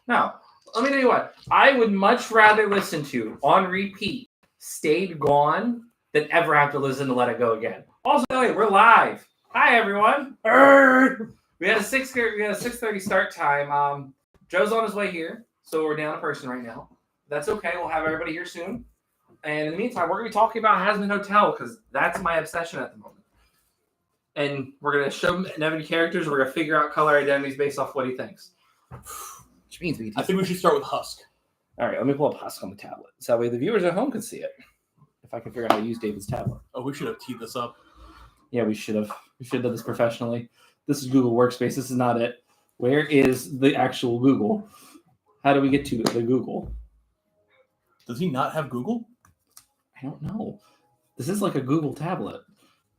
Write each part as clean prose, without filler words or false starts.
Now, let me tell you what. I would much rather listen to, on repeat, Stayed Gone than ever have to listen to Let It Go again. Also, hey, we're live. Hi, everyone. We had a 6:30 start time. Joe's on his way here, so we're down a person right now. That's okay. We'll have everybody here soon. And in the meantime, we're going to be talking about Hazbin Hotel because that's my obsession at the moment. And we're going to show Nevin characters. We're going to figure out color identities based off what he thinks. Which means I think we should start with Husk. All right, let me pull up Husk on the tablet. So that way the viewers at home can see it. If I can figure out how to use David's tablet. Oh, we should have teed this up. Yeah, we should have. We should have done this professionally. This is Google Workspace. This is not it. Where is the actual Google? How do we get to the Google? Does he not have Google? I don't know. This is like a Google tablet.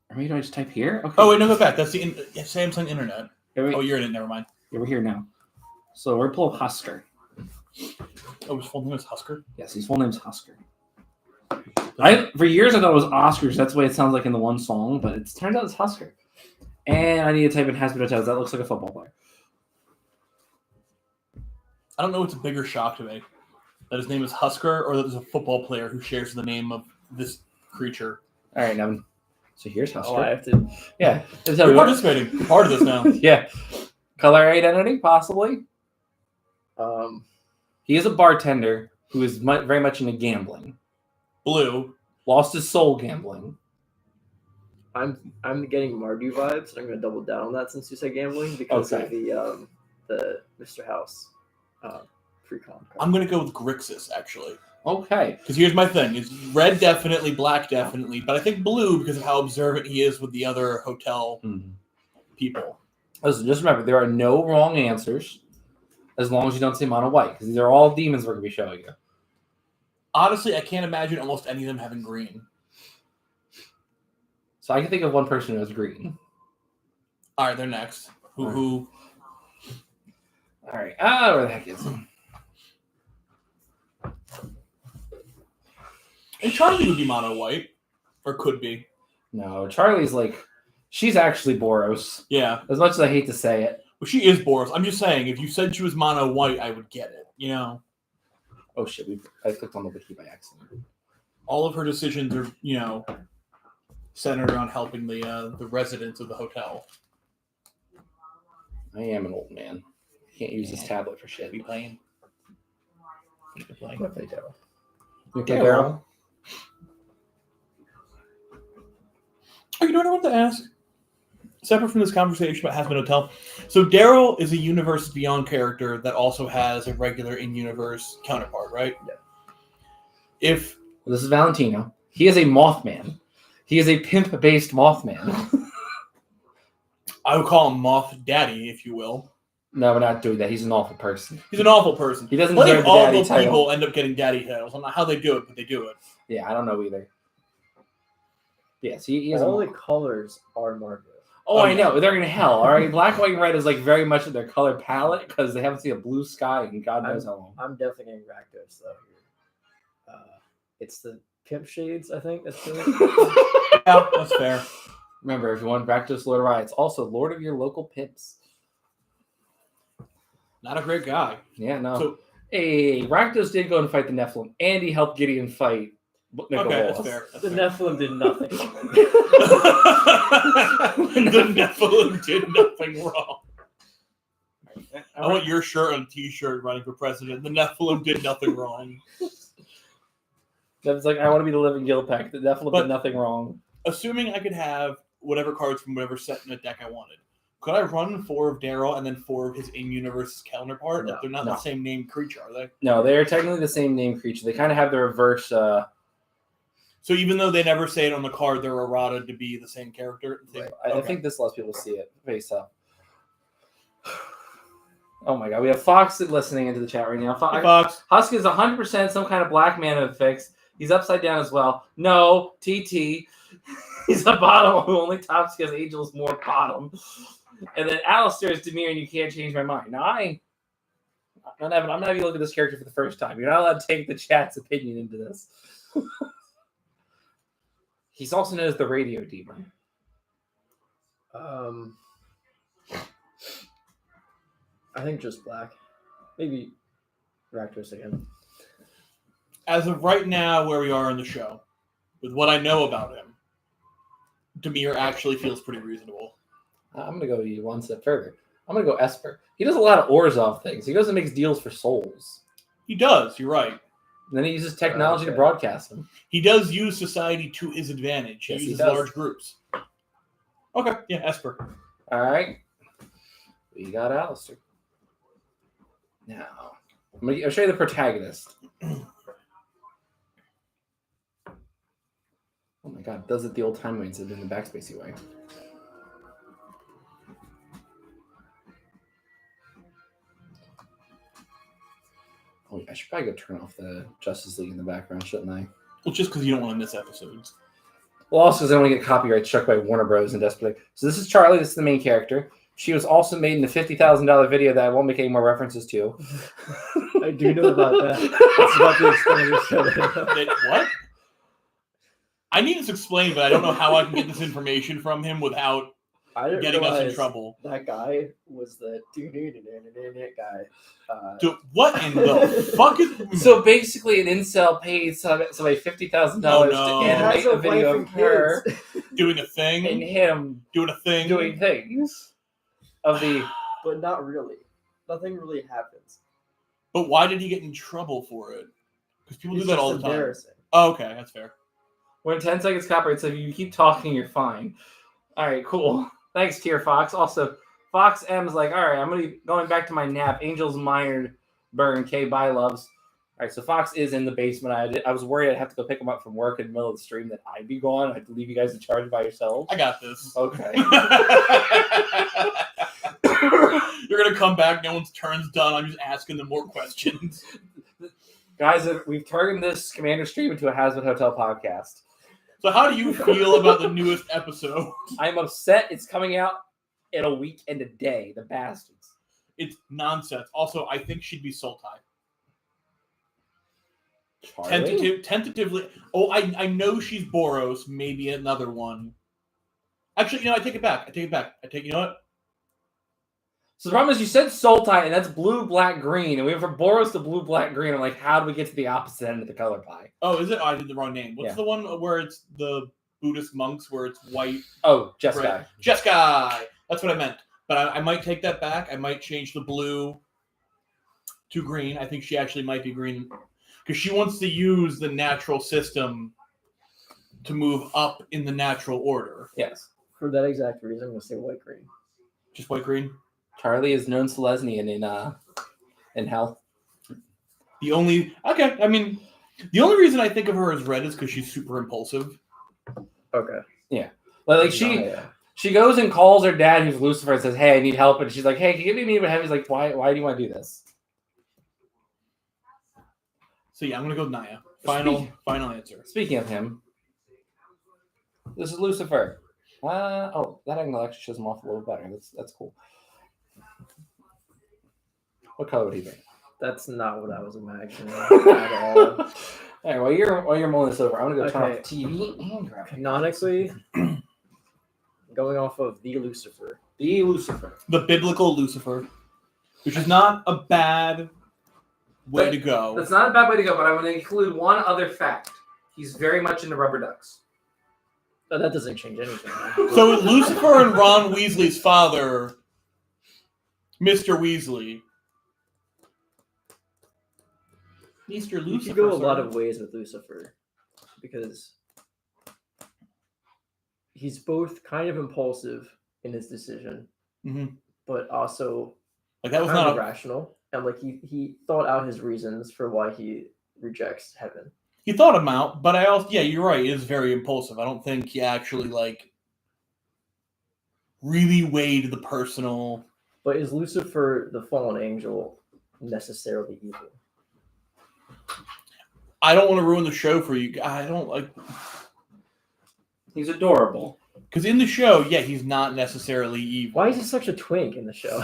Or maybe do I just type here? Okay. Oh, wait, no, go back. That's the Samsung Internet. Oh, you're in it. Never mind. Yeah, we're here now. So we're pulling up Husker. Oh, his full name is Husker? Yes, his full name's Husker. For years I thought it was Oscars. That's the way it sounds like in the one song, but it turns out it's Husker. And I need to type in Hazbin Hotels. That looks like a football player. I don't know what's a bigger shock to me. That his name is Husker or that there's a football player who shares the name of this creature. All right, Nevin. So here's Husker. Oh, I have to. Yeah. You're participating. You're part of this now. Yeah. Color identity, possibly. He is a bartender who is very much into gambling. Blue. Lost his soul gambling. I'm getting Mardu vibes, and I'm going to double down on that since you said gambling because of the Mr. House free comp. I'm going to go with Grixis, actually. Okay. Because here's my thing. It's red definitely, black definitely, but I think blue because of how observant he is with the other hotel people. Listen, just remember, there are no wrong answers as long as you don't say mono white, because these are all demons we're going to be showing you. Honestly, I can't imagine almost any of them having green. So I can think of one person who has green. All right, they're next. Who? All right. Where the heck is he? And Charlie would be mono white, or could be. No, Charlie's like, she's actually Boros. Yeah. As much as I hate to say it. Well, she is Boros. I'm just saying, if you said she was mono white, I would get it. You know. Oh shit! I clicked on the wiki by accident. All of her decisions are, centered around helping the residents of the hotel. I am an old man. I can't use this tablet for shit. Be playing. I'm going to play Daryl. You play Daryl? Oh, you know what I want to ask? Separate from this conversation about Hazbin Hotel. So Daryl is a Universe Beyond character that also has a regular in-universe counterpart, right? Yeah. This is Valentino. He is a Mothman. He is a pimp-based Mothman. I would call him Moth Daddy, if you will. No, we're not doing that. He's an awful person. He's an awful person. He doesn't deserve deserve the all daddy those title. people end up getting daddy titles. I don't know how they do it, but they do it. Yeah, I don't know either. Yes, he is. All the colors are Mardu. Oh, I know. They're in hell. All right, black, white, and red is like very much in their color palette because they haven't seen a blue sky in God knows how long. I'm definitely getting Rakdos though here. It's the pimp shades, I think. That's it. Yeah, that's fair. Remember, everyone, Rakdos Lord of Riots, also Lord of your local pimps. Not a great guy. Yeah, no. So, hey, Rakdos did go and fight the Nephilim, and he helped Gideon fight Nicol okay, Bolas. that's fair. The Nephilim did nothing. The Nephilim did nothing wrong. I want your shirt on a t-shirt running for president. The Nephilim did nothing wrong. That's like, I want to be the living Gilpack. The Nephilim did nothing wrong. Assuming I could have whatever cards from whatever set in the deck I wanted, could I run 4 of Daryl and then 4 of his in-universe counterpart? Like, they're not the same name creature, are they? No, they are technically the same name creature. They kind of have the reverse... So even though they never say it on the card, they're errata to be the same character? Right. I think this lets people see it face up. Oh my god, we have Fox listening into the chat right now. Hey, Fox. Husk is 100% some kind of black man fix. He's upside down as well. No, TT. He's a bottom who only tops because Angel's more bottom. And then Alistair is Demir and you can't change my mind. Now I'm not even looking at this character for the first time. You're not allowed to take the chat's opinion into this. He's also known as the radio demon. I think just black. Maybe Rakdos again. As of right now, where we are in the show, with what I know about him, Dimir actually feels pretty reasonable. I'm going to go one step further. I'm going to go Esper. He does a lot of Orzhov things. He goes and makes deals for souls. He does, you're right. And then he uses technology to broadcast them. He does use society to his advantage. Yes, he he uses does. large groups. Okay, yeah, Esper. All right. We got Alistair. Now, I'll show you the protagonist. Oh my god, does it the old time way instead of in the backspacey way. Oh, I should probably go turn off the Justice League in the background, shouldn't I? Well, just because you don't want to miss episodes. Well, also because I want to get copyright struck by Warner Bros. And Desperate. So this is Charlie. This is the main character. She was also made in the $50,000 video that I won't make any more references to. I do know about that. It's about the extended show. What? I need this explained, but I don't know how I can get this information from him without getting us in trouble. That guy was the guy. Dude, what in the fuck is... So basically, an incel paid somebody $50,000 to animate a video of her doing a thing, and him doing a thing, doing things of the. But not really. Nothing really happens. But why did he get in trouble for it? Because people do that all the time. Oh, okay, that's fair. We're in 10 seconds copyright, so if you keep talking, you're fine. All right, cool. Thanks, Tier Fox. Also, Fox M's like, all right, I'm going back to my nap. Angels mired burn. K bye loves. All right, so Fox is in the basement. I was worried I'd have to go pick him up from work in the middle of the stream, that I'd be gone. I'd have to leave you guys in charge by yourselves. I got this. Okay. You're gonna come back. No one's turn's done. I'm just asking them more questions. Guys, we've turned this Commander stream into a Hazbin Hotel podcast. So how do you feel about the newest episode? I'm upset it's coming out in a week and a day. The bastards. It's nonsense. Also, I think she'd be Sultai. Tentatively. Oh, I know she's Boros. Maybe another one. Actually, I take it back. You know what? So the problem is you said Sultai, and that's blue, black, green. And we went from Boros to blue, black, green. I'm like, how do we get to the opposite end of the color pie? Oh, is it? Oh, I did the wrong name. What's the one where it's the Buddhist monks where it's white? Oh, Jeskai. Jeskai. That's what I meant. But I might take that back. I might change the blue to green. I think she actually might be green because she wants to use the natural system to move up in the natural order. Yes. For that exact reason, I'm going to say white-green. Just white-green? Charlie is known Selesnian in Hell. The only reason I think of her as red is because she's super impulsive. Okay. Yeah. Like she goes and calls her dad, who's Lucifer, and says, "Hey, I need help." And she's like, "Hey, can you give me a minute?" He's like, "Why do you want to do this?" So yeah, I'm gonna go with Naya. Final answer. Speaking of him, this is Lucifer. That angle actually shows him off a little better. That's cool. What color would he be? That's not what I was imagining at all. All right, while you're mulling this over, I'm gonna go turn off the TV and grab it. Canonically, going off of the Lucifer. The biblical Lucifer, which is not a bad way to go. That's not a bad way to go, but I'm going to include one other fact. He's very much into rubber ducks. Oh, that doesn't change anything. So Lucifer and Ron Weasley's father, Mr. Weasley. Mr. Lucifer. You could go a lot of ways with Lucifer because he's both kind of impulsive in his decision, but also that was kind not of rational. And he thought out his reasons for why he rejects heaven. He thought him out, but you're right. He is very impulsive. I don't think he actually really weighed the personal. But is Lucifer the fallen angel necessarily evil? I don't want to ruin the show for you. I don't like. He's adorable. Because in the show, he's not necessarily evil. Why is he such a twink in the show?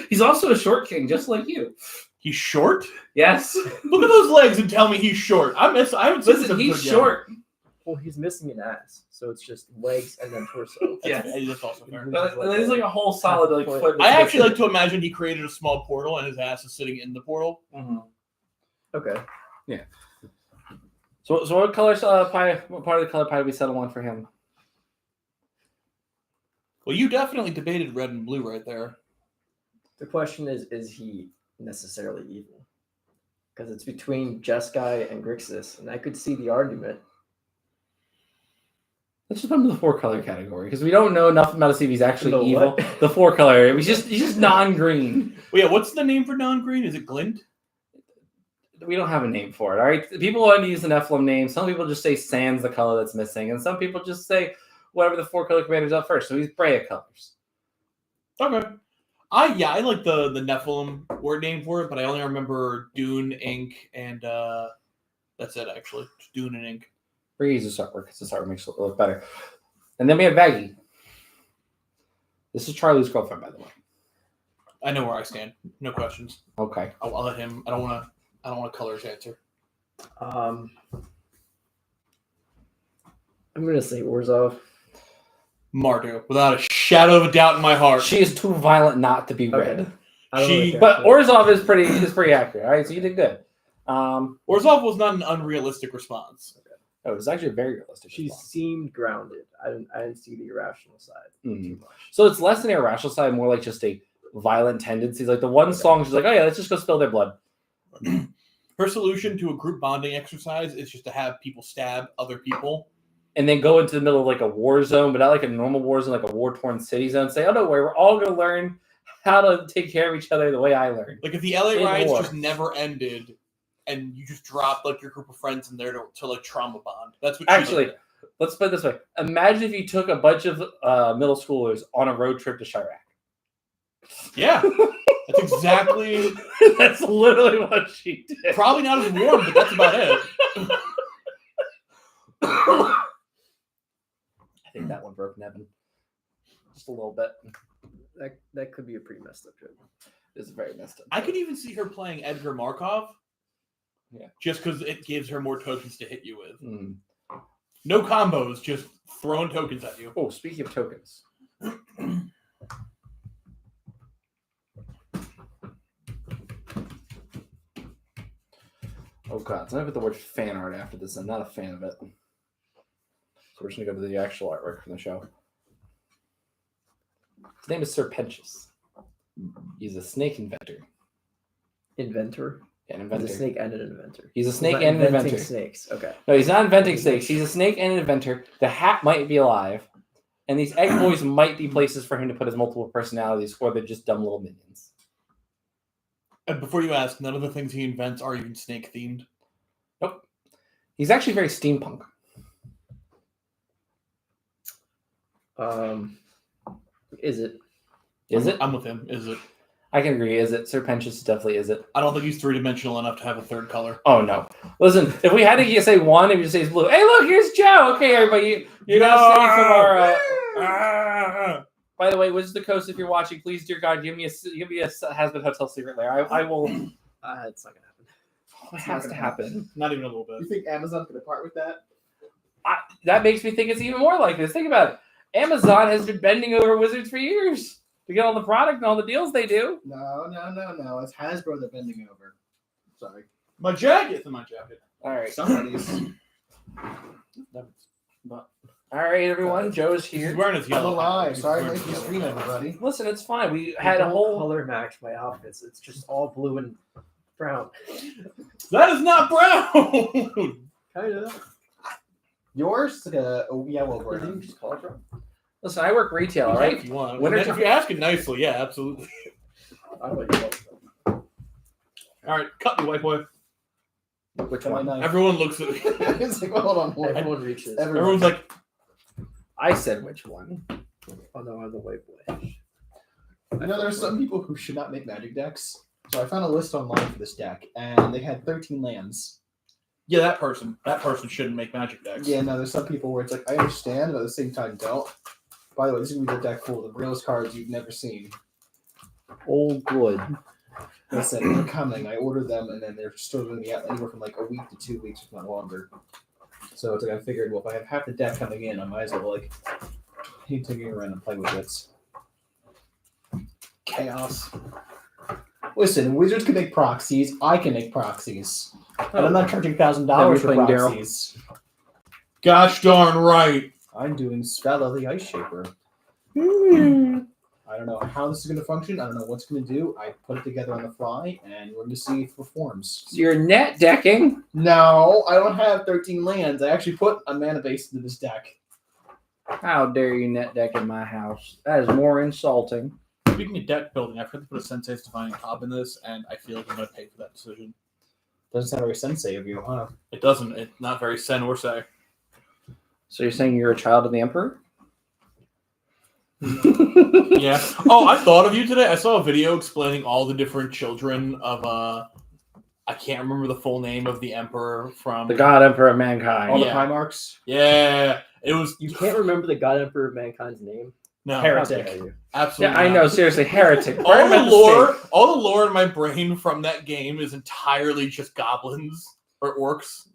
He's also a short king, just like you. He's short? Yes. Look at those legs and tell me he's short. I haven't seen Listen, he's short. Well, he's missing an ass, so it's just legs and then torso. That's also fair. There's like a whole solid foot. I actually like to imagine he created a small portal and his ass is sitting in the portal. Mm-hmm. Okay. So what color pie? What part of the color pie did we settle on for him? Well, you definitely debated red and blue right there. The question is he necessarily evil? Because it's between Jeskai and Grixis, and I could see the argument. Let's just put him in the 4-color category because we don't know enough about to see if he's actually The evil. what? The 4-color. He's just non-green. Well, yeah, what's the name for non-green? Is it glint? We don't have a name for it. All right. People want to use the Nephilim name. Some people just say sand's the color that's missing, and some people just say whatever the 4-color commander's up first. So he's Brea colors. Okay. I like the Nephilim word name for it, but I only remember Dune, Ink, and that's it actually. Just Dune and Ink. Breeze is artwork because this art makes it look better. And then we have Vaggie. This is Charlie's girlfriend, by the way. I know where I stand. No questions. Okay. I'll let him. I don't want to color his answer. I'm gonna say Orzhov. Mardu, without a shadow of a doubt in my heart. She is too violent not to be red. Okay. I don't really care But for it. Orzhov is pretty accurate. All right, so you did good. Orzhov was not an unrealistic response. It was actually a very realistic. She response. seemed grounded. I didn't see the irrational side too much. So it's less than irrational side, more like just a violent tendencies. Like the one song, she's like, "Oh yeah, let's just go spill their blood." Her solution to a group bonding exercise is just to have people stab other people. And then go into the middle of like a war zone, but not like a normal war zone, like a war-torn city zone. Say, "Oh, don't worry, we're all going to learn how to take care of each other the way I learned." Like if the LA In riots war. just never ended, and you just dropped like your group of friends in there to like trauma bond. That's what. Actually, she did. let's put it this way: imagine if you took a bunch of middle schoolers on a road trip to Chirac. Yeah, that's exactly. That's literally what she did. Probably not as warm, but that's about it. I think that one broke Nevin just a little bit. That could be a pretty messed up joke. It's very messed up. I could even see her playing Edgar Markov. Yeah. Just because it gives her more tokens to hit you with. Mm. No combos, just throwing tokens at you. Oh, speaking of tokens. Oh god, so I'm gonna put the word fan art after this. I'm not a fan of it. So we're just gonna go to the actual artwork from the show. His name is Sir Pentious. He's a snake inventor. Inventor? Yeah, an He's inventor. a snake and an inventor. He's a snake Not and an inventing inventor. snakes. Okay. No, he's not inventing snakes. He's a snake and an inventor. The hat might be alive. And these egg boys might be places for him to put his multiple personalities, or they're just dumb little minions. And before you ask, none of the things he invents are even snake themed. Nope. He's actually very steampunk. Is it? Is it? I'm with him. Is it? I can agree. Is it? Sir Pentious definitely is it. I don't think he's 3-dimensional enough to have a third color. Oh, no. Listen, if we had to say one, if you say it's blue, hey, look, here's Joe. Okay, everybody, you're going to stay from our... By the way, Wizards of the Coast, if you're watching, please, dear God, give me a Has-Been Hotel secret lair. I will... It's not gonna happen. It has to happen. Not even a little You bit. think Amazon could part with that? That makes me think it's even more like this. Think about it. Amazon has been bending over Wizards for years to get all the product and all the deals they do. No. It's Hasbro they're bending over. Sorry. My jacket. My jacket. All right. Somebody's. All right, everyone. Joe's He's here. wearing his I'm yellow. alive. He's Sorry, wearing make his you yellow. screen everybody. Listen, it's fine. We I had a don't whole... color match my outfits. It's just all blue and brown. That is not brown. Kind of. Yours is like a yellow brown. Just color brown. Listen, I work retail, all right? If you want. Winter If time- you ask it nicely, yeah, absolutely. I like yellow. All right, cut me, white boy. Which Got my one? knife. Everyone looks at me. It's like, well, hold on. Hold on. Everyone reaches. Everyone's like, I said which one. Oh no, I'm the white boy. You know, there's some people who should not make magic decks. So I found a list online for this deck, and they had 13 lands. yeah, that person shouldn't make magic decks. Yeah, no, there's some people where it's like, I understand, but at the same time, don't. By the way, this is going to be the deck full of the realest cards you've never seen. Oh, good. Listen, they're coming. I ordered them, and then they're still going to be out anywhere from like a week to 2 weeks, if not longer. So it's like I figured, well, if I have half the deck coming in, I might as well like keep taking it around and play with it. Chaos. Listen, wizards can make proxies. I can make proxies. And I'm not charging $1,000 Never for playing Daryl. proxies. Gosh darn right. I'm doing Stella the Ice Shaper. I don't know how this is going to function. I don't know what's going to do. I put it together on the fly, and we're going to see if it performs. So you're net decking. No, I don't have 13 lands. I actually put a mana base into this deck. How dare you net deck in my house? That is more insulting. Speaking of deck building, I forgot to put a Sensei's Defining Top in this, and I feel like I'm going to pay for that decision. Doesn't sound very sensei of you, huh? It doesn't. It's not very sen or say. So you're saying you're a child of the Emperor? Yeah. Oh, I thought of you today. I saw a video explaining all the different children of I can't remember the full name of the emperor from The God Emperor of Mankind. All Yeah. the Primarchs? Yeah. It was You can't remember the God Emperor of Mankind's name? no Heretic. How dare you? absolutely. Yeah, I not. know. Seriously, heretic. All Right the about lore, state. all the lore in my brain from that game is entirely just goblins or orcs.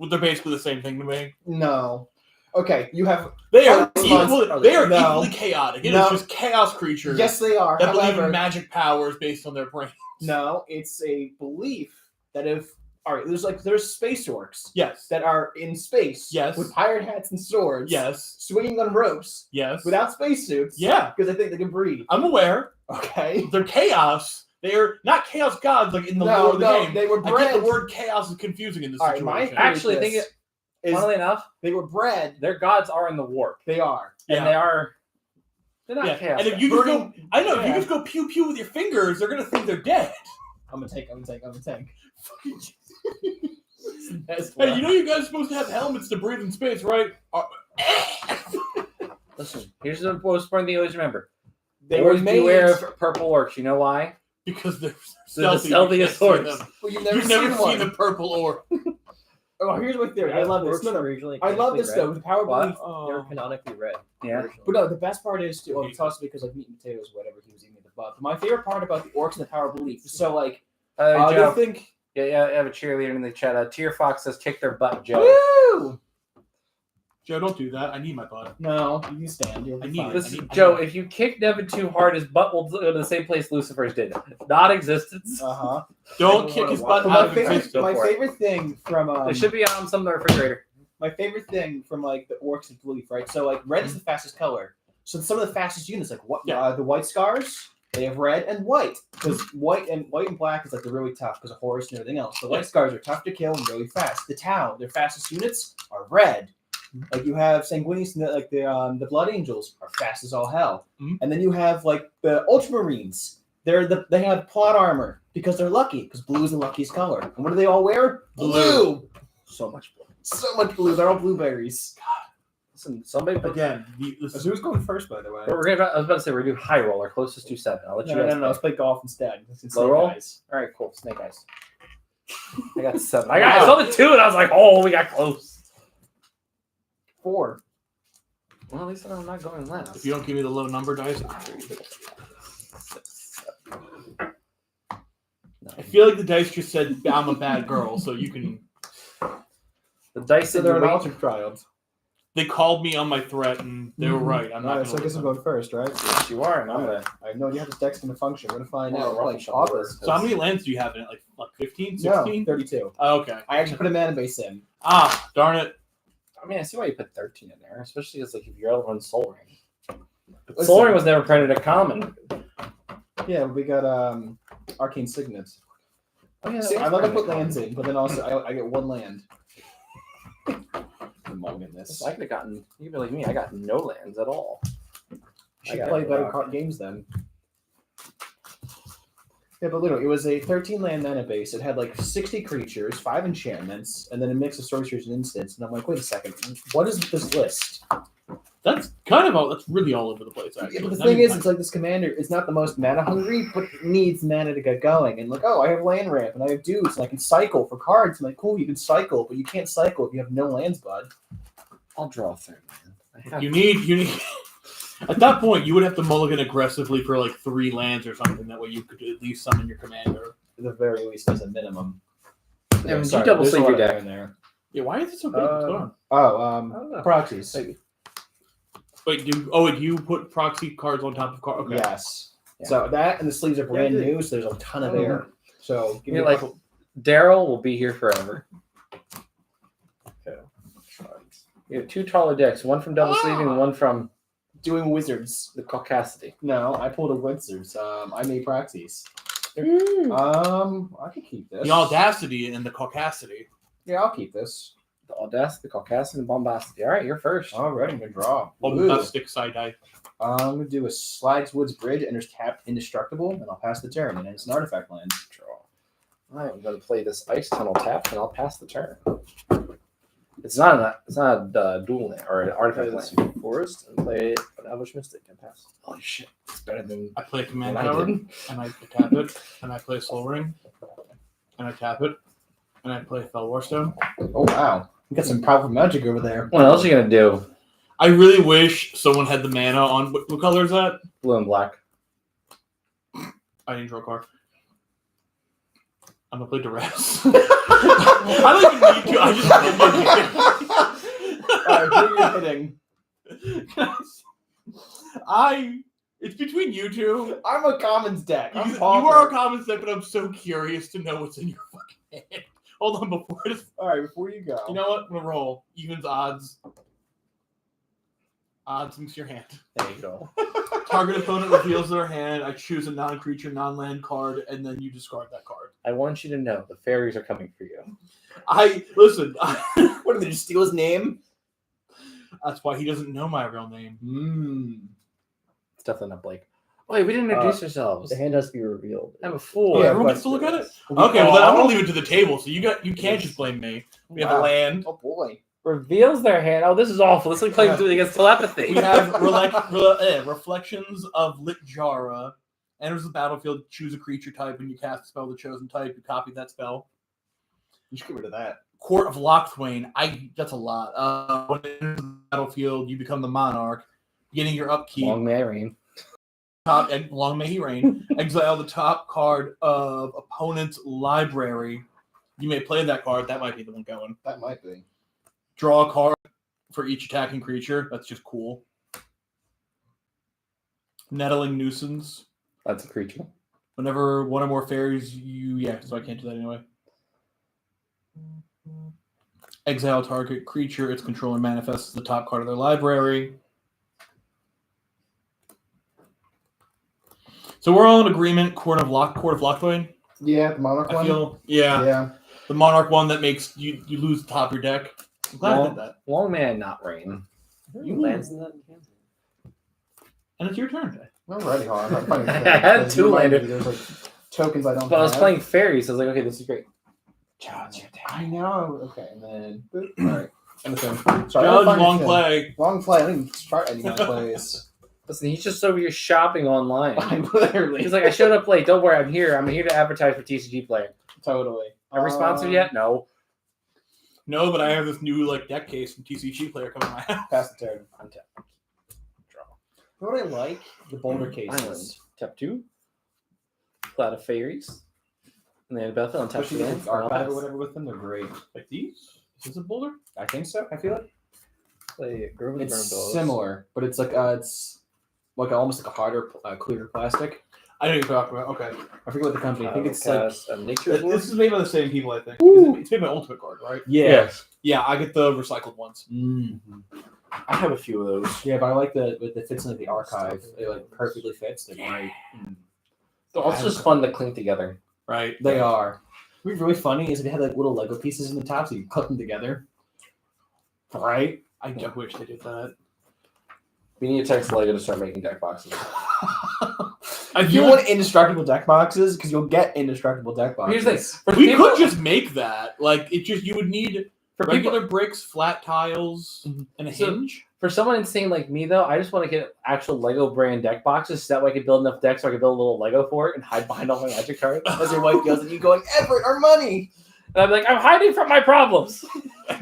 They're basically the same thing to me. No. Okay, you have... They are Oh, equally, they are no. equally chaotic. It is No. just chaos creatures Yes, they are. that believe in However, magic powers based on their brain. no, it's a belief that if... All right, there's space orcs Yes. that are in space Yes. with pirate hats and swords, Yes. swinging on ropes Yes. without spacesuits. Yeah. Because I think they can breathe. I'm aware. Okay. They're chaos. They are not chaos gods like in the lore of the game. they were I bred. get the word chaos is confusing in this All right, situation. my Actually, theory think is Funnily enough, they were bred. their gods are in the warp, They are. and Yeah. they are. They're not Yeah. chaos. And if gods. you just go, Burning- I know if you yeah. just go pew pew with your fingers, they're gonna think they're dead. I'm a tank. Hey, you know you guys are supposed to have helmets to breathe in space, right? Listen, here's the most important thing you always remember. They were Always made. beware of purple orcs. You know why? Because they're They're the stealthy. You stealthiest can't see orcs. them. Well, you've You've never never seen seen one. a purple orc. Oh, here's my theory. I love this. Orcs No, no. are originally I love this canonically though. The power What? belief. They're canonically red. Yeah. originally. But no, the best part is too. Well, it's also because like meat and potatoes, whatever he was eating at the butt. But my favorite part about the orcs and the power belief. is So like, Joe, they think, yeah, I have a cheerleader in the chat. Tier Fox says, "Kick their butt, Joe." woo! Joe, don't do that. I need my butt. No, you stand. You'll I be need fine. it. Listen, Joe, if you kick Nevin too hard, his butt will go to the same place Lucifer's did. Non-existence. Uh-huh. Don't I kick don't his wanna butt But out my of favorite, existence. my for it. favorite thing from It should be on some of the refrigerator. my favorite thing from like the orcs belief, right? So like red is the fastest color. So some of the fastest units, like what the white scars, they have red and white because white and black is like they're really tough because of Horus and everything else. The white scars are tough to kill and really fast. The Tau, their fastest units are red. Like you have Sanguinius and the Blood Angels are fast as all hell. Mhm. And then you have like the Ultramarines. They have plot armor because they're lucky because blue is the luckiest color. And what do they all wear? Blue. So much blue. So much blue. They're all blueberries. Listen, somebody. Again, So who's going first, by the way? I was about to say we're gonna do high roll or closest to 7. I'll let you No, guys. no, let's play golf instead. It's Low Snake roll? Eyes. All right, cool. Snake eyes. I got 7. I saw the 2 and I was like, oh, we got close. 4. Well, at least I'm not going last. if you don't give me the low number dice, I feel like the dice just said I'm a bad girl, so you can. The dice So said they're you an wait. altered child. They called me on my threat, and they were right. I'm not. Alright, Gonna so I guess I'm listen. going first, right? Yes, you are, and I'm gonna. I have no idea how this deck's going to function. We're going to find Well, out. rough Like and shuffle Chopper. this. So how many lands do you have in it? Like 15, No, 16? 32. Oh, okay. I actually put a mana base in. Ah, darn it. I mean, I see why you put 13 in there, especially as like if your other one's Soul Ring. But Listen. Soul Ring was never printed at common. Yeah, we got Arcane Signet. Oh, yeah, See, that I was love to printed put at lands common. in, but then also I get one land. I'm mugging this. I could have gotten. You believe me? I got no lands at all. You I should got play it. better card games then. Yeah, but literally, it was a 13 land mana base. It had like 60 creatures, 5 enchantments, and then a mix of sorcerers and instants. And I'm like, wait a second, what is this list? That's kind of all. That's really all over the place. Actually. Yeah, but the Not thing even is, it's like this commander is not the most mana hungry, but it needs mana to get going. And like, oh, I have land ramp and I have dudes, and I can cycle for cards. I'm like, cool, you can cycle, but you can't cycle if you have no lands, bud. I'll draw 3 man. You need. At that point, you would have to mulligan aggressively for like 3 lands or something. That way, you could at least summon your commander. At the very least, as a minimum. Yeah, you Sorry, double there's a sleeve lot your of deck. in there. Yeah, why is it so big? What's going on? Oh, I don't know. proxies. Maybe. Wait, do you put proxy cards on top of cards? Okay. Yes. Yeah. So that and the sleeves are brand Yeah, I do. new, so there's a ton of air. So give me You're a like- couple. Daryl will be here forever. Okay. You have 2 taller decks, one from double sleeving and one from Doing wizards. the Caucasity. No, I pulled a wizards. I made praxis. I can keep this. The audacity and the caucasity. Yeah, I'll keep this. The Audacity, the Caucasity, and Bombacity. All right, you're first. Alright, I'm gonna draw. Bombastic side eye. I'm gonna do a Slagswoods Bridge, enters tapped indestructible, and I'll pass the turn, and then it's an artifact land. Draw. All right, I'm going to play this Ice Tunnel tap, and I'll pass the turn. It's not a dual land or an artifact land. Forest and play an Elvish Mystic and pass. Holy shit, it's better than I play a command what I card, did. and I tap it, and I play Soul Ring, and I tap it, and I play Fell Warstone. Oh wow, you got some powerful magic over there. What else are you going to do? I really wish someone had the mana on. What color is that? Blue and black. I didn't draw a card. I'm gonna play Duress. I don't even need to. I just Alright, who are you hitting? It's between you two. I'm a commons deck. I'm You Pauper. are a common set, but I'm so curious to know what's in your fucking hand. Hold on, before this. Alright, before you go. You know what? I'm gonna roll. Evens, odds. Odds into your hand. There you go. Target opponent reveals their hand. I choose a non-creature, non-land card, and then you discard that card. I want you to know the fairies are coming for you. Listen. What did they just steal his name? That's why he doesn't know my real name. It's definitely not Blake. Wait, we didn't introduce ourselves. The hand has to be revealed. I'm a fool. Yeah, everyone gets to look at it. Okay, well then I'm gonna leave it to the table. So you can't just blame me. We have a land. Oh boy. Reveals their hand. Oh, this is awful. This is like playing against telepathy. We have Reflections of Lit Jara. Enters the battlefield. Choose a creature type. When you cast a spell of the chosen type, you copy that spell. You should get rid of that. Court of Lochthwain. That's a lot. When it enters the battlefield, you become the monarch. Beginning your upkeep. Long may I reign. Long may he reign. Exile the top card of opponent's library. You may play that card. That might be the one going. That might be. Draw a card for each attacking creature. That's just cool. Nettling Nuisance. That's a creature. Whenever one or more fairies, so I can't do that anyway. Exile target creature. Its controller manifests as the top card of their library. So we're all in agreement. Court of Lochthwain. Yeah, the monarch I one. feel the monarch one that makes you lose the top of your deck. I'm glad I did that. Long may I not reign. You lands in that? And it's your turn. Alrighty, hard. I'm fighting I had two landed. There's like tokens I don't. But I was have. playing fairies, so I was like, okay, this is great. I know. Okay, and then all right. And the thing. Sorry, Judge, I'm finding long the thing. play. Long play. I didn't even start any of my plays. Listen, he's just over here shopping online. I literally. He's like, I showed up late. Don't worry, I'm here. I'm here to advertise for TCG Player. Totally. Are we sponsored yet? No. No, but I have this new deck case from TCG Player coming to my house. Pass the turn. Untap. Draw. You know what I like? The boulder Island. cases. Tap 2. Cloud of Fairies. And then Battlefield on tap Especially 2. with archive or whatever with them, they're great. Like these? Is this a boulder? I think so. I feel it. Play Grove of the Burn It's Billows. similar, but it's like almost like a harder, clear plastic. I know what you're talking about. Okay. I forget what the company. I think it's Cast a Nature's War. This is made by the same people, I think. Ooh. It's made by Ultimate Card, right? Yes. Yeah, I get the recycled ones. Mm-hmm. I have a few of those. Yeah, but I like the fits in like the archive. It like perfectly fits. They're great. They're also just fun to cling together. Right. They are. What's really funny is if they had like little Lego pieces in the top, so you clip them together. Right? I wish they did that. We need to text Lego to start making deck boxes. You want indestructible deck boxes because you'll get indestructible deck boxes. Here's the thing. We could just make that. You would need For regular bricks, flat tiles, and a So- hinge. For someone insane like me, though, I just want to get actual Lego brand deck boxes so that way I can build enough decks so I can build a little Lego for it and hide behind all my magic cards. As your wife yells at you, going, "Everett, our money!" And I'm like, I'm hiding from my problems.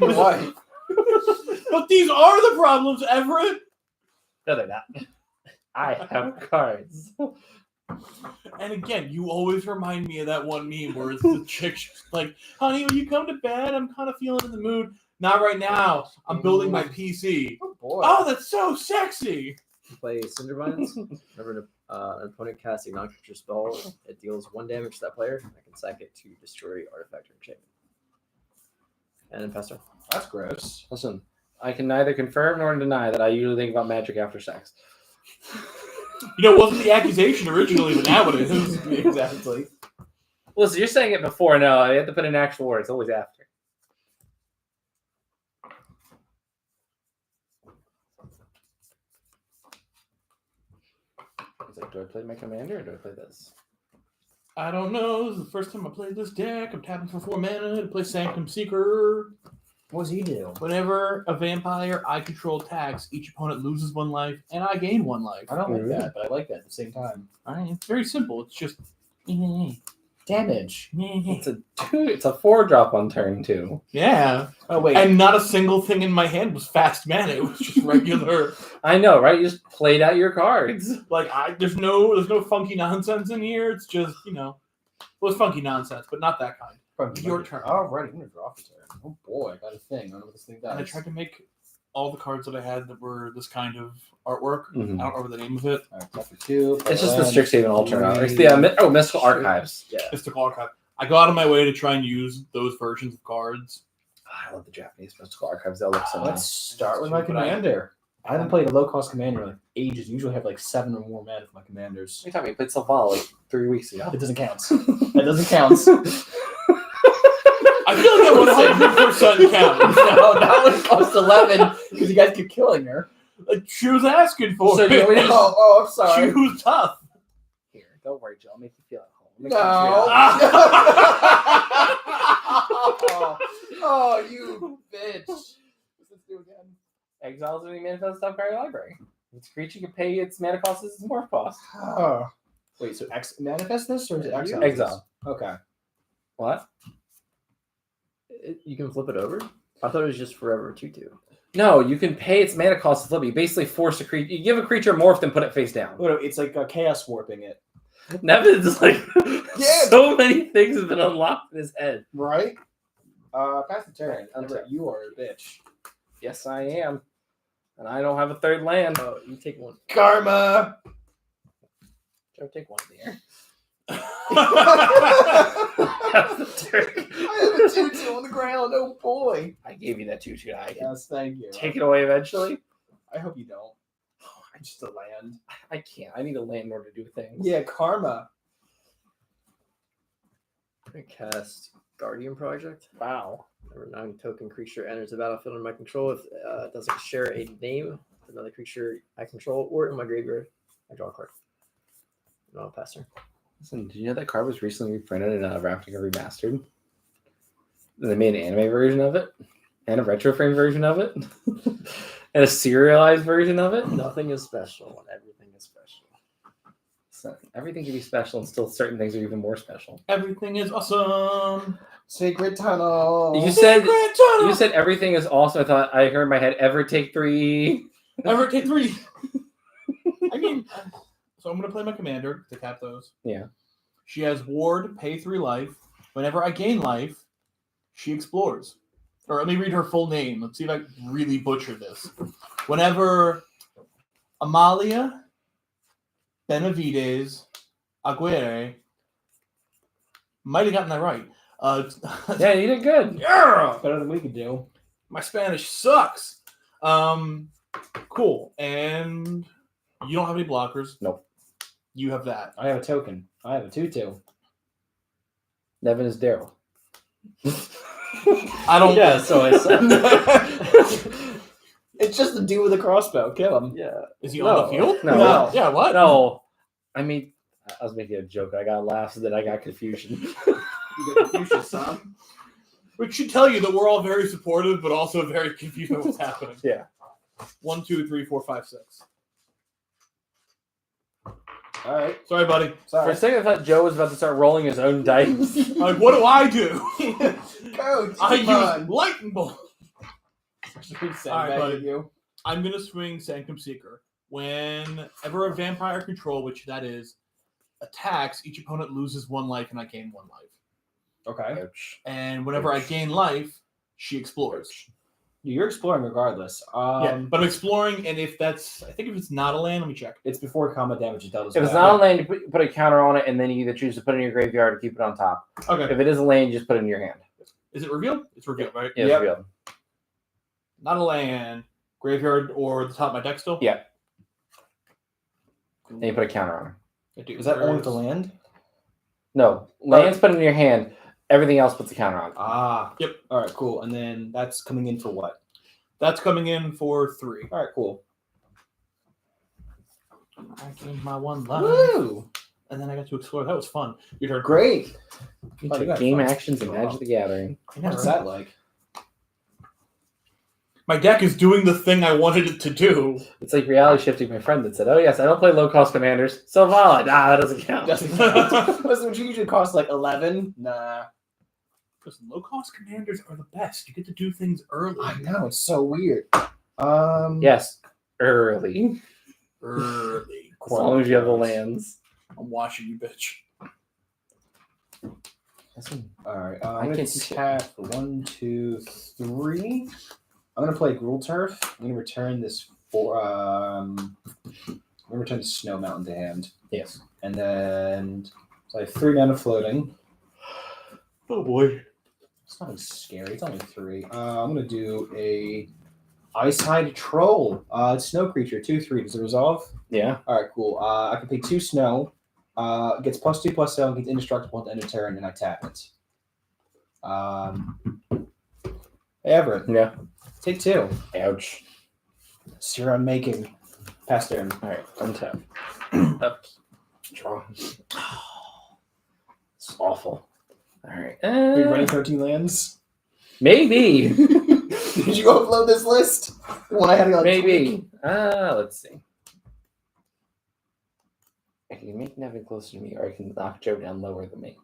Your wife. But these are the problems, Everett. No, they're not. I have cards. And again, you always remind me of that one meme where it's the chick she's like, honey, when you come to bed, I'm kind of feeling in the mood. Not right now. I'm building my PC. Oh boy. Oh, that's so sexy. Play Cinderbinds. Never to An opponent casts a non-creature spell. It deals 1 damage to that player. I can sack it to destroy artifact or enchantment. And then Pastor. That's gross. Listen, I can neither confirm nor deny that I usually think about magic after sex. You know, it wasn't the accusation originally, but now it is. Exactly. Listen, you're saying it before. No, I have to put in actual words. Always after. He's like, do I play my commander or do I play this? I don't know. This is the first time I played this deck. I'm tapping for 4 mana to play Sanctum Seeker. What does he do? Whenever a vampire I control attacks, each opponent loses 1 life, and I gain 1 life. I don't like that, but I like that at the same time. All right, it's very simple. It's just Damage. It's a 4-drop on turn 2. Yeah. Oh, wait. And not a single thing in my hand was fast mana. It was just regular. I know, right? You just played out your cards. Like there's no funky nonsense in here. It's just, well, it's funky nonsense, but not that kind. Your turn. All right, I'm gonna draw for turn. Oh boy, I got a thing. I don't know what this thing does. And I tried to make all the cards that I had that were this kind of artwork. Mhm. I don't remember the name of it. All right, tap for 2. It's just the Strixhaven alternate. It's Three. the Mystical Archives. Yeah. Mystical Archive. I go out of my way to try and use those versions of cards. I love the Japanese Mystical Archives. They'll look so Let's nice. start with my commander. I haven't played a low-cost commander in like ages. Usually have like 7 or more mana for my commanders. You told me you played Selvala like 3 weeks ago. It doesn't count. That doesn't count. I feel like that 100% counts. No, not when it cost 11 because you guys keep killing her. Like, she was asking for So it. do you want me to- Oh, I'm sorry. She was tough. Here, don't worry, Joe. I'll make you feel at home. No. Oh, you bitch. Let's do it again. Exiles any manifest top card library. Its creature can pay its mana cost as its morph cost. Oh. Wait, so manifest this or is it exile? Exile. Okay. What? You can flip it over? I thought it was just forever 2/2. No, you can pay its mana cost to flip it. You basically force a creature. You give a creature a morph and put it face down. Oh, no, it's like chaos warping it. Nevin's like Yeah. so many things have been unlocked in his head. Right? Pass the turn. Right, Never, you are a bitch. Yes, I am. And I don't have a third land. Oh, you take 1. Karma! Joe, take one of the air. I have a 2/2 on the ground. Oh boy. I gave you that 2/2. I can Yes, thank you. take it away eventually. I hope you don't. I'm just a land. I can't. I need a land in order to do things. Yeah, karma. I'm going to cast Guardian Project. Wow. Whenever a non-token creature enters the battlefield under my control, if it doesn't share a name with another creature I control or in my graveyard, I draw a card. No, passer. Listen, did you know that card was recently reprinted in Ravnica Remastered? They made an anime version of it, and a retro frame version of it, and a serialized version of it. Nothing is special when everything is special. So everything can be special, and still certain things are even more special. Everything is awesome. Sacred tunnel. You said Secret tunnel. you said everything is awesome. I thought I heard in my head, ever take 3. Ever take 3. I mean, so I'm going to play my commander to tap those. Yeah. She has ward, pay 3 life. Whenever I gain life, she explores. Or let me read her full name. Let's see if I really butcher this. Whenever Amalia Benavides Aguirre, might have gotten that right. Yeah, you did good. Yeah! Better than we could do. My Spanish sucks. Cool. And you don't have any blockers. Nope. You have that. I have a token. I have a 2/2. Nevin is Daryl. I don't. Yeah, so I said. It's just the dude with a crossbow. Kill him. Yeah. Is he on the field? No. Yeah. What? No, I mean, I was making a joke. I got a laugh, so then I got confusion. You got Confucius, son. Which should tell you that we're all very supportive, but also very confused about what's happening. Yeah. 1, 2, 3, 4, 5, 6. All right. Sorry, buddy. For Sorry. a second, I thought Joe was about to start rolling his own dice. Like, what do I do? Coach, I come use on. lightning bolt. Alright, buddy. you. I'm gonna swing Sanctum Seeker. Whenever a vampire control, which that is, attacks, each opponent loses 1 life, and I gain 1 life. Okay. Ouch. And whenever I gain life, she explores. You're exploring regardless. Yeah, but I'm exploring, and if it's not a land, let me check. It's before combat damage is dealt as If it's well. not a land, you put a counter on it, and then you either choose to put it in your graveyard or keep it on top. Okay. If it is a land, you just put it in your hand. Is it revealed? It's revealed, right? Yeah, Yep. it's real. Not a land, graveyard, or the top of my deck still? Yeah. And you put a counter on it. I do. Is that only with the Where's- land? No, lands put in your hand. Everything else puts a counter on it. Ah. Yep. All right, cool. And then that's coming in for what? That's coming in for 3. All right, cool. I gained my 1 life. Woo! And then I got to explore. That was fun. Your turn. Great. You Oh, you took got game fun. actions and Magic the Gathering. What's that like? My deck is doing the thing I wanted it to do. It's like reality shifting. My friend that said, "Oh yes, I don't play low cost commanders, so valid." That doesn't count. Doesn't count. Doesn't usually cost like 11. Nah. Because low-cost commanders are the best. You get to do things early. I know it's so weird. Yes, early. Early. As long as you have the lands. I'm watching you, bitch. All right. I I'm gonna can't see tap 1, 2, 3. I'm gonna play Gruul Turf. I'm gonna return this for. I'm gonna return the Snow Mountain to hand, Yes. and then so I have 3 mana floating. Oh boy. It's nothing scary. It's only 3. I'm gonna do a Icehide Troll. It's snow creature, 2/3. Does it resolve? Yeah. All right, cool. I can pay 2 snow. Gets +2/+7, gets indestructible at the end of turn, and I tap it. Hey, Everett, Yeah. take 2. Ouch. So you're unmaking. Pass turn. All right. Untap. Up. Draw. It's awful. All right. Are you running 13 lands? Maybe. Did you upload this list? When I had to like Maybe. Let's see. I can make Nevin closer to me, or I can knock Joe down lower than me.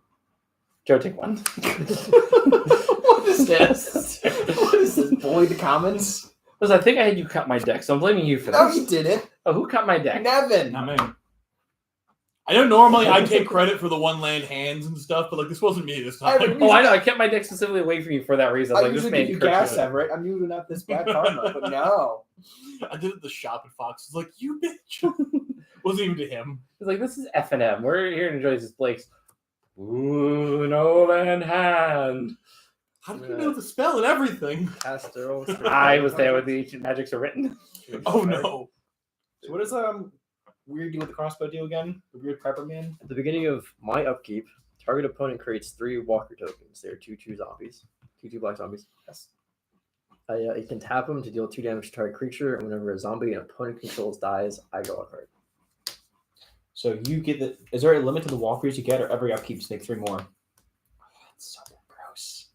Joe, take 1. What is this? What is this? Void the commons? Because I think I had you cut my deck, so I'm blaming you for No, this. you didn't. Oh, who cut my deck? Nevin. Not me. I know normally I take credit for the 1-land hands and stuff, but like this wasn't me this time. I- Oh, I know. I kept my deck specifically away from you for that reason. I I was like, this usually give man you Kirk gas, should- Everett. I'm usually not this bad karma, but no. I did it at the shop at Fox. It's like, you bitch. Wasn't even to him. He's like, this is F&M. We're here to enjoy this Blake's. Ooh, no land hand. How did you know the spell and everything? Astro. I was there when the ancient magics are written. Oh no. So what is weird deal with the crossbow deal again? The weird prepper man? At the beginning of my upkeep, target opponent creates 3 walker tokens. They are 2/2 zombies. 2/2 black zombies. Yes. You can tap them to deal 2 damage to target creature, and whenever a zombie an opponent controls dies, I draw a card. So you get the. Is there a limit to the walkers you get, or every upkeep just make 3 more? That's so gross.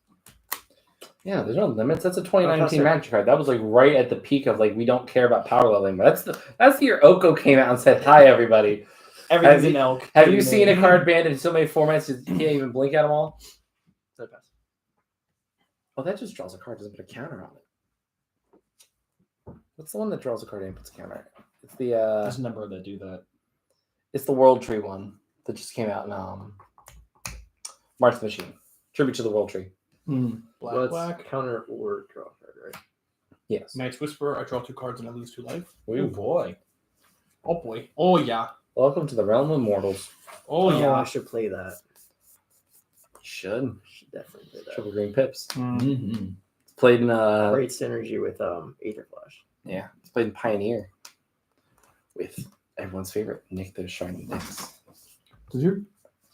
Yeah, there's no limits. That's a Oh, 2019 that's magic card. That was like right at the peak of like we don't care about power level anymore. That's the year Oko came out and said, "Hi, everybody." Everything's Have an elk. Have you seen a card banned in so many formats you can't even blink at them all? So pass. Oh, that just draws a card. Doesn't put a counter on it. What's the one that draws a card and puts a counter? It's the There's a number that do that. it's the World Tree one that just came out in March the Machine. Tribute to the World Tree. Black, Let's black. counter or draw a card, right? Yes. Night's Whisperer. I draw 2 cards and I lose 2 life. Oh boy. Oh boy. Oh yeah. Welcome to the realm of mortals. Oh I yeah. should play that. Should Should definitely play that. triple green pips. Mm-hmm. It's played in Great synergy with Aether Flash. yeah, it's played in Pioneer with everyone's favorite Nick the Shining Dicks. Does your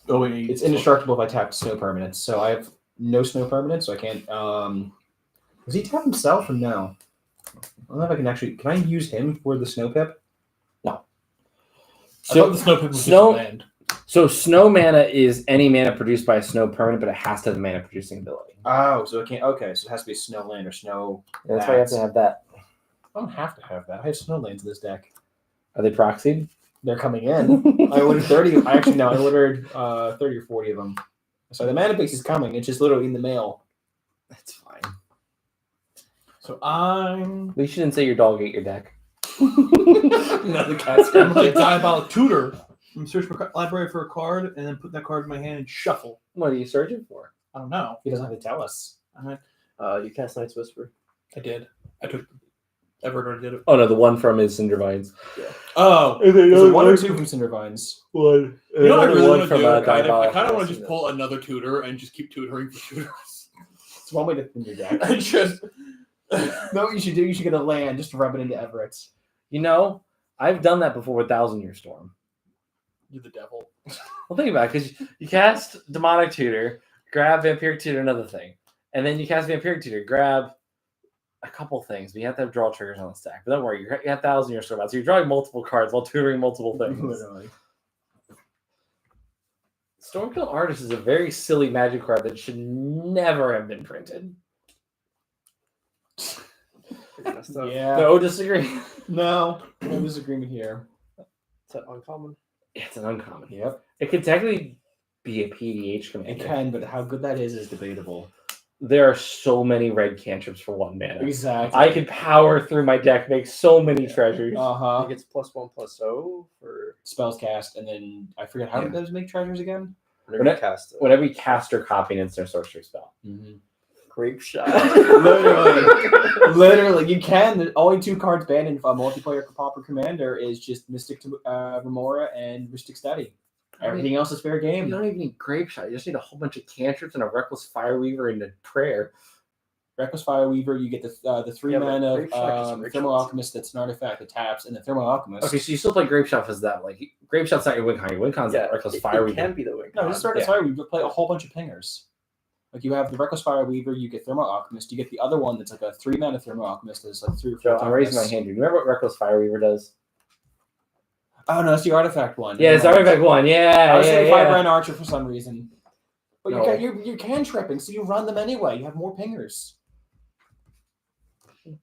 oh wait. It's indestructible if I tap snow permanents. So I have no snow permanents, so I can't. Does he tap himself or no? I don't know if I can actually. Can I use him for the snow pip? I thought the snow pip was Snow- just land. So snow mana is any mana produced by a snow permanent, but it has to have a mana producing ability. Oh, so it can't. Okay, so it has to be snow land or snow. And that's why you have to have that. I don't have to have that. I have snow lands in this deck. Are they proxied? They're coming in. I ordered 30. I actually no. I ordered 30 or 40 of them. So the mana base is coming. It's just literally in the mail. That's fine. So I'm At least you didn't say your dog ate your deck. No, the cat's I'm like coming. Diabolic Tutor. I'm search my library for a card and then put that card in my hand and shuffle. What are you searching for? I don't know. He doesn't have to tell us. I You cast Night's Whisper. did. I took them. Everett already did it. Oh no, the one from his Cindervines. Oh, Is it one or two from Cindervines? One. you know what I really want to do? I Diabolical. kind of want to just pull another tutor and just keep tutoring for tutors. It's one way to thin your deck. And just No, what you should do, you should get a land just to rub it into Everett. You know, I've done that before with 1,000-Year Storm. you're the devil. Well, think about it, because you cast Demonic Tutor, grab Vampiric Tutor, another thing, and then you cast Vampiric Tutor, grab a couple things, but you have to have draw triggers on the stack. But don't worry, you have 1,000-Year Storm out, so you're drawing multiple cards while tutoring multiple things. Literally. Stormkill Artist is a very silly magic card that should never have been printed. Yeah. No disagree. No disagreement here. Is that uncommon? It's an uncommon. Yep. It could technically be a PDH It commander. can, but how good that is debatable. There are so many red cantrips for 1 mana. Exactly. I could power through my deck, make so many treasures. Uh-huh. It gets +1/+0 for Spells cast, and then I forget how Yeah. it does make treasures again. whenever you cast it. Whenever you cast or copy an instant or sorcery spell. Mm-hmm. Grape shot. Literally, you can. The only 2 cards banned in a multiplayer Pauper Commander is just Mystic Remora and Mystic Study. Everything else is fair You game. don't even need Grape Shot. You just need a whole bunch of cantrips and a Reckless Fireweaver and a prayer. Reckless Fireweaver, you get the 3 Yeah, but mana Grape Shot is rituals. Thermal Alchemist that's an artifact that taps, and the Thermal Alchemist. Okay, so you still play Grape Shot as that. Like, Grape Shot's not your win con. Your win con's that Reckless it Fireweaver. can be the win. No, just Reckless Yeah. Fireweaver. You play a whole bunch of pingers. Like you have the Reckless Fireweaver, you get Thermal Alchemist, you get the other one that's like a 3 mana Thermal Alchemist that's like 3 or 4 So I'm raising my toughness. hand here. Do you remember what Reckless Fireweaver does? Oh no, that's the artifact one. Yeah, it's Never mind. Artifact 1. I Yeah, was yeah, thinking yeah. Firebrand Archer for some reason. But No. you're cantripping, so you run them anyway. You have more pingers.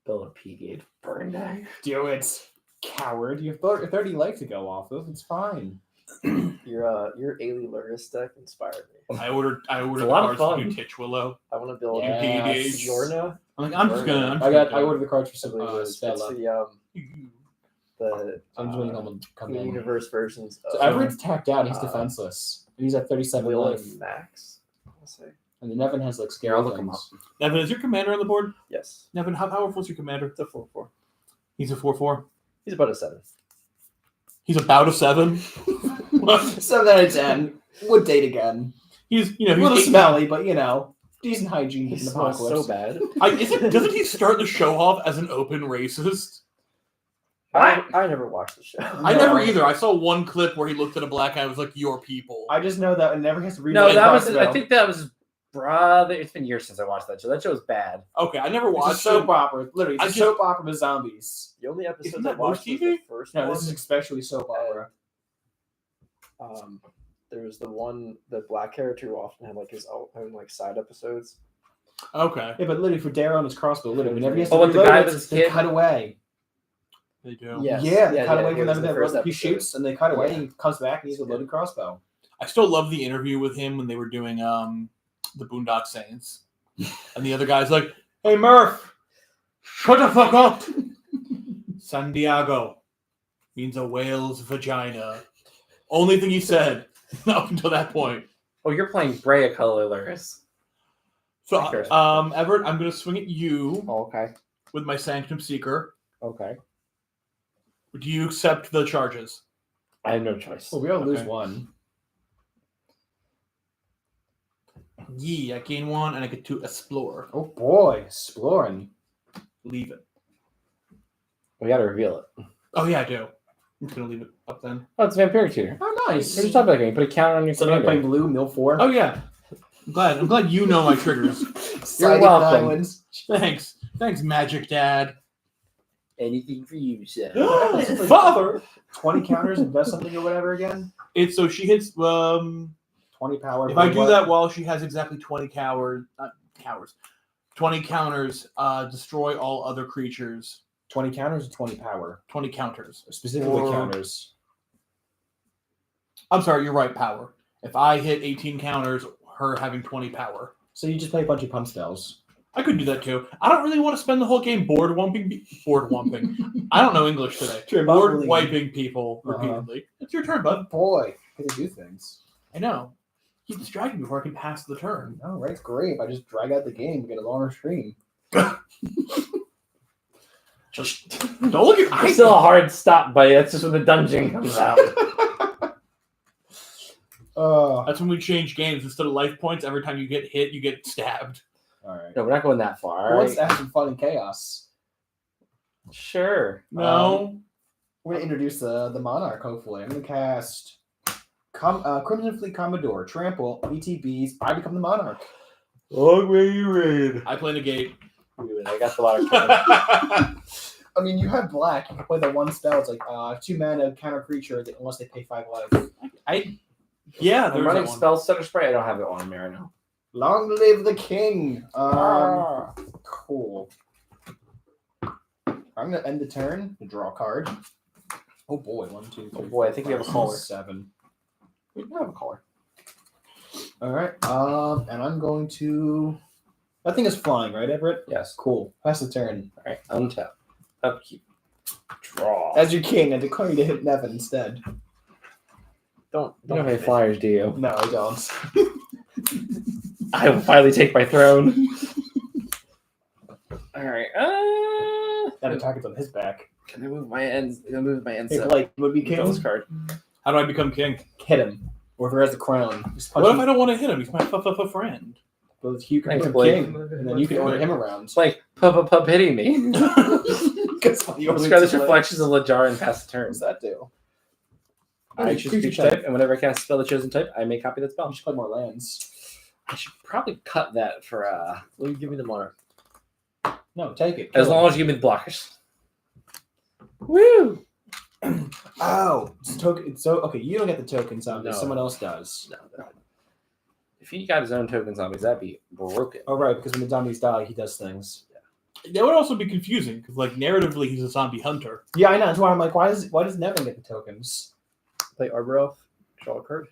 Build a PDH burn deck. Do it, coward. You have 30 life to go off of. It's fine. Your Ailey Luris deck inspired me. I ordered a the lot of cards to fun. do Titch Willow. I want to build Yeah. PDH. Yorna. I'm like, I'm just gonna. I ordered the cards for I some believe it is. It's Stella. the I'm just waiting on them to come in. universe versions. So of Everett's tapped out. He's defenseless. And he's at 37 Will life. and Max. I'll say And then Nevin has like Here, scary I'll look him things. Nevin, is your commander on the board? yes. Nevin, how powerful is your commander? It's a 4/4. He's a 4/4. He's about a 7. He's about a 7. 7 out of 10. Would date again. He's A little he's 8. smelly, but decent hygiene He in the smells apocalypse. so bad. Doesn't he start the show off as an open racist? I never watched the show. I never either. I saw one clip where he looked at a black guy and was like, "Your people." I just know that it never has to read. No, that was. Crossbow. I think that was. Brother, it's been years since I watched that show. That show was bad. Okay, I never It's a watched soap it. opera. Literally, it's a soap opera with zombies. The only episode Isn't I that most watched was TV? the first No, one. this is especially soap opera. There was the black character who often had like his own like side episodes. Okay, Yeah, but literally for Darrow and his crossbow, literally whenever he has to Oh, what, the reload guy it, with his they kid? cut away. they do. Yes. Yeah, they cut yeah, away he was whenever the first he episode. shoots, and they cut away, Yeah. and he comes back, and he's a loaded crossbow. I still love the interview with him when they were doing the Boondock Saints, and the other guy's like, "Hey Murph, shut the fuck up." San Diego means a whale's vagina. Only thing he said up until that point. Oh, you're playing Brea Color Luris. So, Accurate. Everett, I'm gonna swing at you Oh, okay. with my Sanctum Seeker. Okay. Do you accept the charges? I have no choice. Well, we all lose Okay. one. Yeah, I gain 1 and I get to explore. Oh boy, exploring. Leave it. We got to reveal it. Oh yeah, I do. I'm just gonna leave it up then. Oh, it's Vampiric Tutor. Oh, We're nice. just talking about game. Put a counter on your So I'm commander. playing blue, mill 4. Oh yeah. I'm glad you know my triggers. Siding welcome. Islands. Thanks, Magic Dad. Anything for you, sir. Father. 20 counters and does something or whatever again. It's so she hits 20 power. if I do what? that while she has exactly 20 20 counters, destroy all other creatures. 20 counters or 20 power? 20 counters. Specifically Or- counters. I'm sorry, you're right, power. If I hit 18 counters, her having 20 power. So you just play a bunch of pump spells. I could do that too. I don't really want to spend the whole game board wumping. I don't know English today. Sure, Board bubbling. wiping people Uh-huh. repeatedly. It's your turn, bud. Boy, how to do things. I know. Keep distracting before I can pass the turn. Oh, right, it's great. If I just drag out the game, we get a longer stream. Don't look at It's still a hard stop, buddy. That's just when the dungeon comes out. That's when we change games. Instead of life points, every time you get hit, you get stabbed. All right. No, we're not going that far. Who All wants right? to have some fun and chaos? Sure. No. We're gonna introduce the monarch. Hopefully, I'm gonna cast Crimson Fleet Commodore, Trample, ETBs. I become the monarch. Long may you reign. I play negate. I got the monarch card. I mean, you have black. You can play that one spell. It's like 2 mana counter creature unless they pay 5 life. Yeah, I'm there's running that one. spell stutter spray. I don't have it on me right now. Long live the king. Cool. I'm gonna end the turn. Draw a card. Oh boy, 1, 2, 3. Oh boy, I think we have a caller. 7. We don't have a caller. All right. And I'm going to. That thing is flying, right, Everett? Yes. Cool. Pass the turn. All right. Untap. Upkeep. Draw. As your king, I declare you to hit Nevin instead. You don't have any flyers, do you? No, I don't. I will finally take my throne. All right. That attack is on his back. Can I move my ends? I'm gonna move my ends Hey, up. Blake, would be king. Kill this card. How do I become king? Hit him. Or if he has the crown. Just punch What if him. I don't want to hit him? He's my friend. But you can Thanks, put him Blake. king, and then you can order him around. It's like pup hitting me. Because you Discard this reflections of Lajar and pass the turn. What does that do? I choose creature type, and whenever I cast a spell of chosen type, I may copy that spell. You should play more lands. I should probably cut that for Will you give me the monarch? No, take it. as long as you give me the blockers. Woo! Oh, it's token. It's so okay. You don't get the tokens zombies. No. Someone else does. No. If he got his own token zombies, that'd be broken. Oh right, because when the zombies die, he does things. That would also be confusing because, like, narratively, he's a zombie hunter. Yeah, I know. That's why I'm like, why does Nevin get the tokens? Play Arbor Elf, draw a card.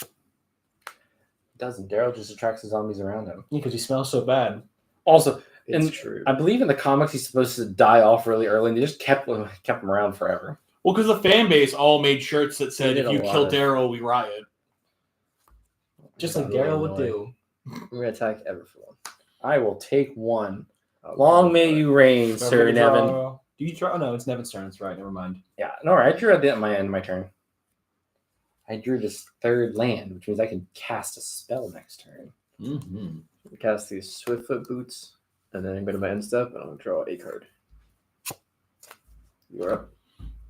It doesn't. Daryl just attracts the zombies around him. Yeah, because he smells so bad. Also, It's And true. I believe in the comics he's supposed to die off really early, and they just kept him around forever. Well, because the fan base all made shirts that They said, did "If a you lot kill of- Daryl, we riot." Just like Really Daryl would annoying. do. I'm gonna attack Ever for one. I will take one. Oh, Long may you reign, So Sir we're gonna Nevin. draw- Do you draw? Oh no, it's Nevin's turn. That's right. Never mind. Yeah, no, all right. I drew at the end of my turn. I drew this third land, which means I can cast a spell next turn. Mm-hmm. Cast these Swiftfoot Boots, and then I'm going to my end step, and I'm going to draw a card. You're up.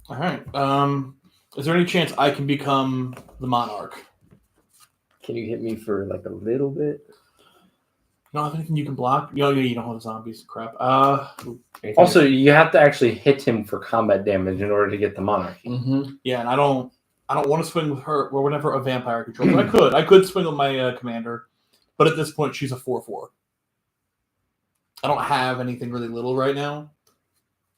All right. Is there any chance I can become the monarch? Can you hit me for like a little bit? You don't have anything you can block? You don't have zombies. Crap. Also, you have to actually hit him for combat damage in order to get the monarchy. Mm-hmm. Yeah, and I don't want to swing with her or whatever a vampire controls. I could swing with my commander, but at this point she's a 4/4. I don't have anything really little right now,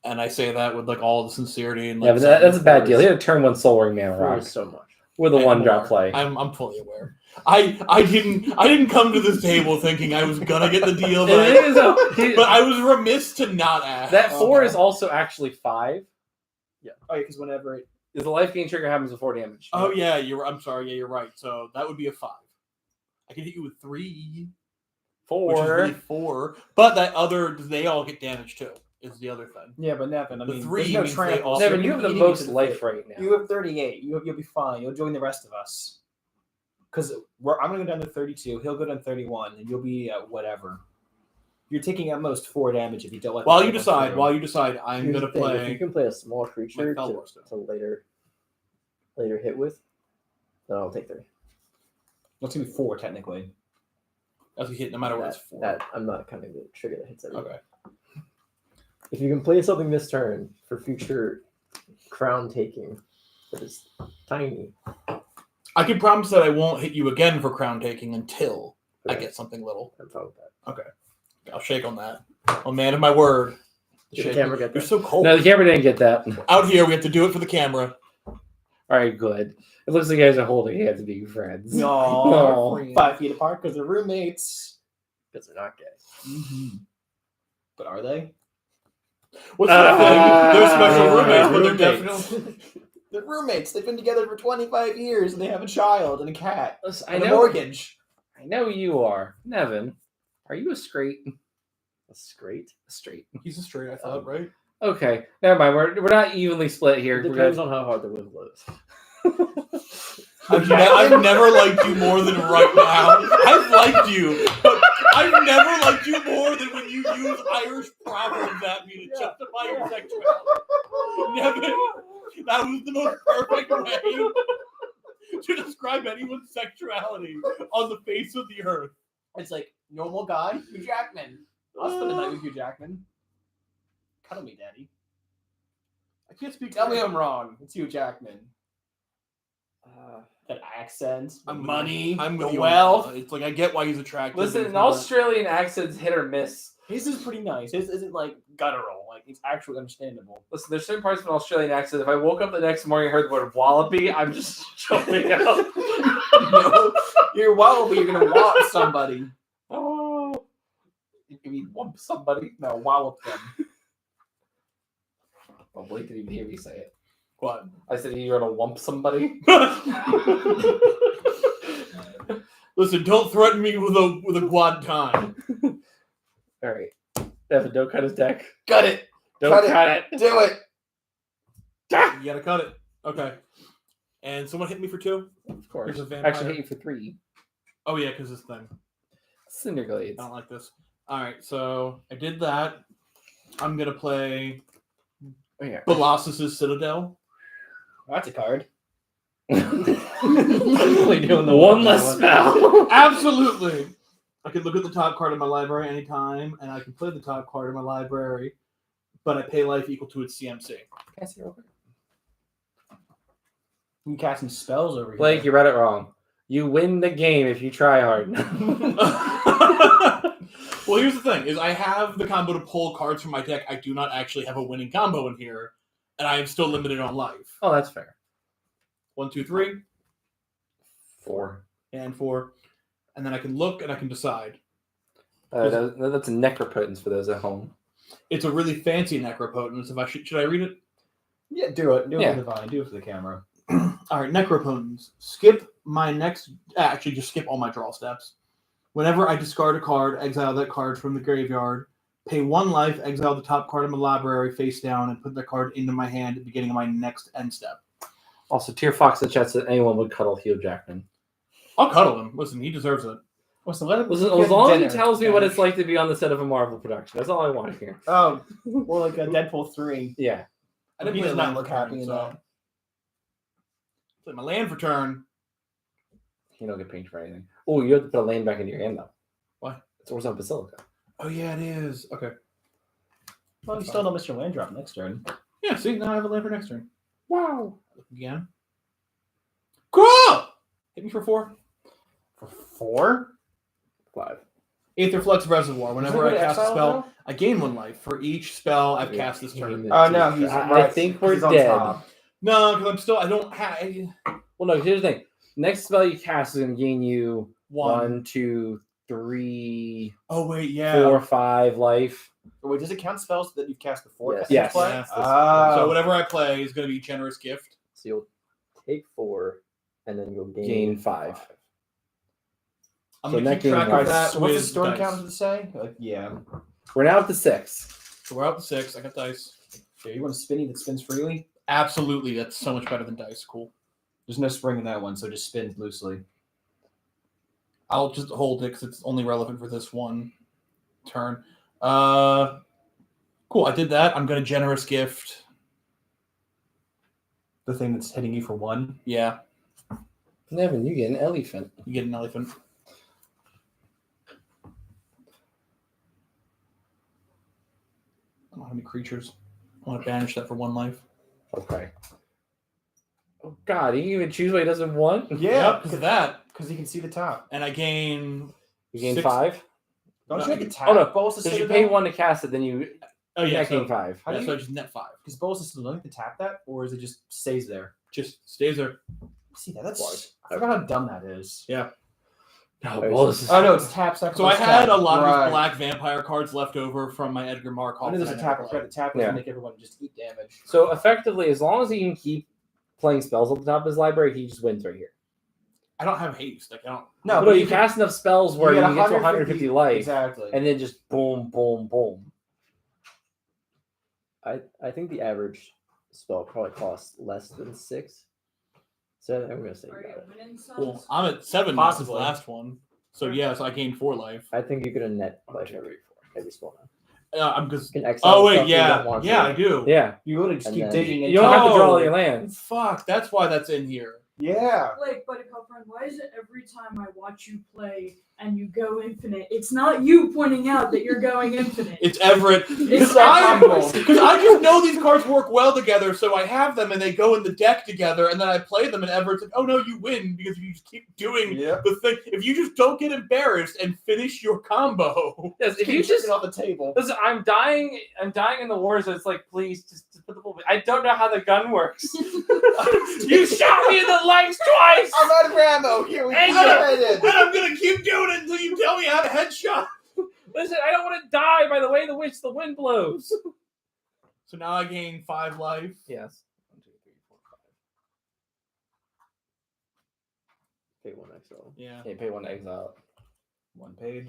and I say that with like all the sincerity and like, Yeah, but that's a bad deal. He had a turn one Soul Ring Mana Four Rock is so much. with a and one drop more. play. I'm fully aware. I didn't come to this table thinking I was gonna get the deal, And the but, thing is, though, but I was remiss to not ask. that 4 Okay. is also actually 5. Oh yeah, because whenever it. Is the life gain trigger happens before damage. Oh yeah, I'm sorry. Yeah, you're right. So that would be a 5. I can hit you with 3, which is 4. really 4. But that other, they all get damage too. Is the other thing. Yeah, but Nevin, I The mean, three there's no means they trample. all- so Nevin, you you're have the eating most into life fit. right now. You have 38. You'll be fine. You'll join the rest of us. Because I'm going to go down to 32. He'll go down to 31, and you'll be at whatever. You're taking at most 4 damage if you don't let. While the you other decide, through. I'm Here's gonna the thing, If you play. can play a small creature Fell War stuff. to later hit with, then I'll take 3. That's going to be 4 technically. As we hit, no matter what, it's 4. That I'm not counting the trigger that hits everything. Okay. If you can play something this turn for future crown taking, that is tiny. I can promise that I won't hit you again for crown taking until I Okay, get something little. I'm fine with that. I'll shake on that. Oh man of my word. Did the Shake. camera get You're that? so cold. No, the camera didn't get that. Out here, we have to do it for the camera. All right, good. It looks like you guys are holding hands and being friends. No, No. 5 feet apart because they're roommates. Because they're not gay. Mm-hmm. But are they? What's the thing? They're special roommates, but they're roommates. definitely. They're roommates. They've been together for 25 years, and they have a child and a cat Listen, and a mortgage. I know you are. Nevin, are you a straight? That's great. Straight. He's a straight, I thought, right? Okay, never mind. We're not evenly split here. It depends on how hard the wind blows. I've never liked you more than right now. I've liked you, but I've never liked you more than when you use Irish proverbs at me to justify your sexuality. Nevin, that was the most perfect way to describe anyone's sexuality on the face of the earth. It's like normal guy, Hugh Jackman. I'll spend the night with Hugh Jackman. Cuddle me, daddy. I can't speak. Tell me I'm wrong. It's Hugh Jackman. Uh, That accent, the I'm money, I'm with the you on wealth. that. It's like I get why he's attractive. Listen, but an he's not- Australian accent's hit or miss. His is pretty nice. His isn't like guttural. Like it's actually understandable. Listen, there's certain parts of an Australian accent. If I woke up the next morning and heard the word wallaby, I'm just jumping out. No, you're wild, but you're gonna wallop somebody. Oh, you mean wump somebody? No, wallop them. Oh, Blake didn't even hear me say it. What? I said you're gonna wump somebody. Listen, don't threaten me with a quad time. All right, Nevin, don't cut his deck. Cut it. Don't cut it. Do it. You gotta cut it. Okay. And someone hit me for 2? Of course. There's a vampire. Actually, hit you for 3. Oh yeah, because this thing. Cinder I Glades. don't like this. All right, so I did that. I'm gonna play Oh, yeah. Colossus's Citadel. That's a card. Really doing the one less spell. Absolutely. I can look at the top card of my library anytime, and I can play the top card of my library, but I pay life equal to its CMC. Can I see real quick? You casting spells over here. Blake, you read it wrong. You win the game if you try hard. Well, here's the thing: is I have the combo to pull cards from my deck. I do not actually have a winning combo in here, and I am still limited on life. Oh, that's fair. 1, 2, 3, 4. and 4, and then I can look and I can decide. That's a necropotence for those at home. It's a really fancy necropotence. If I should I read it? Yeah, do it. Do it Yeah. for the vine. Do it for the camera. All right, necropotence. Skip my next. Actually, just skip all my draw steps. Whenever I discard a card, exile that card from the graveyard. Pay 1 life, exile the top card of my library face down, and put that card into my hand at the beginning of my next end step. Also, Tier Fox in the chat said anyone would cuddle Hugh Jackman. I'll cuddle him. Listen, he deserves it. What's the letter? Listen, as long as he tells me what it's like to be on the set of a Marvel production, that's all I want to hear. Oh, more like a Deadpool 3. Yeah. I didn't He play does land not look for turn, happy in so that. play my land for turn. You don't get pinged for anything. Oh, you have to put a land back into your hand, though. Why? It's Orson Basilica. Oh yeah, it is. Okay. Well, you still don't miss your land drop next turn. Yeah. See, now I have a land for next turn. Wow. Look again. Cool. Hit me for 4. For 4? 5. Aether Flux Reservoir. Whenever I Is that cast a exile spell, now? I gain 1 life for each spell I've Yeah, cast this turn. Oh, no, he's I right. think we're He's on dead. top. No, because I'm still. I don't have Well, no, here's the thing. Next spell you cast is going to gain you 1. 1, 2, 3, Oh wait, yeah. 4, 5 life. Wait, does it count spells that you've cast before? Yes. casting Yes. play? Yes. Ah. So whatever I play is going to be generous gift. So you'll take 4, and then you'll Gain 5. I'm So going to that keep track game of price- that So what's the with storm dice. count, does it say? Like, yeah. We're now up to 6. So we're out to 6. I got dice. Yeah, you want a spinny that spins freely? Absolutely, that's so much better than dice. Cool. There's no spring in that one, so it just spins loosely. I'll just hold it because it's only relevant for this one turn. Cool. I did that. I'm going to generous gift. The thing that's hitting you for 1. Yeah, Nevin, you get an elephant. you get an elephant. I don't have any creatures. I want to banish that for 1 life. Okay. Oh, God. He can even choose what he doesn't want? Yep, because of that. Because you can see the top. And I gain. You gain 6. 5? Don't No. you have to tap Oh, no. Bolas Because you Citadel? pay 1 to cast it, then you Oh, yeah. gain So, 5. How do yeah, you- so I just net 5. Because Bolas Citadel, don't you have to tap that? Or is it just stays there? Just stays there. See that? That's... Why? I forgot how dumb that is. No, Very well, this is... Oh, no, it's tap, sacrifice, So I had tap. a lot of Right. these black vampire cards left over from my Edgar Markov. I know there's a that I tap. never I forgot played. to tap Yeah. to make everyone just eat damage. So effectively, as long as he can keep playing spells at the top of his library, he just wins right here. I don't have haste. Like I don't. No, But you cast enough spells where you get can get to 150 life, Exactly. and then just boom, boom, boom. I think the average spell probably costs less than 6. So I'm gonna say you Are got you it. winning some? Well, I'm at 7 now since the Possibly. last one. So yeah, so I gained 4 life. I think you're gonna net life every spell now. I'm just. You can exile Oh the wait, stuff you don't yeah, want yeah, to. I do. Yeah. You literally just And keep then- digging. You don't have to draw all Oh. your lands. Fuck, that's why that's in here. Yeah. Like, buddy cop friend, why is it every time I watch you play and you go infinite, it's not you pointing out that you're going infinite? It's Everett. It's Because I Everett. just know these cards work well together, so I have them and they go in the deck together, and then I play them, and Everett's like, "Oh no, you win because you just keep doing Yep. the thing. If you just don't get embarrassed and finish your combo." Yes, if Keep you just chicken off the table. listen, I'm dying in the war, so it's like, please just put the bullet. I don't know how the gun works. You shot me in the legs twice. I'm out of ammo. Here we Hey, go. And I'm gonna keep doing it until you tell me how to headshot. Listen, I don't want to die by the way in which the wind blows. So now I gain 5 life. Yes. 1, 2, 3, 4, 5. Pay 1 exile. Yeah. Okay, pay 1 to exile. 1 page.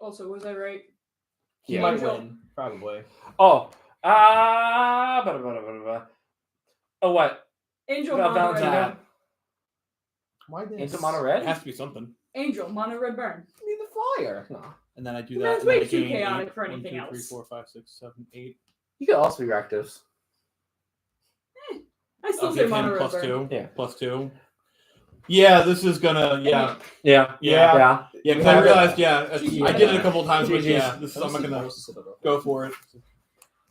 Also, was I right? He Yeah. might Angel. win. Probably. Oh. Oh, what? Angel About Mono Valentine. Red Burn. Why this? Into mono It red? has to be something. Angel Mono Red Burn. I need the flyer. No. And then I do No, that. it's and then way I too gain chaotic 8. for 1, anything 2, 3, else. 4, 5, 6, 7, 8. You could also be reactives. I still Okay, say Mono Red plus Burn. 2. Yeah. Plus 2. Yeah, this is gonna. Yeah. Yeah. Yeah. Yeah, because I realized, Yeah. I did it a couple times, but GG's. yeah, I'm not gonna go for it.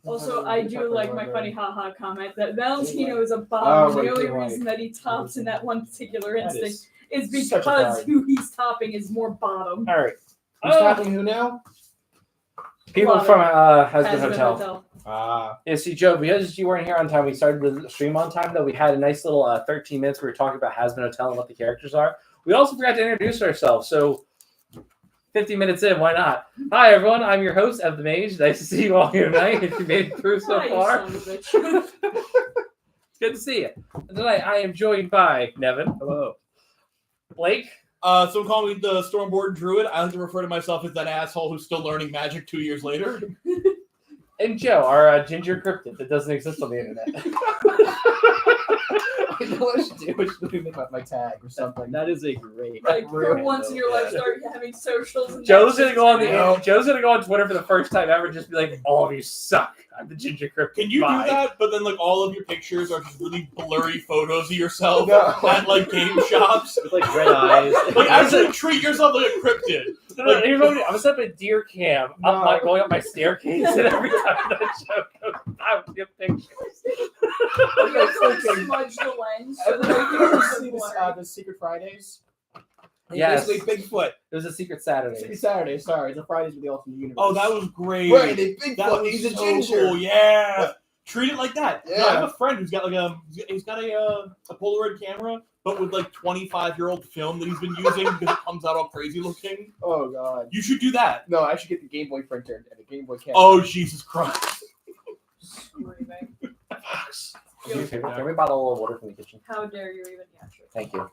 Also, I do like my funny haha comment that Valentino is a Oh, bomb. right, The only you're right. reason that he tops in that one particular That instinct is is such a because card. who he's topping is more bottom. All right. Who's tapping who now? People Love from Has Hasbin been Hotel. Ah. Yeah, see, Joe, because you weren't here on time, we started the stream on time, though. We had a nice little 13 minutes where we were talking about Hasbin Hotel and what the characters are. We also forgot to introduce ourselves, so 50 minutes in, why not? Hi, everyone. I'm your host, Ev the Mage. Nice to see you all here tonight, if you made it through so Hi, you far. son of a bitch. It's good to see you. And tonight, I am joined by Nevin. Hello. Blake. Some call me the Stormborn Druid. I like to refer to myself as that asshole who's still learning magic 2 years later. And Joe, our ginger cryptid that doesn't exist on the internet. I know what I should do. I should make my tag or something. That is a great. Like, for once in your life, start having socials. And Joe's that's gonna go on just- Joe's gonna go on Twitter for the first time ever, just be like, "All of you suck. I'm the ginger cryptid." Can you Bye." do that? But then, like, all of your pictures are just really blurry photos of yourself No. at, like, game shops. With like red eyes. Like, actually treat yourself like a cryptid. No, here's what I'm gonna set up a deer cam up going up my staircase, and every time that show goes by, we get pictures. You have to like smudge the lens. So Have that you it ever doesn't seen blur. the Secret Fridays? Yes. Basically Bigfoot. There's a secret Saturday. Secret Saturday, sorry. The Fridays with the Alternate Universe. Oh, that was great. Right, they That Bigfoot. was He's a so ginger. cool. Yeah. Treat it like that. No, I Yeah. have a friend who's got like he's got a Polaroid camera, but with like 25-year-old film that he's been using because it comes out all crazy looking. Oh, God. You should do that. No, I should get the Game Boy printer and a Game Boy camera. Oh, Jesus Christ. Screaming. Can we bottle of water from the kitchen? How dare you even? Yeah, sure. Thank you.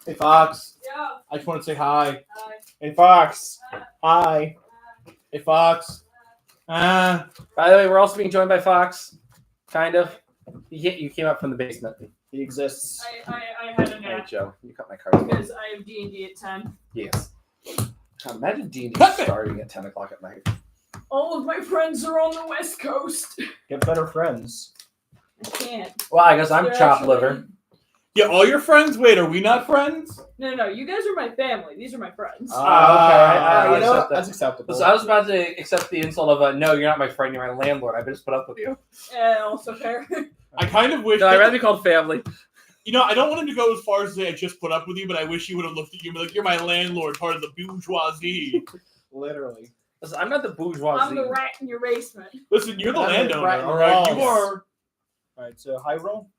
Hey, Fox. Yeah. I just want to say hi. Hey, Fox. Hi. Hey, Fox. By the way, we're also being joined by Fox. Kind of. You came up from the basement. He exists. I had a Hey, nap Joe, you cut my cards. because I have D&D at 10. Yes. God, imagine D&D Cut it! starting at 10 o'clock at night. All of my friends are on the West Coast. Get better friends. I can't. Well, I guess I'm They're chopped actually- liver. Yeah, all your friends? Wait, are we not friends? No. You guys are my family. These are my friends. Okay. I you know accept what? that. That's acceptable. So I was about to accept the insult of, no, you're not my friend, you're my landlord. I just put up with you. Also fair. I kind of wish. No, I'd that- rather be called family. You know, I don't want him to go as far as to say I just put up with you, but I wish he would have looked at you and be like, "You're my landlord, part of the bourgeoisie." Literally. Listen, I'm not the bourgeoisie. I'm the rat in your basement. Listen, you're the I'm the landowner, rat in the all right? You walls. are. All right, so high roll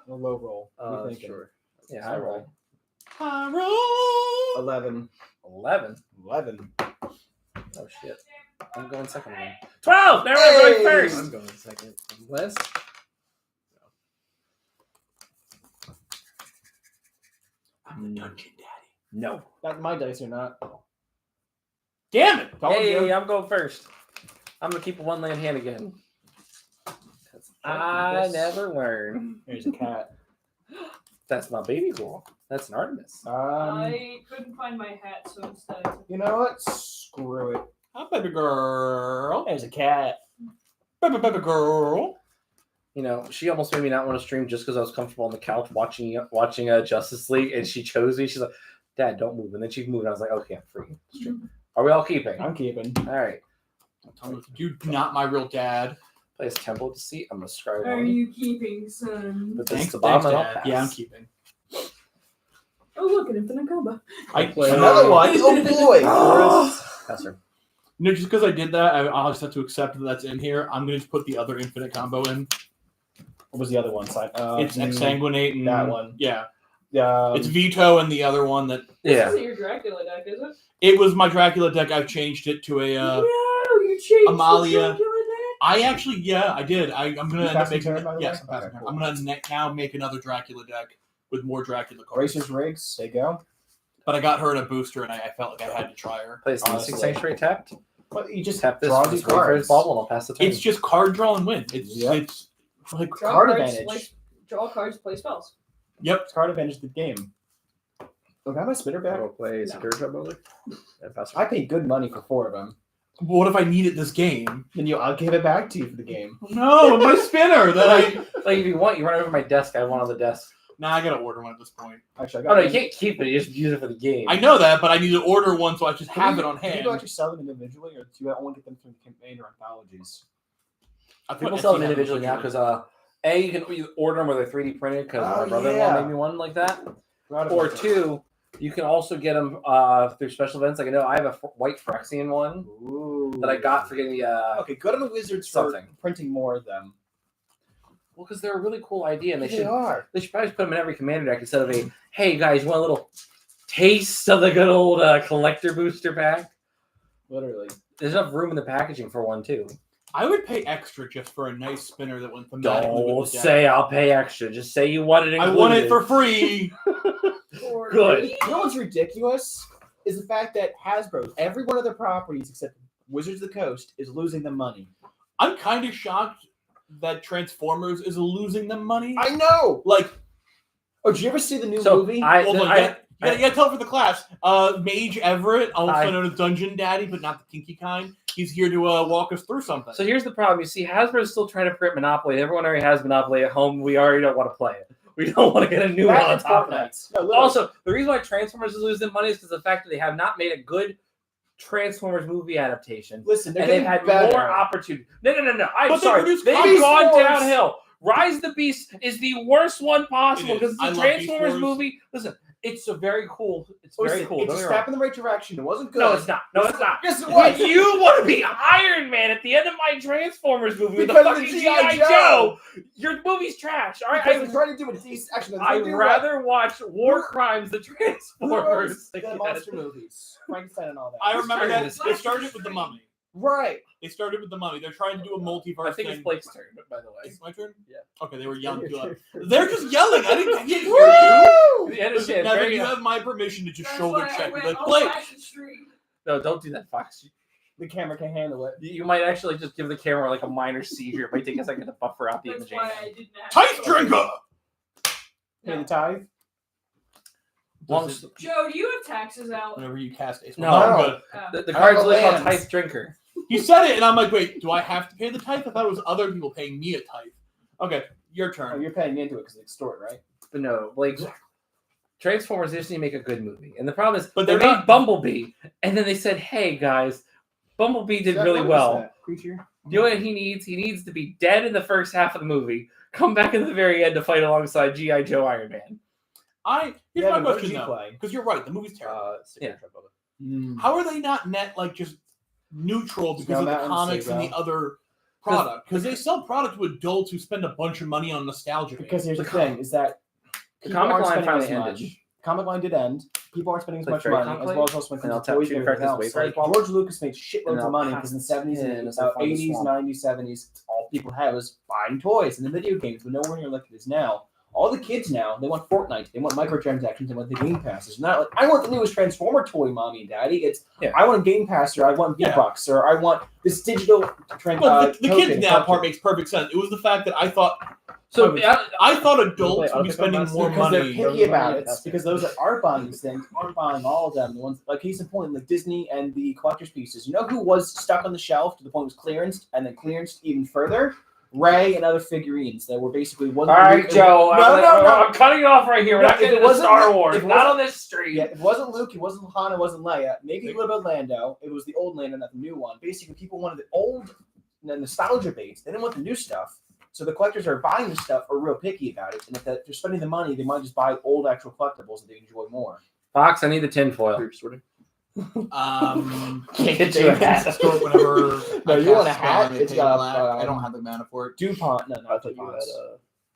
or low roll? What are you thinking? Sure. Yeah, I roll. High roll. 11. 11. 11. Oh, shit. I'm going second again. 12! Now we're going I'm first! going second. Unless. I'm the dungeon daddy. No. Not my dice or not. Damn it! Told you. Hey, I'm going first. I'm gonna keep a one-land hand again. I never learn. There's a cat. That's not baby cool. That's an Artemis. I couldn't find my hat, so instead I took You know what? Screw it. Oh, baby girl. There's a cat. Baby girl. You know, she almost made me not want to stream just because I was comfortable on the couch watching Justice League, and she chose me. She's like, "Dad, don't move," and then she moved. And I was like, "Okay, I'm free." Stream. Are we all keeping? I'm keeping. All right. Tell me, you're not my real dad. Place Temple to see. I'm gonna scribe Are on. you keeping, son? But this Thanks, is the bomb, and I'll Dad. pass. Yeah, I'm keeping. Oh, look, an infinite combo. I Play another one. Oh boy. Pass her. No, just because I did that, I'll just have to accept that that's in here. I'm going to just put the other infinite combo in. What was the other one? Side. It's Exsanguinate and that one. Yeah. Yeah. It's Veto and the other one that This Yeah. isn't your Dracula deck, is it? it was my Dracula deck. I've changed it to a. No, you changed Amalia. the Dracula deck? I actually, I did. I'm going to You end up passing making. turn, by the way? Yes, I'm passing Okay, turn. cool. I'm going to now make another Dracula deck with more Dracula cards. Racers rigs. They go. But I got her in a booster, and I felt like I had to try her. Place Honestly. Mystic Sanctuary tapped. But you just Tap this. draw Just these wait for cards. his bubble, and I'll pass the turn. It's just card draw and win. It's Yep. it's like Draw Card cards, advantage. draw cards, play spells. yep. It's card advantage of the game. Oh, got my spinner I back? will play No. Secure Trap Bowler. And pass her. I paid good money for 4 of them. What if I needed this game? Then I'll give it back to you for the game. No, my spinner. That I Like if you want, you run over my desk. I have one on the desk. I gotta order one at this point. Actually, I Oh got no, you can't keep it. You just use it for the game. I know that, but I need to order one so I just have it on Can hand. you actually sell them individually, or do you only get them from the campaign or anthologies? I thought People Etsy sell them had individually now because you can order them where they're 3D printed because Oh, my brother-in-law yeah. made me one like that. Forgot about Or that. 2, you can also get them through special events. Like I know I have a white Phyrexian one Ooh. that I got for getting the Okay, go to the Wizards something. for printing more of them. well because they're a really cool idea and They are. they should probably put them in every commander deck instead of a hey guys you want a little taste of the good old collector booster pack. Literally. There's enough room in the packaging for one too. I would pay extra just for a nice spinner that went thematically Don't with the deck. say I'll pay extra. Just say you want it I included. want it for free. Good. You know what's ridiculous? Is the fact that Hasbro, every one of their properties except Wizards of the Coast, is losing them money. I'm kind of shocked that Transformers is losing them money. I know! Like, Oh, did you ever see the new So movie? well, look, you gotta tell it for the class. Mage Everett, also I- known as Dungeon Daddy, but not the kinky kind. He's here to walk us through something. So here's the problem. You see, Hasbro is still trying to print Monopoly. Everyone already has Monopoly at home. We already don't want to play it. We don't want to get a new one That on and top of that. Fortnite. No, literally. Also, the reason why Transformers is losing money is because of the fact that they have not made a good Transformers movie adaptation. Listen, they're And they've getting had better. more opportunity. No. I'm But they sorry. produce They've Beast gone Wars. downhill. Rise of the Beast is the worst one possible It is. because I the love Beast Transformers Wars. movie. Listen, it's a very cool. It's very Listen, cool. It's Don't a get me step wrong. in the right direction. It wasn't good. No, it's not. No, it's not. Yes, it But was. you want to be Iron Man at the end of my Transformers movie with the Because of the fucking G.I. G.I. Joe. Joe. Your movie's trash. All right, Because they're trying to do a decent. Actually, no, I'd they do rather watch War Crimes than Who Transformers. knows? The monster movies, Frankenstein, and all that. I remember Started that this- they started with the Mummy. Right. They started with the Mummy. They're trying to do a multiverse I think thing. it's Blake's turn, by the way. It's my turn? Yeah. Okay, they were yelling too loud. Woo! They're just yelling. I didn't hear you. The end of shit. Now Very, you have my permission to just That's shoulder why I check. went, Like, "Oh, Blake, Fashion Street." no, don't do that, Fox. The camera can handle it. You might actually just give the camera like a minor seizure. It might take a second to buffer out the That's imaging. why I didn't have Tight drinker. Pay the tithe. Long, Does it- Joe, do you have taxes out? Whenever you cast Ace. No. I'm good. the I card's have a literally called lens. Tithe Drinker. You said it, and I'm like, wait, do I have to pay the tithe? I thought it was other people paying me a tithe. Okay, your Oh, turn. you're paying into it because it's extort, right? But no, like Transformers, they just need to make a good movie. And the problem is, But they they're made not- Bumblebee, and then they said, "Hey guys, Bumblebee did Zach, really what is well. that? Creature. You know what he needs? He needs to be dead in the first half of the movie, come back at the very end to fight alongside G.I. Joe Iron Man." Here's Yeah, my but what question did you though, play? because you're right. The movie's terrible. Yeah. How are they not net like just neutral because Snow of the Mountain, comics and the Sega. other product? Because they sell product to adults who spend a bunch of money on nostalgia. Because here's the The thing: is that The people comic aren't line spending finally as much. ended. Comic line did end. People aren't spending as Like much Fairy money, Conflict? as well as also spending And I'll on tap toys two and to practice everything else. Wayfarer's Like, Ball. George Lucas made And shitloads I'll of money pass because in the 70s in and as I find the 80s, swamp. 90s, 70s, all people had was buying toys and the video games. But nowhere near like it is now. All the kids now, they want Fortnite, they want microtransactions, they want the Game Pass. It's not like I want the newest Transformer toy, mommy and daddy. It's I want a Game Pass, or I want V-Bucks, or I want this digital. Well, the kids now part makes perfect sense. It was the fact that I thought. So I thought adults would be spending more because money. they're picky about it. Because those that are buying these things aren't buying all of them. The ones like case in point, like Disney and the collector's pieces. You know who was stuck on the shelf to the point it was clearanced and then clearanced even further? Ray and other figurines that were basically one. All right, Joe. No. I'm cutting it off right here. We're not getting into Star Wars. Not on this street. Yeah, it wasn't Luke. It wasn't Han. It wasn't Leia. Maybe a little bit of Lando. It was the old Lando, not the new one. Basically, people wanted the old nostalgia bait. They didn't want the new stuff. So the collectors are buying the stuff are real picky about it. And if they're spending the money, they might just buy old actual collectibles that they enjoy more. Fox, I need the tinfoil. Can't get you a hat. Store it whenever. No, you want a hat? It's It's got. I don't have the mana for it. DuPont. No, I not thought you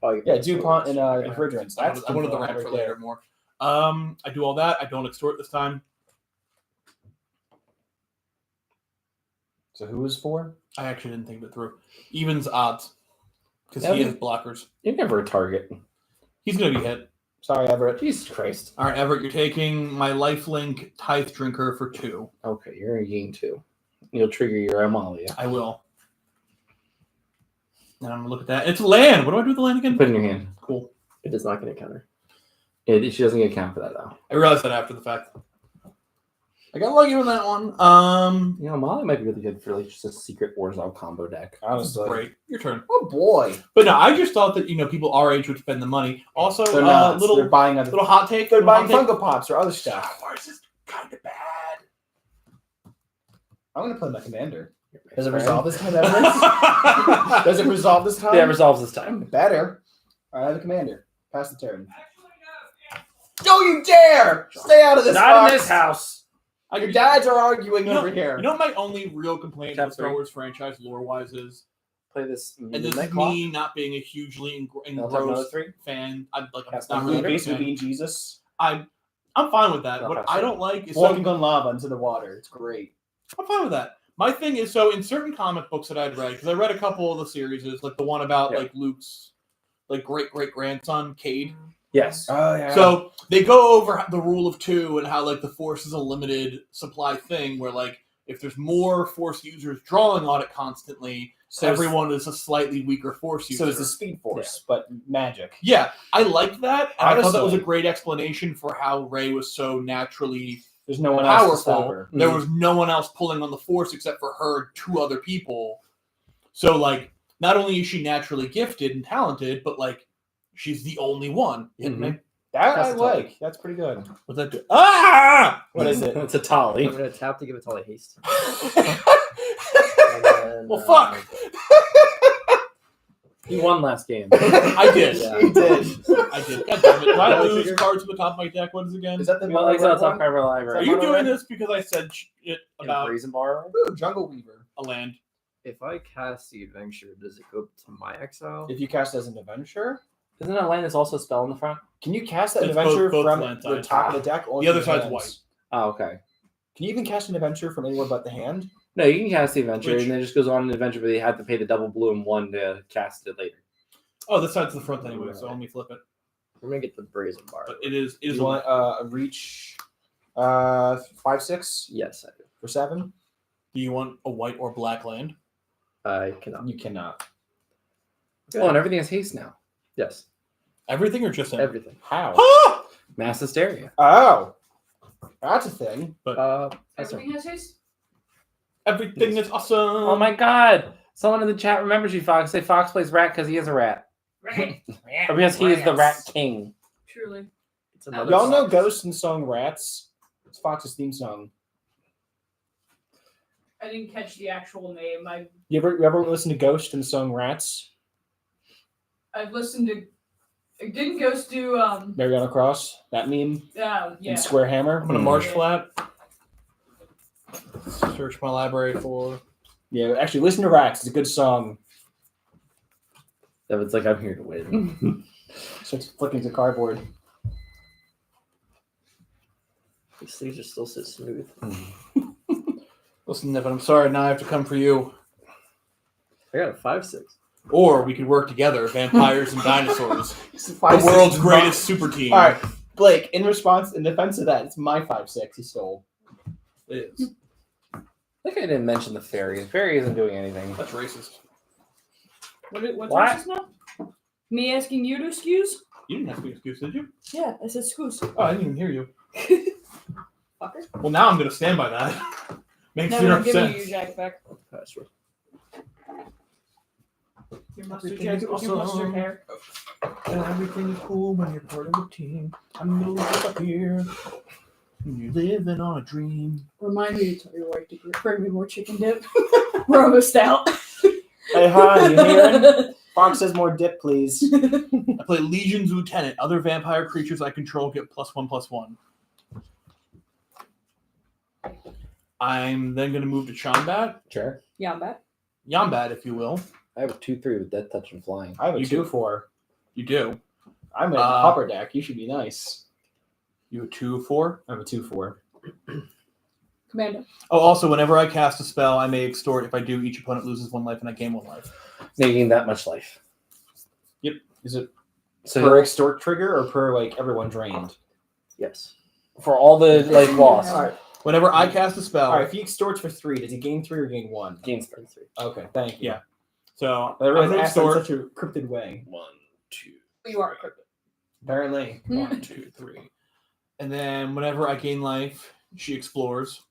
DuPont. had DuPont and refrigerants. I wanted the ramp for later more. I do all that. I don't extort this time. So who was for? I actually didn't think of it through. Evens odds. Because Yeah, he but- has blockers. You're never a target. He's going to be hit. Sorry, Everett. Jesus Christ. All right, Everett, you're taking my lifelink Tithe Drinker for 2. Okay, you're in game 2. You'll trigger your Amalia. I will. And I'm going to look at that. It's land. What do I do with the land again? Put it in your hand. Cool. It does not get a counter. She doesn't get a count for that, though. I realized that after the fact. I got lucky on that one. You know, Amalia might be really good for like just a secret Warzone combo deck. Honestly. Great. Your turn. Oh boy. But no, I just thought that, people our age would spend the money. Also, They're not. little They're buying other. little hot take. They're little buying hot take. Funko Pops or other stuff. Star Wars is kind of bad. I'm gonna play my commander. Does it Friend. resolve this time, Everett? Does it resolve this time? Yeah, it resolves this time. Better. All right, I have a commander. Pass the turn. Don't you dare! Stay out of this. Not box. in this house. Your dads are arguing You know- over here. You know, my only real complaint Top with Star three. Wars franchise lore-wise is, Play this. and this is midnight clock. me not being a hugely I'll take another engrossed 3. fan. I'm Cast not on really a Thunder. big basically fan. being Jesus. I'm fine with that. Not What fast I food. don't like is Walking on lava into the water. It's great. I'm fine with that. My thing is, so in certain comic books that I'd read, because I read a couple of the series, like the one about Yeah. like Luke's like great grandson Cade. Yes. Oh yeah. So they go over the rule of 2 and how like the Force is a limited supply thing, where like if there's more Force users drawing on it constantly, So everyone is a slightly weaker Force user. So it's the Speed Force, but magic. Yeah, I liked that. And I thought that was a Honestly. great explanation for how Rey was so naturally There's no one else to stop powerful. her. There was no one else pulling on the Force except for her, 2 other people. So like, not only is she naturally gifted and talented, but like, she's the only one. You hit me? That That's I the like. That's pretty good. What's that do? Ah! What is it? It's a Tolly. I'm gonna tap to give it Tolly haste. Well, fuck. He won last game. I did. Yeah. He did. I did. God damn it. Did I Yeah, lose figure. cards from the top of my deck? What is it again? Is that the Well, like mono that's red off our Are library. you mono doing red? this because I said shit about Brazen Borrower? Ooh, Jungle Weaver. a land? If I cast the adventure, does it go to my exile? If you cast as an adventure, Isn't that land that's also a spell in the front? can you cast that It's adventure both from land the sides. top of the deck or The other your side's hands? white. Oh, okay. Can you even cast an adventure from anywhere but the hand? No, you can cast the adventure, Which- and then it just goes on an adventure, but you have to pay the double blue and 1 to cast it later. Oh, this side's the front anyway, so let me flip it. I'm gonna get the brazen bar. But it is Do a you want a reach 5/6 Yes, I do. for 7? Do you want a white or black land? I cannot. You cannot. Oh, and everything has haste now. Yes, Everything or just everything. How? Ah! Mass hysteria. Oh, that's a thing. Everything has haste? Everything is awesome. Oh my god! Someone in the chat remembers you, Fox. Say Fox plays rat because he is a rat. Right. Or because he is the rat king. Truly. It's another. Y'all song. know Ghost and Song Rats? It's Fox's theme song. I didn't catch the actual name. You ever listen to Ghost and Song Rats? I've listened to. Didn't Ghost do Mariana Cross, that meme, yeah. and Square Hammer. I'm gonna marsh flat. Search my library for. Yeah, actually, listen to Rats. It's a good song. Devin's like, I'm here to win. Starts flicking to cardboard. These sleeves are still so smooth. Listen, Nevin, I'm sorry. Now I have to come for you. I got a 5/6. Or we could work together, vampires and dinosaurs. It's The 5'6" world's is greatest super team. All right, Blake. In defense of that, it's my 5'6" he stole. It is. I think I didn't mention the fairy. The fairy isn't doing anything. That's racist. What's What? racist now? Me asking you to excuse? You didn't have to be excused, did you? Yeah, I said excuse. Oh, I didn't even hear you. Fucker. Well, now I'm going to stand by that. Makes No, zero I'm giving you sense. your jacket back. Password. Your mustard Everything jacket is with your mustard awesome. hair. Everything is cool when you're part of a team. I'm going to look up here. And you're living on a dream. Remind me to tell your wife to bring me more chicken dip. We're almost out. Hey, hi, you hearing? Fox says more dip, please. I play Legion's Lieutenant. Other vampire creatures I control get +1/+1. I'm then going to move to Chombat. Sure. Yeah, I'm back. Yombat, if you will. I have a 2/3 with death touch and flying. I have a You do. 2-4. You do. I'm at the hopper deck. You should be nice. You a 2/4. I have a 2-4. Commando. Oh, also, whenever I cast a spell, I may extort. If I do, each opponent loses 1 life and I gain 1 life. Making that much life. Is it So per extort trigger or per like everyone drained? Yes. for all the like loss. All right. Whenever I cast a spell, All right. If he extorts for 3, does he gain 3 or gain 1? Gains 33. Okay. Thank you. Yeah. so I realize I'm I gonna asked in extort. such a cryptid way. 1, 2. You are cryptic. Apparently. 1, 2, 3. And then whenever I gain life, she explores.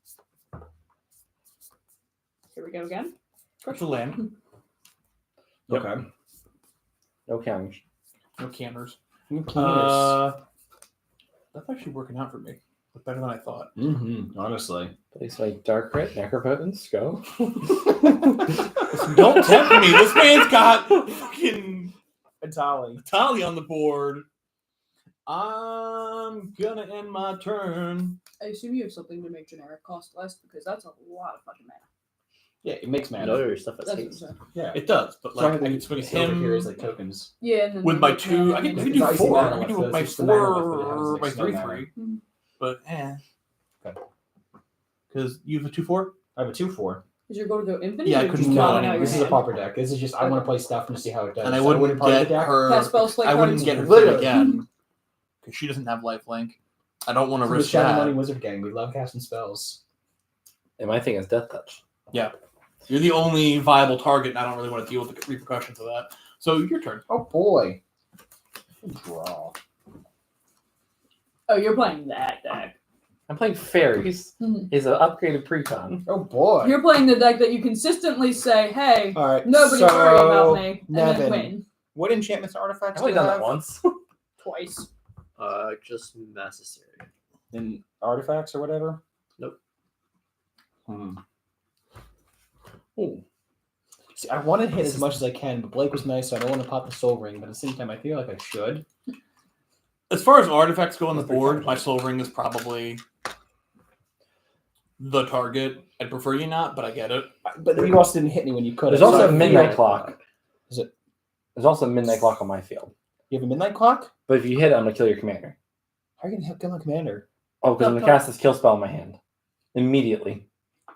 Here we go again. That's a land. Yep. Okay. No counters. No canners. That's That's actually working out for me. It's better than I thought. Honestly. Place like Dark Crit, Necropotence, go. Don't tempt me. This man's got fucking Atali. Tali on the board. I'm gonna end my turn. I assume you have something to make generic cost less because that's a lot of fucking mana. Yeah, it makes I mana. know your stuff has That's what I'm haste. saying. Yeah. It does, but So I like have I the can swing these over him here as like tokens. Yeah, and then with they my make 2. mana I can and do then- It's icy 4. mana I can do left, it by so it's just the mana left, but it 4 has or like by snow 3 mana. 3. Mhm. But Okay. because you have a 2/4. I have a 2-4. Is your goal to go infinite? Yeah, I or couldn't just go calling anywhere. out your This is a hand? pauper deck. This is just I want to play stuff and see how it does. And I So wouldn't part of the get deck. her. Cast spells, play I wouldn't cards. get her thing Literally. again because she doesn't have lifelink. I don't want to For the risk Shadow Money that. Wizard Gang. We love casting spells. And my thing is Death Touch. You're the only viable target, and I don't really want to deal with the repercussions of that. So your turn. Oh boy. Draw. Oh, you're playing that deck. I'm playing Fairies. Mhm. Is an upgraded precon. Oh boy. You're playing the deck that you consistently say, "Hey, All right. nobody so, worry about me," and Nevin, then win what enchantments or artifacts I've only do you done have? that once. twice. Just Mass Hysteria. And artifacts or whatever? Nope. Ooh. See, I want to hit as much as I can, but Blake was nice, so I don't want to pop the soul ring, but at the same time, I feel like I should. As far as artifacts go on the board, my Soul Ring is probably the target. I'd prefer you not, but I get it. But you also didn't hit me when you could. There's have, also so a I midnight feel- clock. Is it? There's also a midnight clock on my field. You have a midnight clock? But if you hit it, I'm gonna kill your commander. How are you going to help kill my commander? Oh, because I'm gonna cast this kill spell in my hand. Immediately.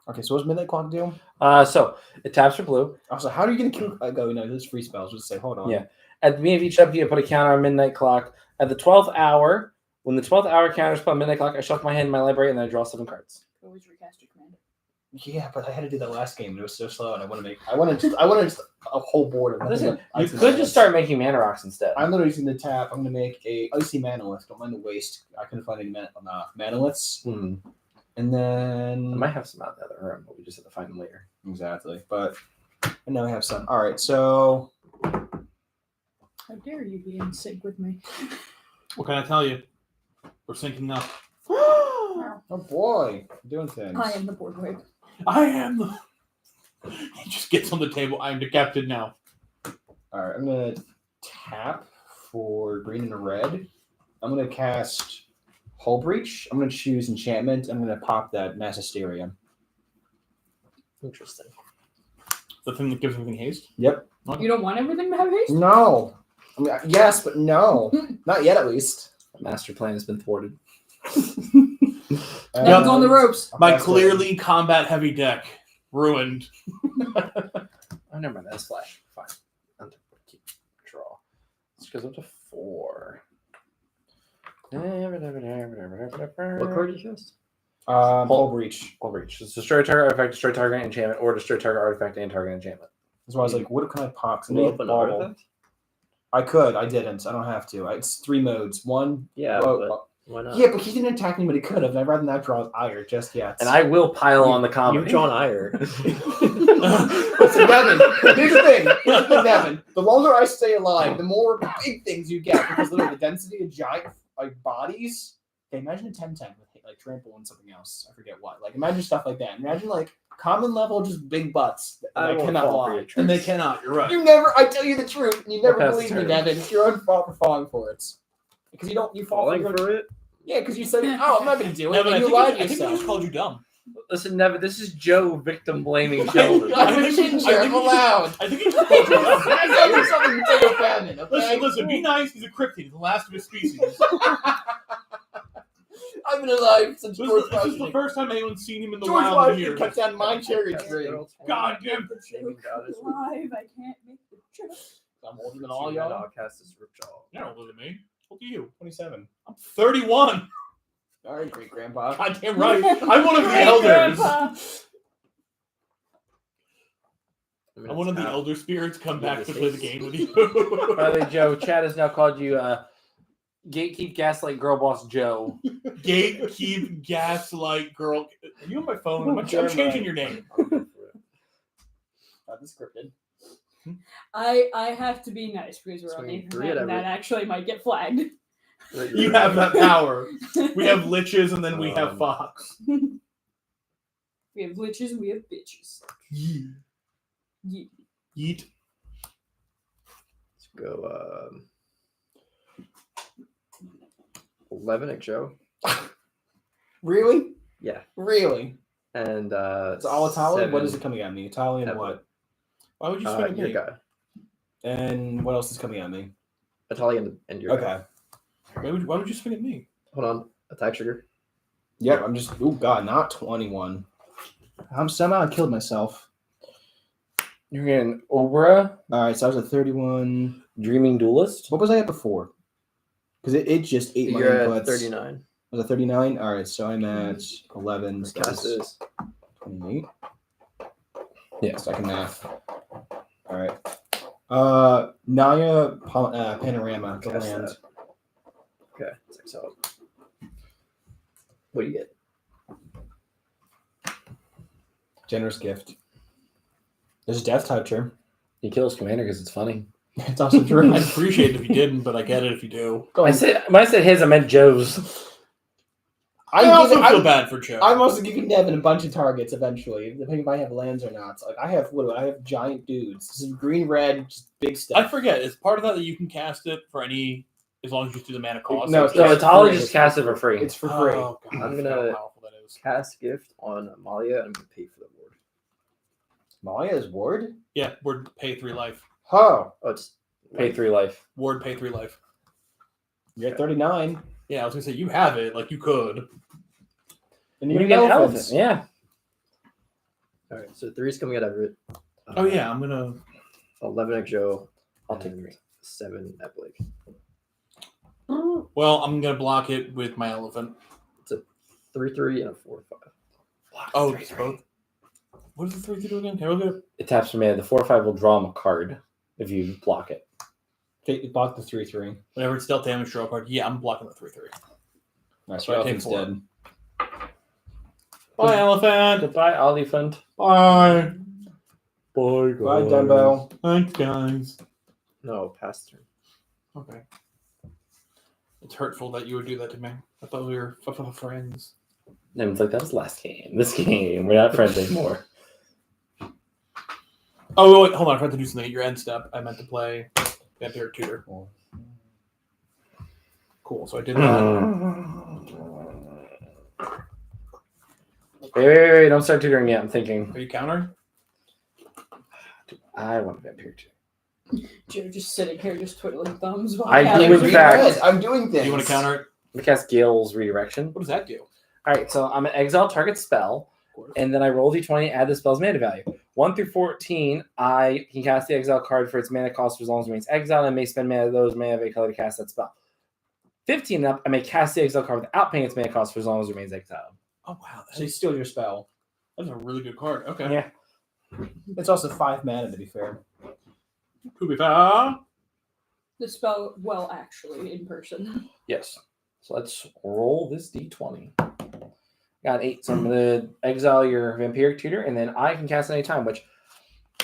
Okay, so what's midnight clock do? So it taps for blue. Also, how are you going to kill? Go, no, this is free spells. Just say, hold on. Yeah. At the beginning of each upkeep, I put a counter on midnight clock. At the 12th hour, when the 12th hour counters put on midnight clock, I shuffle my hand in my library and then I draw 7 cards. Always recast your commander. Yeah, but I had to do that last game. And it was so slow, and I wanted just a whole board of nothing Listen, but you icy could mana. just start making mana rocks instead. I'm literally using the tap. I'm going to make a icy manolith. Don't mind the waste. I couldn't find any manoliths. Hmm. And I then might have some out in the other room, but we just have to find them later. exactly, but and now I have some. All right, so How dare you be in sync with me? What can I tell you? We're syncing up. oh boy, doing things. I am the board wipe. I am the. He just gets on the table. I am the captain now. All right, I'm gonna tap for green and red. I'm gonna cast Hull Breach. I'm gonna choose enchantment. I'm gonna pop that Mass Hysteria. Interesting. The thing that gives everything haste. Yep. You don't want everything to have haste? No. I mean, yes, but no. Not yet, at least. The master plan has been thwarted. Nevin's on the ropes. My That's clearly combat heavy deck ruined. Oh, never mind. That's flash. Fine. Which goes up to 4. What What card did you cast? Whole breach. I'll reach. It's destroy target artifact, destroy target enchantment, or destroy target artifact and target enchantment. That's why I was like, what can I pop? 'Cause I Can you need a open bauble. artifact? I could. I didn't. I don't have to. It's 3 modes. One. Yeah, Oh, but why not? yeah, but he didn't attack me, but he could have. I'd rather not draw his ire just yet. And I will pile on the common. You've drawn ire. Listen, Nevin, here's the thing. Nevin, the longer I stay alive, the more big things you get because literally the density of giant like bodies. Okay, imagine a 10/10 with like trample and something else. I forget what. Like imagine stuff like that. Imagine like common level, just big butts. I I won't cannot fall for lie. your And they tricks. cannot. You're right. You never. I tell you the truth, and you never pass the believe me, turn. Nevin. It's your own fault for falling for it. Because you don't. You fall Falling for for it? Yeah, because you said, "Oh, I'm not going to do it," Nevin, and I you think, lied I to think we just yourself. called you dumb. Listen, Nevin, this is Joe victim blaming Sheldon. I'm a ginger. I'm allowed. I think he just called you dumb. That's not something to take offend in, okay? Listen, be nice. He's a cryptid, the last of his species. I've been alive since This George is the Washington. first time anyone's seen him in the George wild in Washington years. cut down my cherry tree. God damn. Shaming goddess. Live, I can't make the joke. I'm older than all y'all. I'll cast this Ripjaw. You're older than me. What are you? 27. I'm 31. All right, great grandpa. God damn right. I'm one of the Great elders. grandpa. I'm one of the elder spirits come back to play the game with you. By the way, Joe, Chad has now called you Gatekeep Gaslight Girl Boss Joe. Gatekeep, gaslight, girl. Are you on my phone? I'm changing your name. This scripted. I have to be nice because we're on the Swing 3 internet at and that every- actually might get flagged. You have that power. We have liches and then we have fox. We have glitches and we have bitches. Yeet. Ye- Yeet. Let's go 11 at Joe. Really? Yeah. Really? And It's all Italian? What is it 7 coming at me? Italian at what? Why would you spend your me? guy. And what else is coming at me? Italian and your guy. Okay. Why would you swing at me? Hold on. Attack trigger. Yep, I'm just. Oh, God, not 21. Somehow I killed myself. You're getting Obra, All right, so I was at 31. Dreaming Duelist. What was I at before? Because it just ate my You're inputs. at 39. Was it 39? All right, so I'm at 11. So Cast that's is 28. Yeah. Second math. All right. Naya Panorama, the Cast land. that. Okay. It's exiled. What do you get? Generous gift. There's a Death Toucher. He kills Commander because it's funny. It's also true. I'd appreciate it if you didn't, but I get it if you do. When I said his, I meant Joe's. I also feel bad for Joe. I'm also giving Nevin a bunch of targets eventually, depending if I have lands or not. So, like I have giant dudes. Some green, red, just big stuff. I forget. Is part of that you can cast it for any, as long as you do the mana cost? No, It's So it's just- Itali free. just cast it for free. It's for free. Oh, God, I'm I forgot gonna- how powerful that is. Cast gift on Amalia, and I'm going to pay for the ward. Maya's ward? Yeah, ward pay 3 life. Oh, Oh, it's Pay 3 life. Ward pay 3 life. you're at 39. Yeah, I was gonna say you have it, like you could. And You you're get elephants. elephant. Yeah. all right. So 3 is coming at Everett. Oh yeah, I'm gonna. 11 at Joe. I'll take and 3. 7 at Blake. Well, I'm gonna block it with my elephant. 3/3 and a 4/5. Oh, it's both. What does the 3 do again? Can I look at it? It taps for mana. The 4/5 will draw him a card if you block it. Block the 3/3. Whenever it's dealt damage, draw a card. Yeah, I'm blocking the 3/3. Nice. So I take Elephant's 4. dead. Bye, elephant. Goodbye, elephant. Bye. Bye, Bye, Dumbo. Thanks, guys. No, pass turn. Okay. It's hurtful that you would do that to me. I thought we were friends. And it's like, that was last game. This game. We're not friends anymore. Oh, wait, hold on. I forgot to do something at your end step. I meant to play Vampire Tutor. Cool, so I did that. Wait. Don't start tutoring yet. I'm thinking. Are you countering? I want a Vampire Tutor. Joe just sitting here, just twiddling thumbs. While I do, counting. in Read fact. red. I'm doing things. Do you want to counter it? We cast Gale's Redirection. What does that do? All right, so I'm an exile target spell, Of course. and then I roll d20, add the spell's mana value. 1 through 14, I can cast the exile card for its mana cost for as long as it remains exiled, and may spend mana of those may have a color to cast that spell. 15 and up, I may cast the exile card without paying its mana cost for as long as it remains exiled. Oh wow, So you steal your spell. that's a really good card. Okay. Yeah. It's also 5 mana, to be fair. Could be fair. The spell, well, actually, in person. Yes. So let's roll this d20. Got 8. So I'm going to exile your Vampiric Tutor, and then I can cast it any time, which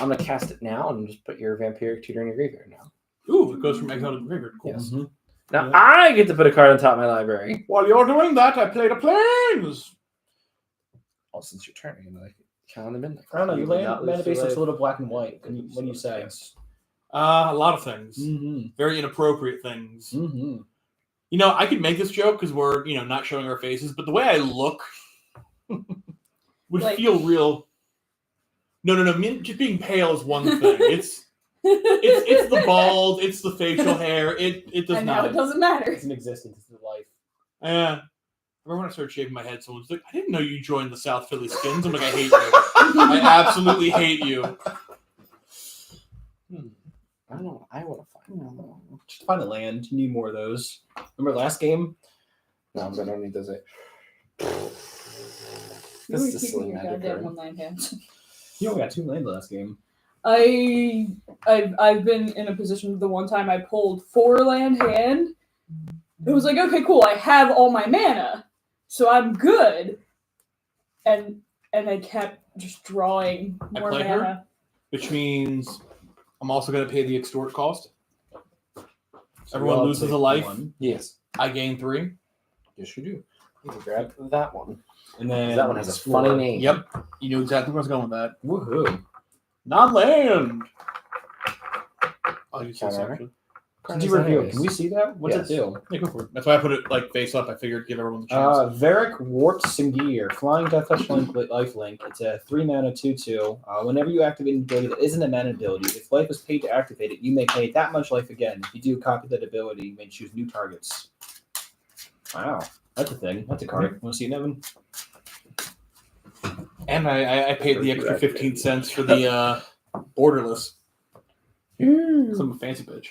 I'm going to cast it now and just put your Vampiric Tutor in your graveyard now. Ooh, it goes from exile to graveyard. Cool. Yes. Mhm. Now I get to put a card on top of my library. While you're doing that, I played a planes. Oh, since your turn, like count on the midnight. I don't know. Your You did not land lose mana the base looks life. a little black and white. What do you say? A lot of things. Mm-hmm. Very inappropriate things. Mm-hmm. You know, I could make this joke because we're, not showing our faces, but the way I look would Like- feel real. No. Just being pale is one thing. It's the bald, it's the facial hair. It does And now not. it doesn't matter. It's an existence. It's a life. I remember when I started shaving my head, someone's like, "I didn't know you joined the South Philly Skins." I'm like, "I hate you. I absolutely hate you." I don't know. I want to find Just find a land. You need more of those. Remember last game? No, but I don't need those. You This were is a keeping silly your magic goddamn card. one-line hands. You only got 2 land last game. I've been in a position the one time I pulled 4-land hand. It was like, okay, cool, I have all my mana, so I'm good. And I kept just drawing I more play her? mana. Which means I'm also going to pay the extort cost. So Everyone we all loses take a life. 1. Yes. I gain 3. Yes, you do. You can grab that one. And then That one has a explore. funny name. Yep. You knew exactly where I was going with that. Woohoo. Non-land. I'll use this Counter. actually. Since you revealed, can we see that? What's Yes. it do? Yeah, go for it. That's why I put it face up. I figured give everyone the chance. Varric Wart Singir, Flying Death Touch Link with Life Link. It's a 3 mana 2/2. Whenever you activate an ability that isn't a mana ability, if life is paid to activate it, you may pay that much life again. If you do copy that ability, you may choose new targets. Wow, that's a thing. That's a card. Want to see it, Nevin? And I paid the extra 15 cents for the borderless. Because I'm a fancy bitch.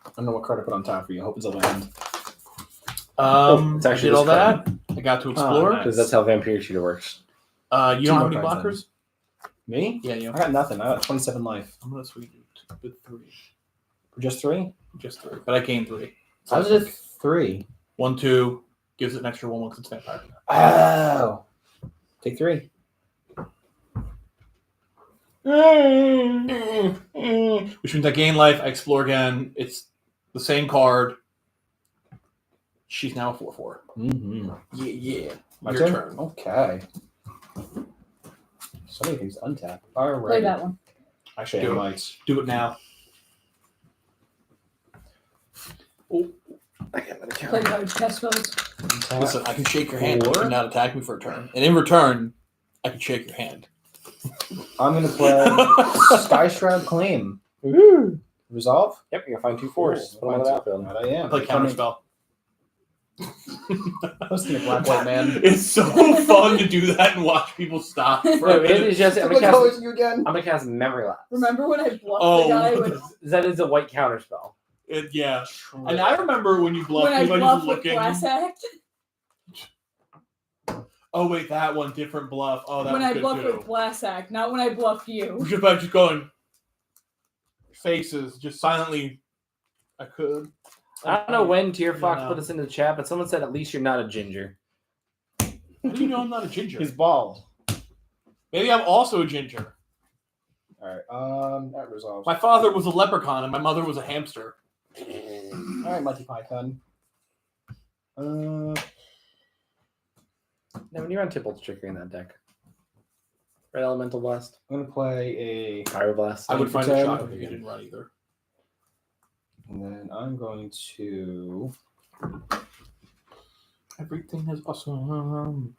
I don't know what card I put on top for you. I hope it's a land. It's I actually did all this card. that. I got to explore. nice. Because that's how Vampire Shooter works. You don't Two have more any cards blockers? Me? Yeah, you. I got nothing. I got 27 life. I'm gonna sweep you with 3. For just 3? Just 3. But I gained 3. How did it 3? 1, 2 gives it an extra 1 because it's vampire. Oh. Take 3. Which means I gain life, I explore again. It's the same card. She's now a 4/4. Mm-hmm. Yeah. My Your turn? turn. Okay. So many things to untap. All Play right. that one. Actually, Do I it. might. Do it now. I got another Play counter. cards, cast spells. Untap. Listen, I can shake your hand. You Four. cannot attack me for a turn. And in return, I can shake your hand. I'm going to play Sky Shroud Claim. Resolve? Yep, you're gonna find 2 4s. Cool. Put them on the battlefield. That I am. I play counterspell. I was thinking Black White Man. It's so fun to do that and watch people stop. For No, a it minute. is just. I'm What gonna color cast. is you again? I'm gonna cast Memory Lapse. Remember when I bluffed Oh. the guy with That is a white counter spell. Yeah. And I remember when you bluffed, when I everybody was bluffed with looking. Glass Act? Oh wait, that one different bluff. Oh, that When was I good bluffed too. with Glass Act, not when I bluffed you. Just about just going faces, just silently. I could. I don't know when Tier Fox Yeah. put us into the chat, but someone said at least you're not a ginger. How do you know I'm not a ginger? He's bald. Maybe I'm also a ginger. Alright, that resolves. My father was a leprechaun and my mother was a hamster. Alright, Monty Python. No, when you run Tipple's Trickery in that deck. Red Elemental Blast. I'm gonna play a, Fire Blast. I would find it Ten. shocking if you didn't run either. and then I'm going to. Everything is awesome. I'm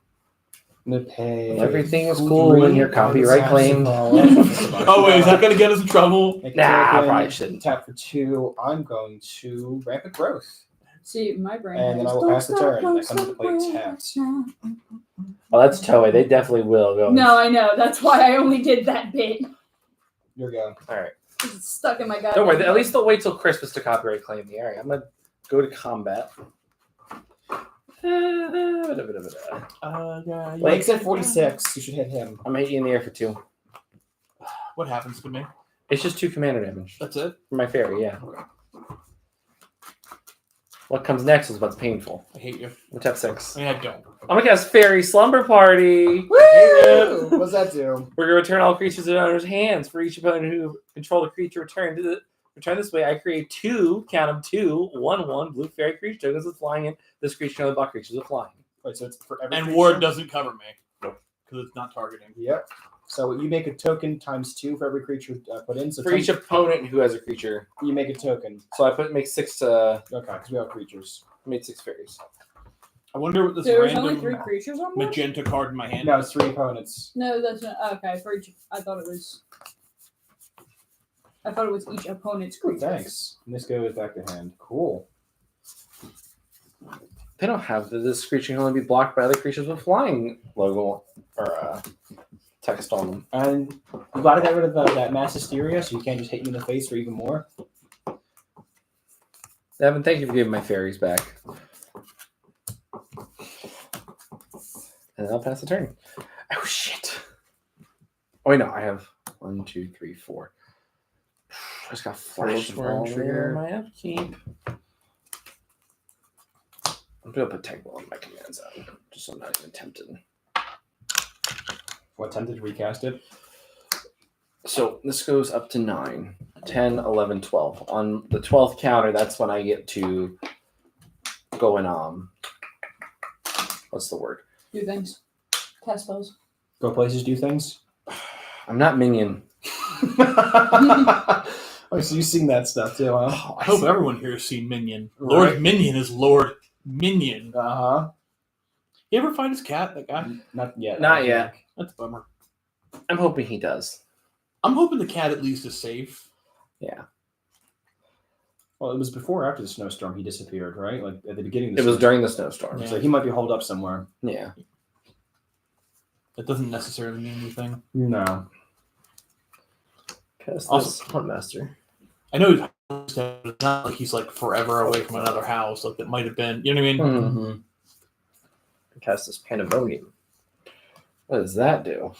gonna pay. Everything is cool when you're copyright claimed. Oh wait, is that gonna get us in trouble? Make a Nah, I token, probably shouldn't. Tap for 2. I'm going to Rampant Growth. See, my brain. And then I will pass the turn. I come into play tapped. Oh, that's Toei. They definitely will go. No, I know. That's why I only did that bit. Your go. All right. It's stuck in my goddamn Don't worry. At head. least they'll wait till Christmas to copyright claim the area. I'm gonna go to combat. Yeah, Blake's at 46. You should hit him. I'm hitting you in the air for 2. What happens to me? It's just 2 commander damage That's it. for my fairy. Yeah. What comes next is what's painful. I hate you. Which have 6. I mean, I don't. I'm gonna cast Fairy Slumber Party. Woo! What's that do? We're gonna return all creatures in owner's hands. For each opponent who controlled a creature return this way, I create 2, count them 2, 1/1 blue fairy creature tokens with flying in. This creature and other block creatures with flying. Wait, so it's for every And creature? ward doesn't cover me. Nope. Because it's not targeting. Yep. So you make a token times 2 for every creature put in. So For each opponent who has a creature. you make a token. So I make 6 Okay, because we have creatures. made 6 fairies. I wonder what this There was random only 3 creatures on there? magenta card in my hand. No, it's 3 opponents. No, that's not. Okay, for each. I thought it was each opponent's Ooh, creature. thanks. And this goes back to hand. Cool. They don't have this creature can only be blocked by other creatures with flying logo or text on them. And you got to get rid of that mass hysteria, so you can't just hit you in the face for even more. Nevin, thank you for giving my fairies back. And then I'll pass the turn. Oh shit! Oh wait, no, I have 1, 2, 3, 4. I just got flash Swirl trigger in trigger. my upkeep. I'm gonna put Tech Ball in my command zone, just so I'm not even tempted. What, tempted to recast it? So this goes up to 9, 10, 11, 12. On the 12th counter, that's when I get to go in, what's the word? Do things. Cast spells. Go places, do things? I'm not minion. Oh, so you've seen that stuff too, huh? Oh, I hope everyone here has seen Minion. Right. Lord Minion is Lord Minion. Uh-huh. You ever find his cat, that guy? Not yet. Not yet. That's a bummer. I'm hoping he does. I'm hoping the cat at least is safe. Yeah. Well, it was before or after the snowstorm he disappeared, right? Like at the beginning of the It was snowstorm. during the snowstorm. Yeah. So he might be holed up somewhere. Yeah. That doesn't necessarily mean anything. No. Cast Also- this Huntmaster. I know it's not like he's like forever away from another house. Like that might have been. You know what I mean? Mm-hmm. Cast this Pandemonium. What does that do?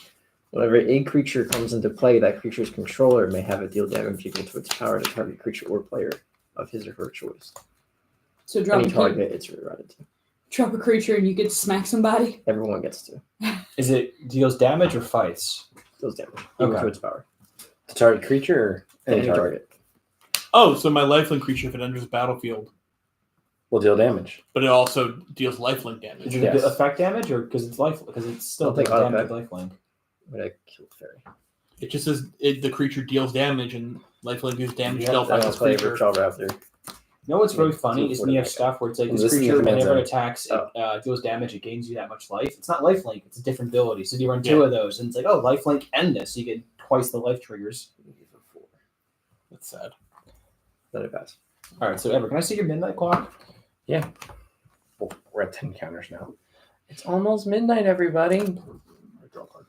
Whenever a creature comes into play, that creature's controller may have it deal damage equal to its power to target creature or player of his or her choice. So drop Any a, target it's rerouted to. drop a creature and you get to smack somebody. Everyone gets to. Is it deals damage or fights? Deals damage equal Okay. to its power. To target creature or Any target. Oh, so my lifelink creature, if it enters the battlefield, will deal damage. but it also deals lifelink Is damage. it Yes. effect damage or because it's life? Because it's still I'll take doing damage auto with lifelink. I'm gonna kill the fairy. It just says the creature deals damage, and lifelink is damage Yeah, dealt by Then I'll this play creature. Ritual Raptor. You know what's really Yeah, funny two is when you have quarterback. stuff where it's like This this is in the creature, command whenever it zone. attacks, it deals damage, it gains you that much life. It's not lifelink, it's a different ability. So you run 2 of those, and it's like, oh, lifelink and this. So you get twice the life triggers. That's sad. Let it pass. All right, so Ever, can I see your midnight clock? Well, we're at 10 counters now. It's almost midnight, everybody. Draw a card.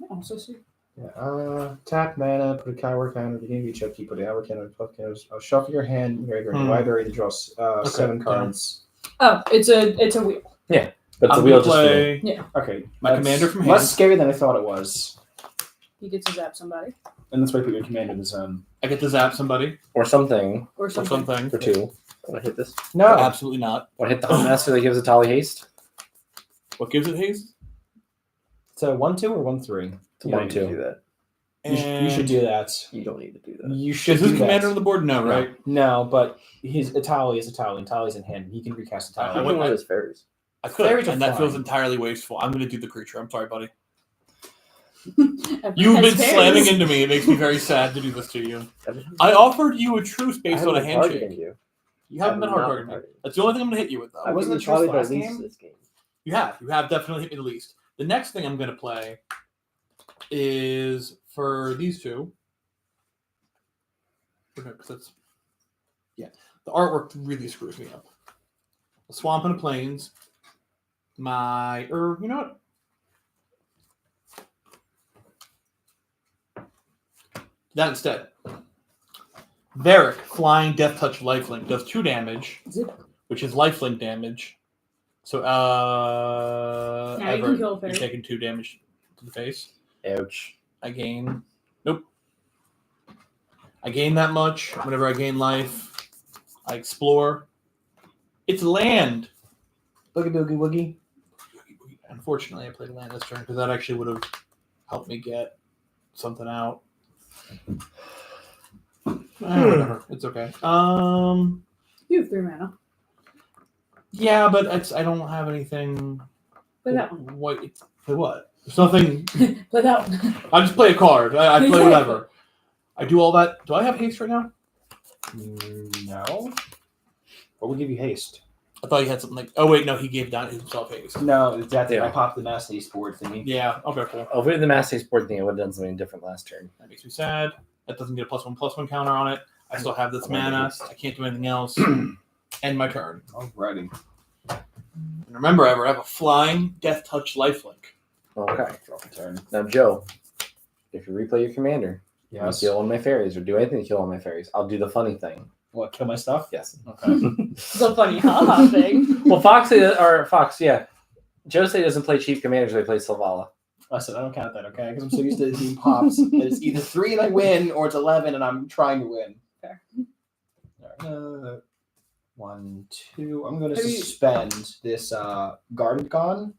Also see. Yeah, tap mana, put a counter counter, beginning of each upkeep, put an hour counter, 12 counters. I'll shuffle your hand, graveyard, Hmm. library to draw 7 cards. Oh, it's a wheel. But it's a I'm wheel gonna just play Okay, my that's commander from less hand. scary than I thought it was. You get to zap somebody And that's why I put your commander in the zone. I get to zap somebody or something or or something. something. for 2. Want to hit this? No, Absolutely not. Or hit the Huntmaster that gives a Tally Haste. What gives it haste? it's a 1-2 or 1-3. It's a You don't need to 1-2. do that. You should do that. You don't need to do that. You should Is his do commander on that. the board? No, right? No, but his Atali is Atali, and Tali's in hand. He can recast I I Atali. would- can one of those fairies. I could, Fairies are and that feels fine. entirely wasteful. I'm going to do the creature. I'm sorry, buddy. Everyone You've has been fairies. slamming into me. It makes me very sad to do this to you. Everything's I fine. offered you a truce I based on haven't a been targeting handshake. you. You haven't been I have hard not targeting me. targeted you. That's the only thing I'm going to hit you with, though. I Wasn't think the you probably truce the last least game? this game. You have definitely hit me the least. The next thing I'm going to play is for these two. Okay, 'cause that's The artwork really screws me up. A swamp and a plains. You know what? That instead. Varric, flying death touch lifelink, does 2 damage, which is lifelink damage. So, Now you Everett, can kill a you're fairy. taking 2 damage to the face. Ouch. I gain. Nope. I gain that much. Whenever I gain life, I explore. It's land. Boogie boogie woogie. Unfortunately, I played land this turn because that actually would have helped me get something out. Whatever. It's okay. You have 3 mana. Yeah, but I don't have anything. Play that one. Play what? There's nothing. Play that one. I just play a card. I play whatever. I do all that. Do I have haste right now? No. What would give you haste? I thought he had something like. Oh wait, no, he gave down himself haste. No, that's it. Yeah. I popped the mass haste board thingy. Yeah. Okay. Cool. Oh, if we did the Mass Haste board thing, I would have done something different last turn. That makes me sad. That doesn't get a +1/+1 counter on it. I still have this mana. I can't do anything else. End my turn. Alrighty. And remember, I have a flying death touch lifelink. Okay. Draw for turn. Now, Joe, if you replay your commander, Yes. you kill one of my fairies or do anything to kill one of my fairies, I'll do the funny thing. What, kill my stuff? Yes. Okay. The funny haha thing. Well, Fox, yeah. Joe said he doesn't play cheap commanders, so he plays Selvala. Listen, I don't count that, okay? Because I'm so used to it being pops that it's either 3 and I win, or it's 11 and I'm trying to win. Fair. Alright, 1, 2. I'm going to Have you- suspend this Gargadon?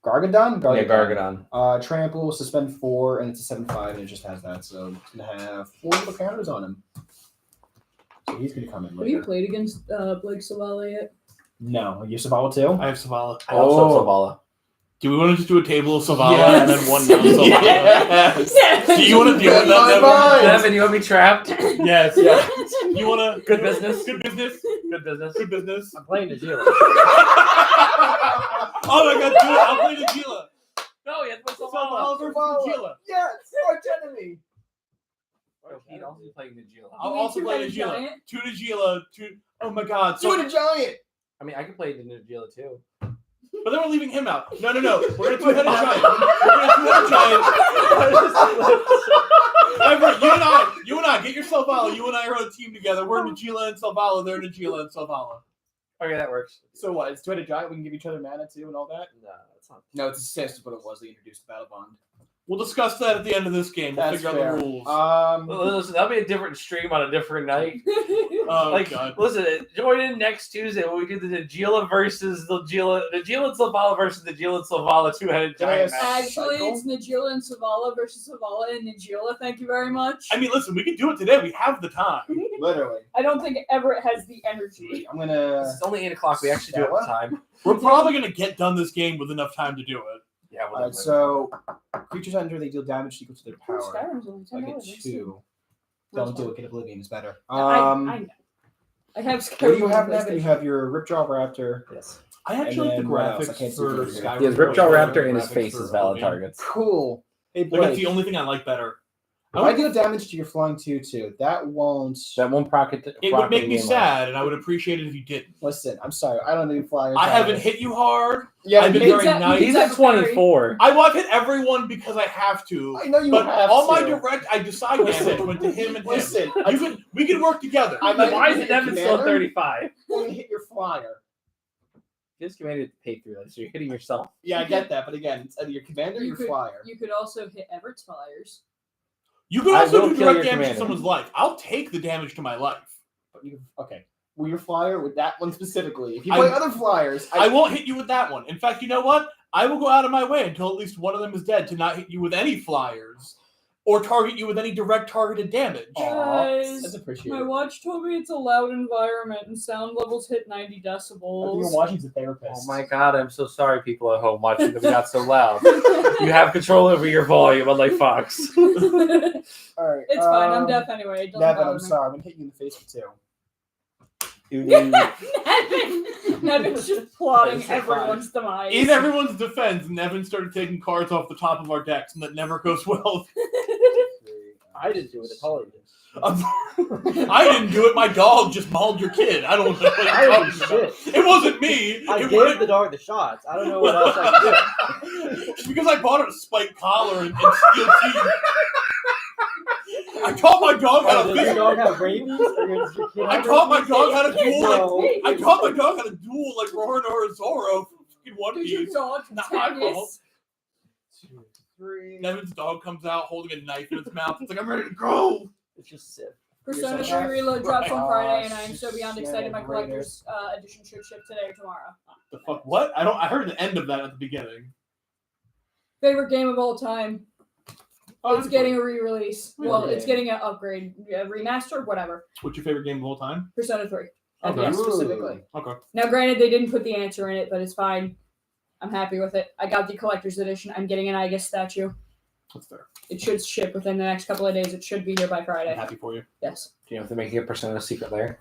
Yeah, Gargadon. Trample, suspend 4, and it's a 7/5, and it just has that. So it's going to have 4 little counters on him. So he's going to come in Have you later. played against Blake Savala yet? No. You Savala too? I have Savala. I also have Selvala. Do we want to just do a table of Savala Yes. and then one non-Savala? Yes. Do you want to deal with My that? mind. Devin, you want me trapped? Yes. Yeah. You want to? Good business. Good business. Good business. Good business. I'm playing the dealer. Oh my God! Do it. I'll play the Gila. No, you have to play Savala versus the Gila. Yes, arch enemy. He'd also be playing Najila. I'll You also need play two the Gila. giant? 2 to Gila. 2. Oh my God! Do it a giant. I mean, I could play the Najila too. But then we're leaving him out. No. We're gonna 2-headed giant. We're gonna 2-headed giant. Everett, you and I, get your Selvala. You and I are on a team together. We're Najila and Selvala. They're Najila and Selvala. Okay, that works. So what? It's 2-headed giant. We can give each other mana too and all that. No, that's not. No, it's assist is what it was. They introduced the battle bond. We'll discuss that at the end of this game. We'll That's figure fair. out the rules. Well, listen, that'll be a different stream on a different night. Oh Like, God. listen, join in next Tuesday when we do the Najila versus the Najila and Selvala versus the Najila and Selvala 2-headed giant Yes. match. Actually, Cycle? it's Najila and Savala versus Savala and Najila. Thank you very much. I mean, listen, we can do it today. We have the time. Literally. I don't think Everett has the energy. I'm gonna. It's only 8 o'clock. We actually do it on time. We're probably gonna get done this game with enough time to do it. Yeah, Alright, so creatures enter, they deal damage equal to their power. Skyrim's only So I get $10. 2. Don't do it. Get Oblivion is better. I know. I have What do you Skyrim. have on next? You PlayStation. have your Ripjaw Raptor. Yes. I actually like the then what else? I graphics can't see for it here. Skyrim. He has Ripjaw Raptor and his Graphics face for is valid Oblivion. targets. Cool. Hey, Like, that's the Blake. only thing I like better. If I deal damage to your flying 2/2, that won't. That one pocket. It would make me sad, and I would appreciate it if you didn't. Listen, I'm sorry. I don't need flyers. I haven't hit you hard. Yeah, I've been you- very nice. He's at 24. I've hit everyone because I have to. I know you But have all my to. direct, I decide damage went to him and him. Listen, We can work together. I might Why is hit it your Devin still commander. 35? I'm going to hit your flyer. His commander paid through that, so you're hitting yourself. Yeah, I get that, but again, it's either your commander or You your could- flyer. You could also hit Everett's flyers. You can I also will do kill direct your damage to commander. someone's life. I'll take the damage to my life. But you okay? Well, your flyer with that one specifically. If you I- play other flyers, I won't hit you with that one. In fact, you know what? I will go out of my way until at least one of them is dead to not hit you with any flyers or target you with any direct targeted damage. Guys, That's appreciated. My watch told me it's a loud environment and sound levels hit 90 I think your decibels. watching's a therapist. Oh my god, I'm so sorry, people at home watching that we got so loud. You have control over your volume, unlike Fox. It's All right, fine. I'm deaf anyway. It doesn't Nevin, bother I'm me. sorry. I'm gonna hit you in the face with 2. Nevin's just plotting That's so everyone's demise. In everyone's defense, Nevin started taking cards off the top of our decks, and that never goes well. I didn't do it. Apollo did. I didn't do it. My dog just mauled your kid. I don't know what I you're didn't talking do about. shit. It wasn't me. I It gave the dog the shots. I don't know what else I could do. It's because I bought it a spiked collar and steel teeth. I taught my dog how to Does your fish. dog have rabies? Or does your kid I have taught my rabies? dog how to duel. No. I taught my dog how to duel like Roronoa Zoro from fucking One Did your Piece. dog Not my tetanus? fault. 2, 3. Nevin's dog comes out holding a knife in its mouth. It's like, I'm ready to go. It's just Sif. Persona Yourself? 3 Reload drops on Right. Friday, and I am so beyond excited. My Yeah, collector's edition should ship today or tomorrow. The fuck? What? I heard the end of that at the beginning. Favorite game of all time. Oh, It's getting a re-release. Well, Okay. it's getting an upgrade, a remaster, whatever. What's your favorite game of all time? Persona 3. Okay. FPS specifically. Okay. Now, granted, they didn't put the answer in it, but it's fine. I'm happy with it. I got the collector's edition. I'm getting an Igus statue. That's fair. It should ship within the next couple of days. It should be here by I'm Friday. happy for you. Yes. Do you know if they're making a Persona secret lair?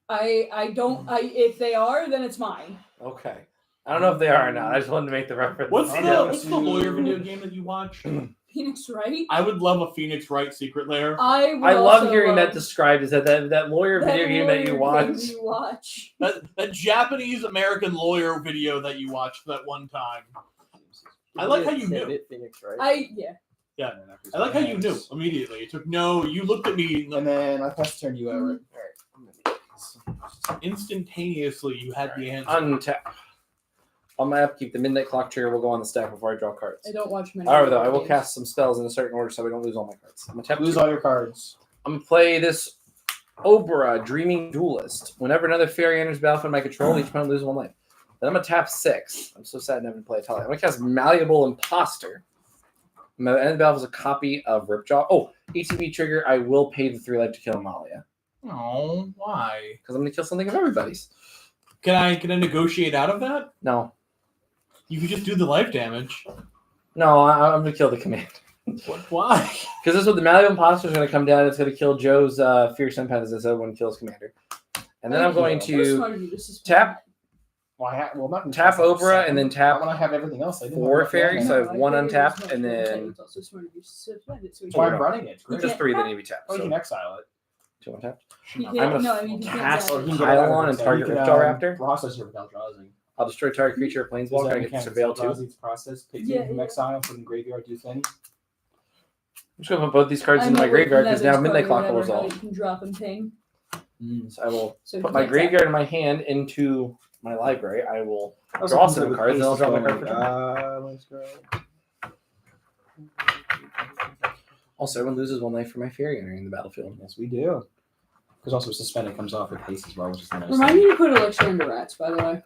If they are, then it's mine. Okay. I don't know if they are or not. I just wanted to make the reference. What's I'm the down what's the to- lawyer video game that you watch? Phoenix Wright? I would love a Phoenix Wright secret lair. I love hearing that described as that lawyer that video game that you lawyer game watch. you watch. That Japanese American lawyer video that you watched that one time. I like how you knew. Phoenix, right? Yeah, I like how you knew immediately. It took no. You looked at me And then I pressed turn you over. instantaneously. You had the answer. Untap. On my upkeep, the midnight clock trigger will go on the stack before I draw cards. I don't watch many. However, though, I video will games. cast some spells in a certain order so we don't lose all my cards. I'm gonna tap Lose two. all your cards. I'm gonna play this Obra, Dreaming Duelist. Whenever another fairy enters battlefield my control, each opponent loses 1 life. Then I'm gonna tap 6. I'm so sad I never play a tally. I'm gonna cast Malleable Imposter. I'm gonna end the battle as a copy of Ripjaw. Oh, ETB trigger. I will pay the 3 life to kill Amalia Oh, why? because I'm gonna kill something of everybody's. Can I negotiate out of that? No, You could just do the life damage. no, I'm gonna kill the command. Why? Because this is what the Malleable Imposter is going to come down. It's going to kill Joe's Fierce Empath, as I said, when he kills Commander. And then I'm going Very to smart of you to suspend tap Well, I'm not gonna tap tap Obra and then I tap want to have everything else. I didn't 4 have fairies. enough. So I have that. 1 I think it was untapped much and more then it's also smart of you to suspend it so he That's why can- I'm running it. It's great. just 3 that need to be tapped. Oh, you So can exile it. 2 untapped. He I'm can't- gonna no, I mean, he can't cast tap Or it. you can get Pile it out of on it. and So target you can, Ripjaw Raptor. Process your Eldrazi. I'll destroy target creature or planeswalker. I get to surveil 2. I'm Process. Take Yeah, it from yeah. exile, put it in graveyard, do things. just going to put both these cards I into my know graveyard with because now Nevin's Midnight card Clock or will whatever, resolve. You can drop and ping. So I will So put you my can't graveyard tap in my hand into my library. I will I was draw looking some good cards, with and I'll draw my aces card for turn. Let's go. Also, everyone loses 1 life for my fairy entering the battlefield. Yes, we do. Because also suspended comes off with haste as well, which is the nice Remind me to put Elixir into rats, by the way.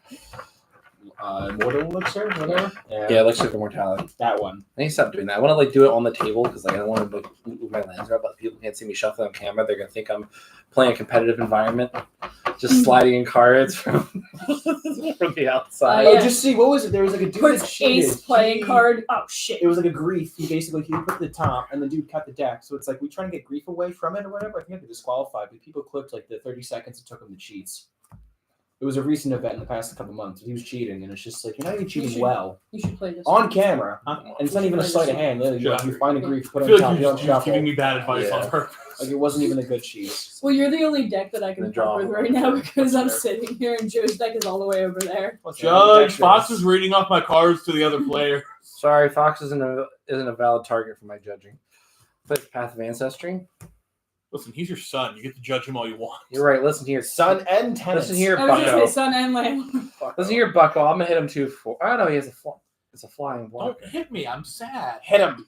Mortal Elixir, whatever. Yeah, let's check for mortality. That one. I need to stop doing that. I want to do it on the table because I don't want to move my lands around, but people can't see me shuffle on camera. They're gonna think I'm playing a competitive environment, just sliding in cards from from the outside. Yeah. Oh, just see, what was it? There was like a dude that Puts cheated. ace playing He- card. Oh shit. It was like a grief. He basically put the top and the dude cut the deck. So it's like we trying to get grief away from it or whatever. I think I could disqualify, but people clipped like the 30 seconds it took him the cheats. It was a recent event in the past couple months. He was cheating, and it's just like you're not even cheating should- well You should play this on camera, and it's not even a sleight of hand. Literally, Yeah. you find a grief, put I it feel on top, like you you're don't just shuffle. giving me bad advice Yeah. on purpose. Like it wasn't even a good cheese. Well, you're the only deck that I can The fuck draw. with right now because I'm Fair. sitting here and Joe's deck is all the way over there. Judge, Fox is reading off my cards to the other player. Sorry, Fox isn't a valid target for my judging. Play Path of Ancestry. Listen, he's your son. You get to judge him all you want. You're right. Listen here, Sun and tennis. Listen here, I was just Bucko. say Sun and Lamb. Listen here, Bucko. I'm gonna hit him 2-4. Oh no, he has a fly. It's a flying blocker. Don't hit me. I'm sad. Hit him.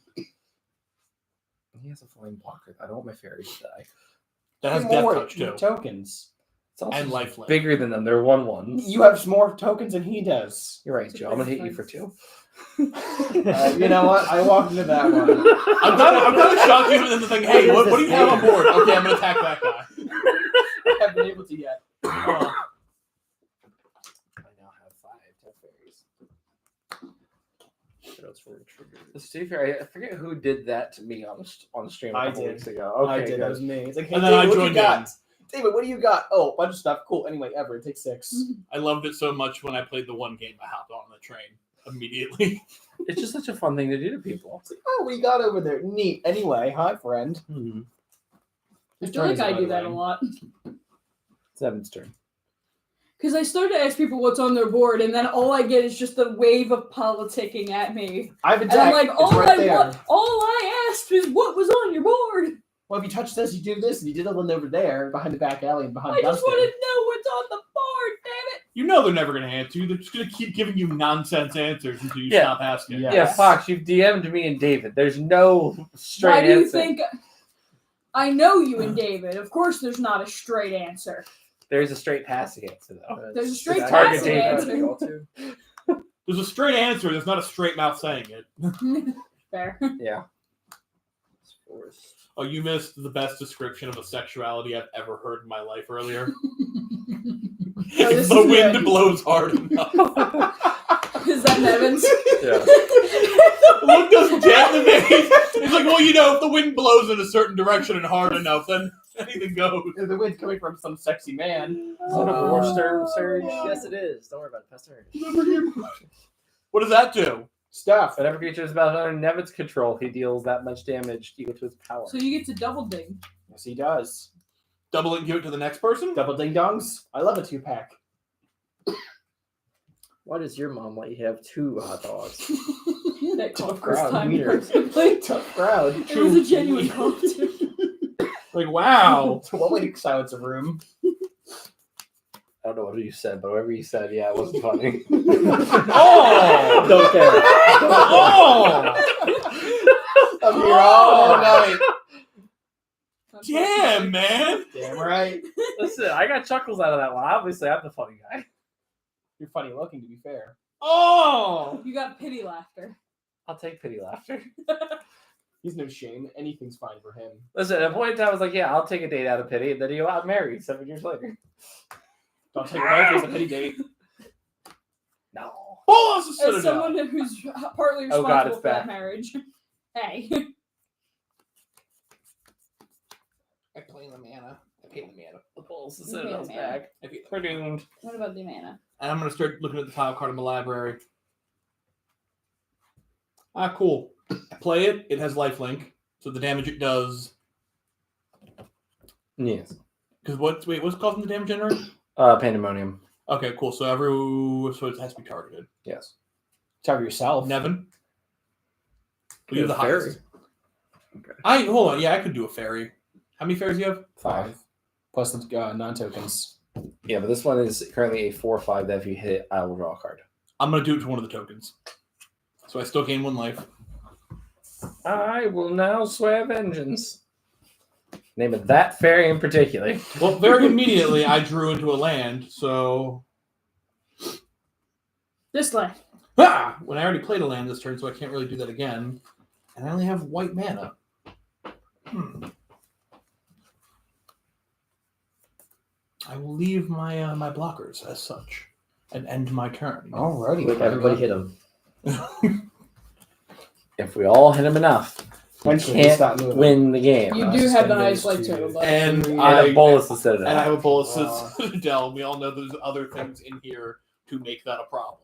He has a flying blocker. I don't want my fairies to die. That has More death touch too, tokens. It's also and lifelink. bigger than them. They're 1/1s. You have more tokens than he does. You're right, Joe. I'm gonna hit you for 2. You know what? I walked into that one. I'm kind of shocked you in the thing. Hey, what do you have on board? Okay, I'm gonna attack that guy. I haven't been able to yet. I now have 5 Death Fairies. What else were triggered? Steve here, I forget who did that to me on stream a I couple did. weeks ago. Okay, I did. good. That was me. It's like, hey, And then David, I what do you joined got? in. David, what do you got? Oh, a bunch of stuff. Cool. Anyway, ever. It takes 6. I loved it so much when I played the one game I hopped on the train immediately. It's just such a fun thing to do to people. It's like, oh, we got over there. Neat. Anyway, hi, friend. Hmm. I Whose feel turn like is it, I by do the that a way? lot. It's Evan's turn. Because I start to ask people what's on their board, and then all I get is just a wave of politicking at me. I have a And deck. I'm like, It's right there. all I asked is what was on your board. Well, if you touch this, you do this, and you did the one over there behind the back alley and behind I the just dumpster. want to know what's on the board, damn it. You know they're never going to answer you. They're just going to keep giving you nonsense answers until you Yeah. stop asking. Yeah. Yeah, Yes. Fox, you've DM'd me and David. There's no straight Why do you answer. think? I know you and David. Of course, there's not a straight answer. There's a straight passing answer, though. There's a straight It's hard to passing take answer. There's a straight answer. There's not a straight mouth saying it. Fair. Yeah. Oh, you missed the best description of a sexuality I've ever heard in my life earlier. this If the is wind good. blows hard enough. Is that Nevin's? Yeah. Look does dead to me. It's like, well, you know, if the wind blows in a certain direction and hard enough, then anything goes. If the wind's coming from some sexy man. Is that a force surge? Yes, it is. Don't worry about it. Pastor Ernest. What does that do? Stuff. Whenever creature is about under Nevin's control, he deals that much damage equal to his power. So you get to double ding. Yes, he does. Double it and give it to the next person? Double ding dongs. I love a 2-pack. Why does your mom let you have 2 hot dogs? That called Tough first crowd, time wiener. personally. Tough crowd. It was a genuine call too. Like, wow. It's one way to silence a room. I don't know what you said, but whatever you said, yeah, it wasn't funny. Oh! Don't care. Oh! I'm here all night. Damn, man. Damn right. Listen, I got chuckles out of that one. Obviously, I'm the funny guy. You're funny looking, to be fair. Oh! You got pity laughter. I'll take pity laughter. He's no shame. Anything's fine for him. Listen, at a point in time, I was like, yeah, I'll take a date out of pity. And then he got married 7 years later. Don't take a wife as a pity date. No. Bolas is As someone who's partly Oh, responsible God, it's for that back. marriage. Hey. I play the mana. I pay the mana. The Bulls is You sitting pay us the back. I pay the We're doomed. What about the mana? And I'm going to start looking at the tile card in the library. Ah, cool. I play it. It has lifelink. So the damage it does. Yes. Because what's causing the damage generator? Pandemonium. Okay, cool. So it has to be targeted. Yes. Target yourself. Nevin? You have the Fairy. highest. Hold on. Yeah, I could do a fairy. How many fairies do you have? 5. Plus the non-tokens. Yeah, but this one is currently a 4/5 that if you hit it, I will draw a card. I'm going to do it to one of the tokens. So I still gain 1 life. I will now swear vengeance. Name of that fairy in particular. Well, very immediately I drew into a land, so... This land. Ah! When I already played a land this turn, so I can't really do that again. And I only have white mana. I will leave my my blockers as such and end my turn. Alrighty. Quick, everybody hit him. If we all hit him enough, we Eventually, they stop can't moving. win the game. You I do have the suspend highest those life two. total, but And And I a bolus instead of that. and I have a bolus Wow. Citadel. We all know there's other things in here to make that a problem.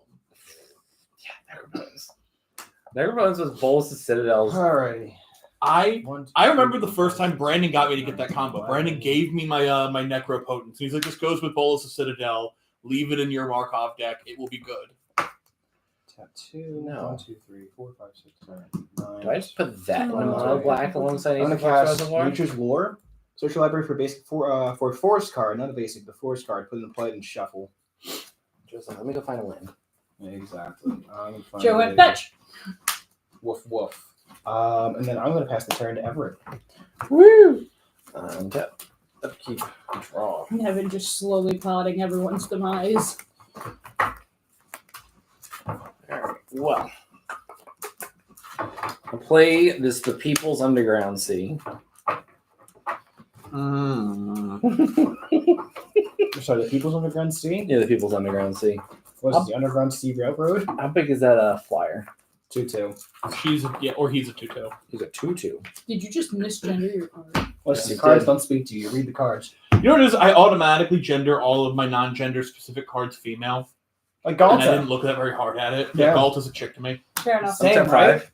Necrobones was Bolus' Citadels. Alrighty. I 1, 2, remember the 3, first 4, time Brandon got me to get that combo. 5, Brandon gave me my my Necropotent. He's like, this goes with Bolus' Citadel. Leave it in your Markov deck. It will be good. Tap 2. No. 1, 2, 3, 4, 5, 6, 7, 9. Do I just put that in Oh, mono okay. black alongside I'm gonna Ace of Force cast Reservoir? Nature's War. Search your library for basic for forest card, not a basic, the forest card. Put it in play and shuffle. Just let me go find a land. Exactly. Joe went fetch. Woof woof. And then I'm gonna pass the turn to Everett. Woo! Untap. Upkeep. Draw. Nevin just slowly plotting everyone's demise. Alright, well. I'll play this The People's Underground Sea. Sorry, the People's Underground Sea. Yeah, The People's Underground Sea. What is the Underground Sea Railroad? How big is that flyer? 2/2. He's a 2/2. He's a 2/2. Did you just misgender your card? Listen, Yes, the cards did. don't speak to you. Read the cards. You know what it is? I automatically gender all of my non-gender specific cards female. Like And I Galta. didn't look that very hard at it. Yeah. Yeah, Galta's a chick to me. Fair enough. Same, I'm 10-5. right?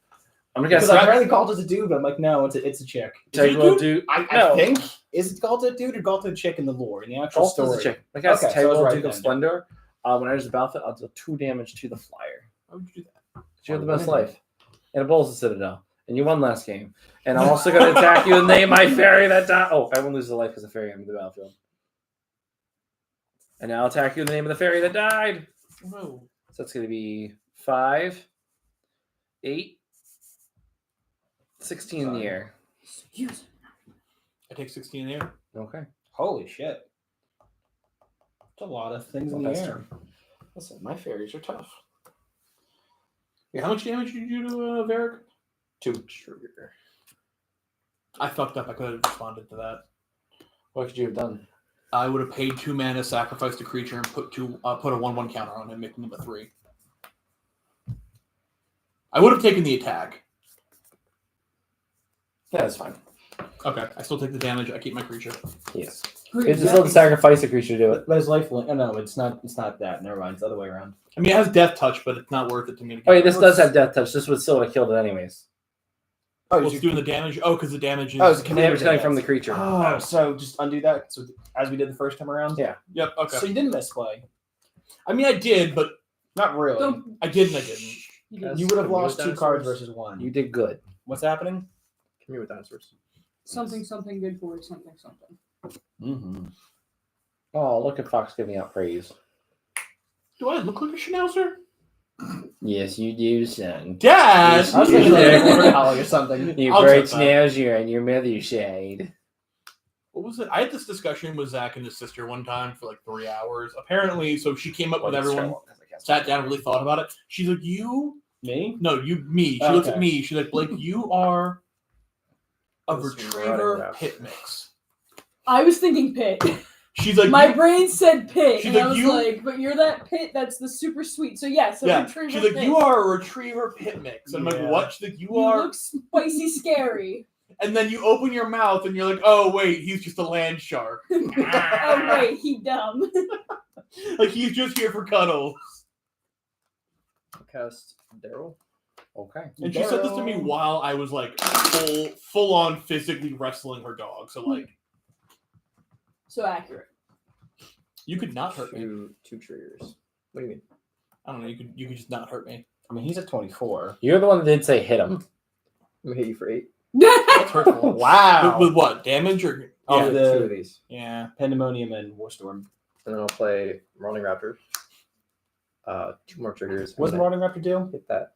I'm gonna guess. Because apparently Galta's a dude, but I'm like, no, it's a chick. Teglo Duke. I No. think is it Galta a dude or Galta a chick in the lore in the actual Galta's story? a chick. I guess Okay, so I was Teglo right Duke of then. Splendor. When I use the battlefield, I'll deal 2 damage to the flyer. Why would you do that? You have the best life. And it bowls the Citadel. And you won last game. And I'm also going to attack you and name my fairy that died. Oh, everyone loses a life because a fairy entered the battlefield. And now I'll attack you in the name of the fairy that died. Whoa. So that's going to be 5, 8, 16 in the air. Use I take 16 in the air. Okay. Holy shit. That's a lot of things in the That's air. true. Listen, my fairies are tough. Yeah, how much damage did you do to Varric? 2 trigger. I fucked up. I could have responded to that. What could you have done? I would have paid 2 mana, sacrificed a creature, and put a 1/1 counter on him, making him a 3. I would have taken the attack. Yeah, that's fine. Okay, I still take the damage. I keep my creature. Yes. Who It's you still to got? sacrifice a creature to do it. But his life link. Oh, no, it's not that. Never mind. It's the other way around. I mean, it has death touch, but it's not worth it to me. To Oh, yeah, this does have death touch. This would still have killed it anyways. Oh, Well, it's doing the damage. Oh, because the damage is. Oh, it's a Damage coming from the creature. Oh, so just undo that. So as we did the first time around. Yeah. Yep. Okay. So you didn't misplay. I mean, I did, but Not really. Don't- I did and I didn't. you did You would have Can we lost with 2 cards dinosaurs? versus 1. You did good. What's happening? Come here with dinosaurs. something good for something. Mm-hmm. Oh, look at Fox giving out praise. Do I look like a schnauzer? Yes, you do, son. Dad. I was thinking like a border collie or something. You I'll bright take that. schnauzer and your mother shade. What was it? I had this discussion with Zach and his sister one time for like 3 hours. Apparently, so she came up with everyone, sat down, really thought about it. She's like, Me? me. She looks at Okay. me. She's like, Blake, you are a This is retriever running pit mix. I was thinking pit. She's like, My brain said pit, She's and like, I was you- like, but you're that pit that's the super sweet. So yes, a yeah. retriever She's like, pit. you are a retriever pit mix. And I'm Yeah. like, what? She's like, you You are. look spicy scary. And then you open your mouth and you're like, oh wait, he's just a land shark. Oh wait, he dumb. Like he's just here for cuddles. I'll cast Daryl. Okay. And she said this to me while I was like full on physically wrestling her dog. So like, So accurate. you could not hurt me. 2 triggers. What do you mean? I don't know. You could just not hurt me. I mean, he's at 24. You're the one that did say hit him. I'm gonna hit you for 8. That's hurtful. Wow. With what? Damage or? Oh, Yeah. the- 2 of these. Yeah. Pandemonium and Warstorm. And then I'll play Rolling Raptor. 2 more triggers. What's the and then Marauding Raptor do? hit that.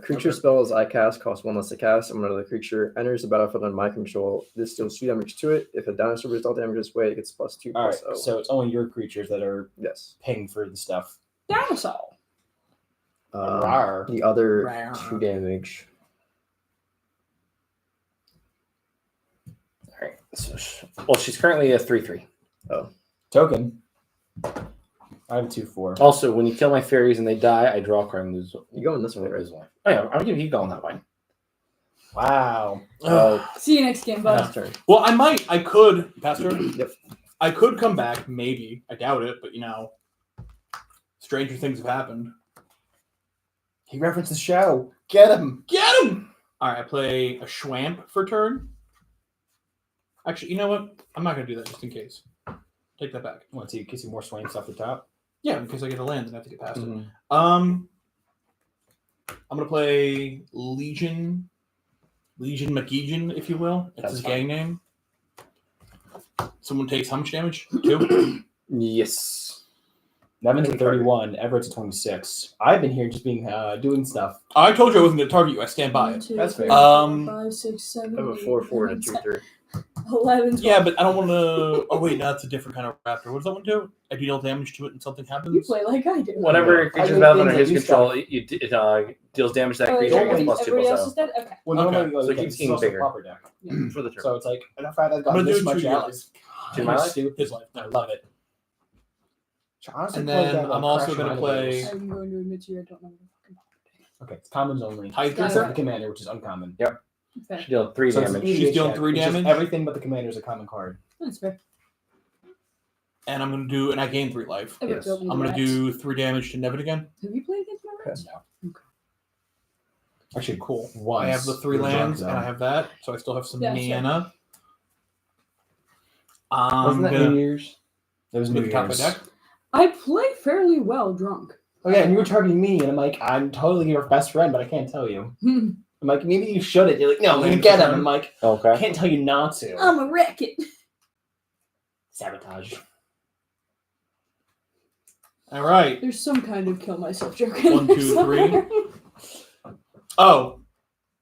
Creature spells I cast cost 1 less to cast, and when another creature enters the battlefield under my control, this deals 2 damage to it. If a dinosaur does all damage this way, it gets +2 All right, +0. so it's only your creatures that are Yes. paying for the stuff. Dinosaur. Rawr. The other Rawr. 2 damage. All right. So, well, she's currently a 3/3. Token. I have a 2/4. Also, when you kill my fairies and they die, I draw a card and lose. You going this way, right? lose one. Oh yeah, I'm gonna keep going that way. Wow. Oh, See you next game, bud. Last turn. Well, I could, Pastor. Yep. I could come back, maybe. I doubt it, but stranger things have happened. He referenced the show. Get him. Get him! All right, I play a Schwamp for turn. Actually, you know what? I'm not going to do that just in case. Take that back. Want to kiss you more swamps off the top? Yeah, in case I get a land and I have to get past it. mhm. I'm going to play Legion McGeegan, if you will. It's That's his fine. gang name. Someone takes how much damage? 2? Yes. Nevin's at 31. Everett's at 26. I've been here just being doing stuff. I told you I wasn't going to target you. I stand by 1, it. 2, That's fair. 3, 4, 5, 6, 7, I have a 8, 4/4 and 9, a 2/3. 11, 12. Yeah, but I don't want to... Oh, wait, no, that's a different kind of raptor. What does that one do? I deal damage to it and something happens? You play like I do. Whenever a I creature's do battled things under that his do control, it deals damage to that Oh, creature and don't gets worry, +2 everybody else is +0 dead? Okay. Well, Okay. normally, So it like, keeps it's getting also bigger. proper deck. for the turn. So it's like, and if I had I'm gotten going to this do much 2 out, lives. To my life? stupid. His life. I love it. Honestly, And play then that, like, I'm also Crash gonna Around play- the I'm going to admit to you, I don't know what the fucking Okay, it's commons only. Tide Got Dresser? Except the commander, which is uncommon. Fair. She dealt 3 So it's damage. an She's idiot dealing check. 3 It's just damage? everything but the commander is a common card. That's fair. And I'm going to do, and I gain 3 life. I would Yes. go with I'm going to rats. do 3 damage to Nevin again. Have you played against my rats? No. Actually, Cool. once. I have the 3 You were drunk, lands, and though. I have that, so I still have some Yeah, sure. mana. Wasn't that New Gonna Year's? It was New put the top of Year's. my deck. I play fairly well drunk. Oh yeah, and you were targeting me, and I'm like, I'm totally your best friend, but I can't tell you. I'm like, maybe you shouldn't. You're like, no, I'm gonna get him. I'm like, I Okay. can't tell you not to. I'm a racket. Sabotage. All right. There's some kind of kill myself joke. 1, 2, 3. Oh,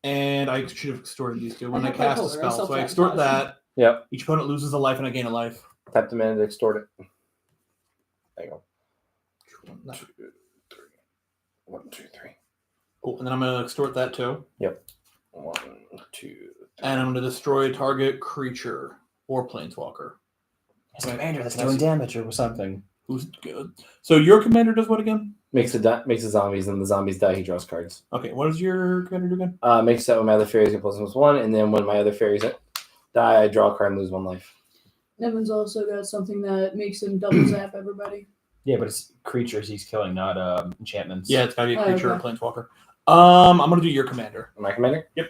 and I should have extorted these two when I I have my cast a color, I spell. So I extort self-sabotage. that. Yep. Each opponent loses a life, and I gain a life. Tap the mana to extort it. There you go. 1, 2, 3. 1, 2, 3. Cool. And then I'm going to extort that too. 1, 2, 3. And I'm going to destroy a target creature or planeswalker. It's commander that's Can I doing see- damage or something. Who's good? So your commander does what again? Makes the zombies, and the zombies die. He draws cards. Okay, what does your commander do again? Makes that when my other fairies get +1/+1, and then when my other fairies die, I draw a card and lose 1 life. Nevin's also got something that makes him double zap everybody. Yeah, but it's creatures he's killing, not enchantments. Yeah, it's got to be a Oh, creature okay. or planeswalker. I'm going to do your commander. My commander? Yep.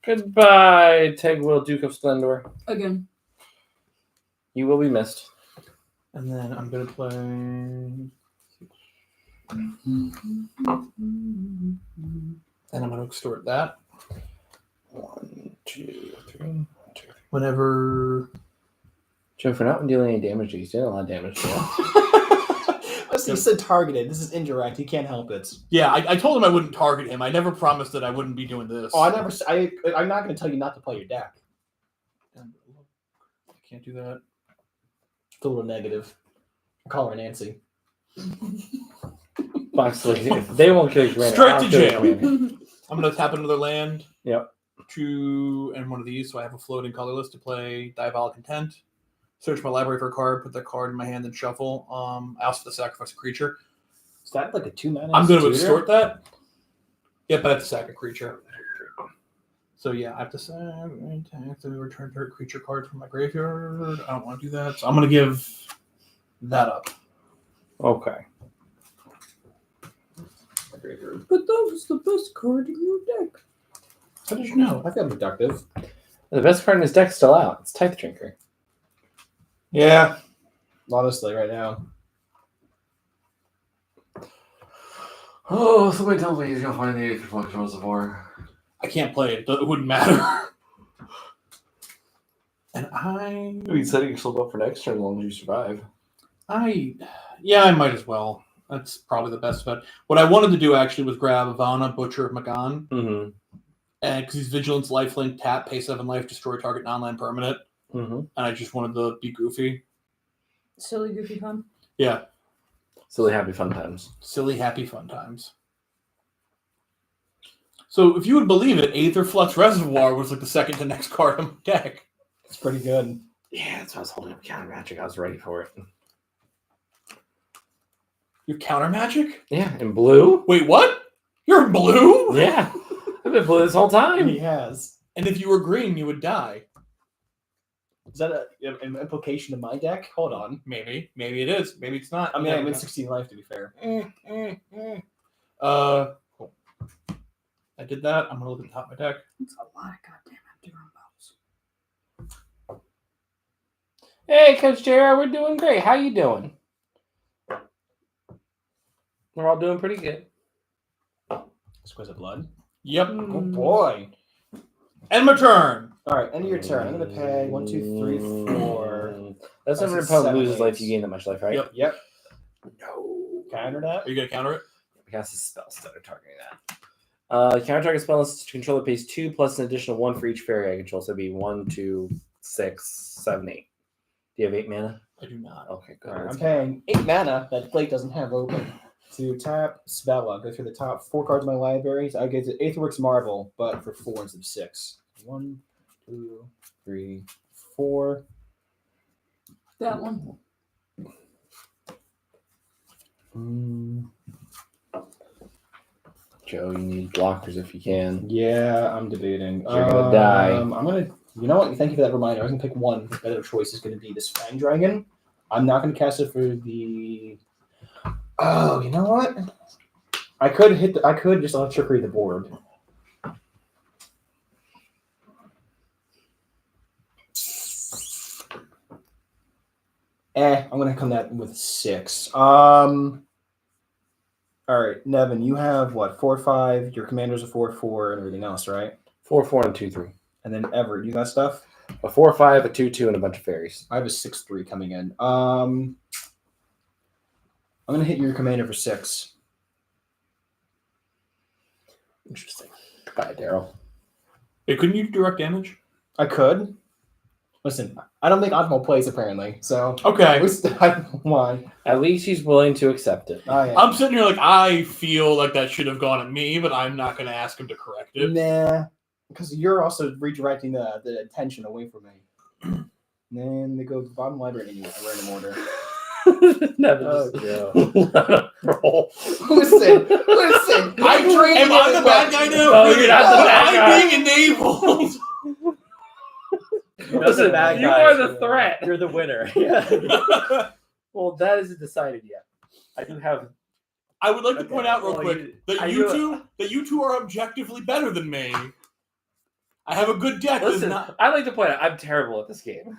Goodbye, Tegwil, Duke of Splendor. Again. You will be missed. And then I'm going to play... And I'm going to extort that. 1, 2, 3. Whenever... Joe, for not dealing any damage, he's doing a lot of damage. You said targeted. This is indirect. He can't help it. Yeah, I told him I wouldn't target him. I never promised that I wouldn't be doing this. Oh, I'm not going to tell you not to play your deck. I can't do that. It's a little negative. Call her Nancy. Honestly, if they won't kill your commander, Straight I'll to kill your jail. commander. I'm going to tap another land. Yep. And one of these, so I have a floating colorless to play Diabolic Intent. Search my library for a card, put that card in my hand, then shuffle. I also have to sacrifice a creature. Is that like a 2-mana? I'm going to tutor? extort that. Yep, I have to sack a creature. So yeah, I have to return target creature card from my graveyard. I don't want to do that, so I'm going to give that up. Okay. But that was the best card in your deck. How did you know? I feel productive. The best card in his deck's still out. It's Tithe Drinker. Yeah. Honestly, right now. Oh, somebody tells me he's going to find the Aether Flux Reservoir. I can't play it. It wouldn't matter. And You setting yourself up for next turn as long as you survive. I might as well. That's probably the best bet. What I wanted to do actually was grab Ivana, Butcher of Magan, Mm-hmm. and because he's Vigilance, Lifelink, tap, pay 7 life, destroy target non-land permanent, Mm-hmm. and I just wanted to be goofy. Silly goofy fun. Yeah, Silly, happy, fun times. silly, happy, fun times. So if you would believe it, Aether Flux Reservoir was like the second to next card on my deck. It's pretty good. Yeah, that's why I was holding up counter magic. I was ready for it. Your counter magic? Yeah, in blue? Wait, what? You're blue? Yeah. I've been blue this whole time. He has. And if you were green, you would die. Is that an implication of my deck? Hold on. Maybe. Maybe it is. Maybe it's not. I mean, Yeah, I'm in 16 life, to be fair. Cool. I did that. I'm gonna look at the top of my deck. It's a lot of goddamn empty room bottles. Hey, Coach JR, we're doing great. How you doing? We're all doing pretty good. Exquisite Blood. Yep. Oh Mm. boy. End my turn. All right, end of your turn. I'm going to pay 1, 2, 3, 4. That's That's when your a opponent 7, loses life, 8. you gain that much life, right? Yep. Yep. No. Counter that. Are you gonna counter it? Because the spell instead of targeting that. Counter target spell is controller pays 2 plus an additional 1 for each fairy I control. So it'd be 1, 2, 6, 7, 8. Do you have 8 mana? I do not. Okay, good. All right, I'm paying 8 mana that Blake doesn't have open. To tap Spella, go through the top 4 cards of my libraries. I get to Aetherworks Marvel, but for 4 instead of 6. 1, 2, 3, 4. That one. Joe, you need blockers if you can. Yeah, I'm debating. You're gonna die. I'm gonna. You know what? Thank you for that reminder. I was gonna pick one. The better choice is gonna be this Fang Dragon. I'm not going to cast it for the. Oh, you know what? I could just electrocute the board. I'm gonna come that with 6. All right, Nevin, you have what 4/5. Your commander's a 4/4 and everything else, right? 4/4 and 2/3. And then Everett, you got stuff. A 4/5, a 2/2, and a bunch of fairies. I have a 6/3 coming in. I'm gonna hit your commander for 6. Interesting. Goodbye, Daryl. Hey, couldn't you direct damage? I could. Listen, I don't make optimal plays apparently, so Okay. I don't mind. At least he's willing to accept it. I'm sitting here like, I feel like that should have gone at me, but I'm not going to ask him to correct it. Nah, because you're also redirecting the attention away from me. And then they go to the bottom library in random order. Never roll. Listen. I trained. Am I the bad guy now? No, you're not the bad guy. I'm being enabled. Listen, bad you guy, are the so- threat. You're the winner. Yeah. Well, that isn't decided yet. I do have. I would like to Okay, point out real well, quick that I you do- two are objectively better than me. I have a good deck. that's Listen, not- I like to point out I'm terrible at this game.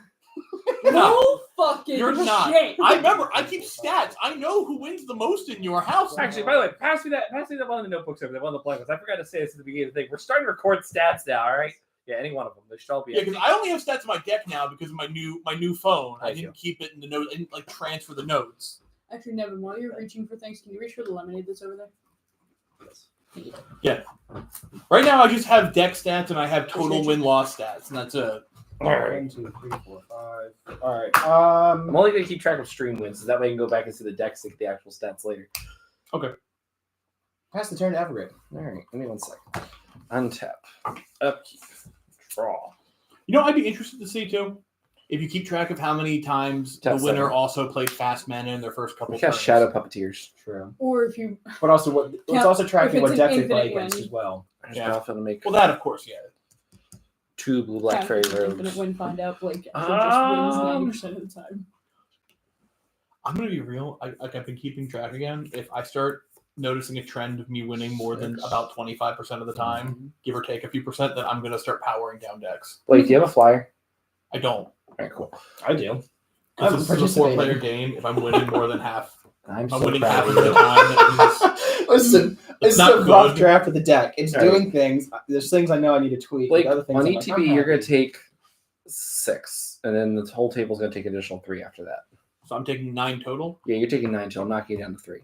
No fucking You're not. shit. I remember. I keep stats. I know who wins the most in your house. Actually, by the way, pass me that one of the notebooks over there, one of the blank ones. I forgot to say this at the beginning of the thing. We're starting to record stats now. All right. Yeah, any one of them. They should all be. Yeah, because I only have stats in my deck now because of my new phone. I Thank didn't keep it in the notes. I didn't like transfer the notes. Actually, Nevin, while you're reaching for things, can you reach for the lemonade that's over there? Right now, I just have deck stats and I have total win-loss stats, and that's it. All right. 1, 2, 3, 4, 5. All right. I'm only gonna keep track of stream wins, so that way I can go back and see the decks and get the actual stats later. Pass the turn to Everett. All right. Give me 1 second. Untap. Upkeep. Draw. You know, I'd be interested to see too if you keep track of how many times Tap the winner 7. also played fast mana in their first couple. We got turns. Shadow Puppeteers. True. Or if you But also, let's Count- also tracking if what it's deck an they play infinite against win. as well. I just Yeah. know if I'm gonna make Well, that of course, yeah. 2 blue black count fairy the infinite robes. win, find out Blake actually just wins 90% of the time. I'm gonna be real. I've been keeping track again. If I start noticing a trend of me winning more than about 25% of the time, give or take a few percent, then I'm gonna start powering down decks. Wait, do you have a flyer? I don't. All right, cool. I do. Because this is a 4-player game. If I'm winning more than half, I'm I'm so winning proud half of of the you. time. That means Listen, It's it's not a rough good. draft of the deck. It's All right. doing things. There's things I know I need to tweak. Blake, other things on I'm like, ETB, I'm you're going happy. to take 6, and then the whole table's going to take an additional 3 after that. so I'm taking 9 total. Yeah, you're taking 9 till I'm knocking you down to 3.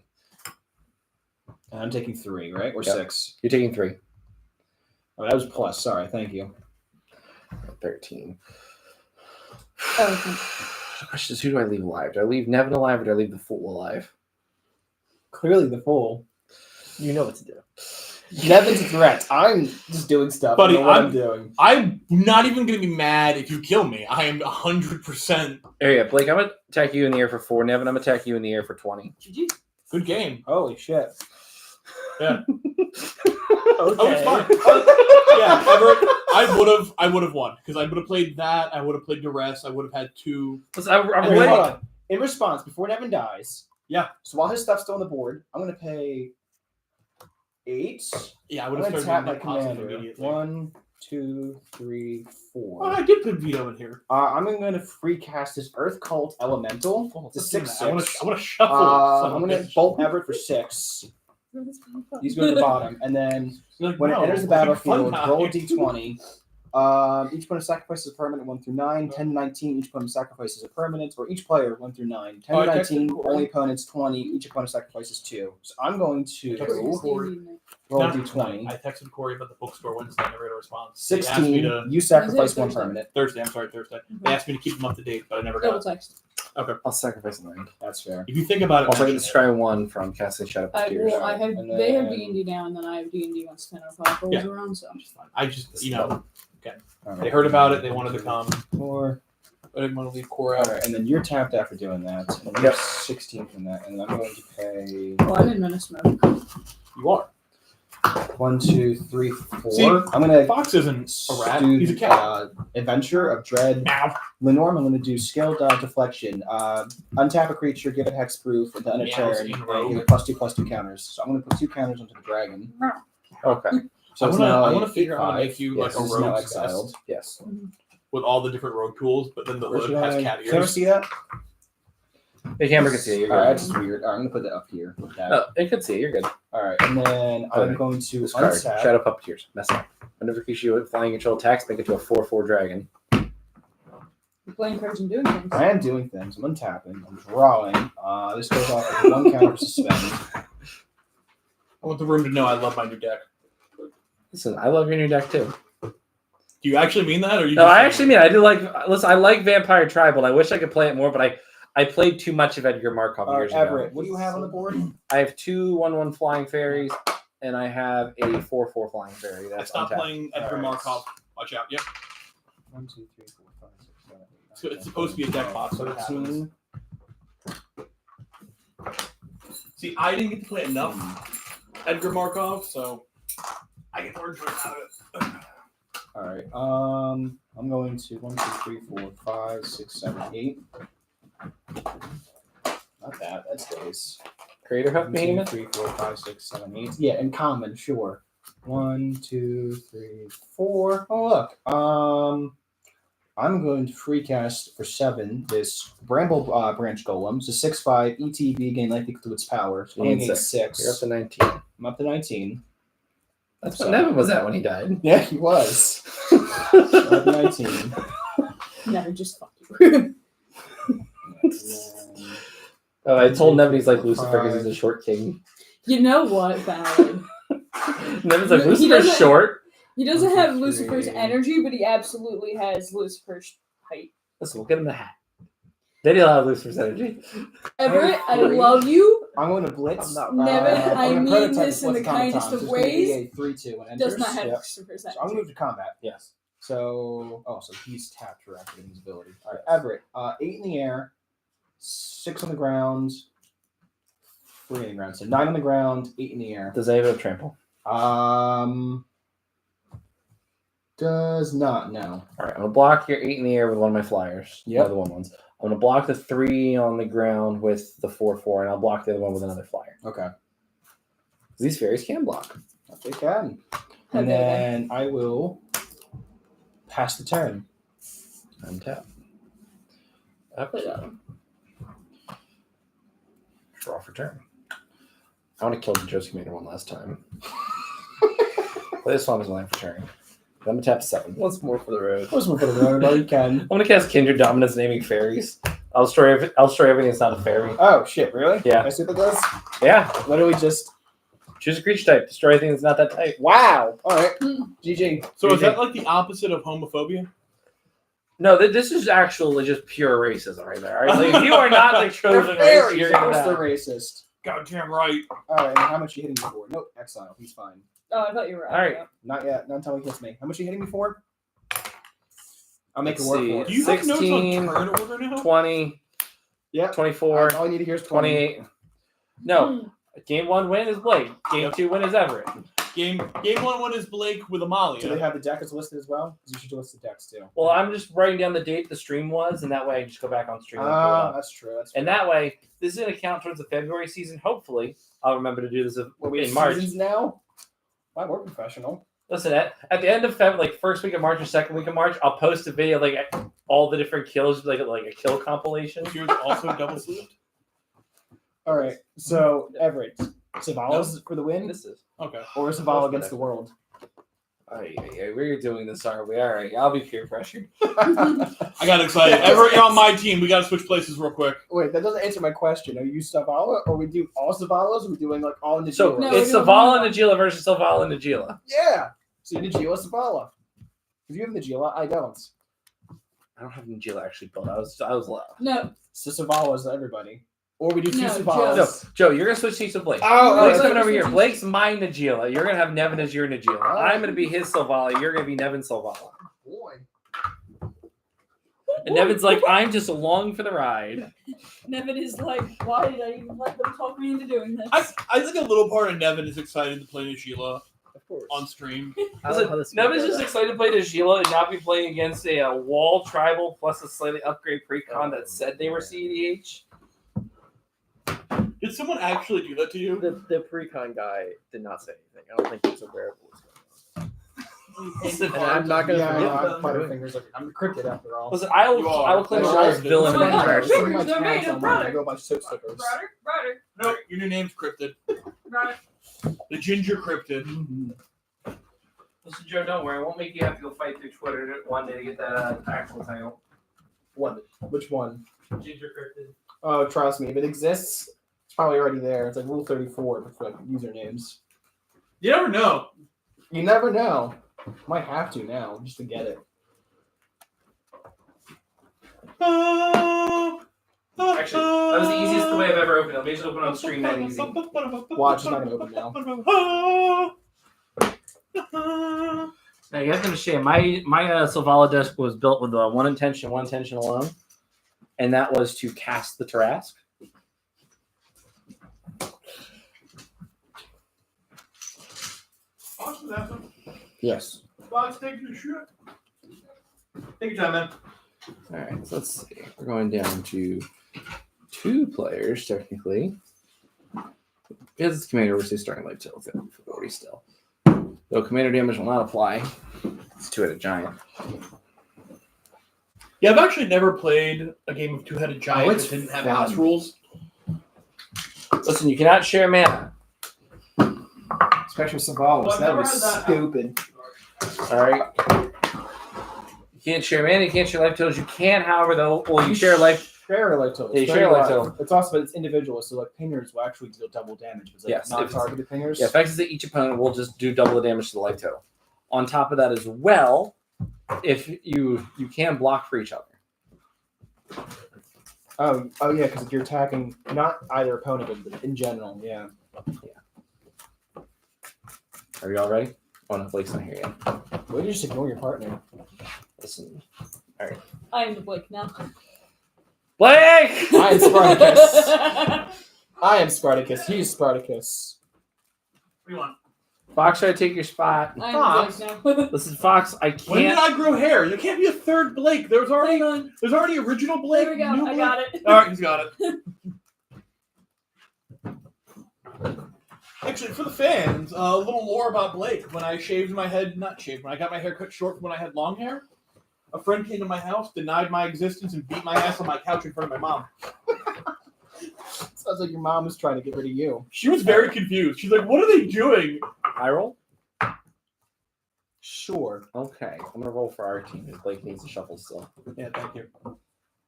And I'm taking 3, right? Or Yep. 6. You're taking 3. Oh, that was plus. Sorry. Thank you. 13. Oh, okay. The question is, who do I leave alive? Do I leave Nevin alive or do I leave the Fool alive? Clearly the fool. You know what to do. Nevin's a threat. I'm just doing stuff. Buddy, I know what I'm- I'm doing. I'm not even gonna be mad if you kill me. I am 100% There you go. Blake, I'm going to attack you in the air for 4. Nevin, I'm going to attack you in the air for 20. GG. good game. Holy shit. Yeah. Okay. Oh, it's fine. Yeah, Everett, I would have won because I would have played that. I would have played Duress. I would have had 2. Listen, I'm Wait, ready. hold on. In response, before Nevin dies. Yeah. So while his stuff's still on the board, I'm gonna pay 8. Yeah, I I'm would have gonna started tap my net positive commander. immediately. 1, 2, 3, 4. Oh, I did put Vito in here. I'm going to free cast his Earth Cult Elemental. Oh, It's a let's do that. 6/6. I want to shuffle. son I'm of a going to bitch. bolt Everett for 6. These go to the bottom, and then Like, when no, it enters the we're having fun battlefield, roll a now. d20. Each opponent sacrifices a permanent 1 through 9. 10 to 19, each opponent sacrifices a permanent, or each player 1 through 9. 10 Oh, to I 19, texted only opponents 20. Each opponent sacrifices 2. So I'm going to roll a d20. I texted Corey about the bookstore Wednesday. I never got a response. They asked me 16. to You sacrifice 1 Thursday? permanent. Thursday. I'm sorry, Thursday. They asked me to keep them up to date, but I never Double got it. text. I'll sacrifice a 9. That's fair. If you think about it, Also, I can mention it. describe 1 from Casting Shadow Puppeteers. Well, I have And they have then- D&D now, and then I have D&D once 10 or 5 rolls Yeah. around. So I just, you know, All they heard about it. They wanted to come. 4. I didn't want to leave Corey All out. right, and then you're tapped after doing that. And Yep. you're 16 from that, and I'm going to pay. well, I'm in menace mode. You are. 1, 2, 3, 4. See, I'm gonna Fox isn't a rat. do He's a cat. Adventure of Dread. Ow. Lenorm, I'm gonna do Scaled Deflection. Untap a creature, give it hexproof, and then a Meows turn, in and rogue. give it +2/+2 counters. So I'm gonna put 2 counters onto the dragon. Okay. So it's I now want a to figure out how to 8/5. make you Yes, like a it's now rogue exiled. vest Yes. with all the different rogue tools, but then the Where hood should has I cat can I ears. see that? The camera can see it. You're All right, good. that's just weird. All right, I'm gonna put that up here. With that. No, it can see it. You're good. All right, and then I'm going to This card, untap. Shadow Puppeteers. Mess up. Whenever you with flying control attacks, make it to a 4/4 dragon. You're playing cards and doing things. I am doing things. I'm untapping. I'm drawing. This goes off with 1 counter suspend. I want the room to know I love my new deck. Listen, I love your new deck too. Do you actually mean that, or you? No, just I saying actually it? mean I do like. Listen, I like Vampire Tribal. I wish I could play it more, but I played too much of Edgar Markov years ago. Everett, what do you have on the board? I have 2 1/1 flying fairies, and I have a 4/4 flying fairy. I That's stopped untapped. playing Edgar Alright. Markov. Watch out. Yep. 1, 2, 3, 4, 5, 6, 7, 8, 9, So it's 10, supposed to be a deck box, so it 13. See, I didn't get to play enough Edgar Markov, so I get more enjoyment out of it. All right. I'm going to 1, 2, 3, 4, 5, 6, 7, 8. Not bad. That's days. Creator Hub 1, 2, Behemoth. 3, 4, 5, 6, 7, 8. Yeah, in common, sure. 1, 2, 3, 4. Oh look. I'm going to free cast for 7 this Bramble Branch Golem. It's a 6/5 ETB, gain life equal to its power. So I'm You going need to 6. You're up to 19. I'm up to 19. That's So- what Nevin was at when he died. Yeah, he was. I'm up to 19. Never just fuck you. Oh, I told Nevin he's like Lucifer because he's a short king. You know what, Valid? Nevin's like He Lucifer's doesn't- short. He doesn't One, have two, Lucifer's three. energy, but he absolutely has Lucifer's height. Listen, we'll get him the hat. Then he'll have Lucifer's energy. Everett, I three. love you. I'm going to blitz. I'm not- Nevin, I'm I gonna mean prototype this in what's the automaton, kindest so of it's gonna be ways. a 3/2 when it Does enters. not have Yep. Lucifer's So I'm going to energy. move to combat. Yes. So he's tapped for activating his ability. All right, Everett, 8 in the air, 6 on the ground, 3 on the ground. So 9 on the ground, 8 in the air. Does Ava have trample? Does not know. All right, I'm gonna block your 8 in the air with one of my flyers. Yep. One of the 1/1s. I'm gonna block the 3 on the ground with the 4/4, and I'll block the other one with another flyer. Okay, These fairies can block. they can. How And dare they. then I will pass the turn. Untap. Up. Put it on. Draw for turn. I want to kill the Josie Mater one last time. Play this one as line for turn. I'm gonna tap 7. Once more for the road. What's one for the road? Oh, you can. I'm gonna cast Kindred Dominance, naming fairies. I'll destroy everything that's not a fairy. Oh shit! Really? Yeah. I see what that does. Yeah. Literally just. Choose a creature type. Destroy anything that's not that type. Wow. All right. GG. So is that like the opposite of homophobia? No, this is actually just pure racism right there. All right? Like, if you are not the They're chosen race, fairies. you're Of gonna course die. they're racist. Goddamn right. All right. And how much you hitting me for? Nope. Exile. He's fine. Oh, I thought you were All right. Not yet. Not until he hits me. How much you hitting me for? I'll make Let's it work see. for Do it. you have notes 16, on turn order now? 20, Yep. 24, All you need to hear is 20. 28. No, game 1 win is Blake. Game 2 win is Everett. Game 1 is Blake with Amalia. Do they have the deck as listed as well? Because you should list the decks too. Well, I'm just writing down the date the stream was, and that way I just go back on stream and pull it up. That's true. That's And that way, this is going to count towards the February season. Hopefully, I'll remember to do this in March. Seasons now. Wow, we're professional. Listen, at the end of Feb, like first week of March or second week of March, I'll post a video like all the different kills, like a kill compilation. Yours also double sleeved? All right. So Everett, Zavala's for the win, This is. Okay. or Zavala against the world. We're doing this, are we? All right, I'll be peer pressured. I got excited. Everett, you're on my team. We got to switch places real quick. Wait, that doesn't answer my question. Are you Zavala, or we do all Zavalas, or we doing like all Najeela? So No, it's we don't Savala know. and Najila versus Savala and Najila. Yeah. So you Najeela, Zavala. If you have Najeela, I don't. I don't have Najila actually built. I was low. No, So Zavala's everybody. Or we do two No, Zavalas. No, Joe, you're gonna switch seats with Blake. Oh, Blake's oh, coming over here. switch Blake's my Najila. You're gonna have Nevin as your Najila. Oh. I'm gonna be his Savala. You're gonna be Nevin Savala. boy. And Nevin's like, I'm just along for the ride. Nevin is like, why did I even let them talk me into doing this? I think a little part of Nevin is excited to play Sheila. Of course. on stream. I don't know how this Nevin's would just go excited to play Dagila and not be playing against a wall tribal plus a slightly upgrade precon that said they were CEDH. Did someone actually do that to you? The pre-con guy did not say anything. I don't think he was aware of what was going on. And I'm not gonna Yeah, forget I'm that. fighting fingers. Like, I'm cryptid after all. Listen, I You are. will claim You the are. last villain Oh in my the God, universe. fingers, My they're made tags of on mine, I brother. go by soap stickers. Ryder. No, your new name's Cryptid. Ryder. The Ginger Cryptid. Listen, Joe, don't worry. I won't make you have to go fight through Twitter one day to get that actual title. What? Which one? Ginger Cryptid. Oh, trust me, if it exists, it's probably already there. It's like Rule 34 for like usernames. You never know. You never know. Might have to now just to get it. Actually, that was the easiest way I've ever opened it. Let me just open on stream that easy. Watch, it's not gonna open now. Now you have to understand, my Silvala desk was built with one intention alone, and that was to cast the Tarask. Yes. Fox, take your shit. Take your time, man. All right, so let's see. We're going down to 2 players, technically. Because it's Commander versus starting life total 40 still. Though Commander damage will not apply. It's 2-headed giant. Yeah, I've actually never played a game of Two-Headed Giant it's that didn't have fun. house rules. Listen, you cannot share mana. Especially Savalas. Well, I've That never was had that stupid. All right. You can't share mana. You can't share life totals. You can, however, though. Well, you share life. Share life total. Yeah, you share life total. It's also, but it's individual, so like pingers will actually deal double damage. It's like Yes, if it's- non-targeted pingers. Yeah, effects that each opponent will just do double the damage to the life total. On top of that, as well, if you can block for each other. Oh yeah, because if you're attacking not either opponent, but in general, yeah. Are you all ready? Oh no, Blake's not here yet. Why do you just ignore your partner? Listen, I am the Blake now. Blake. I am Spartacus. I am Spartacus. He is Spartacus. What do you want? Fox, try to take your spot. I am Fox? the Blake now. Listen, Fox, I When did can't. I grow hair? There can't be a third Blake. There's Hang on. already original Blake. There we go. new I Blake. got it. All right, he's got it. Actually, for the fans, a little more about Blake. When I shaved my head, not shaved, when I got my hair cut short when I had long hair, a friend came to my house, denied my existence, and beat my ass on my couch in front of my mom. Sounds like your mom is trying to get rid of you. She was very confused. She's like, "What are they doing?" I roll? Sure. Okay, I'm gonna roll for our team. Because Blake needs to shuffle still. Yeah, thank you.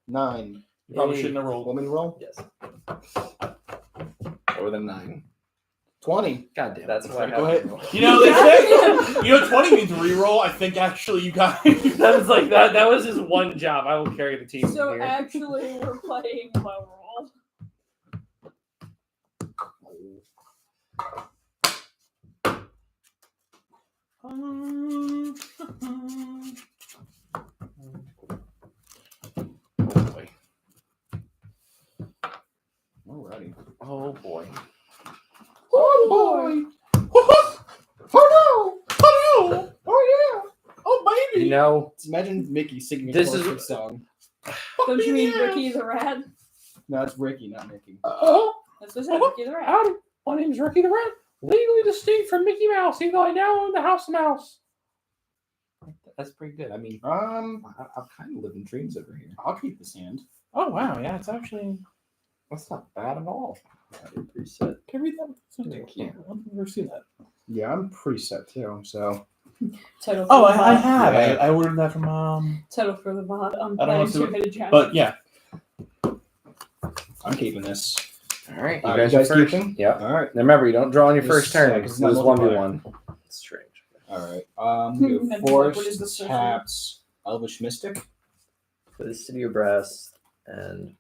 9. You probably Yay. shouldn't have rolled. Woman roll. Yes. Lower than 9. 20. God damn. That's why I Go have ahead. to roll. You know, they say, 20 means reroll. I think actually you guys. That was like that. That was his one job. I will carry the team So from here. actually, we're playing low roll. boy. Alrighty. Oh boy. Oh boy. Oh no. Oh no. Oh yeah. Oh baby. You know, Imagine Mickey singing a This is- Christmas song. Don't you mean Ricky the Rat? No, it's Ricky, not Mickey. That's what I said, Ricky the Rat. howdy. My name's Ricky the Rat. Legally distinct from Mickey Mouse, even though I now own the House Mouse. That's pretty good. I mean, I'm kind of living dreams over here. I'll keep this hand. Oh wow, yeah, it's actually. That's not bad at all. Preset. Can I read that? Thank you. I've never seen that. Yeah, I'm pretty set too. So Total Oh, for the I bot. have. Yeah. I ordered that from Total for the bot. I'm I don't know playing if it- two-headed giant. But yeah, I'm keeping this. All right, you You guys, guys are first. keeping? Yep. All right. Now remember, you don't draw on your This first turn sucks. because It's this is not 1v1. It's strange. All right. And Go what is the Forest social? taps Elvish Mystic. For the City of Brass, and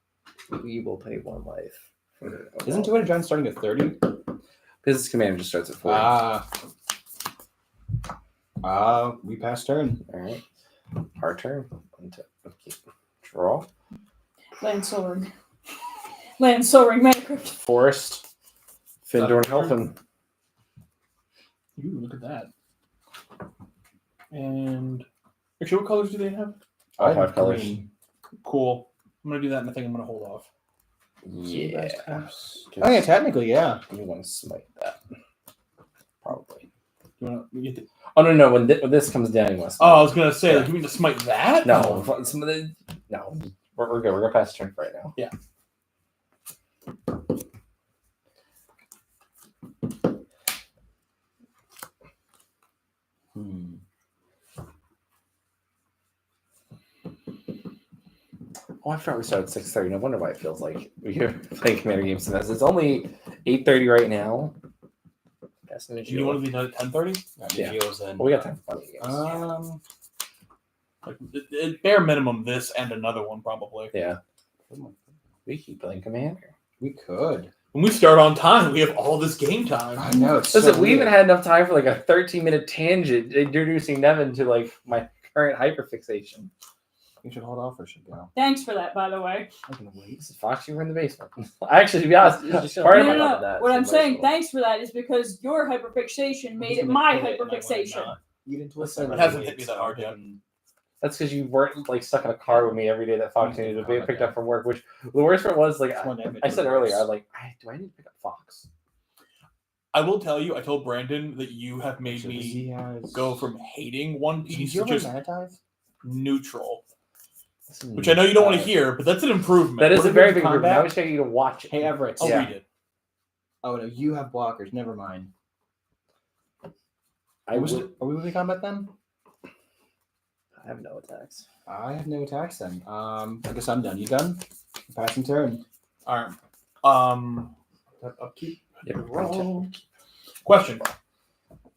we will pay 1 life. For a Isn't wall. 200 Giant starting at 30? Business commander just starts at 4. We passed turn. All right. Our turn. Okay. Draw. Land Soaring. Land Soaring, Mana Crypt. Forest. Findor and Helpin. Ooh, look at that. And actually, what colors do they have? All I 5 have colors. green. Cool. I'm gonna do that, and I think I'm gonna hold off. Yeah. Oh yeah, technically, yeah. You want to smite that? Probably. You wanna, you get the, Oh no! When this comes down, you want to smite. oh, I was gonna say, Yeah. like, you mean to smite that? No, no. We're good. We're gonna pass the turn for right now. Yeah. Oh, I forgot we started at 6:30. No wonder why it feels like we're playing Commander games. It's only 8:30 right now. That's an You want to be done at 10:30? Yeah. Then. Well, we got time for funny games. Like, bare minimum, this and another one probably. Yeah. We keep playing Commander. We could. When we start on time, we have all this game time. I know. It's Listen, so we even weird. had enough time for like a 13-minute tangent introducing Nevin to like my current hyperfixation. You should hold off or should go. Thanks for that, by the way. I'm gonna wait. This is Fox, you were in the basement. Actually, to be honest, Just part don't of No, my- no, no. What I'm saying, thanks for that, is because your hyperfixation made it my hyperfixation. Eat into Listen, it hasn't hit me that hard yet. that's because you weren't like stuck in a car with me every day that Fox needed to be picked up from work. Which the worst part was, like I said earlier, I was like, do I need to pick up Fox? I will tell you, I told Brandon that you have made me go from hating One Piece to just neutral. Which I know you don't want to hear, but that's an improvement. That is What a if very it's big improvement. combat? I wish I could you to watch it. Hey Everett. I'll Yeah. read it. Oh no, you have blockers. Never mind. I Are would. we moving combat then? I have no attacks. I have no attacks then. I guess I'm done. You done? Passing turn. All right. Upkeep. Yeah, Roll. Question: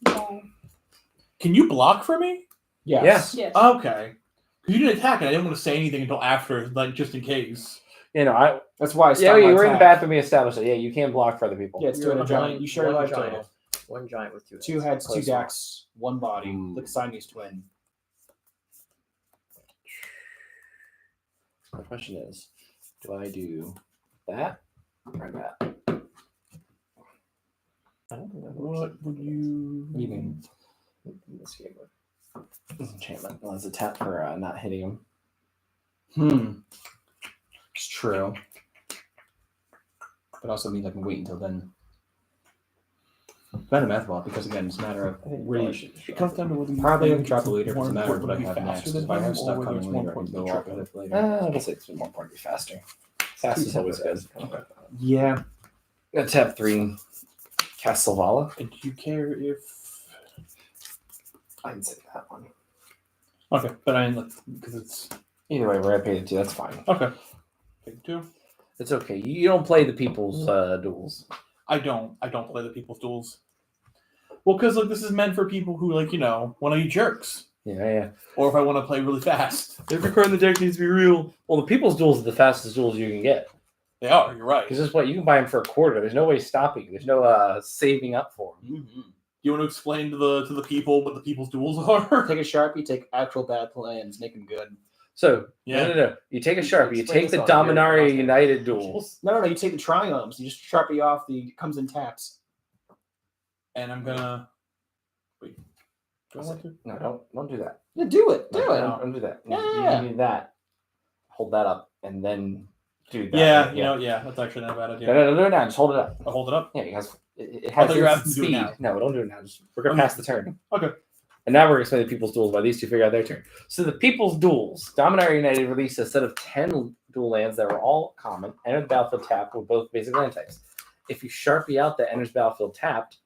No. Can you block for me? Yes. Yes. Okay. Because you didn't attack, and I didn't want to say anything until after, like just in case. You know, That's why I yeah, stopped my you were in the attack. bathroom. We established it. Yeah, you can block for other people. Yeah, it's You're doing a a giant. giant. You share your One life giant. total. One giant with 2 Two heads, 2 Close decks, 1 body. Mm. Like a Siamese twin. The question is, do I do that or that? I don't think that works. What would you? What do you mean? In this game with disenchantment. Well, it's a tap for not hitting him. It's true. But also means I can wait until then. Not a math ball, because again, it's a matter of really. It comes down to whether you Probably think have to drop it's the leader. It more doesn't matter what I important to have be next. faster If than I have him, stuff or whether coming it's more later, I can important go to off trip with him. it later. I guess it's more important to be faster. Fast is always good. Yeah. Gonna tap 3, cast Silvala. And do you care if? I can say that one. Okay, but I didn't because it's Either way, we're at pay 2. That's fine. okay. Take 2. It's okay. You don't play the people's duels. I don't play the people's duels. Well, because like this is meant for people who want to be jerks, Yeah. or if I want to play really fast. Every card in the deck needs to be real. Well, the people's duels are the fastest duels you can get. They are. You're right. Because this is what you can buy them for a quarter. There's no way stopping you. There's no saving up for them. Mm-hmm. You want to explain to the people what the people's duels are? Take a Sharpie, take actual bad plans, make them good. So, Yeah. no. You take a Sharpie. You Explain take the this on here. Dominaria United duels. No, you take the triumphs. You just Sharpie off the comes in taps. And I'm gonna wait. Do I want to? No, don't do that. Yeah, do it. Do it. Don't do that. Yeah. You do that. Hold that up, and then do that. Yeah, that's actually not a bad idea. No, do it now. Just hold it up. I'll hold it up. Yeah, because it I has thought you were instant asking me to do it speed. No, don't do it now. We're gonna Okay. pass the turn. Okay. And now we're gonna explain the people's duels while these two figure out their turn. So the people's duels, Dominaria United released a set of 10 dual lands that were all common, enter the battlefield tapped with both basic land types. If you Sharpie out that enters battlefield tapped,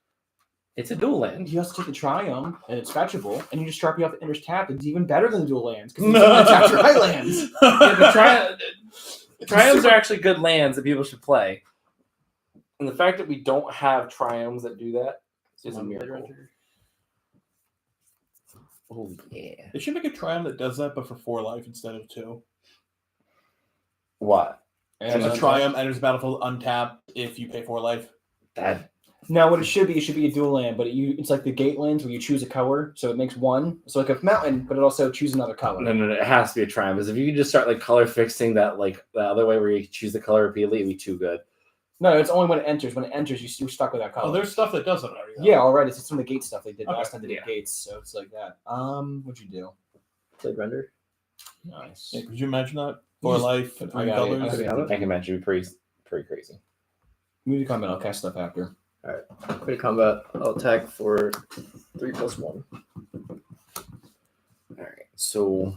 it's a dual land. You also take the triumph, and it's fetchable, and you just Sharpie off the enters tap. It's even better than the dual lands because it's tap your high lands. Yeah, the triumphs are actually good lands that people should play. And the fact that we don't have triumphs that do that is a miracle. Oh yeah. They should make a triumph that does that, but for 4 life instead of 2. What? And a triumph enters the battlefield untapped if you pay 4 life. That Now, what it should be a dual land, but it's like the gate lands where you choose a color, so it makes 1. So like a mountain, but it also chooses another color. no, it has to be a triumph. Because if you could just start like color fixing that like the other way where you choose the color repeatedly, it'd be too good. No, it's only when it enters. When it enters, you're stuck with that color. Oh, there's stuff that does it already. though. Yeah, already. It's some of the gate stuff they did Okay, last time they did yeah. gates, so it's like that. What'd you do? Played render. Nice. Yeah, could you imagine that? For Just- life, I three got it. colors. Okay, how about I can imagine it'd be pretty crazy. Move the comment. I'll cast stuff after. Quick combat? I'll attack for 3+1. All right, so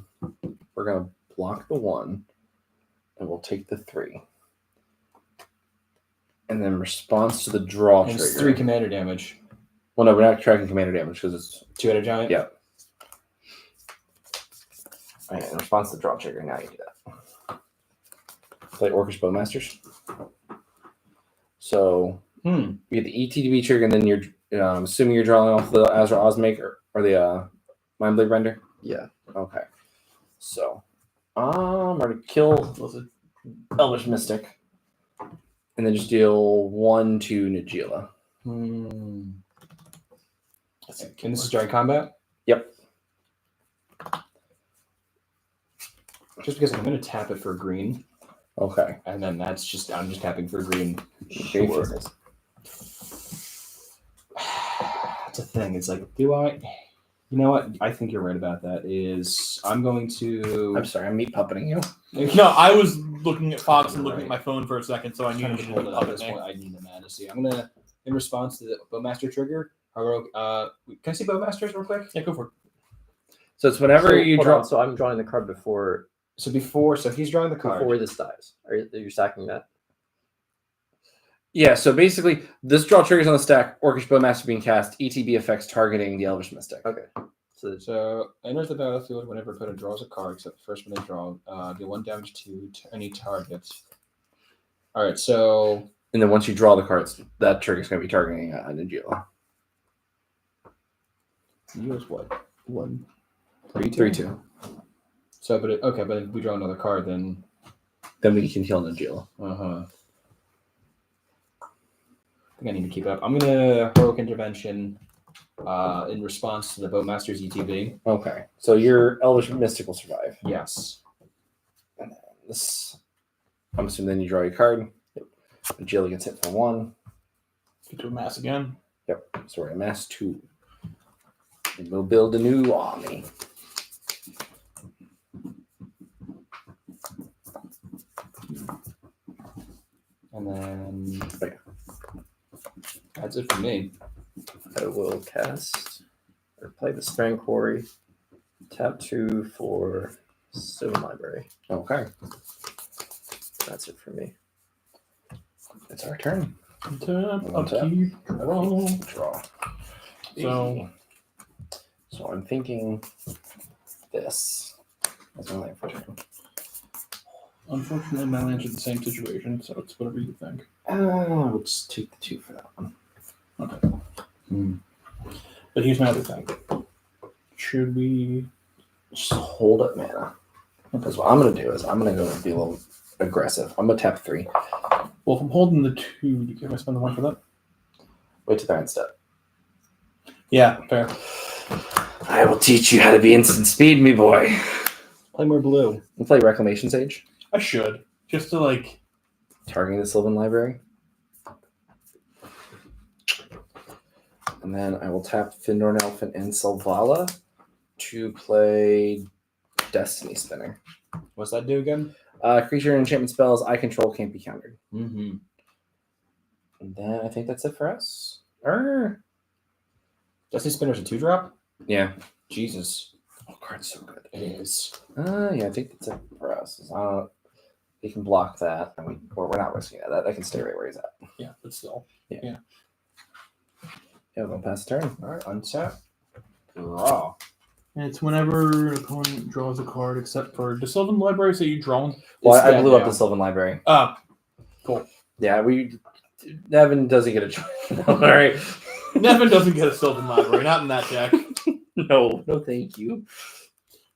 we're gonna block the 1, and we'll take the 3, and then response to the draw And trigger. it's 3 commander damage. Well, no, we're not tracking commander damage because it's 2-headed giant. Yeah. All right, in response to the draw trigger. Now you do that. Play Orcish Bowmasters. So you get the ETB trigger, and then you're assuming you're drawing off the Azra Osmake or the Mindblade Render. Yeah. Okay. So I'm gonna kill Elvish Mystic, and then just deal 1 to Najila. And this is during combat? Yep. Just because I'm going to tap it for green, Okay. and then I'm just tapping for green. Sure. That's a thing. It's like, do I? You know what? I think you're right about that. I'm going to. I'm sorry, I'm meat puppeting you. No, I was looking at Fox and looking Right. at my phone for a second, so I knew Trying you to should hold it up at puppet this me. point. I need the mana. See, I'm gonna, in response to the Bowmaster trigger, can I see Bowmasters real quick? Yeah, go for it. So it's whenever So, you hold draw. on, so I'm drawing the card before So he's drawing the card. before this dies. Are you stacking that? Yeah, so basically, this draw triggers on the stack. Orcish Bowmaster being cast. ETB effects targeting the Elvish Mystic. Okay. So enters the battlefield whenever opponent draws a card, except the first one they draw. Deal 1 damage to any target. All right, so And then once you draw the cards, that trigger is going to be targeting Najila. use what? 1, 3, 2. 3/2. So, but if we draw another card, then Then we can kill Najila. I think I need to keep up. I'm gonna heroic intervention in response to the Bowmaster's ETB. Okay, so your Elvish Mystic will survive. Yes. This, I'm assuming then you draw your card. Najila gets hit for 1. Get to a mass again. Yep. So we're at mass 2. And we'll build a new army. And then that's it for me. I will cast or play the Sprang Quarry. Tap 2 for Sylvan Library. Okay. That's it for me. It's our turn. Tap, One tap. upkeep, draw. Draw. So- So I'm thinking this. That's my land for turn. Unfortunately, my land's in the same situation, so it's whatever you think. We'll just take the 2 for that one. Okay. But here's my other thing. Should we? Just hold up mana. Because what I'm going to do is I'm going to go and be a little aggressive. I'm going to tap 3. Well, if I'm holding the 2, do you care if I spend the 1 for that? Wait to the end step. Yeah, fair. I will teach you how to be instant speed, me boy. Play more blue. We'll play Reclamation Sage, I should. Just to, like... targeting the Sylvan Library. And then I will tap Findorn Elephant and Selvala to play Destiny Spinner. What's that do again? Creature and enchantment spells I control can't be countered. Mm-hmm. And then I think that's it for us. Destiny Spinner's a 2-drop? Yeah. Jesus. Oh, card's so good. It is. Yeah, I think that's it for us. He can block that, and we're not risking it. That can stay right where he's at. Yeah, but still. Yeah, we're gonna pass the turn. All right, untap. Draw. And it's whenever an opponent draws a card, except for... Does Sylvan Library say you draw one? Well, It's I dead blew up now. the Sylvan Library. Cool. Yeah, Nevin doesn't get a choice. All right. Nevin doesn't get a Sylvan Library, not in that deck. No, thank you.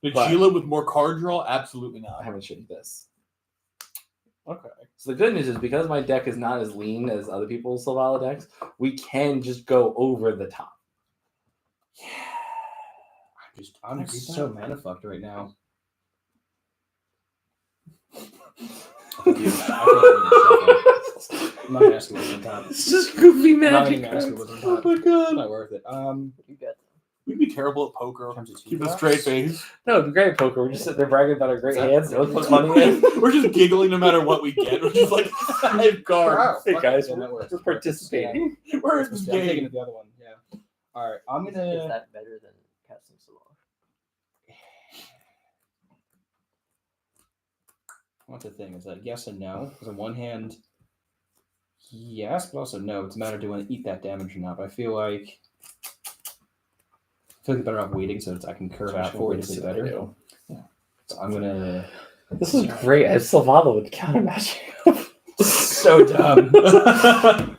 Najila with more card draw? Absolutely I not. haven't shown you this. Okay. So the good news is because my deck is not as lean as other people's Selvala decks, we can just go over the top. I'm so mana fucked right now. skills. I'm not gonna ask you what's on top. It's just goofy I'm not magic. gonna ask you what's on Oh top. my It's god. not worth it. You got We'd be terrible at poker. Comes with Keep a $2. straight face. No, it'd be great at poker. We're just sitting there bragging about our great Is that- hands. No one puts money in. We're just giggling no matter what we get. We're just like 5 cards. Hey Fuck guys, it, yeah, that works. we're participating. We're in I'm this taking game. it the other one. Yeah. All right. I'm Is gonna. that better than casting Solar? What's the thing? Is that yes and no? Because on one hand, yes, but also no. It's a matter of do I want to eat that damage or not. But I feel like better off waiting so I can curve out forward a bit better. So I'm gonna. This is great. I have Sylvalo with counter magic. So dumb. I'm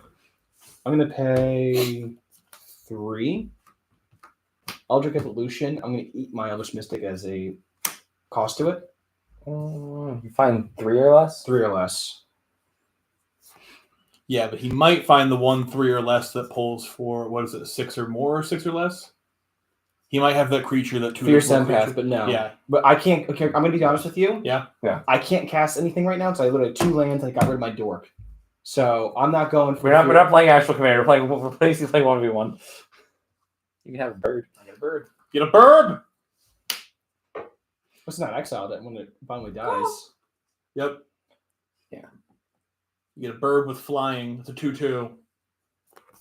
gonna pay 3. Eldritch Evolution. I'm gonna eat my Elvish Mystic as a cost to it. You find 3 or less? 3 or less. Yeah, but he might find the 1, 3 or less that pulls for, what is it, 6 or more, 6 or less? He might have that creature that 2 Fierce or more Empath, creature. but no. Yeah. But I can't. Okay, I'm gonna be honest with you. Yeah. I can't cast anything right now because I literally had 2 lands and I got rid of my dork. So I'm not going for. We're not playing actual commander. We're basically playing 1v1. You can have a bird. I get a bird. Get a burb! It's not exiled when it finally dies. Yep. Yeah. You get a bird with flying. It's a 2/2.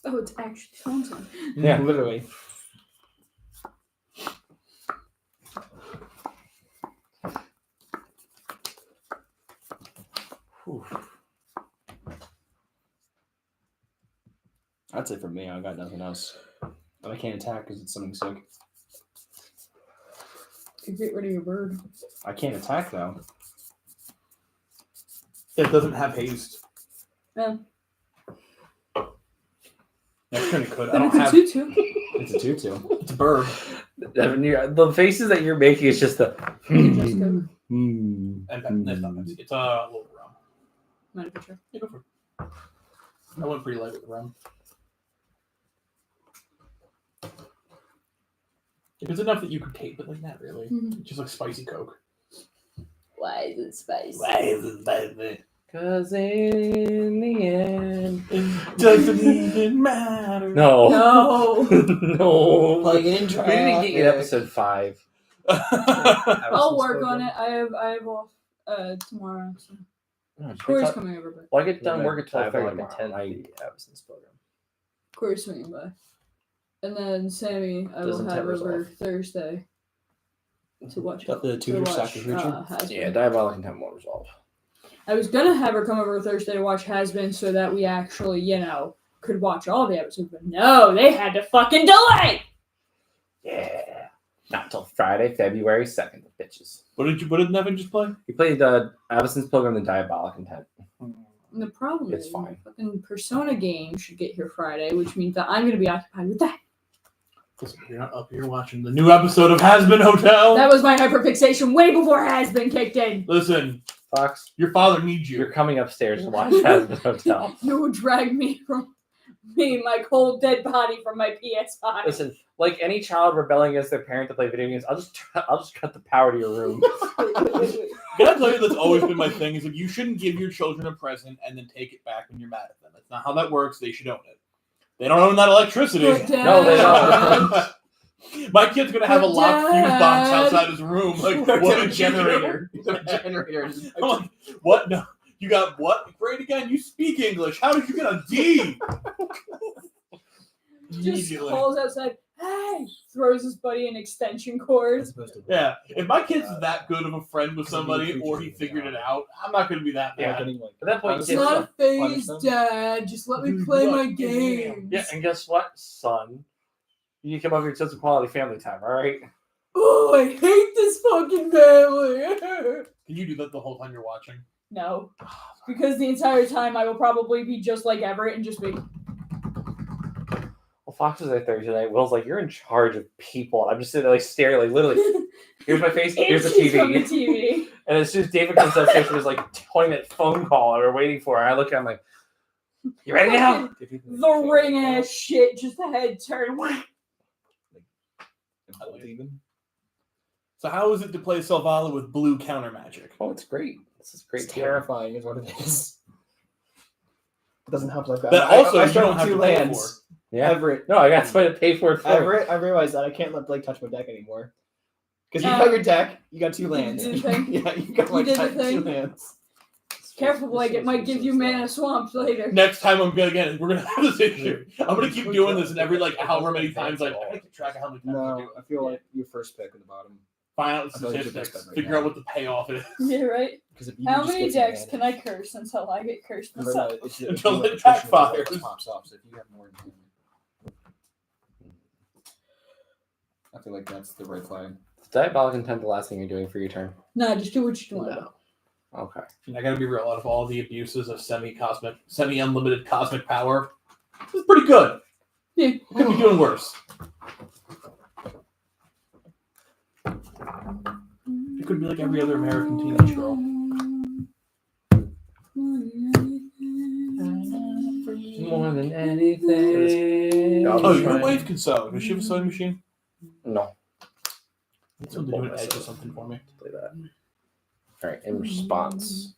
Oh, it's actually Thompson. Yeah. Literally. Whew. That's it for me. I got nothing else. But I can't attack because it's something sick. You get rid of your bird. I can't attack though. It doesn't have haste. Yeah. Next turn it could. I Then don't it's have. a 2/2. It's a 2/2. It's a burb. Devin, the faces that you're making is just the. Just go. And it's a little rum. Mind if I try? Yeah, go for it. I went pretty light with the rum. If it's enough that you could tape it like that, really. Mhm. Just like spicy Coke. Why is it spicy? is it spicy? Because in the end. Doesn't even matter. No. No. No. Plug in We need to get you to episode 5. I'll work on it. I have off tomorrow. So. Corey's coming over, but Well, I get done work at I have 12:30 like tomorrow. a 10 I- absence program. Corey's swinging by. And then Sammy, I will Doesn't have have over resolve. Thursday to watch. Got the to tutor watch, sack creature. Has Yeah, Been. Diabolic Intent won't resolve. I was gonna have her come over Thursday to watch Has Been so that we actually, could watch all the episodes, but no, they had to fucking delay. Yeah. Not until Friday, February 2nd, the bitches. What did Nevin just play? You played the Absence Pilgrim and Diabolic Intent. And the problem It's is, fine. the fucking Persona game should get here Friday, which means that I'm gonna be occupied with that. Listen, you're not up here watching the new episode of Has Been Hotel. That was my hyperfixation way before Has Been kicked in. Listen, Fox, your father needs you're you. coming upstairs to watch Hasbin Hotel. You dragged me from my cold dead body from my PS5. Listen, like any child rebelling against their parent to play video games, I'll just cut the power to your room. Can I tell you that's always been my thing? Is like you shouldn't give your children a present and then take it back when you're mad at them. That's not how that works. They should own it. They don't own that electricity. But No, they don't. My kid's gonna have a locked fuse box Dad. outside his room. Like, what did you do? The generator. I'm like, what? No, you got what grade again? You speak English. How did you get a D? Just Immediately. calls outside, hey! Throws his buddy an extension cord. As opposed to Yeah, if my kid's that good of a friend with somebody, or he figured it out, I'm not gonna be that Yeah. bad. getting like At that point, It's kids- not a phase, Punish Dad. Just let me Dude, play what? my games. yeah, and guess what, son? You need to come over here to some quality family time, all right? Oh, I hate this fucking family. Can you do that the whole time you're watching? No. Because the entire time I will probably be just like Everett and just be. Well, Fox was there Thursday night. Will's like, you're in charge of people. I'm just sitting there, like, staring, like, literally, here's my face, here's the She's from the TV. TV. And as soon as David comes upstairs for his, like, 20-minute phone call, and we're waiting for her, I look at him like, you ready now? The ring ass shit, just a head turn. So how is it to play Selvala with blue counter magic? Oh, it's great. This is great. It's terrifying, is what it is. It doesn't help like that. That also I you start don't with have two to pay lands. Yeah. Everett. No, I got somebody to pay for it. Everett, I realized that I can't let Blake touch my deck anymore. Because you Um, got your deck, you got 2 lands. did the thing. Yeah, you got my You did the deck, 2 thing. lands. Careful, Blake. It might give you mana swamps later. Next time we're gonna have this issue. I'm gonna keep doing this, and every like however many times I gotta keep track of how many times I do No, it. I feel like your first pick at the bottom. Find out the I feel like you're statistics. best bet right Figure now. out what the payoff is. Yeah, right. Because if you How just many get some decks mana- can I curse until I get cursed Remember myself? that it's Until it's it attrition backfires. that pops off. So if you have more than I feel like that's the red flag. Is Diabolic Intent the last thing you're doing for your turn? No, just do what you want. No. Okay. I gotta be real. Out of all the abuses of semi-unlimited cosmic power, this is pretty good. Yeah. Could be doing worse. It could be like every other American teenage girl. More than anything. Oh, your wife can sew. Does she have a sewing machine? No. Something to do an edge or something for me. Play that. All right. In response.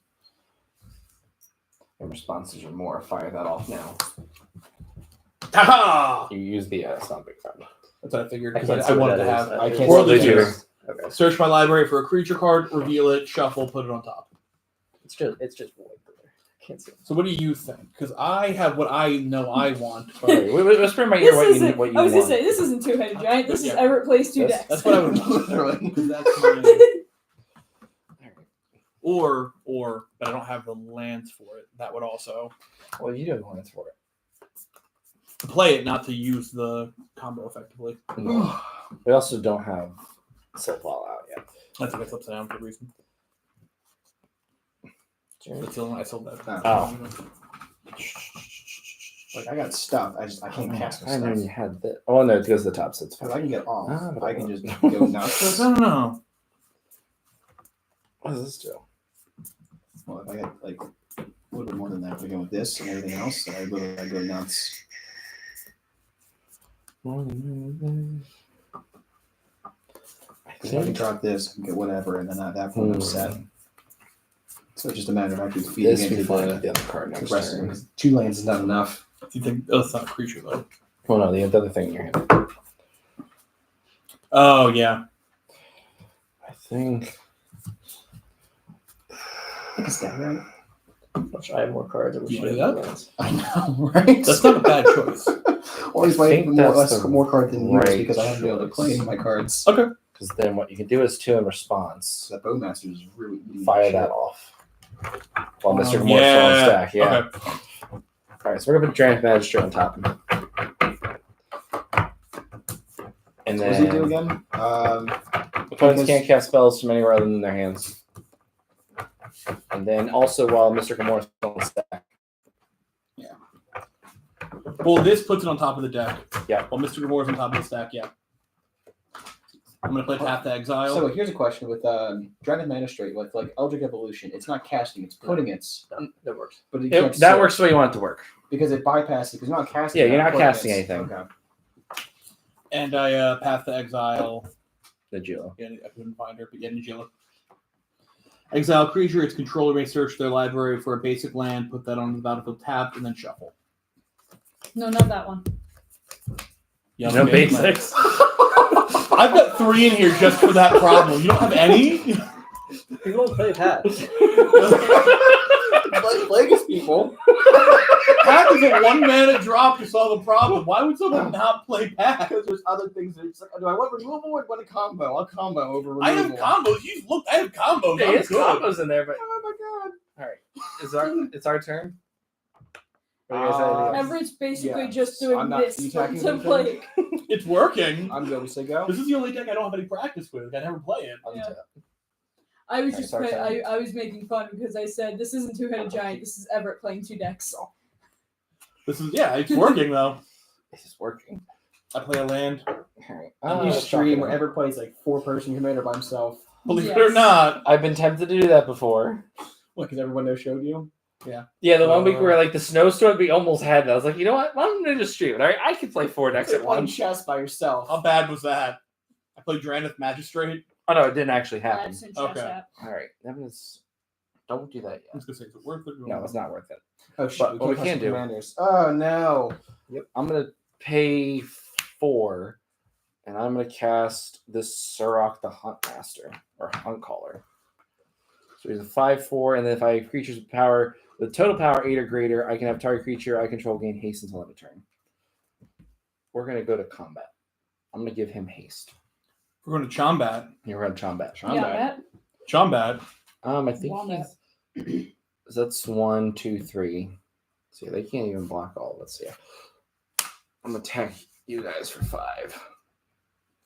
In responses or more. Fire that off now. Ha! You use the stomping ground. That's what I figured. I Because can't I see what wanted to that have. is. I can't World see of what that Cheating. is. Okay. Search my library for a creature card, reveal it, shuffle, put it on top. It's just void there. I can't see. So what do you think? Because I have what I know I want. But Wait, whisper in my ear This what you, isn't. what you I was want. gonna say this isn't two-headed giant. This is Yeah. Everett plays 2 That's- decks. that's what I would Literally. because that's my or but I don't have the lands for it. That would also Well, you don't want it for it. to play it, not to use the combo effectively. No. We also don't have Soulfall out yet. I think it's upside down for a reason. But still, I sold that. Oh. Like I got stuff. I can't cast my I know stuff. you had that. Oh no, it goes to the top, so it's Because fine. I can get off. Ah, but I I can won't. just go nuts. I don't know. What does this do? Well, if I get like a little bit more than that, if I go with this and everything else, I go nuts. I Because if I can think drop this and get whatever, and then at that point I'm set. So it's just a matter of actually feeding this into we find the the other card next rest of them. turn. 'Cause 2 lands is not enough. Do you think? Oh, it's not a creature though. Well, no, the other thing in your hand. Oh yeah. I think. Is that right? Wish I had more cards. I wish You I wanna had do more that? lands. I know, right? That's not a bad choice. Always I playing think more, that's less, the more cards than yours right because I haven't been able to play any choice. of my cards. Okay. Because then what you can do is 2 in response. So that Bowmaster is really eating Fire shit. that off. While Mr. Oh, Moore's still on yeah. stack. Yeah. Okay. All right, so we're gonna put Giant Magistrate on top. And What does he do then again? opponents because- can't cast spells from anywhere other than their hands. And then also while Mr. Gamora is on the stack. Well, this puts it on top of the deck. Yeah. While Mr. Gamore's on top of the stack. Yeah. I'm gonna play Path to Exile. So here's a question with Dragon Magistrate with like Eldritch Evolution. It's not casting; it's putting it. That works. But it That can't sit works the way you want it to work. because it bypasses. Because you're not casting. Yeah, you're not putting casting it. anything. Okay. And I Path to Exile. The Jilo. Yeah, I couldn't find her, but yeah, Nigella. Exile creature, its controller may search their library for a basic land, put that on the battlefield tapped, and then shuffle. No, not that one. Yeah, No okay. basics. I've got 3 in here just for that problem. You don't have any? People don't play Pat. Plagueis people. Path is a 1 mana drop to solve a problem. Why would someone not play Path? Because there's other things that it's like, do I want removal or do I want a combo? I'll combo over removal. I have combos. You look, I have combos. Yeah, I'm it's good. combos in there, but Oh my god. all right. It's our turn. What do you guys say? Everett's basically yeah. just doing I'm not- this you attacking to anything? Blake. It's working. I'm good. We say go. This is the only deck I don't have any practice with. I never play it. Yeah. I was Alright, just sorry, sorry. I was making fun because I said this isn't two-headed giant. This is Everett playing 2 decks. This is it's working though. This is working. I play a land. All right. You let's stream talk where about- every plays like 4-person commander by himself. Believe it or Yes. not. I've been tempted to do that before. What? Because everyone there showed you. Yeah, the 1 week where like the snowstorm, we almost had it. I was like, you know what? I'm gonna just stream it. All right, I can play 4 decks at One once. chest by yourself. How bad was that? I played Drannith Magistrate. Oh no, it didn't actually happen. That's in Okay. chat. All right, Nevin is Don't do that I yet. was gonna say, is it worth it? No, it's not worth it. Oh shit! But what we can't can pass do- commanders. Oh no! I'm gonna pay 4, and I'm gonna cast this Surok the Hunt Master or Hunt Caller. So he's a 5/4, and then if I have creatures with power with total power 8 or greater, I can have target creature I control gain haste until end of turn. We're gonna go to combat. I'm gonna give him haste. We're going to Chombat. You're on combat. Yeah, Matt. Chombat. I think Wombat. so that's 1, 2, 3. See, they can't even block all of us. Yeah. I'm gonna attack you guys for 5.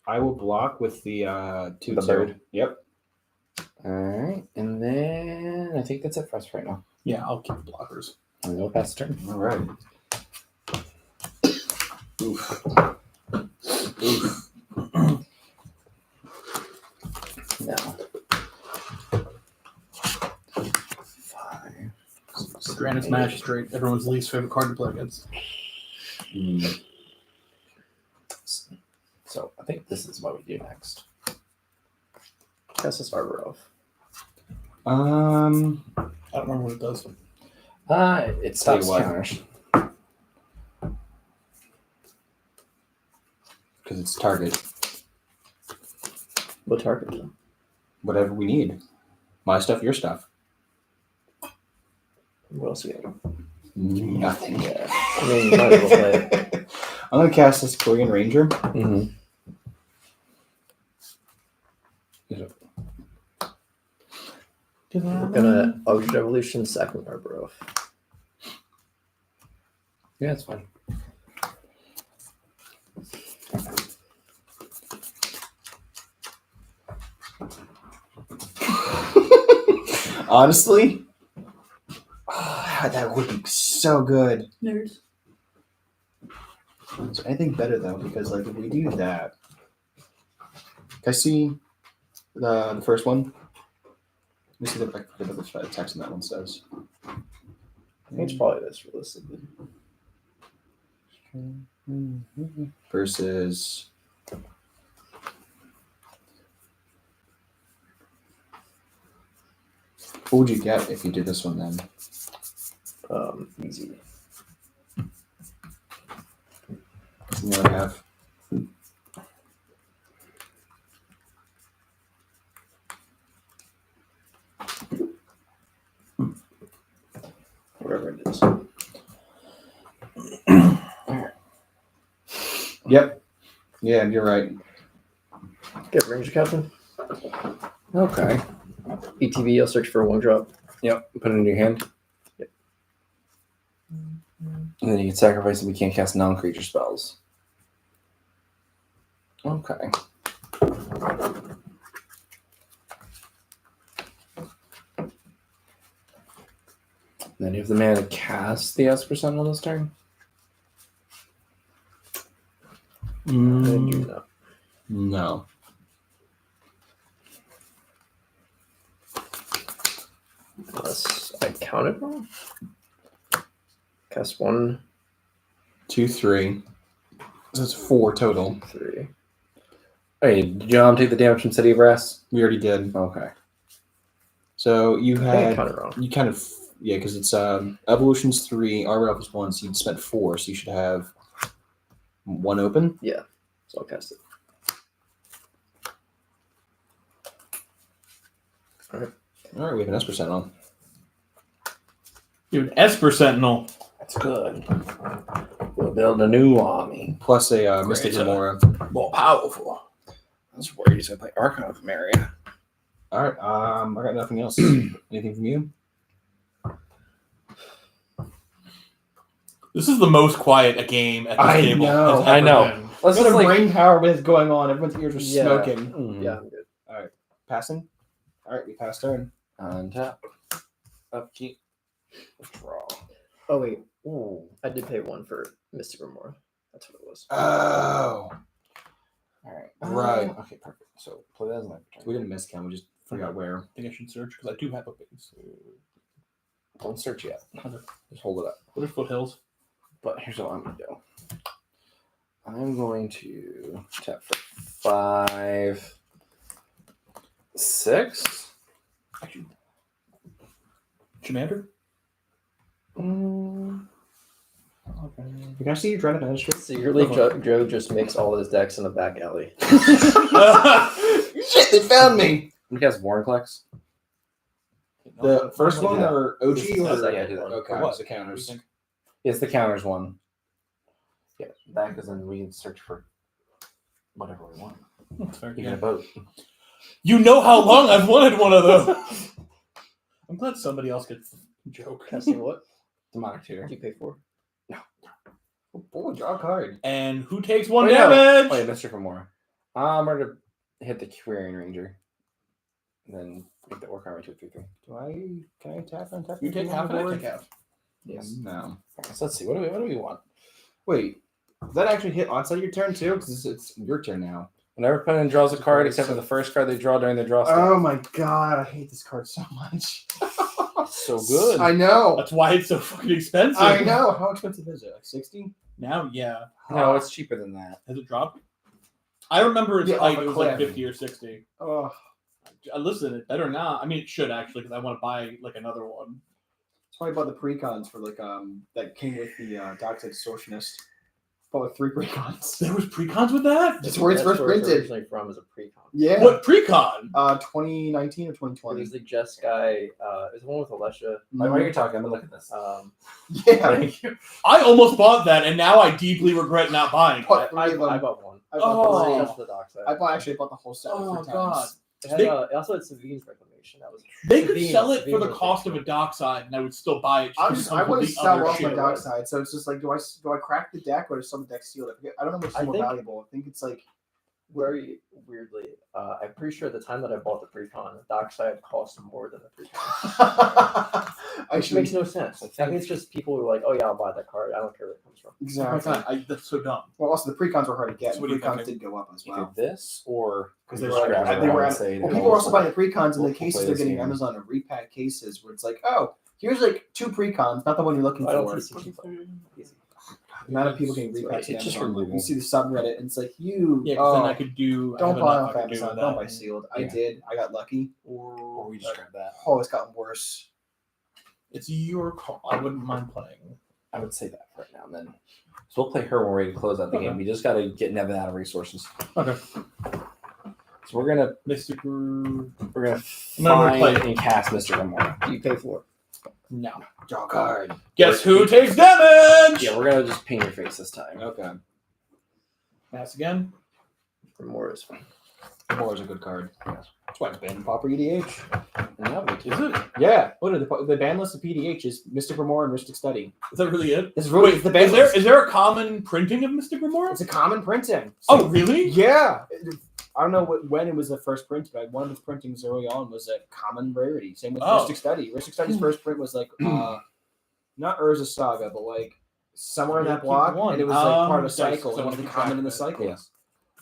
I will block with the 2 The bird. Yep. All right, and then I think that's it for us right now. Yeah, I'll keep the blockers. And we'll pass the turn. All right. Oof. Oof. No. 5. Granite's Magistrate, everyone's least favorite card to play against. So I think this is what we do next. Cast this Arbor Elf. I don't remember what it does. It Tell you stops what. counters. Because it's target. What target though? Whatever we need. My stuff, your stuff. What else you got? Nothing. Yeah. I mean, you might as well play it. I'm gonna cast this Korean Ranger. Mm-hmm. We're gonna Eldritch Evolution second Arbor Elf. Yeah, it's fine. Honestly, that would be so good. Nerds. Is there anything better though? Because like if we do that, can I see the first one? Let me see the text on that one says. I think it's probably this realistically. Versus. What would you get if you did this one then? Easy. You know what I have? Whatever it is. Yep. Yeah, you're right. Get Ranger Captain. Okay. ETB, I'll search for a 1-drop. Yep. Put it in your hand. Yep. And then you can sacrifice it. We can't cast non-creature spells. Okay. Then you have the mana to cast the Esper Sentinel this turn. And do that. No. Unless I counted wrong. Cast 1, 2, 3. So it's 4 total. 3. Hey, did John take the damage from City of Brass? We already did. Okay. So you I think I had counted wrong. you kind of because it's evolution's 3, Arbor Elf is 1, so you spent 4, so you should have 1 open. So I'll cast it. All right, we have an Esper Sentinel. Dude, Esper Sentinel. That's good. We'll build a new army. Plus a Mystic Great. Remora. More powerful. I was worried he's going to play Archon of Maria. All right, I got nothing else. Anything from you? This is the most quiet a game at this I table. know. has I ever know. been. Let's What just a like... brain power with going on. Everyone's ears are Yeah. smoking. Mhm. Yeah, I'm good. Passing? All right, we passed turn. Untap. Upkeep. Withdraw. Oh, wait. Ooh, I did pay 1 for Mystic Remora. That's what it was. Oh. All right. Right. Okay, perfect. So play that as my turn. We didn't miss count. We just forgot where. I think I should search because I do have a base. Don't search yet. Okay. Just hold it up. What are Foothills? But here's what I'm going to do. I'm going to tap for 5, 6. Actually, Commander? Can I see you try to magistrate? Secretly, Joe just makes all his decks in the back alley. Shit, they found me. You guys Warnclex? The first one Yeah. or OG or Yeah, do that. okay, What? so counters. It's the counters one. Yeah, that because then we can search for whatever we want. That's fair, Even yeah. a boat. You know how long I've wanted one of those. I'm glad somebody else gets the joke. Can I see what? Demonic tutor. What do you pay for? Oh, boy, draw a card. And who takes one Wait, no. damage? Wait, Mr. Fomora. I'm going to hit the Quarian Ranger. And then make that work on my 2/3/3. Can I tap on tap? You take half and I take half. Yes. No. So let's see. What do we want? Wait, does that actually hit onset your turn too? Because it's your turn now. Whenever opponent draws a card, except for the first card they draw during the draw step. Oh my god, I hate this card so much. So good. I know. That's why it's so fucking expensive. I know. How expensive is it? Like 60? Now, yeah. No, it's cheaper than that. Has it dropped? I remember its Yeah, height. off a It was like cliff. 50 or 60. Oh, Listen, it better not. I mean, it should actually, because I want to buy like another one. that's why I bought the precons for like that came with the Dockside Distortionist. Bought like 3 precons. There was precons with that? That's where it's first printed. Originally from as a precon. Yeah. What precon? 2019 or It 2020. was the Jess guy. It was the one with Alessia. While you're talking, I'm going to look at this. Yeah. Thank you. I almost bought that, and now I deeply regret not buying it. Bought I 3 of them. bought one. I bought Oh. three. Just the dockside. Actually bought the whole set. Oh, 3 God. times. It, had, They- it also had Savine's reclamation. That was They could Savine- sell it for Savine the was cost big. of a dockside, and I would still buy it. I want to sell off my shit. Dockside, so it's just like, do I crack the deck or is some deck sealed? I don't know which is I more think- valuable. I think it's like very weirdly. I'm pretty sure at the time that I bought the precon, the dockside cost more than the precon. Which actually makes no sense. I think it's just people who are like, oh yeah, I'll buy that card. I don't care where it comes from. Oh my exactly. God, that's so dumb. Well, also the precons were hard to get. So The what do you precons think? did go up as Either well. this or Because we they just were, grab they it were and at, say, well, people were also buying the precons and we'll the cases play they're this getting game. Amazon or repack cases where it's like, oh, here's like 2 precons, not the one you're looking I don't for. see The amount of people getting repacks on It's just Amazon. removal. You see the subreddit and it's like, you Yeah, because then oh, I could do. I don't have buy enough off I could do Amazon, with don't that. buy sealed. I Yeah. did. I got lucky. Or we just grab that. Oh, it's gotten worse. It's your call. I wouldn't mind playing. I would say that for right now and then. So we'll play her when we're ready to close out the Okay. game. We just got to get Nevin out of resources. Okay. So we're gonna Mystic. find play it. and cast Mr. Gamora. Do you pay for it? No. Draw a card. Guess who takes damage? Yeah, we're gonna just paint your face this time. Okay. Pass again. For more is fine. More is a good card. Yes. That's why it's banned Pauper EDH. No, we do. Is it? Yeah. What are the ban list of PDH is Mystic Remore and Mystic Study. Is that really it? It's really Wait, it's the ban is there list. is there a common printing of Mystic Remora? It's a common printing. Oh, really? Yeah. I don't know when it was the first print, but one of its printings early on was a common rarity. Same with Oh. Mystic Study. Mystic Study's first print was like not Urza Saga, but like somewhere in Yeah, that keep block, one. and it was like part of Nice, cycle. so It was keep the track common in the of it. cycles. Yeah.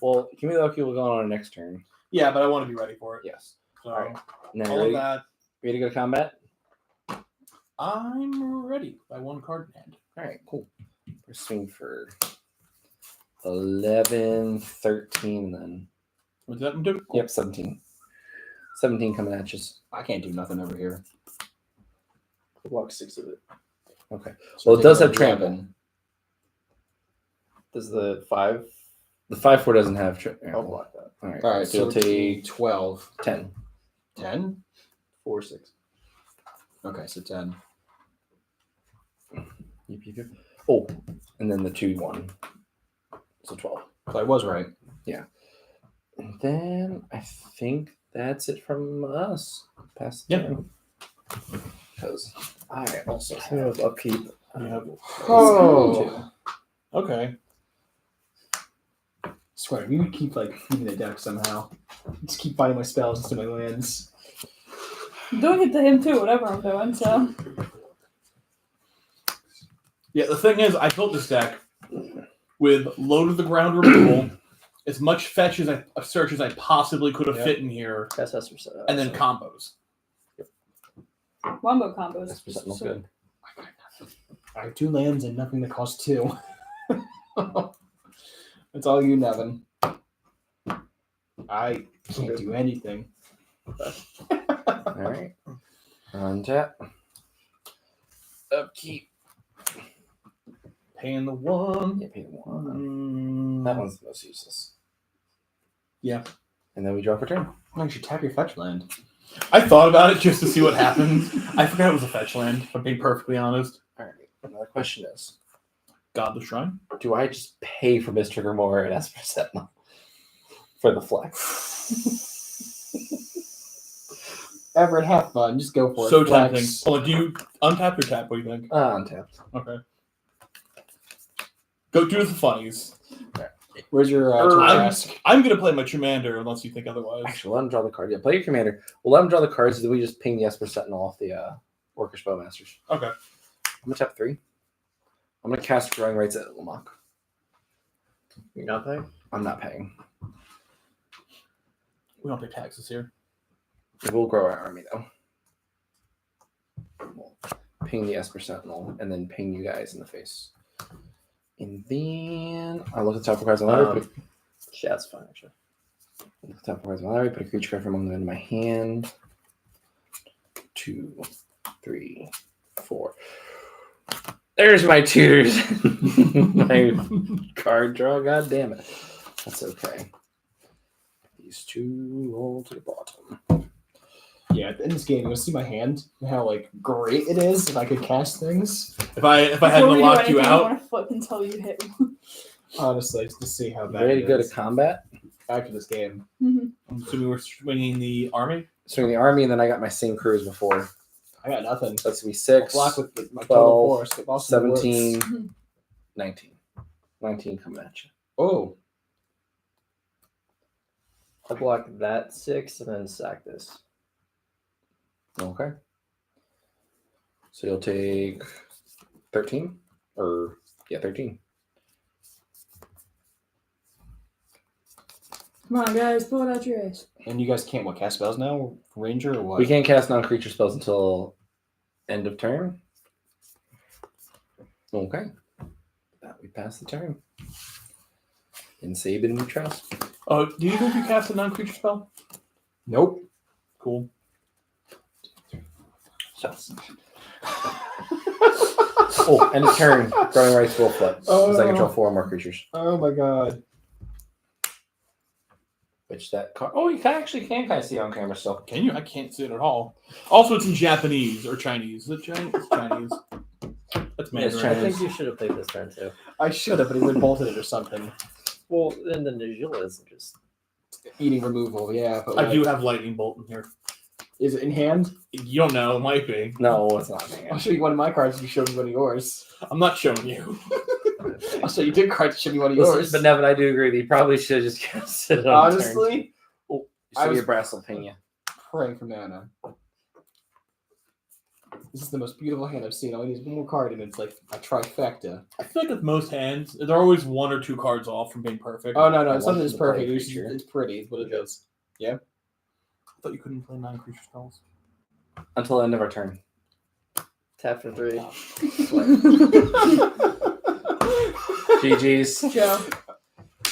Well, give me the lucky we'll go on our next turn. Yeah, but I want to be ready for it. Yes. So Alright. Now, all of ready, that. ready to go to combat? I'm ready by one card in hand. All right, cool. We're swing for 11, 13, and then What does that do? yep, 17. 17 coming at you. I can't do nothing over here. Block 6 of it. Okay. So Well, it does have 11. trample. Does the 5? The 5/4 doesn't have I'll block that. All right. All right, So you'll take 12. 10. 10? 4, 6. Okay, so 10. Yep. Oh, and then the 2/1. So 12. So I was right. And then I think that's it from us. Past Yeah. Because I also Speaking of upkeep, You have Oh. okay. Swear, we would keep like feeding the deck somehow. Just keep finding my spells into my lands. I'm doing it to him too, whatever I'm doing, so. Yeah, the thing is, I built this deck with low to the ground removal, as much fetch as I search as I possibly could have Yep. fit in here, cast Esper set. and then combos. Wombo combos. That's percent looks good. I have 2 lands and nothing that costs 2. It's all you, Nevin. I can't do anything. All right. Untap. upkeep. Paying the 1. Yeah, pay 1. That one's the most useless. Yeah. And then we draw for turn. Why don't you tap your fetch land? I thought about it just to see what happens. I forgot it was a fetch land, if I'm being perfectly honest. All right. Another question is, Godless Shrine. do I just pay for Miss Trigger more and Esper Sentinel for the flex? Everett, have fun. Just go for it. So Flex. tempting. Oh, do you untap or tap? What do you think? Untapped. Okay. Go do the funnies. Where's your I'm going to play my Commander unless you think otherwise. Actually, let him draw the card. Yeah, play your commander. We'll let him draw the cards, and then we just ping the Esper Sentinel off the Orcish Bowmasters. Okay. I'm going to tap 3. I'm going to cast Growing Rights at Lamok. You're not paying? I'm not paying. We don't pay taxes here. We'll grow our army, though. We'll ping the Esper Sentinel, and then ping you guys in the face. And then I look at the top of cards on the library. Yeah, that's fine, actually. Look at the top of cards on the library. Put a creature card from among them into my hand. 2, 3, 4. There's my tutors. My card draw. God damn it. That's okay. These 2 roll to the bottom. Yeah, in this game, you'll see my hand and how like great it is if I could cast things. If I hadn't Before we do locked you anything, I out, want to flip until you hit one. Honestly, just to see how bad Ready to it go to is combat? after this game. I'm assuming we're swinging the army. Swing the army, and then I got my same crew as before. I got nothing. That's going to be 6, Block with my 12, total force. Get lost in the 17, woods. 19. 19 coming at you. Oh, I'll block that 6 and then sack this. Okay. So you'll take 13? Or, yeah, 13. Come on, guys, pull it out your ass. and you guys can't cast spells now, Ranger or what? We can't cast non-creature spells until end of turn. Okay. That we pass the turn. In Sabin we trust. Oh, do you think you cast a non-creature spell? Nope. Cool. Oh, end of turn. Growing Rights will flip. Because I control 4 more creatures. Oh my god. Which that card. Oh, you can kind of see on camera still. Can you? I can't see it at all. Also, it's in Japanese or Chinese. Is it Chinese? It's Chinese. That's Mandarin. Yes, I Chinese. think you should have played this turn too. I should have, but he would have bolted it or something. Well, then the Najila is just. Eating removal, yeah. But I like, do have lightning bolt in here. Is it in hand? You don't know. It might be. No, it's not. I'll show you one of my cards if you show me one of yours. I'm not showing you. I'll show you two cards to show me one of Listen, yours. but Nevin, I do agree that you probably should have just casted it on turn. honestly, So I was- your brass will ping you. praying for mana. This is the most beautiful hand I've seen. I only need one more card and it's like a trifecta. I feel like with most hands, they're always 1 or 2 cards off from being perfect. Oh, no, I it's something want that's you to play perfect. a It's, creature. it's pretty, is what it is. I thought you couldn't play non-creature spells. Until the end of our turn. Tap for 3. GG's. Joe.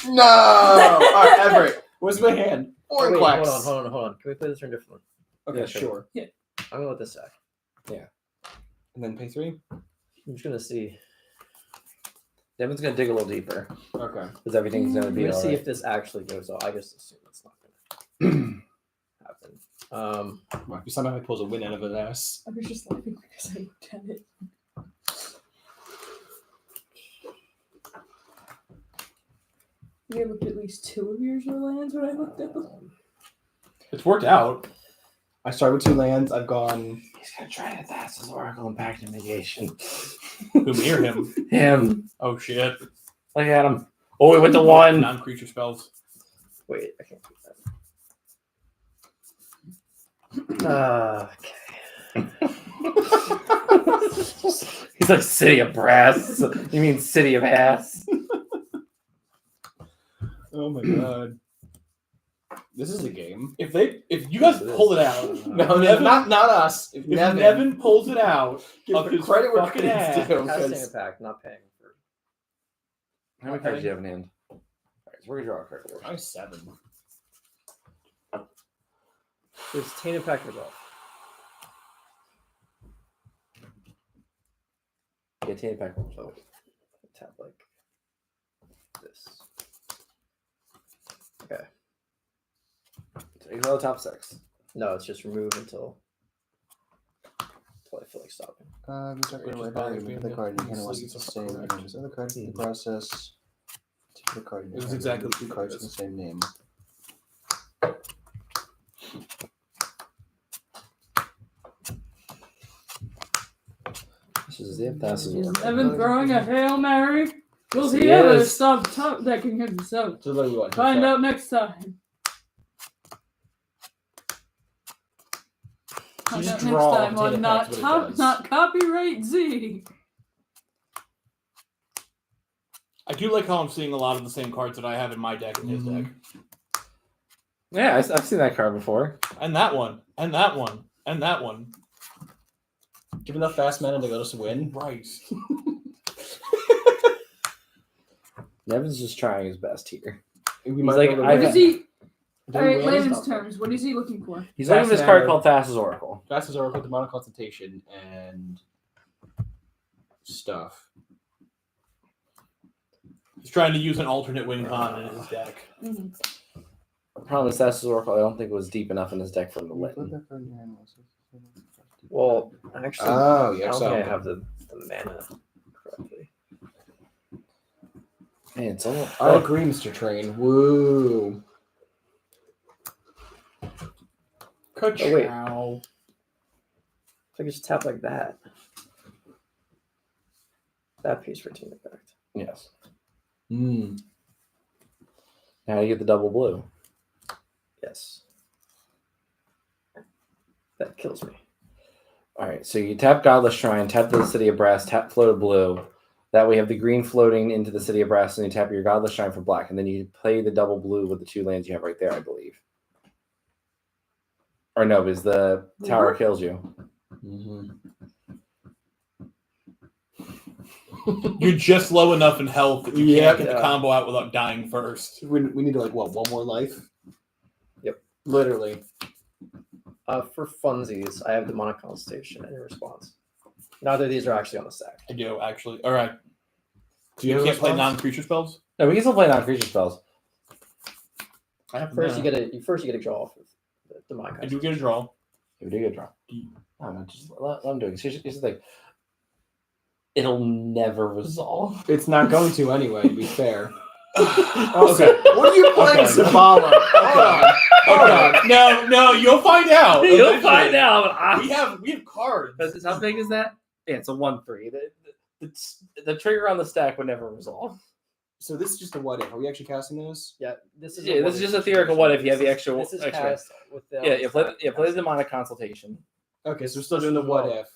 No! Alright, Everett. What's my hand? Or Wait, Quacks. hold on. Can we play this turn differently? Okay, Yeah, sure. I'm gonna let this sack. And then pay 3? I'm just gonna see. Nevin's going to dig a little deeper. Okay. Because everything's going to I'm be gonna all see right. if this actually goes off. I just assume it's not gonna happen. Well, if somehow he pulls a win out of his ass. I was just laughing because I looked at it. I think I looked at least 2 of yours were lands when I looked at them. It's worked out. I started with 2 lands. I've gone. He's going to try to pass his Oracle Impact and Negation. Who, me or him? Him. Oh, shit. Look at him. Oh, he went to 1. Non-creature spells. Wait, I can't do that. He's like City of Brass. You mean City of Ass? Oh my god. This is a game. If you guys pull it out, No, Nevin, not us. If if Nevin pulls it out give of the his credit where fucking credit's ass. due, Casting 'cause- a pack, not paying for. How many cards do you have in hand? All right, so we're going to draw a card. I'm 7. There's Tainted Pack as well. Yeah, Tainted Pact. So tap like this. Okay. So exile the top 6. No, it's just remove until I feel like stopping. This Sorry, upgrade just right bother there. being The card you the- can wants it's the a same correct. name as other card in the process. Take the card in It was hand, exactly remove 2 what cards it with the is. same name. This is it. That's Is Nevin throwing a Hail Mary? Will Yes, he he ever is. stop top decking himself? So literally what? Find out next time. Find just out next draw time potato on not packs, what it does. not copyright Z. I do like how I'm seeing a lot of the same cards that I have in my deck in his deck. Yeah, I've seen that card before. And that one. And that one. And that one. Give enough fast mana to let us win. Right. Nevin's just trying his best here. We He's might like, be able to I've- What win. is he? Do All we right, win? layman's Stop. terms. What is he looking for? He's Fast looking at this card matter. called Thassa's Oracle. Fastest Oracle, Demonic Consultation, and stuff. He's trying to use an alternate win con in his deck. Mhm. The problem is Thassa's Oracle, I don't think it was deep enough in his deck for him to Put win. that card in your hand also. Well, actually, Oh, I yeah. don't So think I have the mana correctly. Man, it's all. I agree, Mr. Train. Woo. wait. Ka-chow. If I just tap like that. That piece for team effect. Yes. Hmm. Now you get the double blue. Yes. That kills me. All right, so you tap Godless Shrine, tap the City of Brass, tap Floated Blue. That way you have the green floating into the City of Brass, and you tap your Godless Shrine for black, and then you play the double blue with the 2 lands you have right there, I believe. Or no, because the tower kills you. Mm-hmm. You're just low enough in health that you Yeah. can't get the combo out without dying first. We need to, like, what, one more life? Yep. Literally. For funsies, I have Demonic Consultation in response. Neither of these are actually on the stack. I do, actually. All right. Do You have a can't play response? non-creature spells? No, we can still play non-creature spells. I have First, no. you get a draw off of the Demonic I do Consultation. get a draw. We do get a draw. Oh, no, just let them do it. Here's the thing. It'll never resolve. It's not going to anyway, to be fair. Okay. What are you playing, Okay. Zavala? Hold on. Okay. No, you'll find out. You'll eventually. find out. We have cards. How big is that? Yeah, it's a 1/3. The trigger on the stack would never resolve. So this is just a what if. Are we actually casting this? Yeah, this is Yeah, this is just a theoretical what if you have the extra. This is extra. cast with the Yeah, play the Demonic Consultation. Okay, so we're still doing the what if.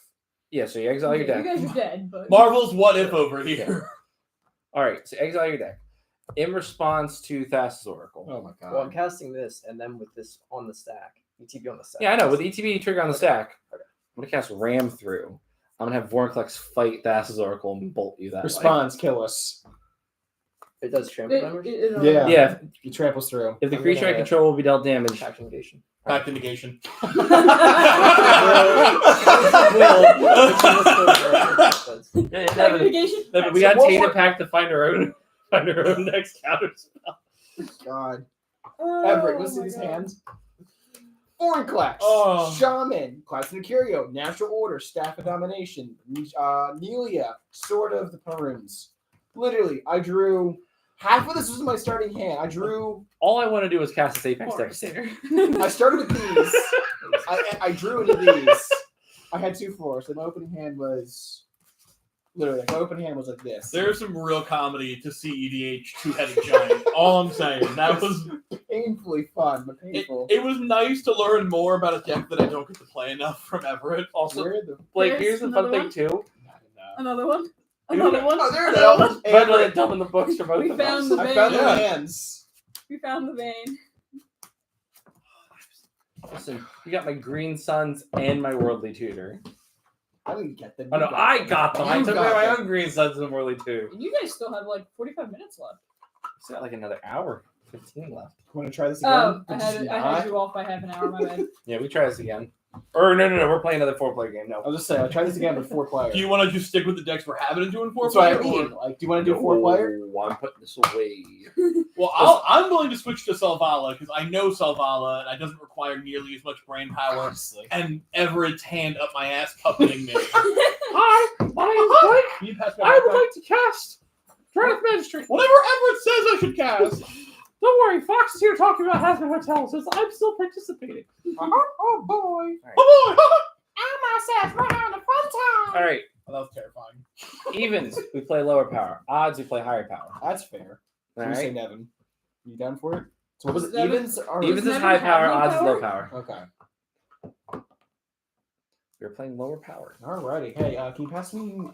Yeah, so you exile your Yeah, deck. you guys are dead, but Marvel's what if over here. All right, so exile your deck. In response to Thassa's Oracle. Oh my god. Well, I'm casting this, and then with this on the stack, ETB on the stack. Yeah, I know. With ETB trigger on the stack, I'm going to cast Ram Through. I'm going to have Vorinclex fight Thassa's Oracle and bolt you that way. Response, kill us. It does trample damage. Yeah. Yeah, He tramples through. if the I'm creature I gonna- control will be dealt damage. Action negation. Back to negation. Yeah, Nevin, Negation. Nevin, we got Tainted Pact to find our own next counter spell. God. Oh, Everett, let's see my these God. hands. Foreign class. Oh. Shaman. Class of Curio. Natural Order. Staff of Domination. Nelia. Sword of the Maroons. Literally, I drew. Half of this was my starting hand. I drew. All I want to do is cast this Apex Forest. Devastator. I started with these. I drew into these. I had 2 floors. So my opening hand was. Literally, my opening hand was like this. There's some real comedy to see EDH two-headed giant. All I'm saying. That was Painfully fun, but it, painful. it was nice to learn more about a deck that I don't get to play enough from Everett. Also, Where the. Blake, There's here's the fun another thing too. Another one. Another one. Oh, there it Another is. one. But like dumping the books for both We of found us. the I found the Yeah. hands. We found the vein. Listen, you got my Green Suns and my Worldly Tutor. I didn't get them. Oh no, I got them. I You took got away my them. own Green Suns and Worldly Tutor. You guys still have like 45 minutes left. Still got like another hour, 15 left. Want to try this again? Oh, I Which had is I not- had you off by half an hour. My bad. Yeah, we try this again. Or no, we're playing another 4-player game. No. I was just saying, I tried this again with 4 players. Do you want to just stick with the decks we're having and doing 4 That's what I player? mean. Like, do you want to do 4 player? No, I'm putting this away. Well, I'm willing to switch to Selvala because I know Selvala and it doesn't require nearly as much brain power Honestly. and Everett's hand up my ass puppeting me. Hi, my name is Blake. Can you pass me I my would back? like to cast Draft Magistrate. Whatever Everett says I should cast. Don't worry, Fox is here talking about Hazard Hotel, so I'm still participating. Oh boy. Oh boy! All right, Oh, that was terrifying. evens we play lower power. Odds we play higher power. That's fair. All What do you say, right. Nevin? You down for it? So what was it? Nevin- Evens or Evens is Nevin high have power. low Odds is low power? power. Okay. We're playing lower power. Alrighty. Hey, can you pass me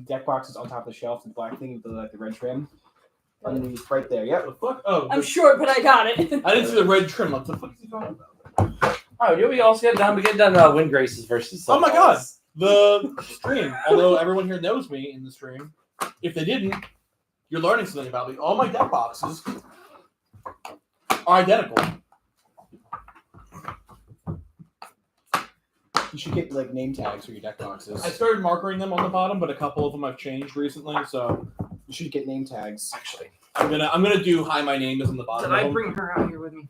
deck boxes on top of the shelf, the black thing with the red trim? Underneath, right there. Yep. The fuck? Oh, I'm short, but I got it. I didn't see the red trim. What the fuck is he talking about? Oh, you know we also get done. We get done. Wind Graces versus. Oh my God. The stream, although everyone here knows me in the stream, if they didn't, you're learning something about me. All my deck boxes are identical. You should get like name tags for your deck boxes. I started markering them on the bottom, but a couple of them I've changed recently, so You should get name tags. actually I'm gonna do hi my name is on the bottom. Did of I them. bring her out here with me?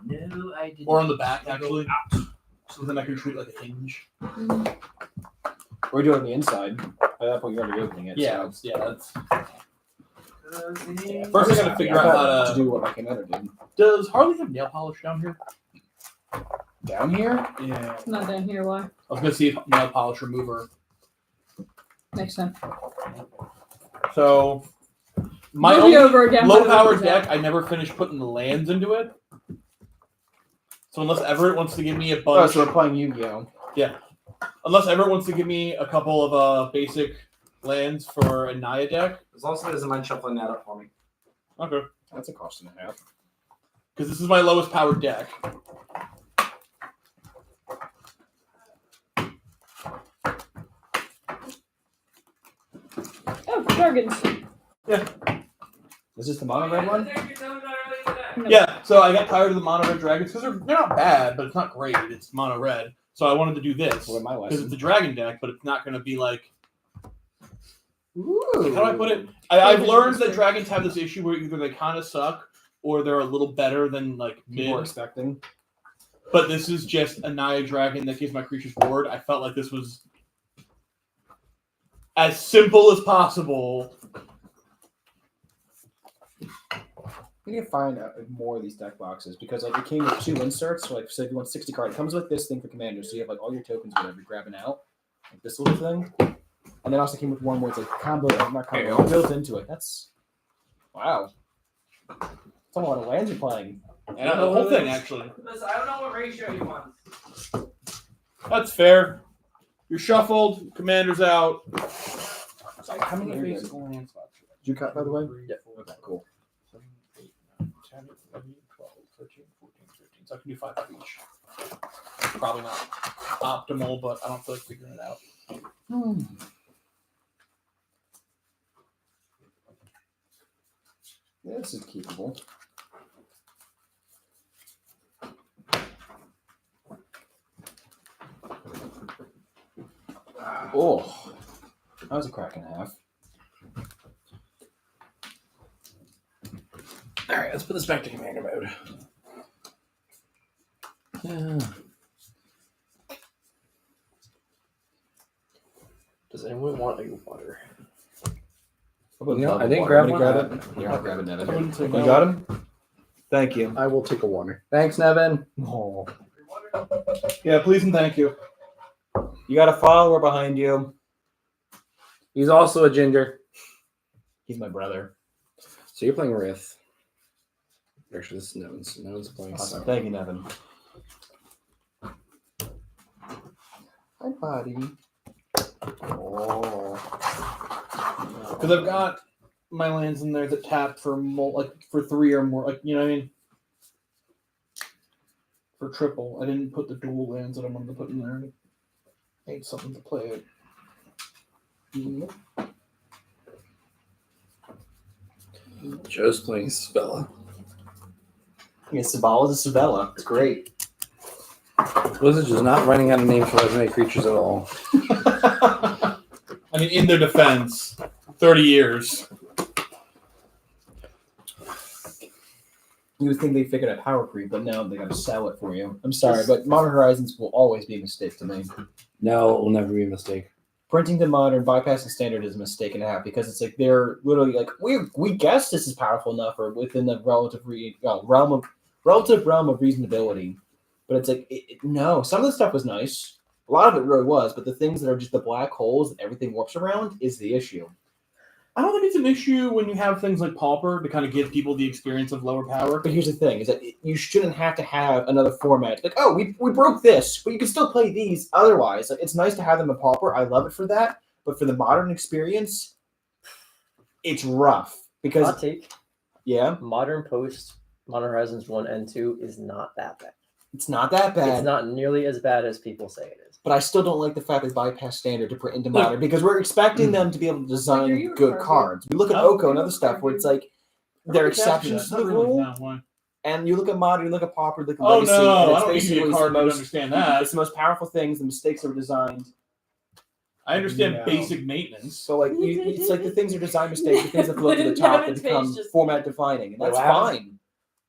No, I didn't. Or on the back actually. So then I can treat it like a hinge. We're doing the inside. At that point, you're already opening it. Yeah, So. yeah, that's Yeah, First I gotta figure out how to do what my commander did. does Harley have nail polish down here? Down here? Yeah. Not down here. Why? I was gonna see if nail polish remover. Next time. So my Movie only over again. low by power the way. deck, I never finished putting the lands into it. So unless Everett wants to give me a Oh, bunch, so we're playing Yu-Gi-Oh. unless Everett wants to give me a couple of basic lands for a Naya deck, As long as he doesn't mind shuffling that up for me. okay, That's a cost and a half. because this is my lowest powered deck. Oh, dragons. Is this the mono red one? No. Yeah, so I got tired of the mono red dragons because they're not bad, but it's not great. It's mono red, so I wanted to do this What my because lesson? it's a dragon deck, but it's not going to be like. Ooh. How do I put it? I've learned that dragons have this issue where either they kind of suck or they're a little better than like People were mid. expecting. But this is just a Naya dragon that gives my creatures board. I felt like this was as simple as possible. We need to find more of these deck boxes because like it came with 2 inserts. So like say if you want 60 cards, it comes with this thing for commanders. So you have like all your tokens, whatever, you're grabbing out, like this little thing. And then also came with one where it's like combo, not combo, built into it. That's wow. That's a lot of lands you're playing. And the whole thing, actually. Listen, I don't know what ratio you want. That's fair. You're shuffled. Commander's out. Sorry, how many Very basic good. land spots? Did you cut, by the way? Yeah. Okay, cool. 7, 8, 9, 10, 11, 12, 13, 14, 15. So I can do 5 of each. Probably not optimal, but I don't feel like figuring it out. Yeah, this is keepable. Oh, that was a crack and a half. All right, let's put this back to commander mode. Does anyone want a water? No, I didn't grab one. Grab it. Here, I'll grab it, I Nevin. wouldn't say You no. got him? Thank you. I will take a water. Thanks, Nevin. Oh. Yeah, please and thank you. You got a follower behind you. He's also a ginger. He's my brother. So you're playing Rift. Actually, this is Nevin's. Nevin's playing. Awesome. Thank you, Nevin. Hi, buddy. Oh. Because I've got my lands in there that tap for for 3 or more. Like, you know what I mean? For triple. I didn't put the dual lands that I wanted to put in there. I need something to play it. Joe's playing Spella. Yeah, Sabala to Sabella. It's great. Blizzard is not running out of names for legendary creatures at all. I mean, in their defense, 30 years. You would think they figured out power creep, but no, they got to sell it for you. I'm sorry, but Modern Horizons will always be a mistake to me. No, it will never be a mistake. Printing to modern, bypassing standard is a mistake and a half because it's like they're literally like we guess this is powerful enough or within the relative realm of reasonability, but it's like no. Some of the stuff was nice, a lot of it really was, but the things that are just the black holes that everything warps around is the issue. I don't think it's an issue when you have things like Pauper to kind of give people the experience of lower power. But here's the thing: is that you shouldn't have to have another format. Like, oh, we broke this, but you can still play these otherwise. Like, it's nice to have them in Pauper. I love it for that. But for the modern experience, it's rough because Hot take. yeah, Modern Horizons 1 and 2 is not that bad. it's not that bad. It's not nearly as bad as people say it is. But I still don't like the fact they bypass standard to put into modern because we're expecting them to be able to design good cards. We look at Oko and other stuff where it's like there are exceptions to the rule. No, why? And you look at modern, you look at Pauper, you look at Oh Legacy, no, and I it's don't need to be basically a card the to most, understand that. it's the most powerful things. The mistakes that were designed. I understand No. basic maintenance. So like it's like the things are design mistakes, the things that float to the top that Nevin's become face just- format defining, and that's Wait, what fine.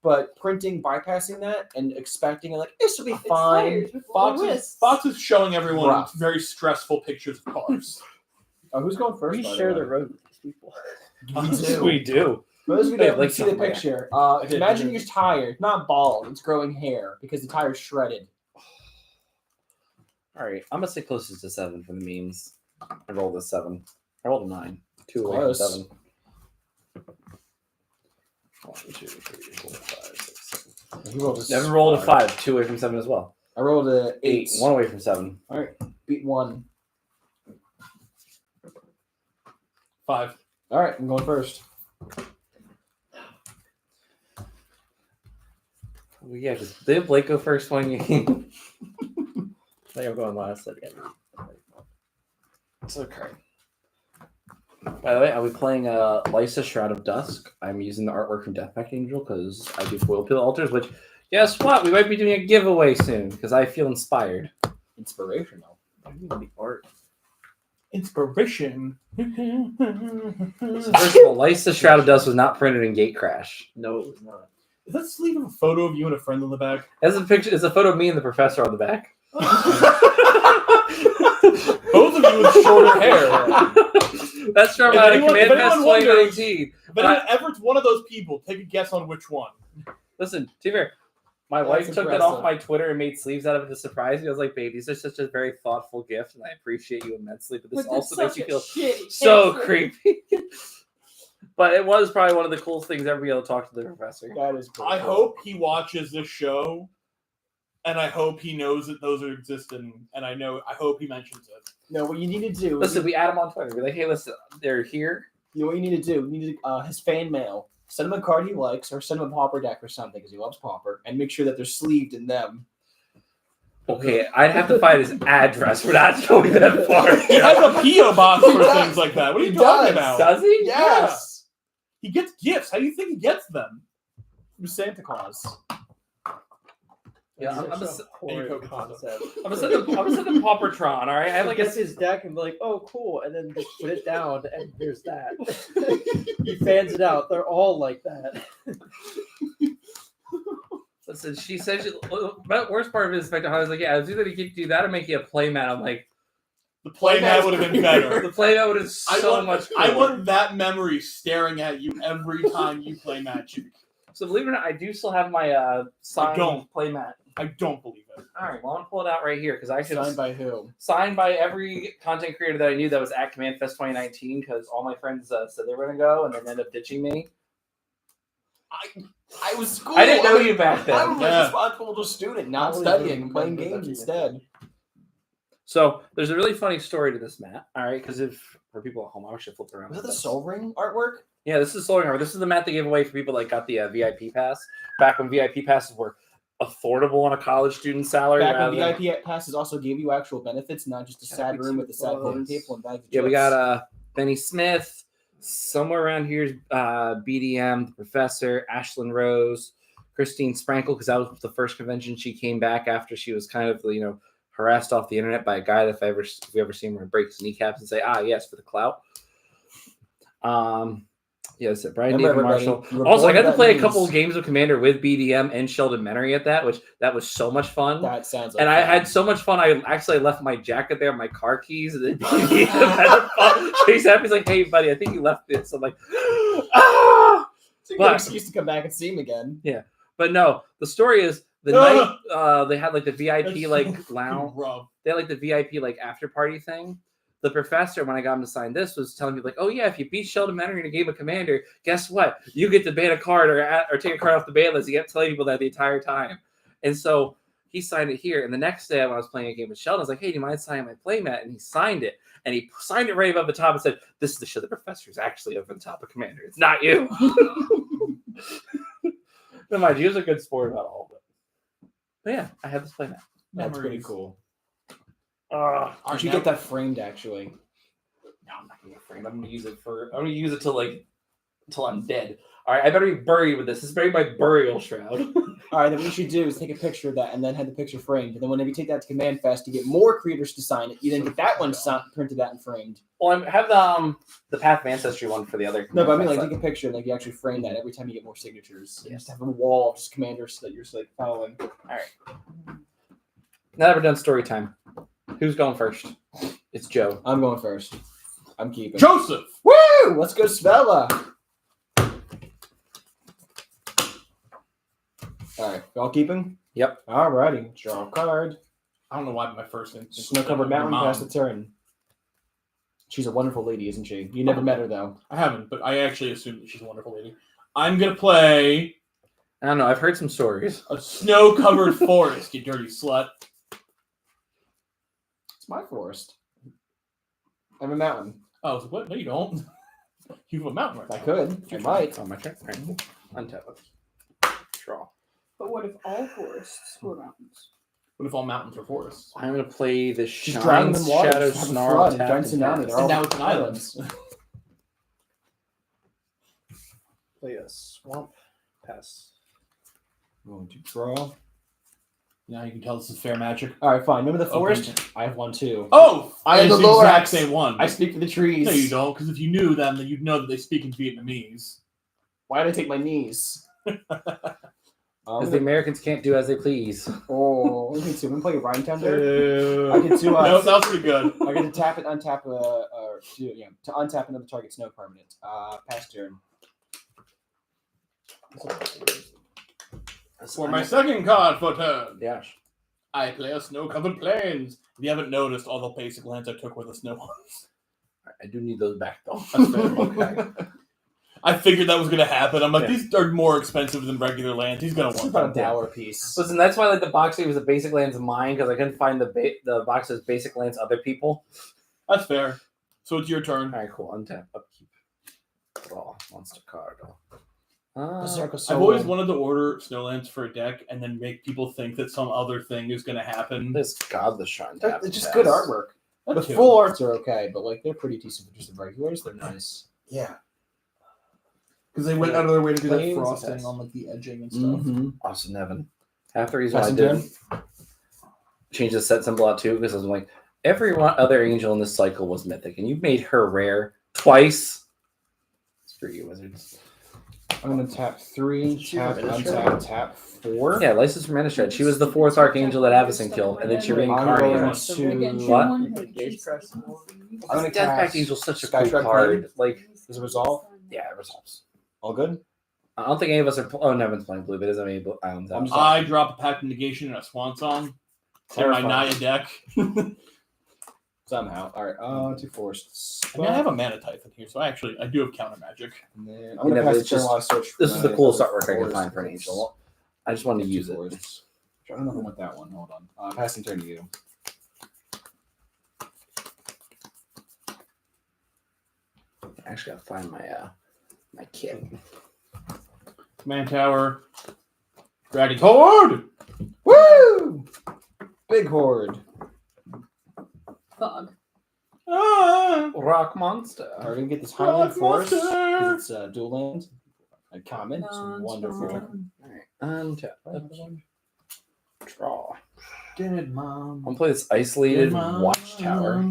But printing, bypassing that, and expecting like this will be It's fine. tired before Lewis. Fox is showing everyone Rough. very stressful pictures of cars. Oh, who's going first? We by share way? the road with these people. We do. For those of you Wait, that like see the somewhere. picture, Okay, imagine okay. your tire, not bald, it's growing hair because the tire's shredded. All right, I'm gonna stay closest to 7 for the memes. I rolled a 7. I rolled a 9. 2 away from Close. 7. 1, 2, 3, 4, 5, 6, 7. He rolled a Never rolled a 5. 2 away from 7 as well. I rolled a 8. 1 away from 7. All right, beat 1. 5. All right, I'm going first. Well, yeah, because did Blake go first one game? I think I'm going last again. It's okay. By the way, I'll be playing Lysa Shroud of Dusk. I'm using the artwork from Deathpack Angel because I do foil peel altars, which, guess what? We might be doing a giveaway soon because I feel inspired. Inspirational. The art. Inspiration. So first of all, Lysa Shroud of Dusk was not printed in Gatecrash. No, it was not. Is that sleeve of a photo of you and a friend on the back? As a picture, it's a photo of me and the professor on the back. Both of you with shorter hair. That's from If anyone- Command if Fest anyone wonders- 2019. If anyone ever's one of those people, take a guess on which one. Listen, to be fair, my That's wife took that impressive. off my Twitter and made sleeves out of it to surprise me. I was like, babe, these are such a very thoughtful gift, and I appreciate you immensely, but this But also that's makes you such feel a shitty so picture. creepy. But it was probably one of the coolest things ever be able to talk to the professor. That is pretty I cool. hope he watches this show, and I hope he knows that those are existing, and I hope he mentions it. No, what you need to do. Listen, we add him on Twitter. We're like, hey, listen, they're here. You know what you need to do? You need to his fan mail. Send him a card he likes, or send him a Pauper deck or something because he loves Pauper, and make sure that they're sleeved in them. Okay, I'd have to find his address. We're not going that far. He has a P.O. box He for does. things like that. What are you He talking does. about? Does he? Yes. He gets gifts. How do you think he gets them? From Santa Claus. Yeah, I'm Such a- a horrid concept. I'm gonna send him Paupertron, all right? I have like gets a his deck and be like, oh, cool, and then just put it down, and there's that. He fans it out. They're all like that. Listen, she said the worst part of it is the fact that I was like, yeah, it's either he could do that or make you a playmat. I'm like, The playmat would have been better. the playmat would have so much cooler. I want that memory staring at you every time you play Magic. So believe it or not, I do still have my signed don't. playmat. I don't believe it. All right, well, I'm gonna pull it out right here because I should Signed by who? signed by every content creator that I knew that was at Command Fest 2019 because all my friends said they were gonna go and then ended up ditching me. I was school. I didn't know you back then. I was Yeah. a responsible student, not Probably studying, doing playing better games than instead. So there's a really funny story to this mat. All right, because if for people at home, I should flip it around. Was that the like this. Soul Ring artwork? Yeah, this is Soul Ring Armor. This is the mat they gave away for people that got the VIP pass back when VIP passes were affordable on a college student salary. Back rather when than- VIP passes also gave you actual benefits, not just a sad room with a sad voting table and bags of Yeah, we chips. got Benny Smith. Somewhere around here's BDM, the Professor, Ashlyn Rose, Christine Sprankle, because that was the first convention she came back after she was kind of, harassed off the internet by a guy that if you ever seen him break his kneecaps and say, yes, for the clout. Yes, Brian Remember, David everybody, Marshall. you were Also, I born got to with play that a couple news. of games of Commander with BDM and Sheldon Menery at that was so much fun. That sounds like And I fun. had so much fun. I actually left my jacket there, my car keys, and then BDM had fun. So he's happy. He's like, "Hey, buddy, I think you left this." I'm like, "Ah!" It's a good but- excuse to come back and see him again. But no, the story is the night they had like the VIP That's like so fucking lounge. rough. They had like the VIP like after party thing. The professor, when I got him to sign this, was telling me like, "Oh yeah, if you beat Sheldon Menery in a game of Commander, guess what? You get to ban a card or take a card off the ban list. You get to tell people that the entire time." And so he signed it here. And the next day when I was playing a game with Sheldon, I was like, "Hey, do you mind signing my playmat?" And he signed it. And he signed it right above the top and said, "This is the shit the professor is actually over the top of Commander. It's not you." No mind, he was a good sport about all of it. But yeah, I had this playmat. That's pretty Memories. cool. Alright, You should now- get that framed, actually. No, I'm not gonna get framed. I'm gonna use it till I'm dead. All right, I better be buried with this. This is buried my burial shroud. All right, then what you should do is take a picture of that and then have the picture framed. And then whenever you take that to Command Fest, you get more creators to sign it. You then get that one printed out and framed. Well, I have the Path of Ancestry one for the other. No, but I mean, like, That's take a picture, like, you actually frame that every time you get more signatures. You Yes. just have a wall of just commanders that you're just, like, following. now that we're done story time. Who's going first? It's Joe. I'm going first. I'm keeping. Joseph. Woo! Let's go, Svella. All right, y'all keeping? Yep. All righty. Draw a card. I don't know why my first instinct was Snow-covered my mountain. mom. Pass the turn. She's a wonderful lady, isn't she? You never met her though. I haven't, but I actually assume that she's a wonderful lady. I'm gonna play I don't know. I've heard some stories. a snow-covered forest. You dirty slut. It's my forest. I have a mountain. Oh, so what? No, you don't. You have a mountain right I now. could. I might. Oh, my turn. All right, cool. Untap it. Draw. But what if all forests were mountains? What if all mountains are forests? I'm gonna play the Just drown them Shine in water. Shadow Just have a Snarl flood, a tap giant and tsunami. pass. They're all And now it's an island. Play a swamp. Pass. I'm going to draw. Now you can tell this is fair magic. All right, fine. Remember the Okay. forest? I have one too. Oh, I am it's the the exact Lorax. same one. I speak for the trees. No, you don't, because if you knew them, then you'd know that they speak in Vietnamese. Why did I take my knees? Because the Americans can't do as they please. Oh, let me see. I'm gonna play Rhine Thunder. I can do, no, that was pretty good. I get to tap it, untap, to untap another target snow permanent. Pass turn. For my second card for turn, Yeah. I play a snow-covered plains. If you haven't noticed, all the basic lands I took were the snow ones. I do need those back though. That's fair. Okay. I figured that was going to happen. I'm like, Yeah. these are more expensive than regular lands. He's going to It's want about a them. dower piece. Listen, that's why like the box was the basic lands of mine because I couldn't find the box's basic lands other people. That's fair. So it's your turn. All right, cool. Untap, upkeep, draw, monster card. Berserker I've Soul. always wanted to order snowlands for a deck and then make people think that some other thing is going to happen. This godless shrine tap. It's just pass. good artwork. The That too. full arts are okay, but like they're pretty decent for just the regulars. They're nice. Yeah. Because they went out of their way to do that Plains, frosting yes. on like the edging and stuff. Mm-hmm. Awesome, Nevin. Half the reason why I Passing did change the set symbol out too because I was like, every other angel in this cycle was mythic, and you made her rare twice. Screw you, wizards. I'm gonna tap 3, She tap, finished untap, tap 4. Yeah, License from Innistrad. She was the fourth archangel that Avacyn killed, and then she reincarnated. going to- What? I'm gonna Death cast Pact Angel's such a Sky cool Shrine card. Plain. Like, Does it resolve? yeah, it resolves. All good? I don't think any of us are. Oh, Nevin's playing blue, but doesn't have any islands out. I drop a Pact of Negation and a Swan Song in my Terrifying. Naya deck. Somehow. Alright, 2 forests. I mean, I have a Mana Type in here, so I do have counter magic. And then You I'm gonna know, pass it's the turn just- while I search for This is the my coolest other artwork I could forests. find for an angel. I just wanted to use it. Forests. I don't know if I want that one. Hold on. Passing turn to you. I actually gotta find my kit. Command Tower. Dragon's Horde! Woo! Big horde. Fog. Ah! Rock monster. We're gonna get this Highland Rock Forest Monster! because it's dual land. A common. It's wonderful. Alright. Untap. Draw. Dead mom. I'm gonna play this isolated Dead mom. watchtower.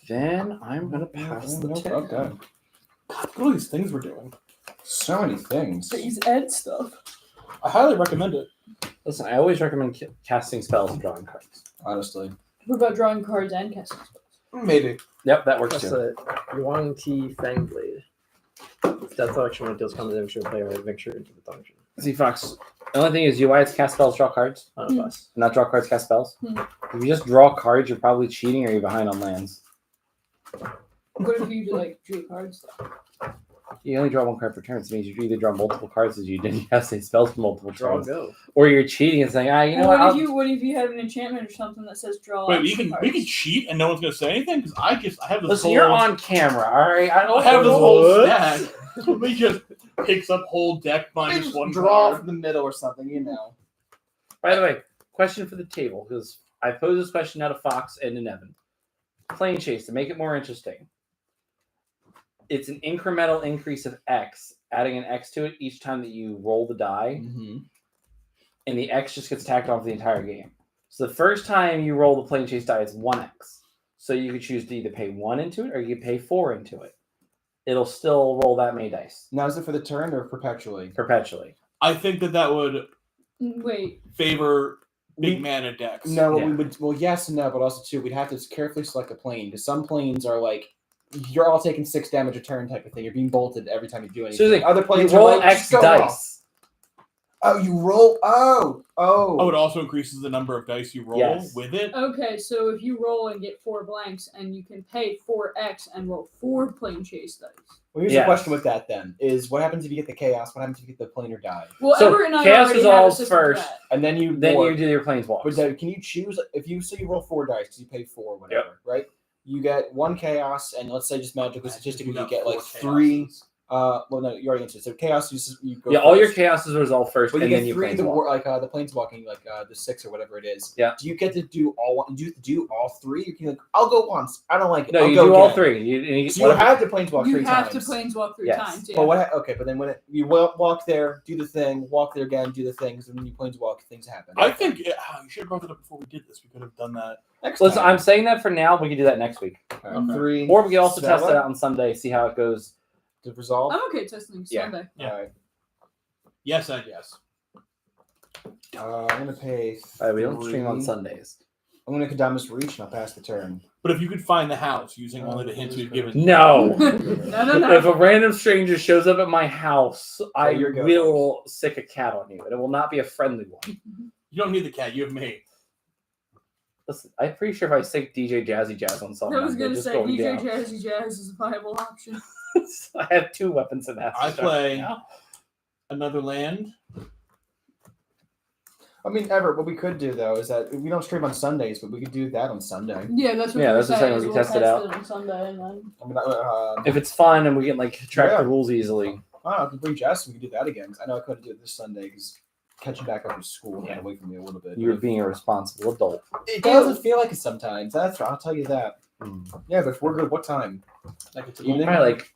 Then I'm gonna pass the turn. Okay. God, look at all these things we're doing. So many things. These Ed stuff. I highly recommend it. Listen, I always recommend casting spells and drawing cards. Honestly. What about drawing cards and casting spells? Maybe. Yep, that works That's too. it. Yuan Ti Fangblade. Death action when it deals combat damage to a player may venture into the dungeon. See, Fox. The only thing is, you always cast spells, draw cards. Not a fuss. Not draw cards, cast spells. Hmm. If you just draw cards, you're probably cheating or you're behind on lands. What if you do drew cards though? You only draw one card per turn. So it means you either draw multiple cards as you didn't cast any spells for multiple Draw turns. go. Or you're cheating and saying, you know Well, what? what if you have an enchantment or something that says draw? Wait, action we can cards? cheat and no one's gonna say anything because I have this Listen, whole. you're on camera, all right? I don't I have this whole What? stack. We just picks up whole deck minus Just one draw card. from the middle or something, you know. By the way, question for the table, because I posed this question now to Fox and to Nevin. Plane chase, to make it more interesting. It's an incremental increase of X, adding an X to it each time that you roll the die, Mm-hmm. and the X just gets tacked on for the entire game. So the first time you roll the plane chase die, it's 1X. So you could choose to either pay 1 into it or you could pay 4 into it. It'll still roll that many dice Now, is it for the turn or perpetually? perpetually. I think that would Wait. favor big We- mana decks. No, Yeah. we would. Well, yes and no, but also too, we'd have to carefully select a plane because some planes are like you're all taking 6 damage a turn type of thing. You're being bolted every time you do anything. So the thing, Other You planes roll are like, X "Just go dice. off." Oh, you roll. Oh. Oh, it also increases the number of dice you roll Yes. with it. Okay, so if you roll and get 4 blanks, and you can pay 4x and roll 4 plane chase dice. Well, here's Yes. the question with that then: is what happens if you get the chaos? What happens if you get the planar die? Well, So, Everett and I Chaos already have a Resolves system for first. that. And then you Then warp. you do your planeswalks. But then can you choose if you say you roll 4 dice because you pay 4, whatever, right? You get 1 chaos, and let's say just magically statistically you get like 3. Well, no, you already answered. So chaos, you go. Yeah, all your first. chaoses resolve first, But you and get then you 3 the planeswalk. the planeswalking, like the 6 or whatever it is. Yeah. Do you get to do all one? Do you do all 3? You can like, I'll go once. I don't like it. No, I'll you go do all again. 3. You So you have to planeswalk You 3 have times. to planeswalk 3 Yes. times. Yeah. But what? Okay, but then when you walk there, do the thing, walk there again, do the things, and when you planeswalk, things happen. I think you should have brought it up before we did this. We could have done that. Next Listen, time. I'm saying that for now. We can do that next week. Okay. 3. Or we can also test it Stella out on Sunday, see how it goes. to resolve. I'm okay testing Yeah. Sunday. Yeah. All right. Yes and yes. I'm gonna pay. We don't stream on 3. Sundays. I'm gonna Kadamas reach and I'll pass the turn. But if you could find the house using only the hints we've given. No. No. If a random stranger shows up at my house, I you're good. will sick a cat on you, and it will not be a friendly one. You don't need the cat. You have me. Listen, I'm pretty sure if I sick DJ Jazzy Jazz on something, I was they're gonna just say going DJ down. Jazzy Jazz is a viable option. I have 2 weapons in that. I start play- now. Another land. I mean, Everett, what we could do though is that we don't stream on Sundays, but we could do that on Sunday. Yeah, that's what Yeah, we're that's what I'm saying, saying. we We'll test it test out. it on Sunday, and then I mean, If it's fun and we can like track Yeah. the rules easily. I can bring Jess. We can do that again. 'Cause I know I couldn't do it this Sunday because catching back up from school got away from me a little bit. You're being a responsible adult. It doesn't feel like it sometimes. That's right. I'll tell you that. Hmm. Yeah, but if we're good, what time? Like it's Evening? Probably like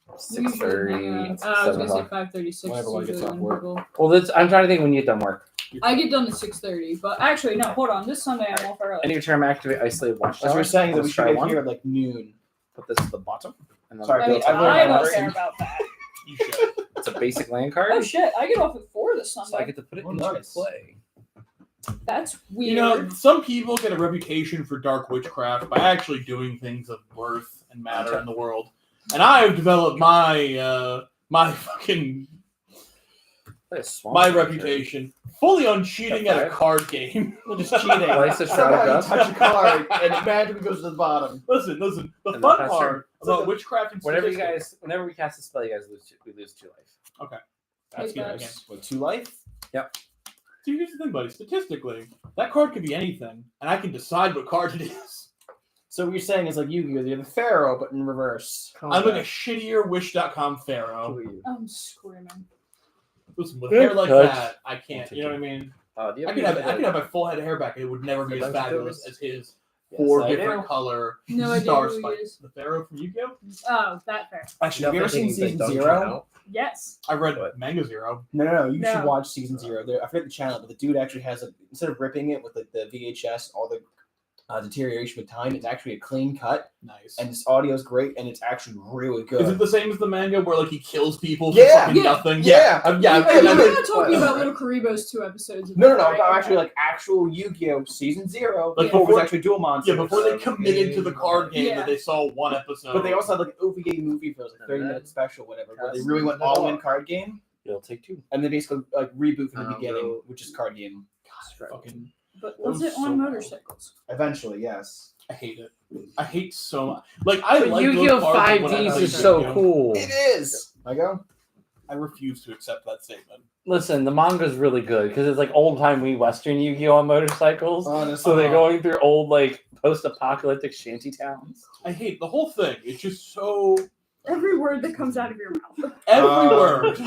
we usually 6:30. hang out. 7 I was gonna say o'clock. 5:36. Whenever one gets off work. Well, I'm trying to think when you get done work. I get done at 6:30, but actually no. Hold on, this Sunday I'm off early. Any term activate isolated That's watchtower. what we're saying that we Let's should try get one. here at like noon. Put this at the bottom. And then Sorry, I mean, I've learned I my don't lesson. care about that. You should. it's a basic land card. Oh shit! I get off at 4 this So I Sunday. get to put it Oh, into nice. play. That's weird. You know, some people get a reputation for dark witchcraft by actually doing things of worth and matter in the world, and I have developed my fucking Play a swamp my creature. reputation fully on cheating at a card game. We're just cheating. Place a Shroud Somehow of you Dust. touch a card and it magically goes to the bottom. Listen. The And fun then pass part about witchcraft and Whenever statistics- we cast a spell, you guys we lose 2 life. That's Hey, good. guys. What, 2 life? So here's the thing, buddy. Statistically, that card could be anything, and I can decide what card it is. So what you're saying is like Yu-Gi-Oh! You're the Pharaoh, but in reverse. I'm like a shittier Wish.com Pharaoh. I'm screaming. Listen, with Good hair like touch. that, I can't. You know what I mean? Do you I could have my full head of hair back, and it would never be as Bunch of fabulous tokens? as his 4 I different do. color No idea star who he spikes. is. The Pharaoh from Yu-Gi-Oh. Oh, that fair. Actually, have you ever seen season Dungeon 0? Out? Yes. I read What? Manga Zero. No. You No. should watch season 0. I forget the channel, but the dude actually has instead of ripping it with like the VHS, all the deterioration with time, it's actually a clean cut, Nice. and this audio is great, and it's actually really good. Is it the same as the manga where like he kills people for Yeah. fucking Yeah. nothing? Yeah. Yeah. Hey, and I we're think- not talking about Little Karibo's 2 episodes. Of No, that, right? I'm actually Okay. like actual Yu-Gi-Oh! Season 0. Like, Before it was before- actually dual monsters. Yeah, before they committed to the card game Yeah. that they saw one episode. But they also had like an OVA movie for like 30-minute special, whatever, where they really went all in card game, It'll take 2. and they basically like reboot from the Oh, beginning, no. which is card game. fucking. But That was was it so on bad. motorcycles? Eventually, yes. I hate it. I hate so much. Like I But like Yu-Gi-Oh! those cards when I 5Ds play is so Yu-Gi-Oh! cool. It is. I go. I refuse to accept that statement. Listen, the manga's really good because it's like old timey Western Yu-Gi-Oh! On motorcycles. Honestly, So they're going through old like post-apocalyptic shanty towns. I hate the whole thing. It's just so Every word that comes out of your mouth. every word.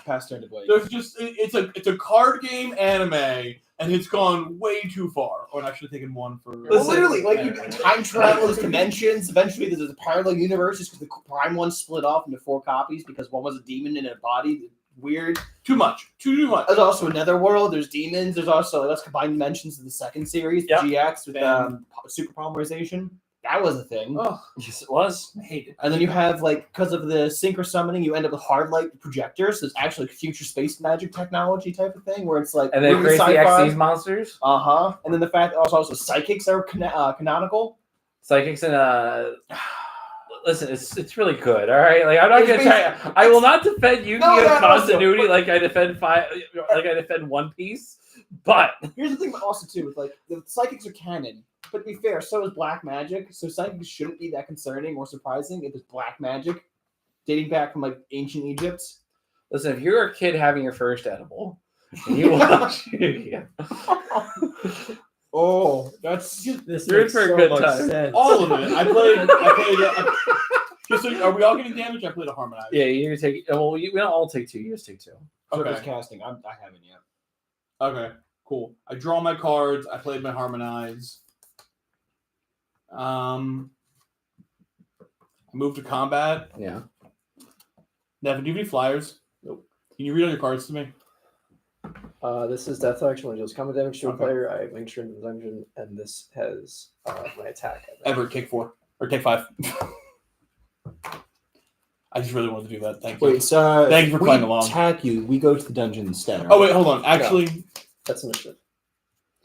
pass turn to Blake. There's just it's a card game anime, and it's gone way too far. Oh, and I should have taken one for. Well, Listen, literally, like you time travel, there's dimensions. Eventually, there's a parallel universe just because the prime one split off into 4 copies because one was a demon in a body. Weird. Too much. Too much. There's also another world. There's demons. There's also let's combine dimensions in the second series, Yep. GX with Bam. super polymerization. That was a thing. Oh, Yes, it was. I hate it. And then you have like because of the synchro summoning, you end up with hard light projectors. So it's actually like future space magic technology type of thing where it's like And then really crazy sci-fi. XD monsters, And then the fact also psychics are canonical. psychics, and listen, it's really good. All right, like I'm not It's gonna try. I will not defend Yu-Gi-Oh! No, continuity but- like I defend One Piece, but Here's the thing also too with like the psychics are canon. But to be fair, so is black magic. So psychics shouldn't be that concerning or surprising if it's black magic dating back from like ancient Egypt. listen, if you're a kid having your first edible, and you watch Yu-Gi-Oh! Oh, that's This You're in makes for a so good much time. sense. All of it. I played. Just so, are we all getting damage? I played a harmonized. Yeah, you take. Well, we don't all take 2. You just take 2. Okay. surface casting. I haven't yet. Okay. Cool. I draw my cards. I played my harmonize. I moved to combat. Yeah. Nevin, do you have any flyers? Nope. Can you read all your cards to me? This is death action when it deals combat damage to a Okay. player. I make sure in the dungeon, and this has my attack. Ever take 4 or take 5. I just really wanted to do that. Thank you. Wait, so Thank you for we playing along. attack you. We go to the dungeon instead. Oh wait, hold on. Actually, That's initiative.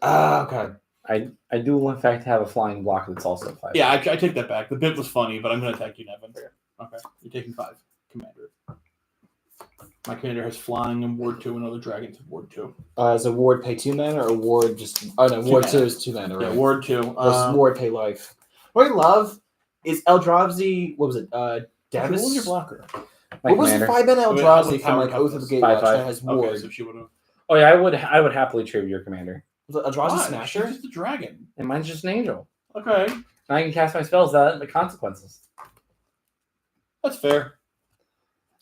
Okay. I do in fact have a flying block that's also 5. yeah, I take that back. The bit was funny, but I'm going to attack you, Nevin. Okay, you're taking 5, Commander. My commander has flying in Ward 2, and other dragons have Ward 2. Is a ward pay 2 mana or a ward just? Oh no, 2 ward mana. 2 is 2 mana. Yeah, Right? Ward 2. Versus ward pay life. What I love is Eldrazi. What was it? Davis. What was your blocker? My What was commander. the 5 mana Wait, Eldrazi what from power like cut Oath of was? the Gatewatch 5/5. that has Okay, ward? so she would have. Oh yeah, I would happily trade your commander. Was it Eldrazi She's Smasher? just a dragon. And mine's just an angel. Okay, And I can cast my spells without the consequences. that's fair.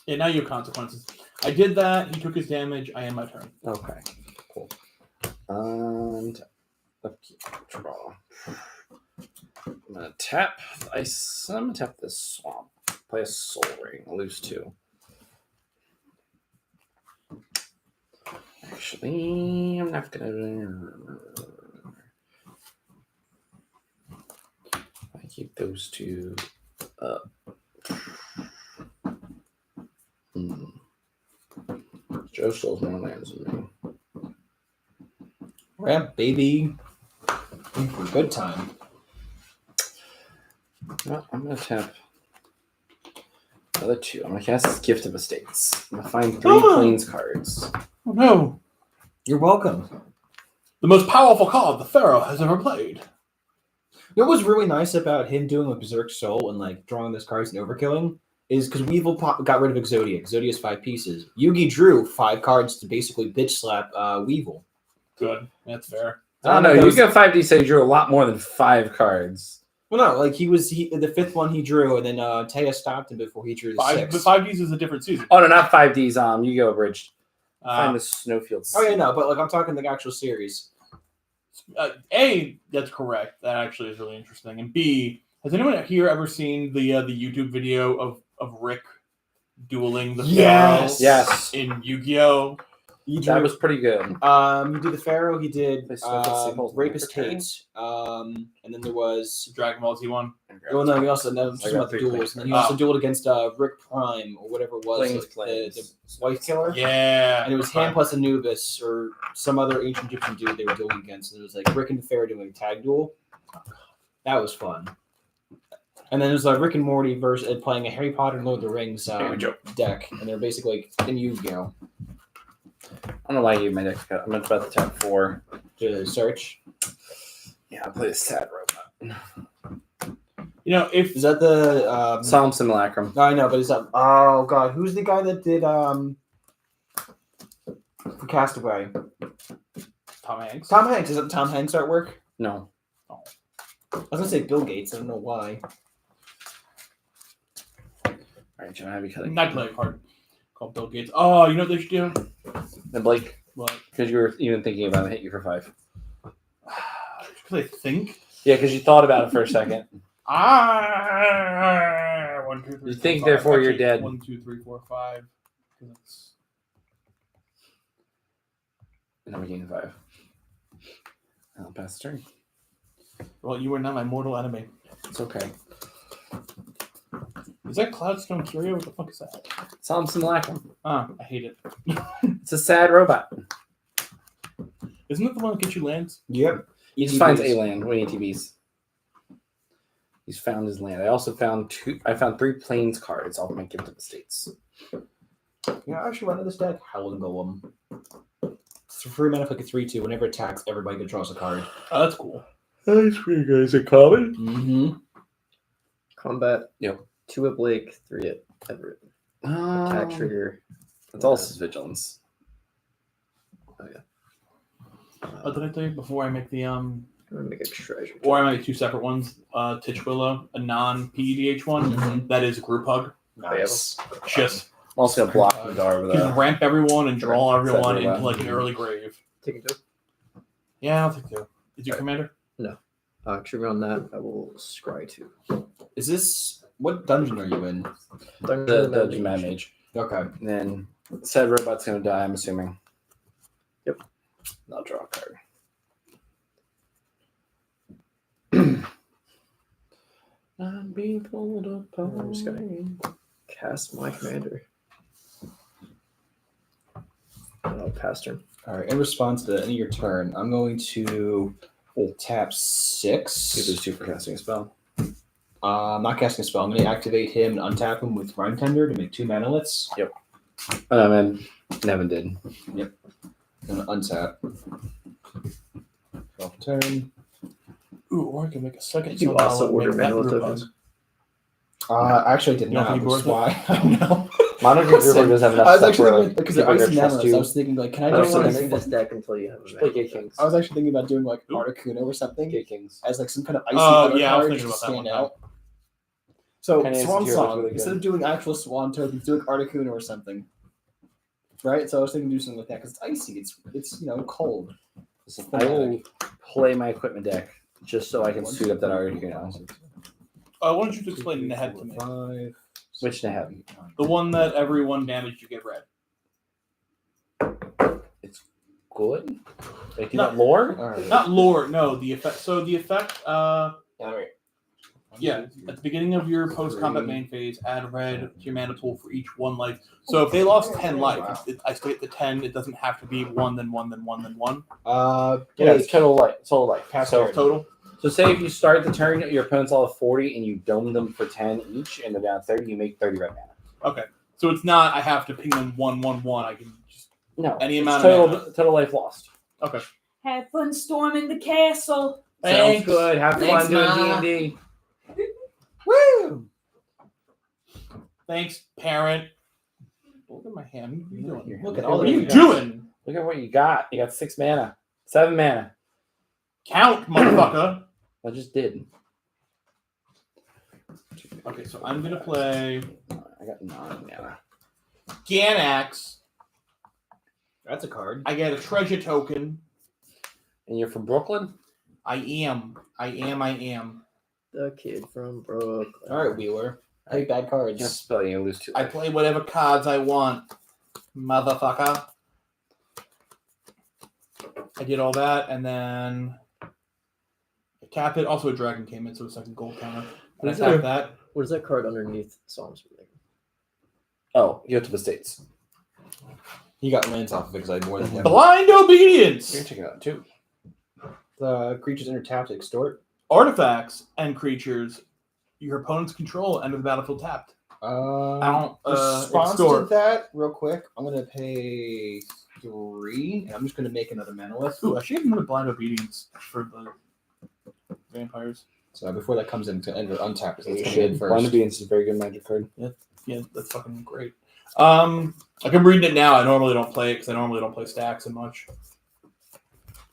Yeah, now you have consequences. I did that. He took his damage. I end my turn. Okay, cool. And upkeep, draw. I'm gonna tap the ice. I'm gonna tap this swamp. Play a soul ring. I'll lose 2. Actually, I'm not gonna. I keep those 2 up. Joe stole more lands than me. Ramp baby. In for a good time. Well, I'm gonna tap another 2. I'm gonna cast this Gift of Estates. I'm gonna find 3 Plains cards. Oh no! You're welcome. The most powerful card the Pharaoh has ever played. You know what was really nice about him doing a Berserk Soul and like drawing those cards and overkilling is because Weevil got rid of Exodia. Exodia's 5 pieces. Yugi drew 5 cards to basically bitch slap Weevil. Good. That's fair. I don't know. You got 5D, so you drew a lot more than 5 cards. Well, no, like he the 5th one he drew, and then Taya stopped him before he drew the 5, 6th. but 5Ds is a different season. Oh no, not 5Ds. You go abridged. Uh, Find the Snowfield. Oh yeah, no, but like I'm talking the actual series. A, that's correct. That actually is really interesting. And B, has anyone here ever seen the YouTube video of Rick dueling the Yes. Pharaoh Yes. in Yu-Gi-Oh? That was pretty good. You did the Pharaoh. He did They stuck with symbols in Rapist the return. Tate. And then there was. Dragon Ball Z one. Well, no, he also no, I got about the 3 duels, and then he planes. also dueled against Rick Prime or whatever it was, Planes, like, planes. the wife killer. Yeah. And it was him plus Anubis or some other ancient Egyptian dude they were dueling against, and it was like Rick and the Pharaoh doing a tag duel. That was fun. And then there's Rick and Morty versus playing a Harry Potter and Lord of the Rings deck, and they're basically like in Yu-Gi-Oh. I don't know why I gave my deck cut. I'm about to tap 4. To search. Yeah, I play a sad robot. You know, if Is that the Solemn Simulacrum. I know, but is that oh god, who's the guy that did Castaway? Tom Hanks. Tom Hanks. Is that Tom Hanks artwork? No. I was gonna say Bill Gates. I don't know why. All right, John, I have you cutting. I play a card called Bill Gates. Oh, you know what they should do? And Blake, What? because you were even thinking about it, hit you for 5. Because I think. Yeah, because you thought about it for a second. 1, 2, 3. You 4, think, 5. therefore, you're Actually, dead. 1, 2, 3, 4, 5. 'Cause it's- And I'm getting 5. I'll pass the turn. Well, you were not my mortal enemy. It's okay. Is that Cloudstone Curio? What the fuck is that? Solemn Simulacrum. Ah, I hate it. It's a sad robot. Isn't it the one that gets you lands? Yep. He just finds a land when ATVs. He's found his land. I also found 3 planes cards off my Gift of Estates. Yeah, I actually run this deck. Howling Golem. It's a free mana for like a 3/2. Whenever it attacks, everybody draws a card. Oh, that's cool. That's pretty good. Is it common? Mm-hmm. Combat. Yep. 2 at Blake, 3 at Everett. Attack trigger. It's also vigilance. Oh, did I tell you before I make the I'm gonna make a treasure. or I make 2 separate ones? Titch Willow, a non-PEDH one. Mhm. That is group hug. Nice. Just I'm also going to block the door with you a... ramp everyone and draw Right. everyone Set into robot. like an early grave. Taking 2. Yeah, I'll take 2. Is your Right. commander? Trigger on that. I will scry 2. Is this what dungeon are you in? The Mad Mage. Okay. And then said robot's going to die, I'm assuming. Yep. I'll draw a card. I'm being pulled apart. I'm just gonna cast my commander. And I'll pass turn. All right. In response to any of your turn, I'm going to tap 6. Give those 2 for casting a spell. I'm not casting a spell. I'm going to activate him and untap him with Rhyme Tender to make 2 manalets. And Nevin did. I'm going to untap. Off turn. Ooh, or I can make a second. Did you spell also and order make that mana group tokens? hug. Actually, I did You don't not. think you Which is ordered why I don't know. Mono Group doesn't have enough I was stuff actually where thinking, because people they're are ice gonna trust manalets, I you. was thinking like, can I I do don't want to something? make this deck until you have a Just play mana. Gate Kings. I was actually thinking about doing like Ooh. Articuno or something Gate Kings. as like some kind of icy Oh, color yeah, I was card thinking just to about that stand one out. So Kinda Swan Insecure Song, looks really instead good. of doing actual Swan tokens, do like Articuno or something. Right? So I was thinking do something like that because it's icy. It's cold. Listen, I will play my equipment deck just so I can suit up that Articuno. Why don't you explain the head to me? 5. Which they have. The one that every 1 damage you get red. It's good. Like, do No. that lore? All right. Not lore, no, the effect. So the effect, yeah, at the beginning of your post-combat main phase, add red to your mana pool for each 1 life. So if they lost 10 life, I still get the 10. It doesn't have to be 1, then 1, then 1, then 1. Yeah, it's total life. Total life. Pass So, turn. Total. so say if you start the turn, your opponent's all at 40 and you dome them for 10 each and they're down 30, you make 30 red mana. Okay. So it's not I have to ping them 1, 1, 1. I can just No. Any it's amount total, of mana. total life lost. okay. Have fun storming the castle. Sounds Thanks. good. Have Thanks, fun doing Ma. D&D. Woo! Thanks, parent. Look at my hand. What are you doing? Look at all all What the are you guys. doing? Look at what you got. You got 6 mana. 7 mana. Count, motherfucker. I just did. Okay, so I'm gonna play I got 9 mana. Ganax. That's a card. I get a treasure token. And you're from Brooklyn? I am. The kid from Brooklyn. All right, Wheeler. Play bad cards. Just spell you lose 2. I play whatever cards I want, motherfucker. I did all that, and then I tap it. Also, a dragon came in, so a second gold counter. And I tap that. What is that card underneath Psalms? Oh, you have to the States. He got lands off of it because I had more than him. Blind You're obedience. taking that too. The creatures enter tap to extort. Artifacts and creatures your opponent's control enter the battlefield tapped. Response extort. to that, real quick. I'm gonna pay 3, and I'm just gonna make another mana list. Ooh, I should have another blind obedience for the vampires. So before that comes in to enter untapped, so let's You come should. in Blind first. Obedience is a very good magic card. Yeah, that's fucking great. Like I'm reading it now. I normally don't play it because I normally don't play stacks and much.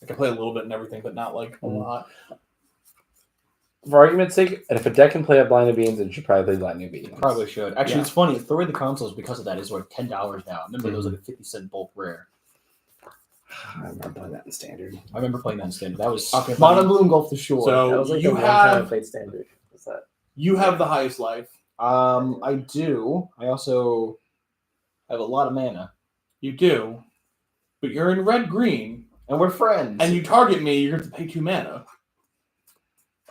I can play a little bit and everything, but not like a lot. For argument's sake, and if a deck can play a Blind Obedience, it should probably play Blind Obedience. Probably should. Actually, Yeah. it's funny. The way the consoles, because of that, is like $10 now. I remember there was like a 50-cent bulk rare. I remember playing that in Standard. I remember playing that instead. That was Okay, Mono Bloom Golf the Shore. So- That was like you the one time I have- played Standard. What's that? You have the highest life. I do. I also have a lot of mana, You do, but you're in red green, and we're friends. and you target me. You're going to pay 2 mana.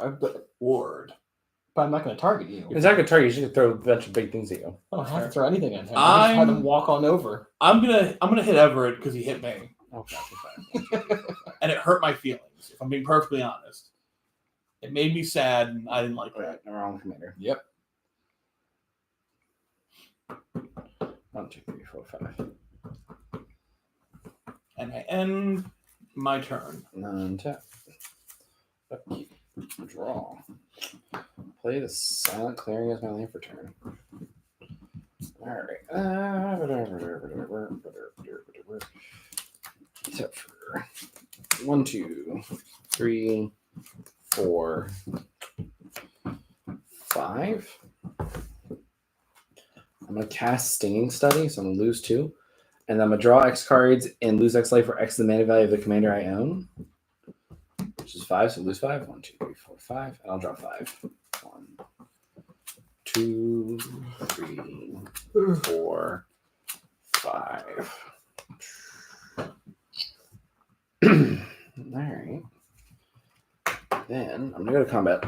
But Ward. I'm not going to target you. It's not going to target you. She could throw a bunch of big things at you. I don't have to throw anything at him. I just had him walk on over. I'm gonna hit Everett because he hit me, Okay, fine. and it hurt my feelings. If I'm being perfectly honest, it made me sad, and I didn't like that. Right, wrong commander. Yep. 1, 2, 3, 4, 5. And I end my turn. Untap. Upkeep. Draw. Play the Silent Clearing as my land for turn. Alright. Except for 1, 2, 3, 4, 5. I'm going to cast Stinging Study, so I'm going to lose 2. And I'm going to draw X cards and lose X life for X the mana value of the commander I own. Which is 5, so lose 5. 1, 2, 3, 4, 5. And I'll draw 5. 1, 2, 3, 4, 5. Alright. Then I'm gonna go to combat.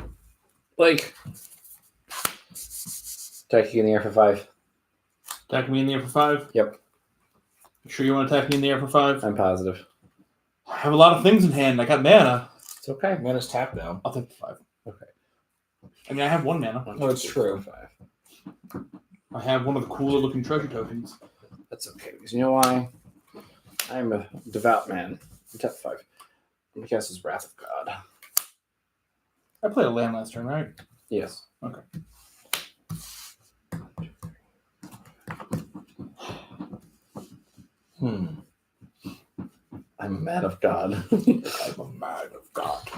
Like attack you in the air for 5. Attack me in the air for 5. Yep. You sure you want to attack me in the air for 5? I'm positive. I have a lot of things in hand. I got mana. It's okay. Mana's tapped though. I'll take the 5. Okay. I mean, I have 1 mana. 1, No, it's 2, 3, true. 4, 5. I have one of the cooler looking treasure tokens. That's okay, because you know why? I'm a devout man. Tap 5. I'm gonna cast his Wrath of God. I played a land last turn, right? Yes. Okay. I'm a man of God. I'm a man of God.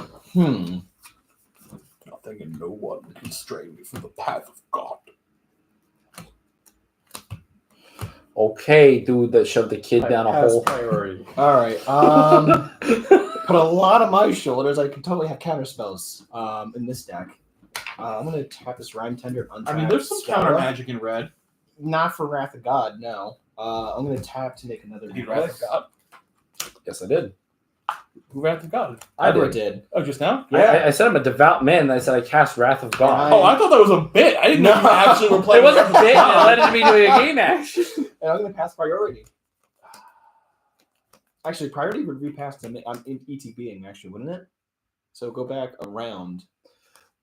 Nothing and no one can stray me from the path of God. Okay, dude that shoved the kid down a hole. Priority. All right. Put a lot on my shoulders. I can totally have counter spells in this deck. I'm gonna tap this Rhyme Tender. I mean, there's some counter magic in red. Not for Wrath of God, no. I'm gonna tap to make another. You Wrath of God? Yes, I did. Who Wrath of God? I did. Oh, just now? I said I'm a devout man. And I said I cast Wrath of God. Oh, I thought that was a bit. I didn't know you actually were It playing. wasn't a Wrath of bit. It God. led into me doing a game action. And I'm gonna pass priority. Actually, priority would repass to me. I'm in ETBing, actually, wouldn't it? So go back around.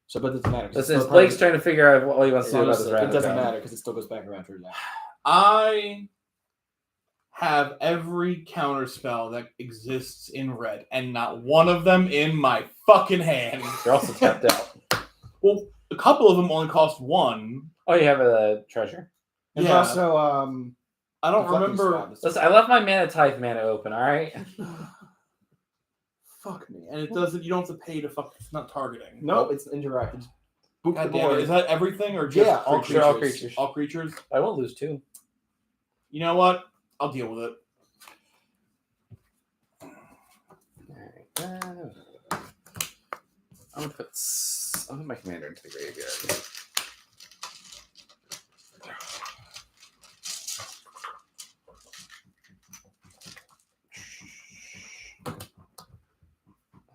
So, but it doesn't matter. 'cause it's Listen, still Blake's priority. trying to figure out what he wants to do about this Honestly, Wrath it of doesn't God. matter because it still goes back around to that. I have every counter spell that exists in red, and not one of them in my fucking hand. You're also tapped out. Well, a couple of them only cost 1. Oh, you have a treasure? There's Yeah. also I don't deflecting remember. spells. Listen, I left my mana tithe mana open, alright? Fuck me, and it doesn't. You don't have to pay to fuck. It's not targeting. Nope, it's interacted. Boop God the damn it! board. Is that everything or just Yeah, all creatures. All creatures? creatures. All creatures. I will lose 2. You know what? I'll deal with it. Alright. I'm gonna put my commander into the graveyard.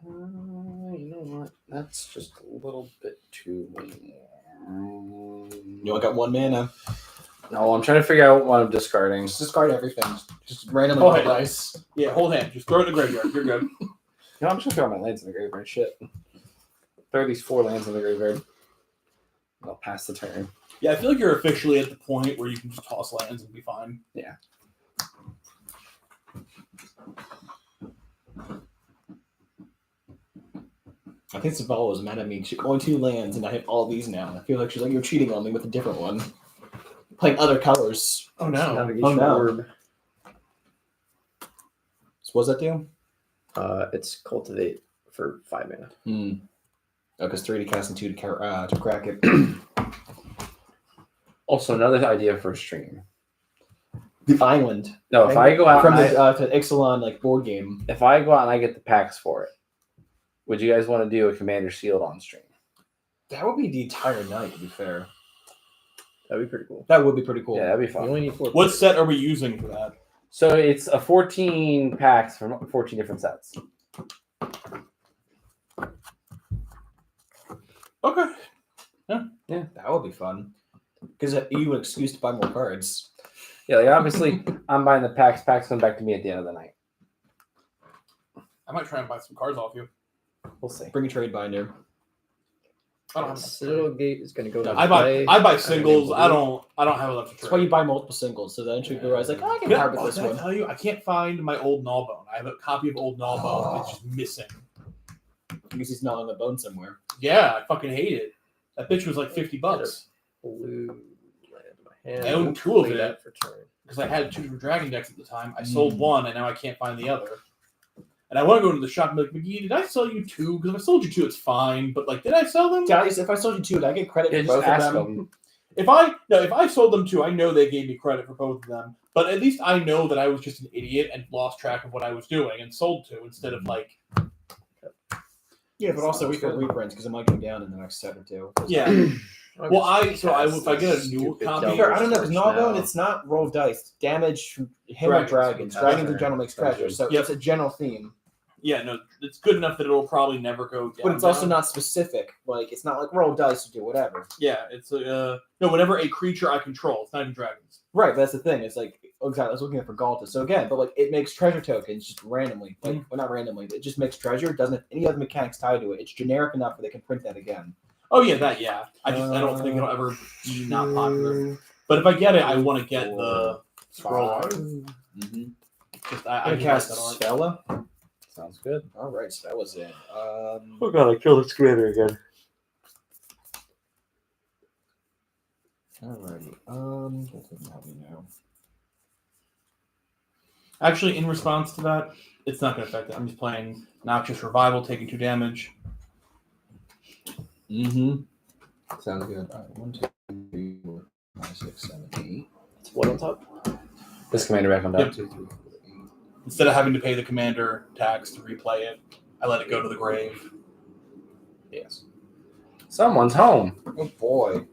You know what? That's just a little bit too more. You only got 1 mana. No, I'm trying to figure out what I'm discarding. Just discard everything. Just randomly Oh, roll hey. dice. Yeah, hold hand. Just throw it in the graveyard. You're good. No, I'm just gonna throw my lands in the graveyard. Shit. Throw these 4 lands in the graveyard. I'll pass the turn. Yeah, I feel like you're officially at the point where you can just toss lands and be fine. Yeah. I think Zavala was mad at me. She only 2 lands, and I have all these now. I feel like she's like, you're cheating on me with a different one. Playing other colors. Oh no. Navigation Oh, no. orb. So what does that do? It's cultivate for 5 mana. Oh, because 3 to cast and 2 to crack it. Also, another idea for a stream. The island. No, if I go out from and the Ixalan like board game. if I go out and I get the packs for it, would you guys want to do a Commander Shield on stream? That would be the entire night, to be fair. That'd be pretty cool. That would be pretty cool. Yeah, that'd be You fun. only need 4. What set are we using for that? So it's a 14 packs from 14 different sets. Okay. That would be fun. Because you an excuse to buy more cards. Yeah, like obviously I'm buying the packs. Packs come back to me at the end of the night. I might try and buy some cards off you. We'll see. Bring a trade binder. I don't have enough. Citadel Gate is going to go to I play. buy singles. I don't have enough to That's why trade. you buy multiple singles. So then you realize, like, oh, I can Yeah, harvest oh, this did I one. tell you? I can't find my old Gnawbone. I have a copy of old Gnawbone. It's just missing. Because he's not on the bone somewhere. Yeah, I fucking hate it. That bitch was like $50 Blue land in my hand. I own 2 of Play it. that for turn. because I had 2 different Dragon decks at the time. I sold one, and now I can't find the other. And I want to go into the shop and be like, McGee, did I sell you 2? Because if I sold you 2, it's fine. But like, did I sell them? Guys, if I sold you 2, did I get credit Yeah, for just both ask of them? them. If I sold them 2, I know they gave me credit for both of them. But at least I know that I was just an idiot and lost track of what I was doing and sold 2 instead of like. Yeah, but also we can reprints because it might go down in the next set or 2. Yeah. Well, if I get a new copy, I don't know, because Gnawbone, it's not roll dice. Damage from him or dragons. Dragons in general makes treasure, so Yep. it's a general theme. yeah, no, it's good enough that it'll probably never go down. But it's also not specific. Like, it's not like roll dice to do whatever. Yeah, it's no. Whenever a creature I control, it's not even dragons. Right, but that's the thing. It's like, exactly, I was looking at for Galta. So again, but like, it makes treasure tokens just randomly. Like, well, not randomly, it just makes treasure. It doesn't have any other mechanics tied to it. It's generic enough that they can print that again. Oh yeah, that yeah. I don't think it'll ever be not popular. But if I get it, I want to get the scroll art. Mm-hmm. Just I just cast like that art. Svella. Sounds good. All right, so that was it. Oh god, I killed this commander again. Alrighty. What does that mean now? Actually, in response to that, it's not going to affect it. I'm just playing Noxious Revival, taking 2 damage. Mm-hmm. Sounds good. All right, 1, 2, 3, 4, 5, 6, 7, 8. It's what on top? This commander back on top. 1, 2, 3, 4, 8. Instead of having to pay the commander tax to replay it, I let it go to the grave. Yes. Someone's home. Oh boy.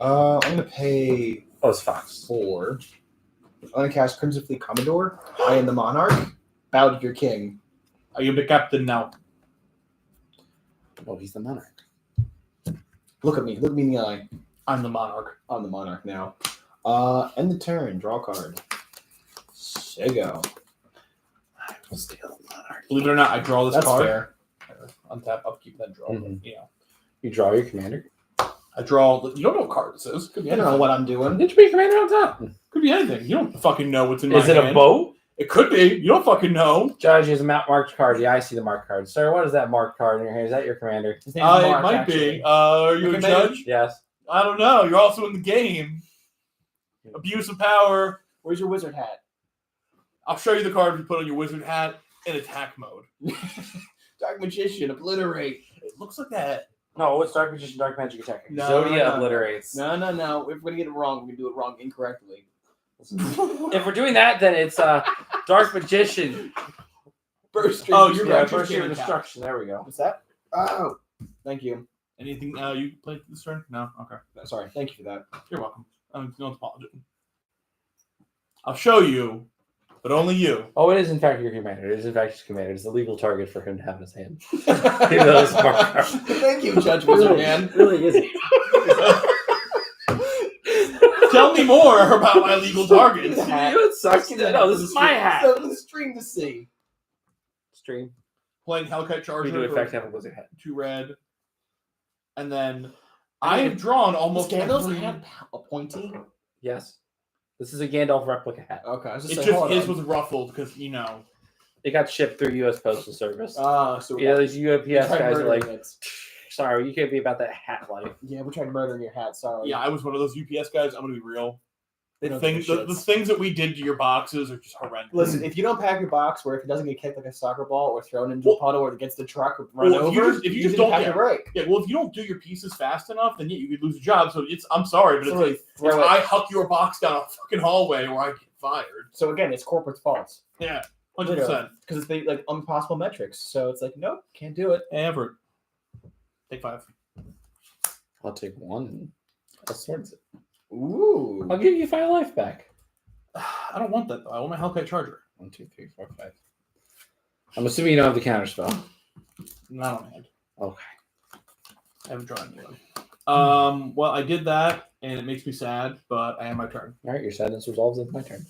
I'm gonna pay Oh, it's Fox. 4. I'm gonna cast Crimson Fleet Commodore. I am the monarch. Bow to your king. Are you the captain now? Oh, he's the monarch. Look at me. Look me in the eye. I'm the monarch. I'm the monarch now. End the turn. Draw a card. Sego. I will steal the monarch. Believe it or not, I draw this That's card. fair. Untap, upkeep, then draw. Mhm. You know, You draw your commander. I draw. You don't know what card this is. Could be I don't anything. know what I'm doing. Did you put your commander on top? Could be anything. You don't fucking know what's in my Is it hand. a boat? It could be. You don't fucking know. Judge is a marked card. Yeah, I see the marked card. Sir, what is that marked card in your hand? Is that your commander? His name's Mark, It might actually. be. Are you a Okay, judge? Yes. I don't know. You're also in the game. Abuse of power. Where's your wizard hat? I'll show you the card you put on your wizard hat in attack mode. Dark Magician, obliterate. It looks like that. No, it's Dark Magician, Dark Magic Attacker. No, Zodia no. obliterates. No. If we're gonna get it wrong, we're gonna do it wrong incorrectly. If we're doing that, then it's Dark Magician. Burst. Oh, you're Yeah, right. First Year of Attack. Destruction. There we go. What's that? Oh. Thank you. Anything you played this turn? No? Okay. Sorry. Thank you for that. You're welcome. Don't apologize. I'll show you, but only you. Oh, it is in fact your commander. It is in fact his commander. It's a legal target for him to have in his hand. He knows Mark. Thank you, Judge Wizard Man. Really isn't. Tell me more about my legal targets. You know what sucks? No, this is my hat. So the stream to see. Stream. Playing Hellkite We Charger do in for fact have a blizzard hat. 2 red. And then I have drawn almost Was Gandalf's every... hat a pointy? Yes. This is a Gandalf replica hat. Okay, I was just It's saying, just hold his on. was ruffled because, you know. It got shipped through U.S. Postal Service. So Yeah, these UPS we're trying guys are like, murdering it. sorry, you can't be about that hat life. Yeah, we're trying to murder your hat. Sorry. Yeah, I was one of those UPS guys. I'm going to be real. They The, don't things, give a the shits. things that we did to your boxes are just horrendous. Listen, if you don't pack your box where if it doesn't get kicked like a soccer ball or thrown into a puddle or it gets the truck or run well, if you over, just- if you you just didn't don't pack get- it right. Yeah, well, if you don't do your pieces fast enough, then yeah, you could lose a job. So I'm sorry, but So it's really like, throw if it. I huck your box down a fucking hallway or I get fired. So again, it's corporate's fault. Yeah, 100%. Because it's like impossible metrics. So it's like, nope, can't do it. Ever. Take 5. I'll take one and I'll sort it. Ooh. I'll give you 5 life back. I don't want that, though. I want my Hellkite Charger. 1, 2, 3, 4, 5. I'm assuming you don't have the counter spell. Not on hand. Okay. I haven't drawn anyone. Well, I did that, and it makes me sad, but I have my turn. All right, your sadness resolves into my turn.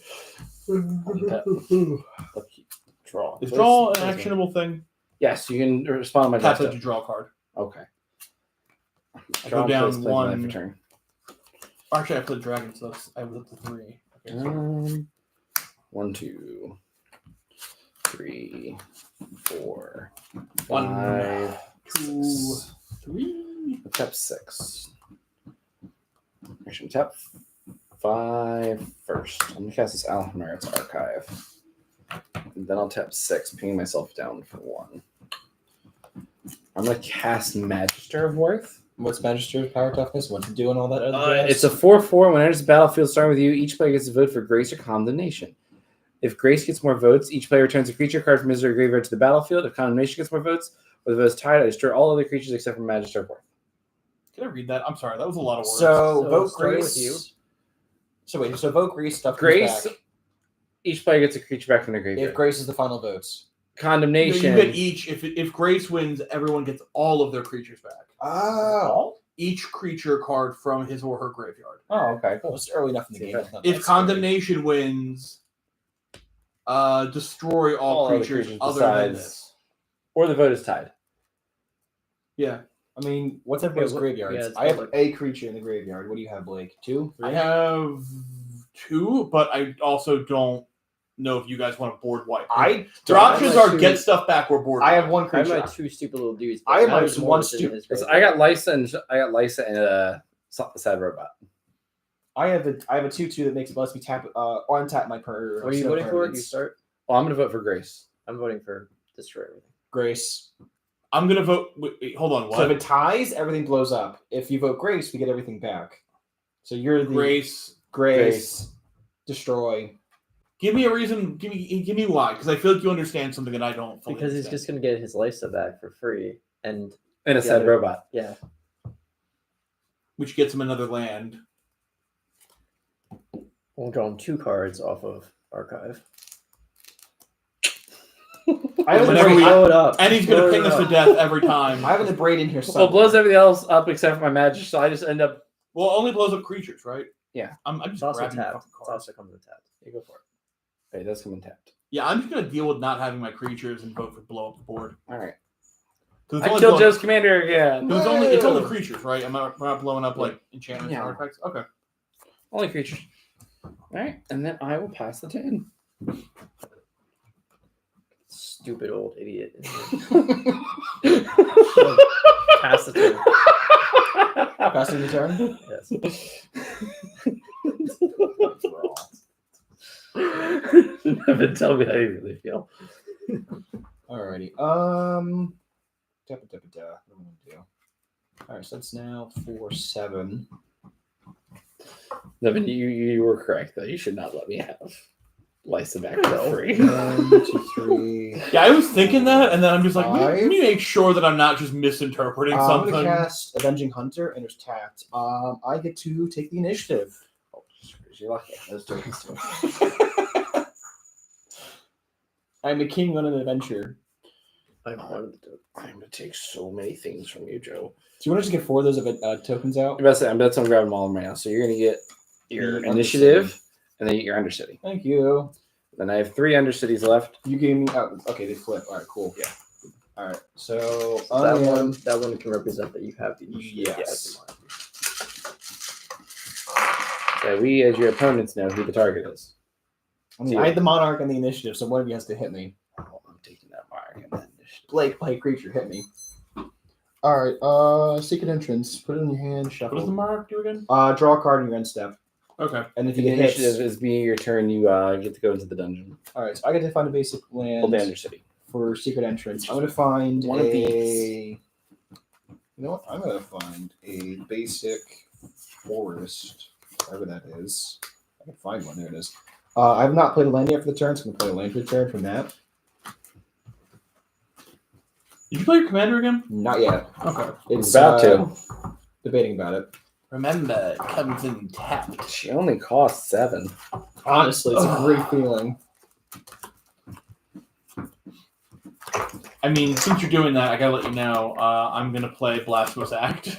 Lucky draw. Is draw an Where's my- actionable thing? Yes, you can respond to my Tap draw that to draw a card. Okay. I Draw go down place, play my life one. return. Actually, I played dragon, so I was up to 3. Okay, so 1, 2, 3, 4, One, 5, 2, 6. 3. Tap 6. Actually, tap 5 first. I'm gonna cast this Alhammer's Archive. And then I'll tap 6, pinging myself down for 1. I'm gonna cast Magister of Worth. What's Magister's power toughness? What to do and all that other jazz? It's a 4/4. When it enters the battlefield starting with you, each player gets to vote for Grace or Condemnation. If Grace gets more votes, each player returns a creature card from his or her graveyard to the battlefield. If Condemnation gets more votes, or the vote is tied, I destroy all other creatures except for Magister of Worth. Can I read that? I'm sorry, that was a lot of words. So, So vote starting Grace. with you. So wait, so vote Grace stuff comes Grace, back. each player gets a creature back from their graveyard. If Grace is the final votes. Condemnation. You get each. If Grace wins, everyone gets all of their creatures back. Oh. Each creature card from his or her graveyard. Oh, okay. Well, it's early enough in the game. it's not If that scary. Condemnation wins, destroy all other creatures other than besides- this. Or the vote is tied. Yeah, I mean, what's everybody's Yeah, graveyards? yeah, it's I have public. a creature in the graveyard. What do you have, Blake? 2? 3? I have 2, but I also don't know if you guys want to board wipe. Their I options have are two. get stuff back or board. I have wipe. one I have creature. my 2 stupid little dudes. I have now my there's more one within stupid- his So graveyard. I got Lysa and a sad robot. I have a 2/2 that makes it lets me tap untap my per. What are you snow voting for? You permanents. start. Well, I'm going to vote for Grace. I'm voting for destroy everything. Grace. I'm gonna vote. Wait, hold on. What? So if it ties, everything blows up. If you vote Grace, we get everything back. So you're the Grace. Grace. Destroy. Give me a reason. Give me why? Because I feel like you understand something that I don't. Fully Because he's understand. just gonna get his Lysa back for free, and And a The sad other- robot. yeah, which gets him another land. we'll draw him 2 cards off of Archive. I have, Whenever the we- braid, Blow it up. And he's gonna Blow ping it us to up. death every time. I have the braid in here Well, somewhere. it blows everything else up except for my magic, so I just end up. Well, it only blows up creatures, right? Yeah. I'm It's just also grabbing the tapped. fucking It's cards. also comes with tapped. You go for it. It does come in tapped. Yeah, I'm just gonna deal with not having my creatures and vote for blow up the board. All right. 'Cause I killed Joe's commander again. It's only creatures, right? We're not blowing up like enchantments Yeah. and artifacts. Okay. Only creatures. All right. And then I will pass the 10. Stupid old idiot. Pass the turn. Passing the turn. Yes. Nevin, tell me how you really feel. Alrighty. What am I gonna do? Alright, so that's now 4/7. Nevin, you were correct, though. You should not let me have Slice it back for free. 1, 2, 3. Yeah, I was thinking that, and then I'm just like, let Five. me make sure that I'm not just misinterpreting I'm something. going to cast Avenging Hunter, and it's tapped. I get to take the initiative. Oh, you're lucky. Those tokens too. I'm a king on an adventure. I'm one of the tokens. I'm gonna take so many things from you, Joe. Do you want to just get 4 of those tokens out? I'm about to grab them all right now. So you're gonna get your The initiative, and then you get your undercity. Thank you. Then I have 3 undercities left. You gave me. Oh, okay, they flip. All right, cool. Yeah. All right, so That one can represent that you have the initiative. Yes. So we, as your opponents, know who the target is. I mean, I had the monarch and the initiative, so one of you has to hit me. Oh, I'm taking that mark and then initiative. Play creature, hit me. All right, secret entrance. Put it in your hand. What Shuffle. does the mark do again? Draw a card in your end step, Okay. and if The you get hits, initiative is being your turn. You get to go into the dungeon. all right. So I get to find a basic land Hold the undercity. for secret entrance. I'm gonna find One of a. these. You know what? I'm gonna find a basic forest, whatever that is. I can find one. There it is. I have not played a land yet for the turn, so I'm gonna play a land for the turn from that. Did you play your commander again? Not yet. Okay. It's About to. debating about it. Remember, it comes in tapped. She only costs 7. Honestly, it's a great feeling. I mean, since you're doing that, I gotta let you know, I'm gonna play Blasphemous Act.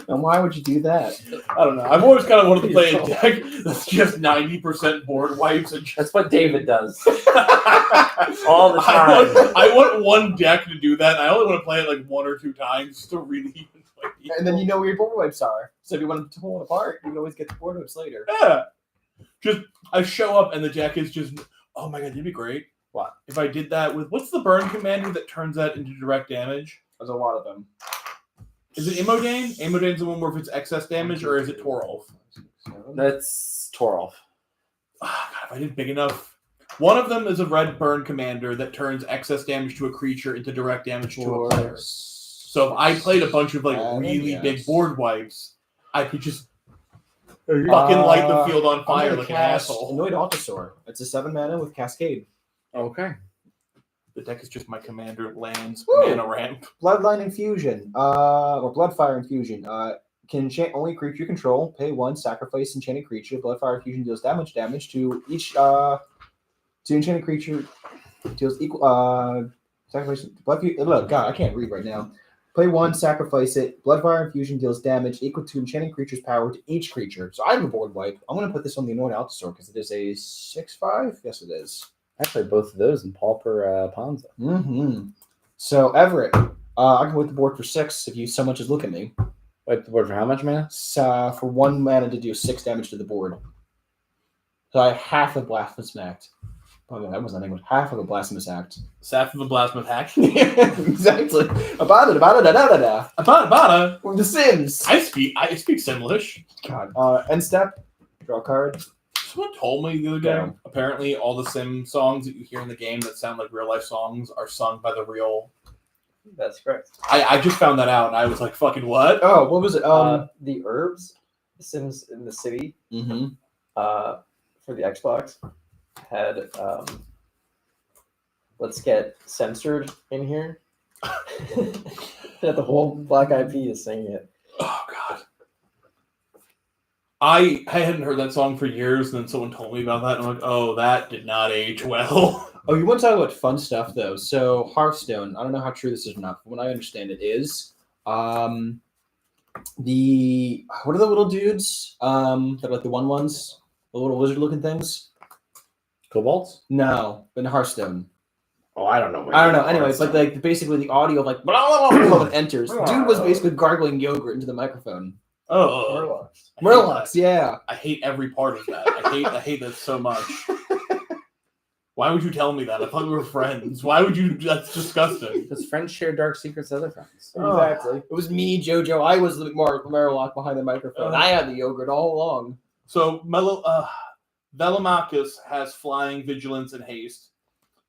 And why would you do that? I don't know. I've always kind of wanted to play a deck that's just 90% board wipes and just. That's what David does all the time. I want one deck to do that. And I only want to play it like 1 or 2 times to really even play. And then you know where your board wipes are. So if you want to pull it apart, you can always get the board wipes later. Yeah. Just I show up and the deck is just. Oh my god, it'd be great. What? If I did that with what's the burn commander that turns that into direct damage? There's a lot of them. Is it Imodane? Imodane's the one where if it's excess damage, or is it Torolf? That's Torolf. Ah, God, if I did big enough. One of them is a red burn commander that turns excess damage to a creature into direct damage to a player. So if I played a bunch of like really big board wipes, I could just fucking light the field on fire like an asshole. Annoyed Altasaur. It's a 7 mana with Cascade. Okay. The deck is just my commander lands Woo! mana ramp. Bloodline Infusion. Or Bloodfire Infusion. Can enchant only creature you control. Pay 1, sacrifice enchanted creature. Bloodfire Infusion deals damage to each to enchanted creature. Deals equal sacrifice look, God, I can't read right now. Play 1, sacrifice it. Bloodfire Infusion deals damage equal to enchanted creature's power to each creature. So I have a board wipe. I'm gonna put this on the Annoyed Altasaur because it is a 6/5. Yes, it is. I played both of those in Pauper Ponza. Mm-hmm. So Everett, I can wipe the board for 6 if you so much as look at me. Wipe the board for how much mana? For 1 mana to do 6 damage to the board. So I have half of Blasphemous Act. Oh, no, that wasn't English. Half of a Blasphemous Act. Sap of the Blasphemous Hack. Exactly. About it. Abada. We're The Sims. I speak Simlish. God. End step. Draw a card. Someone told me the other day, Yeah. apparently all the Sim songs that you hear in the game that sound like real life songs are sung by the real. That's correct. I just found that out and I was like, fucking what? Oh, what was it? The Herbs, Sims in the City, Mm-hmm. for the Xbox had Let's Get Censored in here. That the whole Black Eyed Peas is singing it. Oh, God. I hadn't heard that song for years, and then someone told me about that, and I'm like, oh, that did not age well. Oh, you want to talk about fun stuff, though. So, Hearthstone, I don't know how true this is or not, but what I understand it is, what are the little dudes? They're like the ones? The little lizard-looking things? Cobalts? No, in Hearthstone. Oh, I don't know. I don't know. Anyways, like basically the audio of like blah, blah, blah, when it enters. Dude was basically gargling yogurt into the microphone. Oh. Murlocs, yeah. I hate every part of that. I hate that so much. Why would you tell me that? I thought we were friends. Why would you? That's disgusting. Because friends share dark secrets with other friends. Exactly. It was me, JoJo. I was the Murloc behind the microphone. I had the yogurt all along. So Velomachus has flying, vigilance, and haste.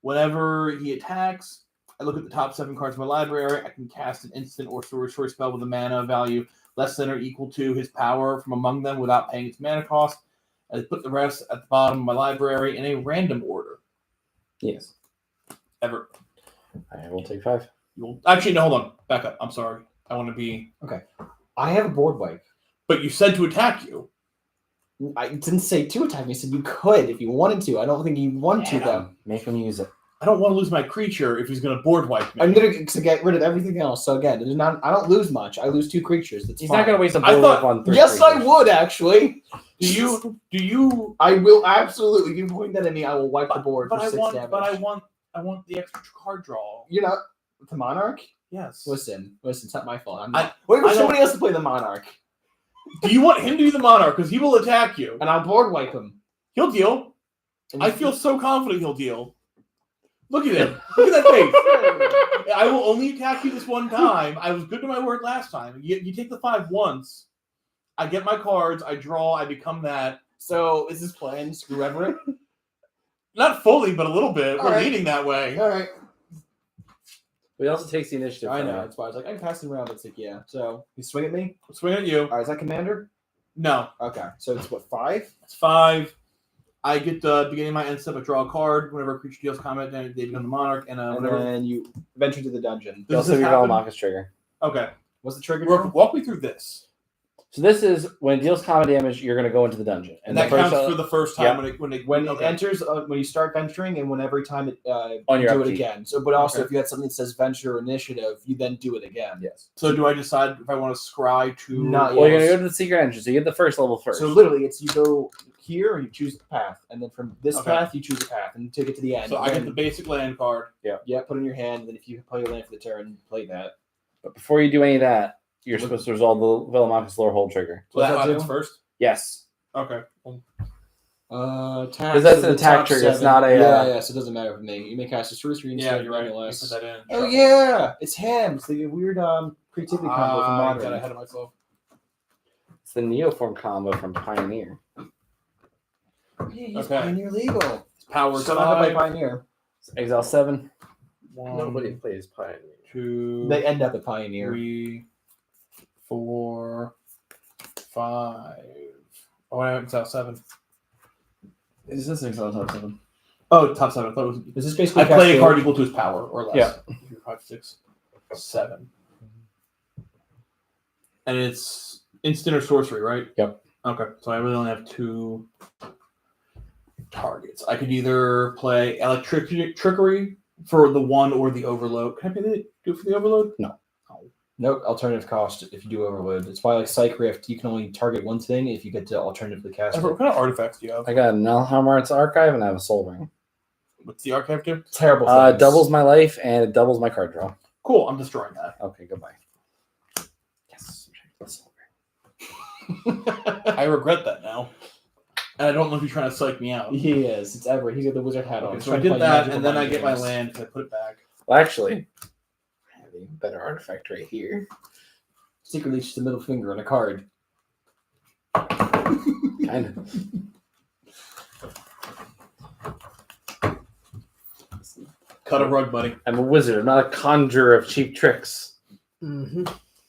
Whenever he attacks, I look at the top 7 cards of my library. I can cast an instant or sorcery spell with a mana value less than or equal to his power from among them without paying its mana cost. I put the rest at the bottom of my library in a random order. Yes. Ever. I will take 5. Actually, no, hold on. Back up. I'm sorry. I want to be. I have a board wipe. But you said to attack you. I didn't say to attack me. I said you could if you wanted to. I don't think you want to, though. Make him use it. I don't want to lose my creature if he's going to board wipe me. I'm going to get rid of everything else. So again, I don't lose much. I lose 2 creatures. That's He's fine. not going to waste a I board thought- wipe on 3 Yes, I creatures. would actually. Do you? I will absolutely. You point that at me, I will wipe the board But for I 6 want. damage. But I want the extra card draw. You're not the Monarch. Yes. Listen, it's not my fault. I'm I- not. Wait for I don't- somebody else to play the Monarch, Do you want him to be the monarch? Because he will attack you. and I'll board wipe him. He'll deal. And I you- feel so confident he'll deal. Look at him. Look at that face. I will only attack you this one time. I was good to my word last time. You take the 5 once. I get my cards. I draw. I become that. So is this plan screw Everett? Not fully, but a little bit. All We're right. leading that way. All right. But he also takes the initiative. I from know. you. That's why I was like, I can pass it around. It's like, yeah. So you swing at me. Swing at you. All right. Is that commander? No. Okay. So it's what 5? It's 5. I get the beginning of my end step. I draw a card. Whenever a creature deals combat damage, they become the monarch. And And whenever. then you venture into the dungeon. You Does also this your happen? Velomachus trigger. Okay. What's the trigger? Walk me through this. So this is when it deals combat damage, you're going to go into the dungeon. And the that first, counts for the first time when it When okay. it enters, when you start venturing, and when every time it On your do it upkeep. again. So, but also Okay. if you had something that says venture or initiative, you then do it again. Yes. So do I decide if I want to scry to? Not Well, yet. you're going to go to the secret entrance. So you get the first level first. So literally, it's you go here and you choose the path, and then from this Okay. path you choose a path, and you take it to the end. So I get the basic land card. yeah, put it in your hand, and then if you play your land for the turn, play that. But before you do any of that, you're supposed to resolve the Velomachus lore hold trigger. So that What's that happens do? first. Yes. Okay. Attack. Because that's an attack trigger, it's not a, Yeah, so it doesn't matter for me. You may cast a sorcery Yeah, instead, you're right. You nonetheless. put that in. Oh yeah, it's him. It's the weird creativity combo from I Modern. got ahead of myself. It's the Neoform combo from Pioneer. Yeah, he's Okay. Pioneer legal. Power So I'm not gonna play 5. Pioneer. So Exile 7. Nobody plays Pioneer. 2, They end up at Pioneer. 3, 4, 5. Oh, I went top 7. Is this Exile top 7? Oh, top 7. I thought it was. Is this basically I play a Cascade? card equal to his power or less. Yeah. 3, 5, 6, 7. And it's instant or sorcery, right? Yep. Okay, so I really only have 2 targets. I could either play trickery for the 1 or the overload. Can I do it for the overload? Nope, alternative cost if you do overload. It's why like Psych Rift, you can only target one thing if you get to alternatively cast it. What kind of artifacts do you have? I got a Nalhamart's Archive and I have a Soul Ring. What's the archive do? Terrible things. Doubles my life and it doubles my card draw. Cool, I'm destroying that. Okay, goodbye. Yes. I regret that now. And I don't know if you're trying to psych me out. He is. It's Everett. He's got the wizard hat on. Okay, He's so I trying to did play that, magical and then I mind get my games. land, so I put it back. Well, actually, I have a better artifact right here. Secretly, just a middle finger on a card. Kind of. Cut a rug, buddy. I'm a wizard. I'm not a conjurer of cheap tricks. Mm-hmm.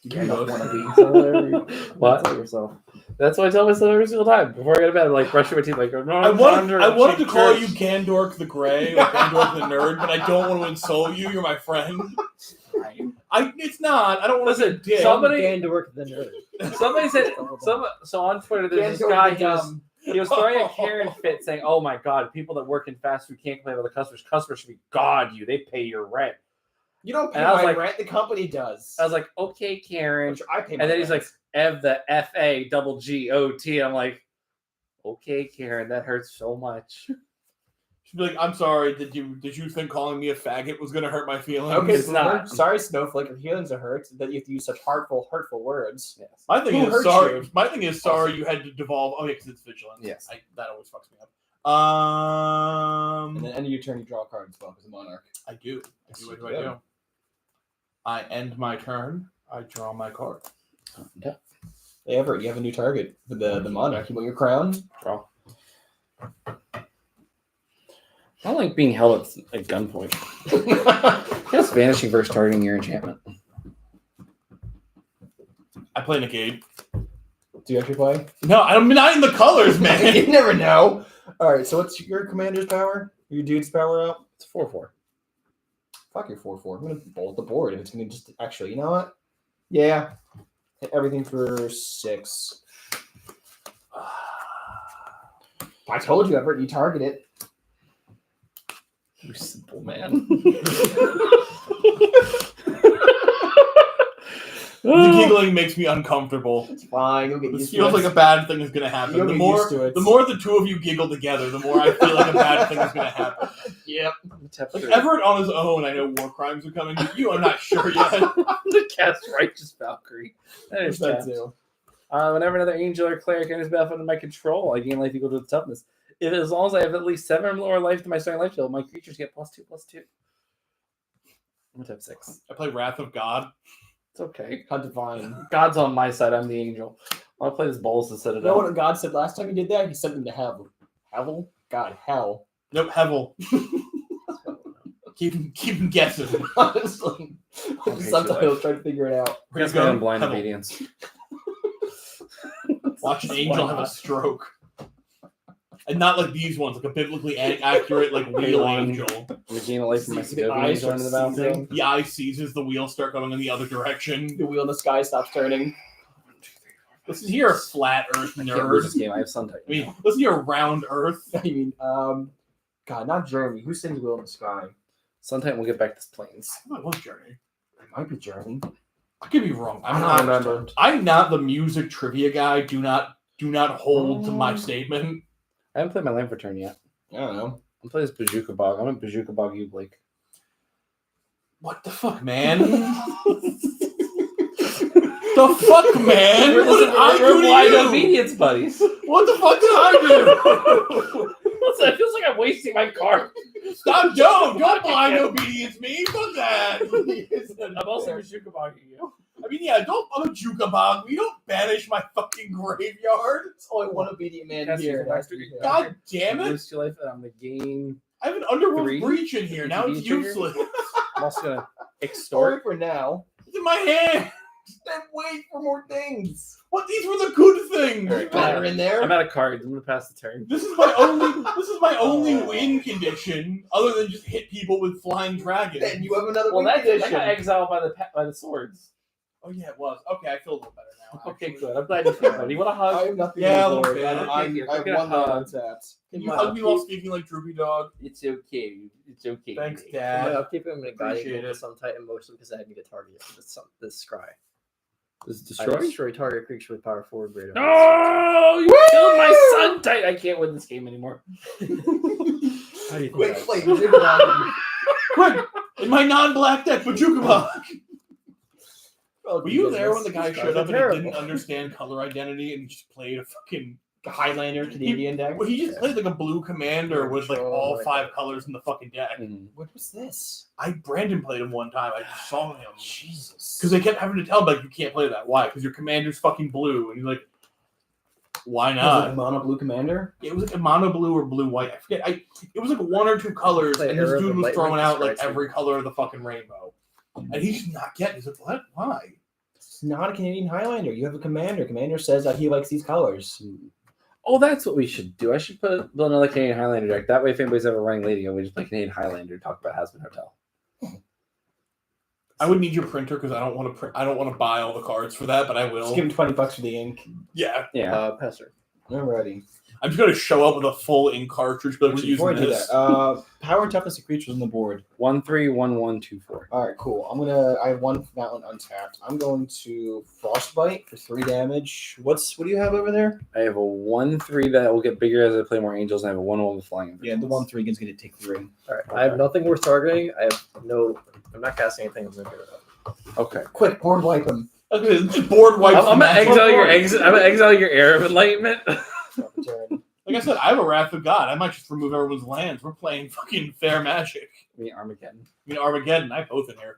You're not one of these. What? Tell yourself. That's what I tell myself every single time before I go to bed. Like brushing my teeth. Like I'm not I a wanted conjurer to of cheap call tricks. you Gandork the Grey or Gandork the Nerd, but I don't want to insult you. You're my friend. It's not. I don't want to Listen, say dick. somebody- Gandork the nerd. Somebody said so on Twitter. There's this guy. He was throwing a Karen fit, saying, "Oh my God, people that work in fast food can't complain about the customers. Customers should be God you. They pay your rent." You don't pay And I was my like- rent. The company does. I was like, "Okay, Karen." Which I pay my And then he's rent. like, "Ev the FAGGOT." I'm like, "Okay, Karen, that hurts so much." She'd be like, "I'm sorry. Did you think calling me a faggot was gonna hurt my feelings?" Okay, It's not. Sorry, Snowflake. Your feelings are hurt that you have to use such hurtful words. Yes. My thing Who is hurt sorry. you? My thing is sorry you had to devolve. Oh yeah, because it's vigilance. Yes. That always fucks me up. And then end of your turn, you draw a card as well as a monarch. I do. Yes, What you do I do. do? I end my turn. I draw my card. Yeah. Hey, Everett, you have a new target for the monarch. You want your crown? Draw. I don't like being held at gunpoint. That's vanishing versus targeting your enchantment. I play negate. Do you actually play? No, I'm not in the colors, man. You never know. All right, so what's your commander's power? Your dude's power up? It's 4/4. Fuck your 4/4. I'm gonna bolt the board, and it's gonna just actually. You know what? Yeah, hit everything for 6. I told you, Everett. You target it. You simple man. The giggling makes me uncomfortable. It's fine. You'll get This used to feels it. like a bad thing is going to happen. You'll The get more, used to it. the more the two of you giggle together, the more I feel like a bad thing is going to happen. Yep. Like Everett on his own, I know war crimes are coming. But you, I'm not sure yet. The cast Righteous Valkyrie. That is That tapped. too. Whenever another angel or cleric enters battle under my control, I gain life equal to the toughness. If as long as I have at least 7 or more life to my starting life shield, my creatures get +2/+2. I'm gonna type 6. I play Wrath of God. It's okay. Hunt divine. God's on my side. I'm the angel. I'll play this Bowls to set You it know up. what God said last time he did that? He sent them to hell. Hell? God, hell. Nope, Hevel. Keep him guessing. Honestly. Okay, The subtitles, try to figure it out. Where you Guess my own going? blind Hevel. obedience. Watch an angel have a stroke. And not like these ones, like a biblically accurate, like wheel angel. Regain a life from my The Segovia eyes angel into the start seizing. battlefield. The eye seizes, the wheels start going in the other direction. The wheel in the sky stops turning. Listen here, flat Earth I can't lose this nerd. game. I have Sun Titan. I mean, listen here, round Earth. I mean, God, not Jeremy. Who sings Wheel in the Sky? Sun Titan will get back to planes. I love Journey. It might be Jeremy. I could be wrong. I don't remember. I'm not the music trivia guy. Do not hold to my statement. I haven't played my land for turn yet. I don't know. I'm playing this Bazooka Bog. I'm at Bazooka Bog you, Blake. What the fuck, man? The fuck, man? What did I do We're blind to you? obedience buddies. What the fuck did I Listen, it feels like I'm wasting my card. do? Stop, don't blind obedience me. Fuck that. I'm also Bazooka Bogging you. I mean, yeah, don't jukabog. We don't banish my fucking graveyard. It's only one obedient man Cast here. your back to- God damn it. Boost your life. I'm gonna gain. I have an underworld 3 breach in here. Now it's trigger. useless. I'm also gonna Story extort. for now. It's in my hand. Then wait for more things. What? These were the good things. All right, Better in there. I'm out of cards. I'm gonna pass the turn. This is my only win condition, other than just hit people with flying dragons. Then you have another Well, win that condition. got exiled by the swords. Oh yeah, it was. Okay, I feel a little better now. Okay, actually. good. I'm glad you feel better. You want a I hug? have nothing Yeah, a to little Lord. bit. I Here, have get a one land hug. untapped. Can you hug me while speaking like Droopy Dog? It's okay. It's okay. Thanks, Blake. Dad. I'll keep him in a guiding Appreciate bolt it. with some Titan mostly because I need to target this scry. This I destroy target creature with power 4 greater. No, you killed my Sun Titan. I can't win this game anymore. How do you think Quick, that- play Jigabog. Quick! In my non-black deck, Bajukabog! Oh, Were you there when the goodness. guy These showed guys up are and he didn't terrible. understand color identity and just played a fucking... Highlander Canadian deck? Well, he just played like a blue commander with like all 5 colors in the fucking deck. What was this? Brandon played him one time. I just saw him. Jesus. Because they kept having to tell him, like, you can't play that. Why? Because your commander's fucking blue. And he's like, why Was it not? a mono blue commander? It was like a mono blue or blue white. I forget. It was like 1 or 2 colors, Play and this Arrow dude of was Light throwing Link out like Strikes. every color of the fucking rainbow. And he's just not getting it. He's like, what? Why? It's not a Canadian Highlander. You have a commander. Commander says that he likes these colors. Oh, that's what we should do. I should build another Canadian Highlander deck. That way, if anybody's ever running Lady, we just play Canadian Highlander and talk about Hasbin Hotel. I would need your printer because I don't want to print. I don't want to buy all the cards for that, but I Just will. give him $20 for the ink. Yeah, Yeah. Passer. I'm ready. I'm just gonna show up with a full ink cartridge, but we're Before I using do this. that, power and toughness of creatures on the board. 1/3/1/1/2/4. All right, cool. I have one that one untapped. I'm going to Frostbite for 3 damage. What do you have over there? I have a 1/3 that will get bigger as I play more angels, and I have a 1/1 with flying. Yeah, the 1/3 is going to take 3. All right. I have nothing worth targeting. I'm not casting anything. I'm gonna get it up. Okay. Quick, board wipe him. Okay, just board wipes. I'm gonna from exile your board. exit. I'm gonna exile your Air of Enlightenment. Turn. Like I said, I have a Wrath of God. I might just remove everyone's lands. We're playing fucking fair magic. Me Armageddon. I mean, Armageddon. I have both in here.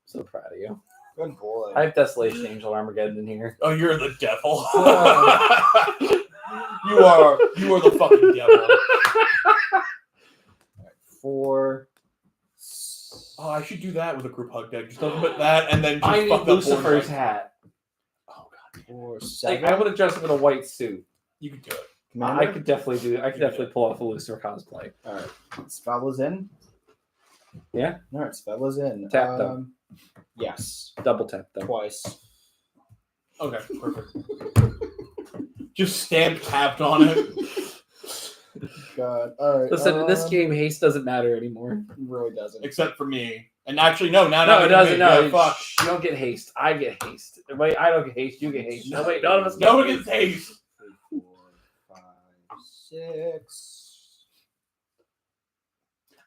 So proud of you. Good boy. I have Desolation Angel Armageddon in here. Oh, you're the devil. Oh. you are the fucking devil. 4. Oh, I should do that with a group hug deck. Just put that and then just I need fuck up board Lucifer's wipe. hat. Oh god. 4, Like, 7. I would have dressed up in a white suit. You could do it. Commander? I could definitely pull off a Lucifer cosplay. All right. Svella's in. Yeah. All right. Svella's in. Tap them. Yes. Double tap them. Twice. Okay, perfect. Just stamp tapped on it. God. All right. Listen, in this game, haste doesn't matter anymore. really doesn't. Except for me. And actually, no, now No, it doesn't. No, Yeah, fuck. you don't get haste. I get haste. Wait, I don't get haste. You get haste. No, wait, none of us get No one haste. gets haste. 4, 5, 6.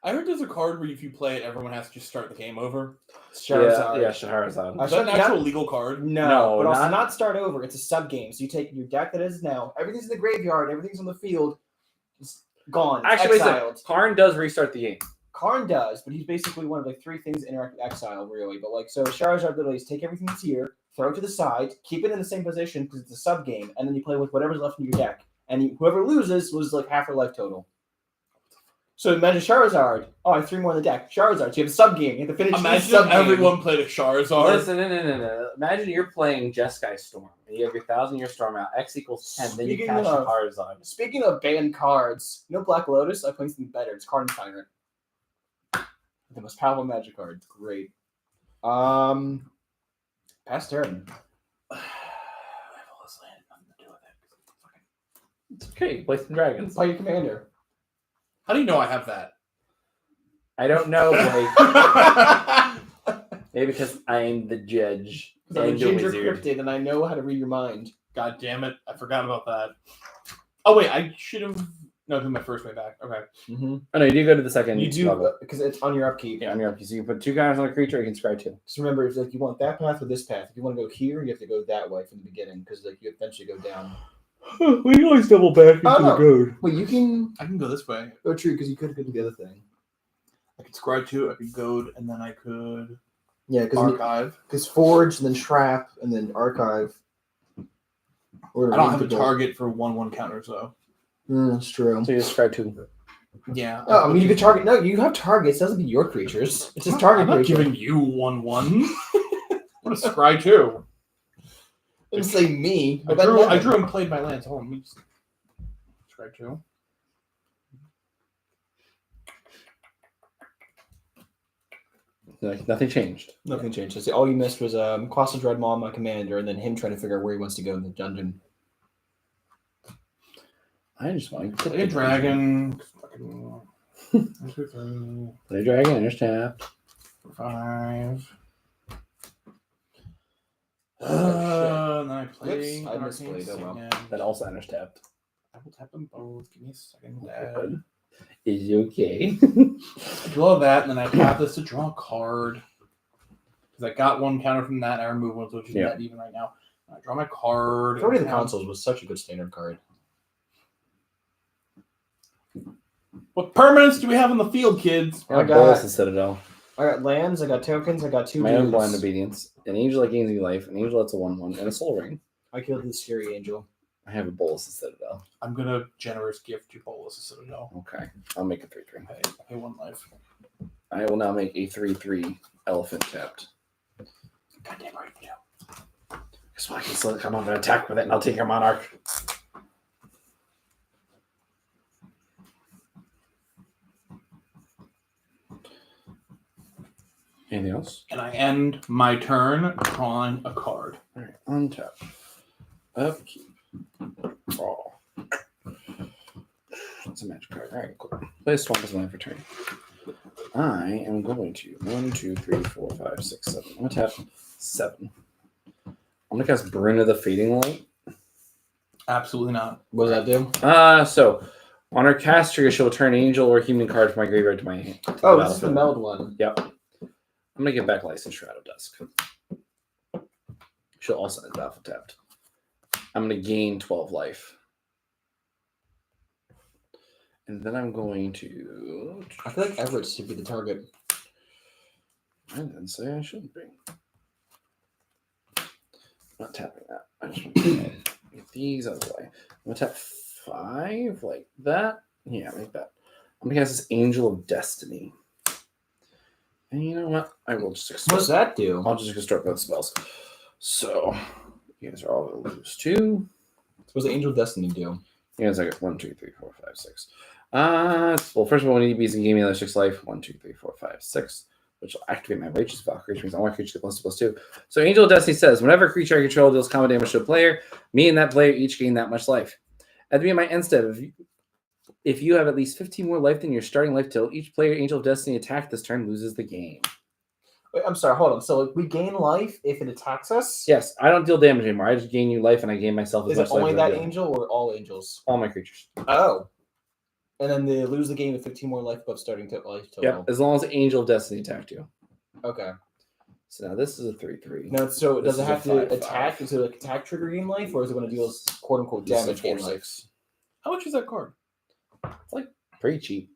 I heard there's a card where if you play it, everyone has to just start the game over. Charizard. Yeah, Shahrazad. Is that an actual legal card? No, No, but also not- not start over. It's a sub game. So you take your deck that is now. Everything's in the graveyard. Everything's on the field. It's gone. It's Actually, exiled. listen, Karn does restart the game. Karn does, but he's basically one of like 3 things that interact with exile, really. But like, so Charizard literally is take everything that's here, throw it to the side, keep it in the same position because it's a sub game, and then you play with whatever's left in your deck. And whoever loses loses like half their life total. So imagine Charizard. Oh, I have 3 more in the deck. Charizard. So you have a sub game. You have to finish Imagine each sub if everyone played a Charizard. Listen, no. Imagine you're playing Jeskai Storm, and you have your 1,000-year Storm out. X equals 10. Then you Speaking cast of- Shahrazad. Speaking of banned cards, you know Black Lotus? I play something better. It's Card Tyrant. The most powerful magic card. It's great. Pass turn. It's okay. You play some dragons. Play your commander. How do you know I have that? I don't know, Blake. Maybe because I'm the judge Because I'm a and the ginger wizard. cryptid and I know how to read your mind. God damn it. I forgot about that. Oh, wait. I should have. No, do my first way back. Okay. Mm-hmm. Oh no, you do go to the second You do, level. because it's on your upkeep. Yeah, on your upkeep. So you can put 2 counters on a creature, you can scry 2. Just remember, it's like you want that path or this path. If you want to go here, you have to go that way from the beginning because like you eventually go down. We can always double back into the code. Wait, you can. I can go this way. Oh, true, because you could go to the other thing. I could scry 2, I could goad, and then I could Yeah, archive. because forge, and then trap, and then archive. Or I don't have a target for 1/1 counters, though. That's true. So you just scry 2. Yeah. Oh, I mean, you could target. No, you have targets. It doesn't be your creatures. It's just target I'm not creature. giving you 1/1. What a scry 2. Didn't say me. I drew and played my lands. Hold on, let me just scry 2. Like, nothing changed. Nothing changed. Just all you missed was Colossal Dreadmaw, my commander, and then him trying to figure out where he wants to go in the dungeon. I just want to Play a dragon. Fucking 1, 2, 3, Play dragon, understand. 5. Oh, And then I play. Whoops, I misplayed, oh well. That also enters tapped. I will tap them both. Give me a second, Dad. Is it okay? I draw that, and then I tap this to draw a card. Because I got 1 counter from that, and I remove 1, which is Yeah. not even right now. I draw my card. Authority of the Consoles was such a good standard card. What permanents do we have on the field, kids? I got- Bolus and Citadel. I got lands, I got tokens, I got 2 My own dudes. blind obedience. An angel that gains me life. An angel that's a 1/1. And a soul ring. I killed the Scary Angel. I have a Bolus and Citadel. I'm gonna generous gift you Bolus a Citadel. Okay. I'll make a 3/3. I pay 1 life. I will now make a 3/3 elephant tapped. Goddamn right you do. So I can still come on and attack with it, and I'll take your monarch. Anything else? And I end my turn drawing a card. All right, untap. Upkeep. Draw. It's a magic card. All right, cool. Play a swamp as my return. I am going to 1, 2, 3, 4, 5, 6, 7. I'm gonna tap 7. I'm gonna cast Bruna the Fading Light. Absolutely not. What does that do? So on her cast trigger, she'll return angel or human card from my graveyard to my hand. Oh, this is the meld one. Yep. I'm gonna get back License Shadow Dusk. She'll also end battle tapped. I'm gonna gain 12 life. And then I'm going to. I feel like Everett should be the target. I didn't say I shouldn't be. I'm not tapping that. I just want to get these out of the way. I'm gonna tap 5 like that. Yeah, like that. I'm gonna cast this Angel of Destiny. And you know what? I will just extort. What's that do? I'll just extort both spells. So You guys are all going to lose 2. What does Angel of Destiny do? You guys, I got 1, 2, 3, 4, 5, 6. Well, first of all, we need to be some gaming another 6 life. 1, 2, 3, 4, 5, 6. Which will activate my Righteous Valkyrie, which means all my creatures get +2/+2. So Angel of Destiny says, whenever a creature I control deals combat damage to a player, me and that player each gain that much life. At the beginning of my end step, if you have at least 15 more life than your starting life total, each player Angel of Destiny attacked this turn loses the game. Wait, I'm sorry, hold on. So we gain life if it attacks us? Yes, I don't deal damage anymore. I just gain you life and I gain myself as Is much it life only as I that do. angel or all angels? All my creatures. Oh. And then they lose the game with 15 more life above starting life total. Yep, as long as Angel of Destiny attacked you. Okay. So now this is a 3/3. Now, so This does it is a have to 5/5. attack? Is it like attack trigger gain life, or is it going to deal quote unquote This is a damage gain 4/6. life? How much is that card? It's like pretty cheap.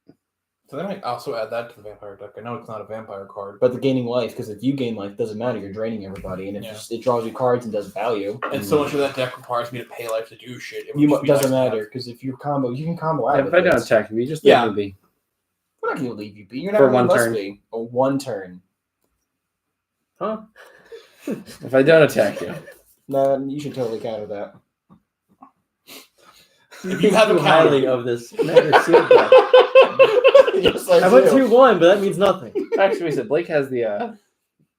So they might also add that to the vampire deck. I know it's not a vampire card, But the gaining life, because if you gain life, doesn't matter. You're draining everybody, and it draws you cards and does value. and so much of that deck requires me to pay life to do shit. It would You just be doesn't nice to matter because if you combo, you can combo out. Yeah, if I don't attack you, just Yeah. leave me be. we're not going to leave you be. You're not For really one must turn. be. Or 1 turn. Huh? If I don't attack you. No, you should totally counter that. If you have a Too highly counter, of this Commander Shield deck. Yes, I I went do. 2-1, but that means nothing. Actually, we said Blake has the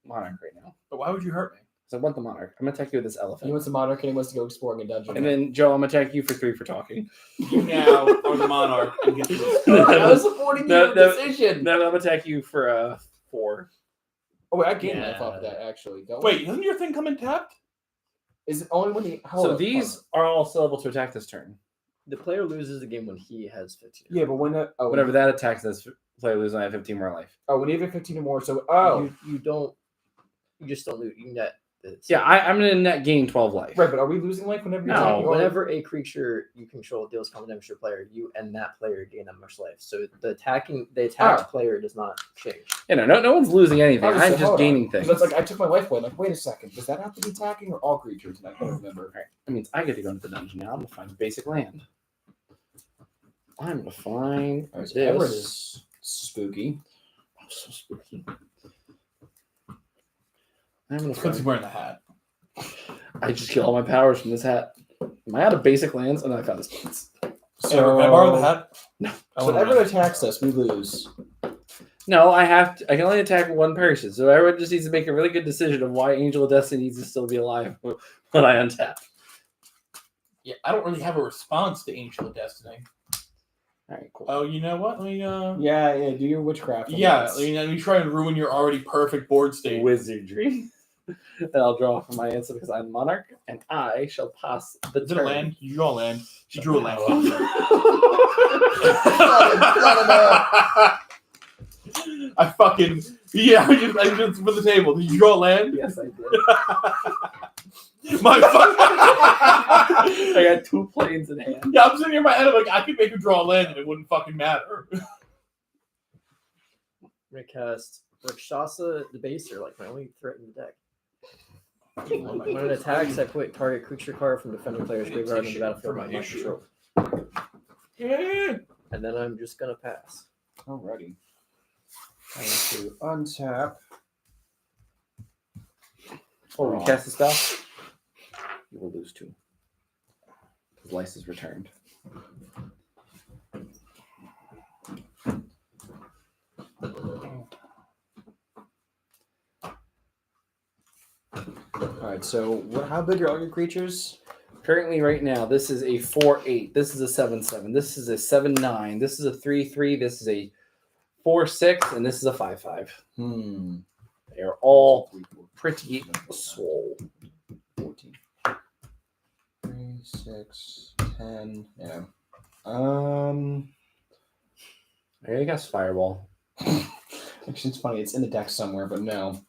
Monarch right now. but why would you hurt me? So I want the Monarch. I'm going to attack you with this He elephant. wants the monarch and he wants to go exploring a dungeon. And then, Joe, I'm going to attack you for 3 for talking. You now are the monarch and get to I was supporting No, your no. decision. Then I'm going to attack you for 4. Oh wait, I gained Yeah. life off of that actually. Don't Wait, doesn't your thing come in tapped? is it only when the So these are all still able to attack this turn. The player loses the game when he has 15. Yeah, but when Whenever that attacks this player loses, I have 15 more life. when you have 15 or more, so You don't. You just don't lose. You net. Yeah, I'm going to net gain 12 life. right, but are we losing life whenever you No, attack? You Whenever a creature you control deals combat damage to a player, you and that player gain that much life. So the attacked player does not change. You know, no one's losing anything. I was I'm saying, just hold on. gaining things. That's like I took my life away. Like, wait a second, does that have to be attacking or all creatures? And I don't remember. That means I get to go into the dungeon now. I'm going to find basic land. I'm going to find All right, so this. Everett is spooky. Oh, so spooky. I'm going to Because he's find... wearing the hat. I just get all my powers from this hat. Am I out of basic lands? And then I found this place. So Can I borrow the hat? No. I So want Everett it. attacks us, we lose. No, I can only attack one person. So everyone just needs to make a really good decision of why Angel of Destiny needs to still be alive when I untap. Yeah, I don't really have a response to Angel of Destiny. All right, cool. Oh, you know what? Let me. Yeah, do your witchcraft. Yeah, Yes. let me try and ruin your already perfect board state. Wizardry. And I'll draw from my answer because I'm Monarch, and I shall pass the Is it a turn. land? You draw a land. She drew a land. I fucking I just for the table. Did you draw a land? Yes, I did. My fuck. I got 2 planes in hand. Yeah, I'm sitting here in my head. I'm like, I could make you draw a land and it wouldn't fucking matter. I'm gonna cast Rakshasa the Baser, like my only threat in the deck. When it attacks, I put target creature card from defending player's graveyard on the battlefield by my control. Yeah. And then I'm just gonna pass. Alrighty. Time to untap. Oh, we cast the spell? You will lose 2. Because Lice is returned. Alright, so how big are all your creatures? Currently, right now, this is a 4/8. This is a 7/7. This is a 7/9. This is a 3/3. This is a 4/6, and this is a 5/5. They are all pretty swole. 14. 3, 6, 10. Yeah. I guess Fireball. Actually, it's funny. It's in the deck somewhere, but no.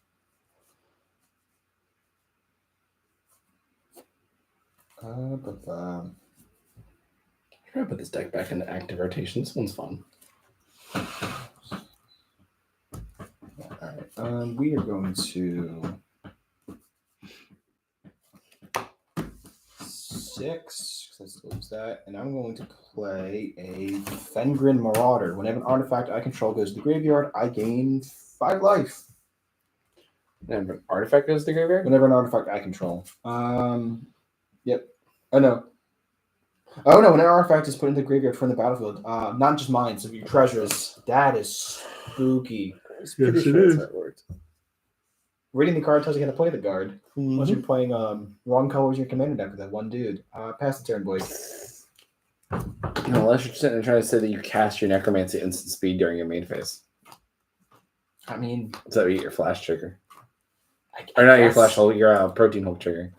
I'm gonna put this deck back into active rotation. This one's fun. Alright. We are going to 6, because let's lose that, and I'm going to play a Fengrin Marauder. Whenever an artifact I control goes to the graveyard, I gain 5 life. And an artifact goes to the graveyard? Whenever an artifact I control. Yep. Oh no. Oh no, when an artifact is put into the graveyard from the battlefield, not just mine, so your treasures. That is spooky. It's pretty Yes, it sure is. that's how it worked. Reading the card tells you how to play the guard. Unless Mhm. you're playing wrong colors in your commander deck with that one dude. Pass the turn, boys. Unless you're sitting there trying to say that you cast your necromancy instant speed during your main phase. I mean, Is that your flash trigger? I Or not your guess. flash hole, your protein Hulk trigger.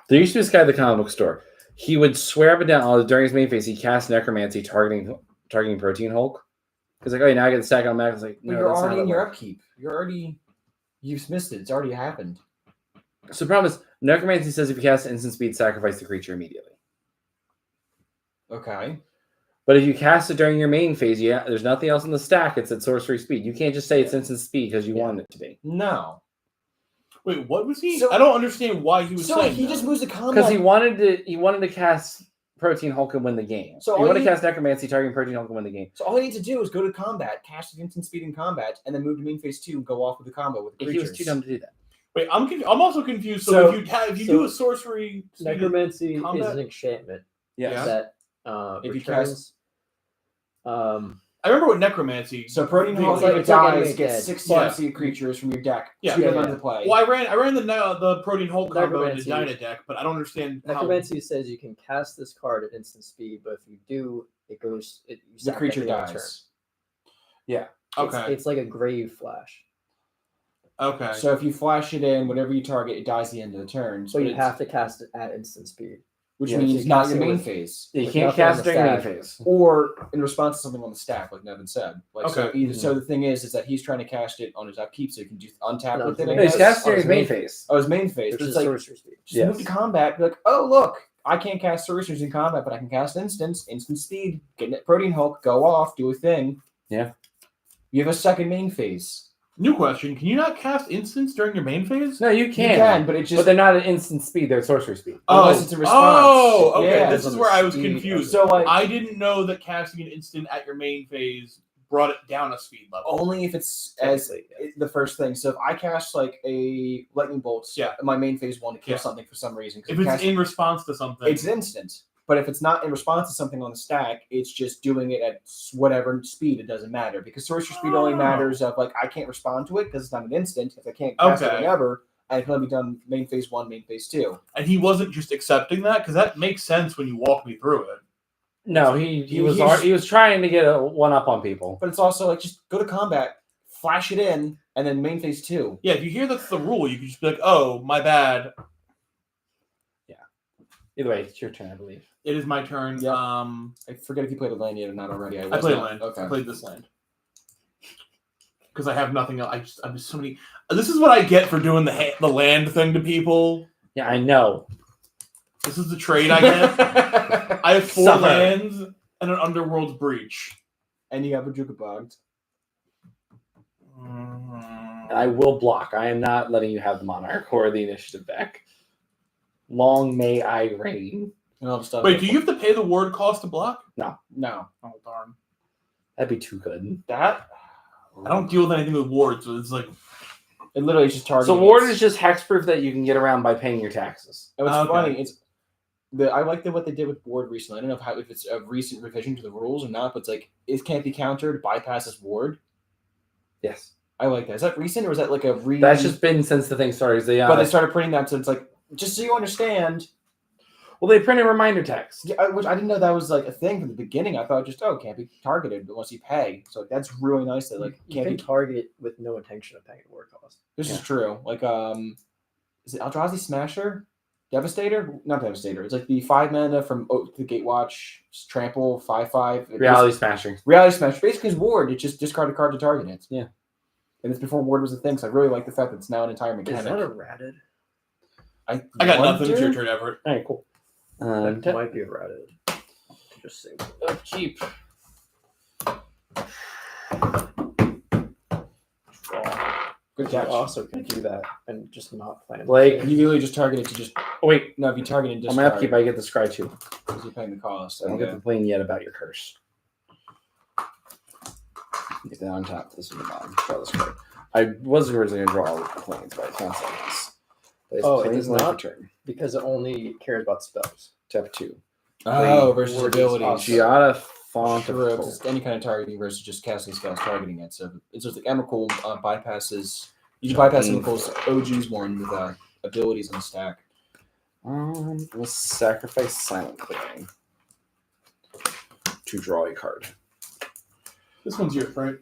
There used to be this guy at the comic book store. He would swear up and down during his main phase he cast necromancy targeting protein Hulk. He's like, oh, now I get the stack on Mac. I was like, But no, you're that's not already how in that your works. upkeep. You've missed it. It's already happened. So the problem is, necromancy says if you cast instant speed, sacrifice the creature immediately. Okay. But if you cast it during your main phase, there's nothing else in the stack. It's at sorcery speed. You can't just say it's instant speed because you want it to be. No. Wait, what was he? So- I don't understand why he was So saying he that. just moves to combat. Because he wanted to cast Protein Hulk and win the game. So So he all wanted to you- cast necromancy, targeting Protein Hulk and win the game. So all I need to do is go to combat, cast an instant speed in combat, and then move to main phase 2 and go off with the combo with the He creatures. was too dumb to do that. Wait, I'm also confused. So, So- if you so do a sorcery, Necromancy combat? is an enchantment Yeah. that If you returns. I remember what necromancy. So Protein Hulk, like- when it it's like dies, Animate gets Dead. 6 Yeah. CMC creatures from your deck. Yeah. to Yeah, them yeah. into play. Well, I ran the Protein Hulk combo in the Necromancy. Dyna deck, but I don't understand how. Necromancy says you can cast this card at instant speed, but if you do, you the sack creature it on turn. dies. Okay. It's like a grave flash. Okay. So if you flash it in, whatever you target, it dies at the end of the turn. So you it's- have to cast it at instant speed. which Yeah, means so not cast your it main with- phase. You With can't nothing on cast the during main stack. phase. Or in response to something on the stack, like Nevin said. Like so, Okay. either, so the thing is that he's trying to cast it on his upkeep, so he can just untap No, with it. no, I No, he's guess. cast during Oh, his main phase. Oh, his main phase. Which But is it's like sorcery speed. just move to combat. Be like, oh look, I can't cast sorcerers in combat, but I can cast instant speed, get that Protein Hulk, go off, do a thing. Yeah. You have a second main phase. New question: can you not cast instants during your main phase? No, you You can. can, but it But just they're not at instant speed, they're sorcery speed. unless it's a response. Oh, okay. Yeah, this it's is on where the I was speed. confused. so like I didn't know that casting an instant at your main phase brought it down a speed level. only if it's as Technically, yeah. the first thing. So if I cast like a lightning bolt Yeah. in my main phase 1 to kill Yeah. something for some reason, 'cause If it it's casts- in response to something, it's instant. But if it's not in response to something on the stack, it's just doing it at whatever speed. It doesn't matter because sorcery speed only Oh. matters of like I can't respond to it because it's not an instant. If I can't cast it Okay. whenever, and it can only be done main phase 1, main phase 2. and he wasn't just accepting that because that makes sense when you walk me through it. No, he He's- he was trying to get a one up on people. But it's also like just go to combat, flash it in, and then main phase 2. Yeah, if you hear that's the rule, you can just be like, "Oh, my bad. Either way, it's your turn, I believe. It is my turn." Yeah. I I forget if you played a land yet or not already. played was not. land. Okay. I played this land because I have nothing else. I'm just so many. This is what I get for doing the land thing to people. Yeah, I know. This is the trade I get. I have 4 Suffer. lands and an Underworld's Breach. And you have a Jukabogged. And I will block. I am not letting you have the Monarch or the initiative back. Long may I reign. And all the stuff. Wait, do you have to pay the ward cost to block? No. Oh darn! That'd be too good. That I don't deal with anything with wards, so it's like it literally is just targeting. So ward its- is just hexproof that you can get around by paying your taxes. And what's Okay. funny is I like what they did with ward recently. I don't know if it's a recent revision to the rules or not, but it's like it can't be countered, bypasses ward. Yes. I like that. Is that recent or is that like a re? That's just been since the thing started. But they started printing that, so it's like just so you understand. Well, they printed reminder text. Yeah, which I didn't know that was like a thing from the beginning. I thought just it can't be targeted unless you pay. So that's really nice that like You can't can be. target with no intention of paying a word cost. This Yeah. is true. Like is it Eldrazi Smasher? Devastator? Not Devastator. It's like the 5 mana from Oath to Gatewatch, Trample, 5/5. Reality Smashing. Reality Smash. Basically, is Ward. It just discard a card to target it. Yeah. And it's before Ward was a thing, so I really like the fact that it's now an entire Is mechanic. that a ratted? I got nothing. It's your wonder- turn, Everett. All right, cool. That might be a ratted. Just saying. Upkeep. Good You catch. also can do that and just not plan. Blake. You really just target it to just. Oh, wait. No, if you target it, On just. my upkeep, I get the scry too. Because you're paying the cost. I don't Okay. get to complain yet about your curse. Get that on top. This is the bottom. Draw the scry. I was originally going to draw planes, but it's not this. Oh, it planes does life not? return. Because it only cares about spells. Tap 2. Oh, versus Word is abilities. awesome. Giada Font of Sure, Hope. it's any kind of targeting versus just casting spells targeting it. So it's just like Emrakul bypasses. You can bypass Emrakul's OG's one with abilities on the stack. We'll sacrifice Silent Clearing to draw a card. This one's yours, right?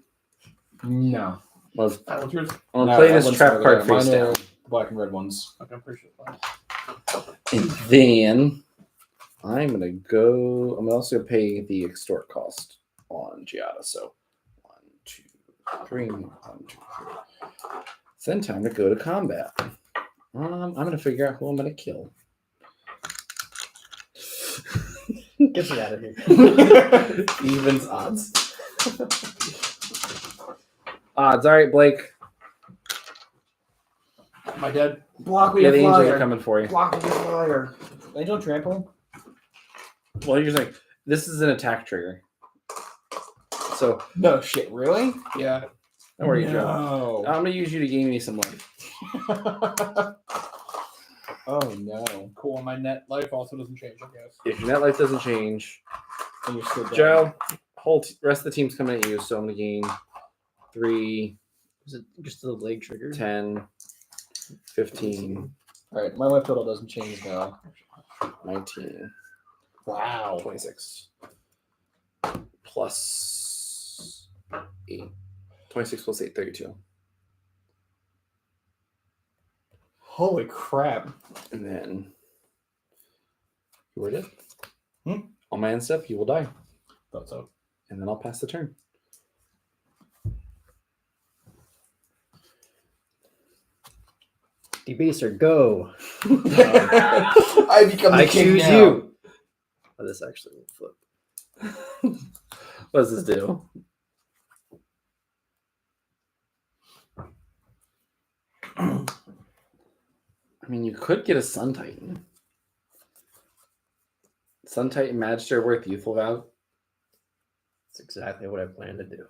No. Well, That one's yours. I'll No, play that this one's trap over card there. face Mine are down. the black and red ones. Okay, I'm pretty sure. And then I'm going to go. I'm also going to pay the extort cost on Giada. So 1, 2, 3. 1, 2, 3. It's then time to go to combat. I'm going to figure out who I'm going to kill. Get me out of here. Evens odds. Odds. All right, Blake. My dad. Block with Yeah, a the angels flyer. are coming for you. Block with a flyer. Angel trample. Well, you're saying this is an attack trigger. So No shit, really? Yeah. don't worry, Joe. No. I'm going to use you to gain me some life. Oh no. Cool. And my net life also doesn't change, I guess. If your net life doesn't change, And you're still down. Joe, rest of the team's coming at you, so I'm going to gain 3, Is it just the leg trigger? 10, 15, Alright, my life total doesn't change though. 19, Wow. 26. Plus 8. 26 plus 8, 32. Holy crap. And then you were dead. Hmm? On my end step, you will die. Thought so. And then I'll pass the turn. Debaser, go. I become the I king choose now. you. Oh, this actually will flip. What does this do? I mean, you could get a Sun Titan. Sun Titan Magister worth Youthful Vow. That's exactly what I plan to do.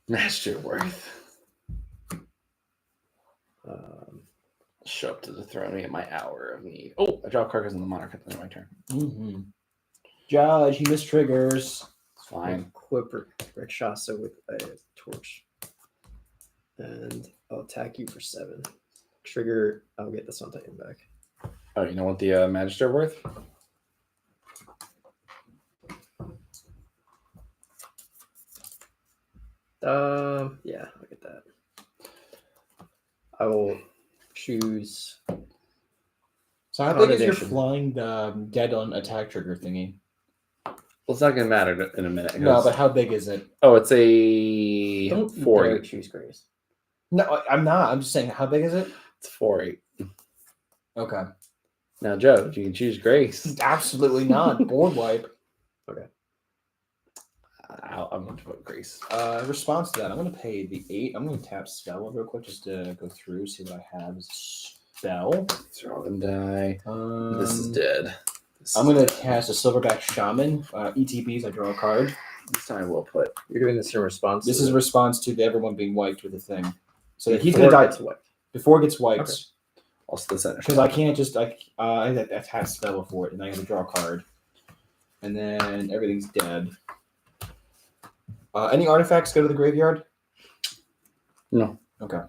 Magister worth. Um, Show up to the throne and get my hour of need. Oh, I draw a card because I'm the monarch at the end of my turn. Mm-hmm. Judge, he missed triggers. It's fine. equip Rakshasa with a torch. And I'll attack you for 7. Trigger, I'll get the Sun Titan back. Oh, you know what the Magister worth? Yeah, I'll get that. I will choose. So how big is your Accommodation. flying dead on attack trigger thingy? Well, it's not going to matter in a minute. No, because- but how big is it? Oh, it's a Don't you 4 dare 8. choose Grace. No, I'm not. I'm just saying, how big is it? It's 4 8. Okay. Now, Joe, you can choose Grace. Absolutely not. Board wipe. I'm going to vote Grace. In response to that, I'm going to pay the 8. I'm going to tap spell real quick just to go through, see what I have as spell. These are all going to die. This is dead. I'm going to cast a Silverback Shaman. ETBs, I draw a card. This time we'll put. You're doing this in response. This to is a response to everyone being wiped with the thing. So that he's before going to it die gets wiped. before it gets wiped. Okay. Also the center. Because I can't just, I have to cast spell before it, and I have to draw a card. And then everything's dead. Any artifacts go to the graveyard? No. Okay.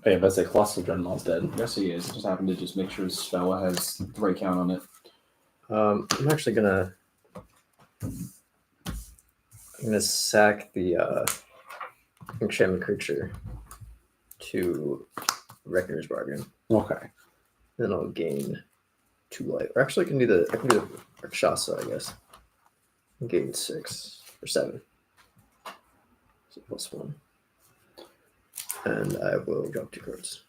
Hey, if I say Colossal Dreadnaught's dead. Yes, he is. I just happened to just make sure his spell has the right count on it. I'm actually gonna sack the enchantment creature to Reckoner's Bargain. Okay. Then I'll gain 2 life. Or actually, I can do the Rakshasa, I guess. Gain 6 or 7. So +1. And I will drop 2 cards.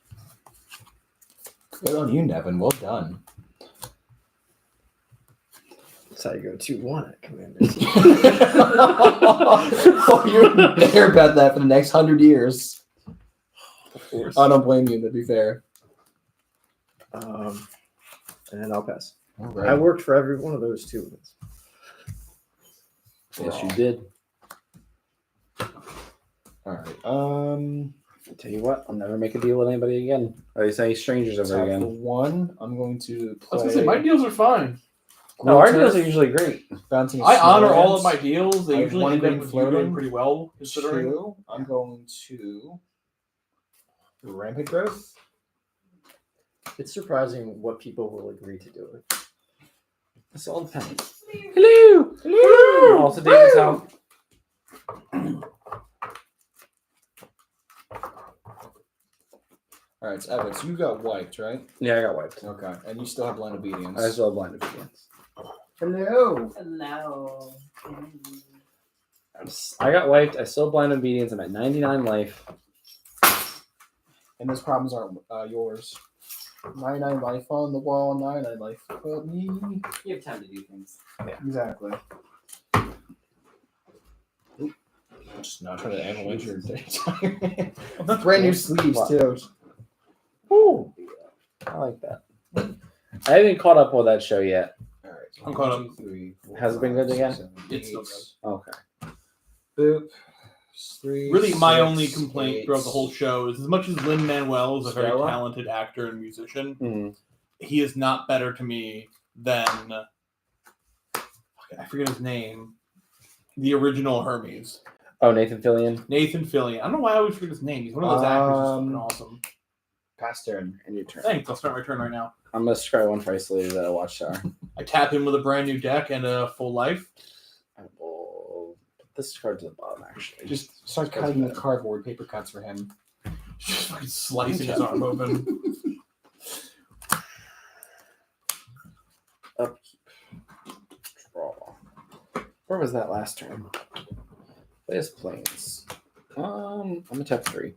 Good on you, Nevin. Well done. That's how you go 2-1 at Commander. Oh, you're there about that for the next 100 years. Of course. I don't blame you, to be fair. And I'll pass. All I worked for every one of those 2 ones. Yes, you did. All right. I tell you what, I'll never make a deal with anybody again. Or these any strangers ever So for again. one, I'm going to I play. was gonna say my deals are fine. No, our Grow deals are Turf, usually great. bouncing. I honor Snowlands. all of my deals. They I have usually one end up green with you doing floating. pretty well, considering. Two, I'm going to Rampant Growth. It's surprising what people will agree to do it. It's all depends. Hello! Hello! Also, David's out. All right, so Evan, so you got wiped, right? Yeah, I got wiped. Okay, and you still have blind obedience. I still have blind obedience. Hello. Hello. I got wiped. I still have blind obedience. I'm at 99 life. And those problems aren't yours. 99 life on the wall, 99 life for me. You have time to do things. Exactly. Oop. I'm just not trying to avalanche your brand new sleeves What? too. Ooh, I like that. I haven't caught up with that show yet. All right. So I'm caught up. 1, 2, 3, 4, Has it been good again? 7, It's still 8. Okay. Boop. 3. Really, my 6, only complaint 8. throughout the whole show is as much as Lin-Manuel is a very Stella? talented actor and musician, Mhm. he is not better to me than I forget his name. The original Hermes. Oh, Nathan Fillion. Nathan Fillion. I don't know why I always forget his name. He's one of those actors who's fucking awesome. Pass turn. And your turn. Thanks. I'll start my turn right now. I'm gonna describe one for isolated that I watched. I tap him with a brand new deck and a full life. I will put this card to the bottom. Actually, Just start cutting the cardboard paper cuts for him. Just fucking slicing his arm open. upkeep. Draw. Where was that last turn? Play planes. I'm gonna tap 3.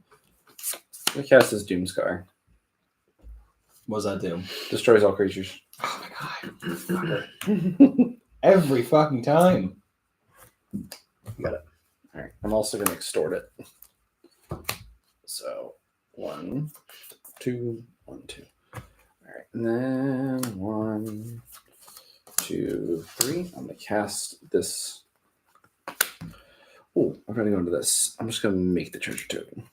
I'm gonna cast this Doomscar. What does that do? Destroys all creatures. Oh my god. Every fucking time. Alright. I'm also gonna extort it. So 1, 2, 1, 2. Alright. And then 1, 2, 3. I'm gonna cast this. Oh, I'm gonna go into this. I'm just gonna make the treasure token.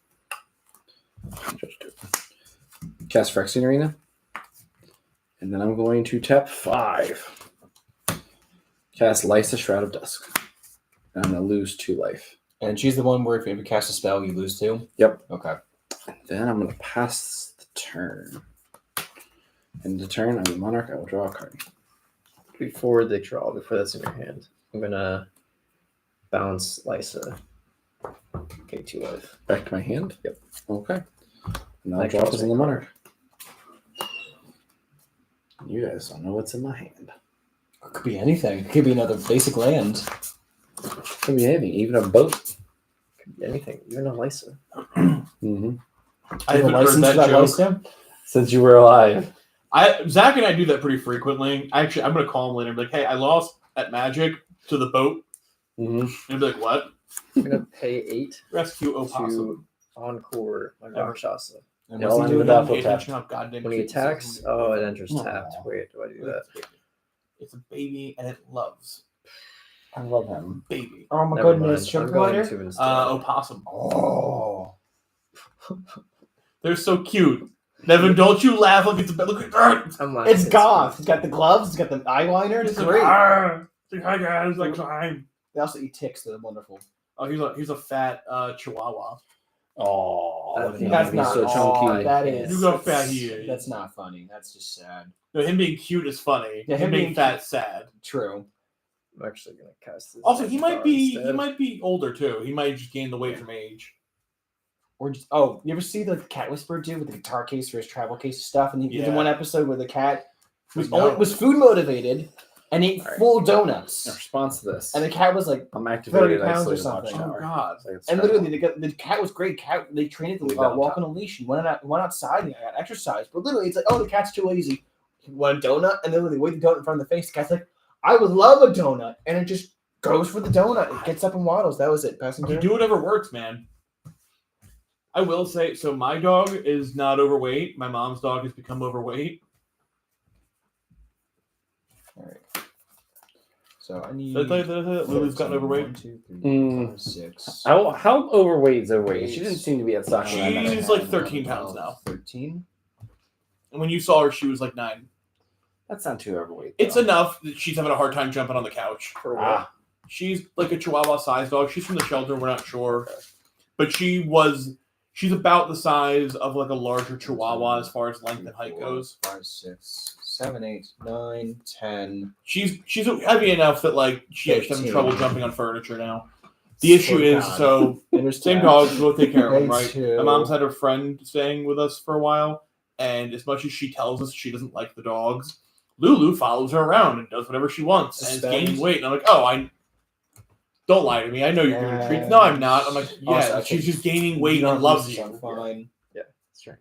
Cast Phyrexian Arena. And then I'm going to tap 5. Cast Lysa Shroud of Dusk. And I'm going to lose 2 life. And she's the one where if you cast a spell, you lose 2? Yep. Okay. And then I'm going to pass the turn. And the turn, I'm a monarch. I will draw a card. Before they draw, before that's in your hand, I'm gonna bounce Lysa. Okay, 2 life. Back to my hand? Yep. Okay. And I'll That drop draws this in me the a card. monarch. You guys don't know what's in my hand. It could be anything. It could be another basic land. Could be anything, even a boat. Could be anything, even a Lysa. Mm-hmm. I You have haven't a heard license that for that joke. Lysa? Since you were alive. Zach and I do that pretty frequently. Actually, I'm gonna call him later and be like, "Hey, I lost at Magic to the boat." Mm-hmm. And he'll be like, "What?" I'm gonna pay 8 Rescue Opossum. to encore my Rakshasa. And Yeah, what's I'll he end doing? the battle Pay tap. attention how goddamn When he cute this is. attacks, oh, it enters Aw. tapped. Wait, do I do that? It's a baby and it loves I love him. baby. Oh my Never goodness. mind. Sugar I'm going glider? to instead. Opossum. Oh. They're so cute. Nevin, don't you laugh like it's a look at that. I'm laughing. It's goth. It's got the gloves. It's got the eyeliner. It's great. Say hi guys, like time. They also eat ticks. They're wonderful. Oh, he's a fat Chihuahua. Oh, That's he's not so aw, chunky. That is. You go fat here. That's not funny. That's just sad. No, him being cute is funny. Yeah, him him being being fat is sad. True. I'm actually gonna cast this. Also, he might be instead. older too. He might just gain the weight from age. Or just you ever see the cat whisperer dude with the guitar case for his travel case and stuff? And he did Yeah. one episode where the cat was No. was food motivated and ate Alright. full donuts, In response to this, and the cat was like, I'm activated 30 pounds or isolated something. watchtower. Oh God. So it's and travel. literally the cat was great. Cat they trained it to We don't walk talk. on a leash. He went outside and got exercise. But literally, it's like, oh, the cat's too lazy. He want a donut, and then when they wait the donut in front of the face, the cat's like, I would love a donut, and it just goes for the donut. It gets up and waddles. That was it. Passing You turn. do whatever works, man. I will say, so my dog is not overweight. My mom's dog has become overweight. All right. So I need. Lily's gotten overweight. 1, 2, 3, Mm. 4, 6. How overweight is overweight? She didn't seem to be at stock. She's like 13 pounds now. 13. And when you saw her, she was like 9. That's not too overweight. It's though. enough that she's having a hard time jumping on the couch. Ah, She's like a Chihuahua-sized dog. She's from the shelter. We're not sure, but she's about the size of like a larger Chihuahua as far as length and height goes. 5, 6, 7, 8, 9, 10. She's heavy enough that like she's having 15. trouble jumping on furniture now. The issue is so Understand. same dogs, we'll take care of them, right? 22. My mom's had her friend staying with us for a while, and as much as she tells us she doesn't like the dogs, Lulu follows her around and does whatever she wants and is gaining weight. And I'm like, oh, I don't lie to me. I know you're doing treats. No, I'm not. I'm like, yeah, Also, I she's think just gaining weight and loves you. Fine. that's right.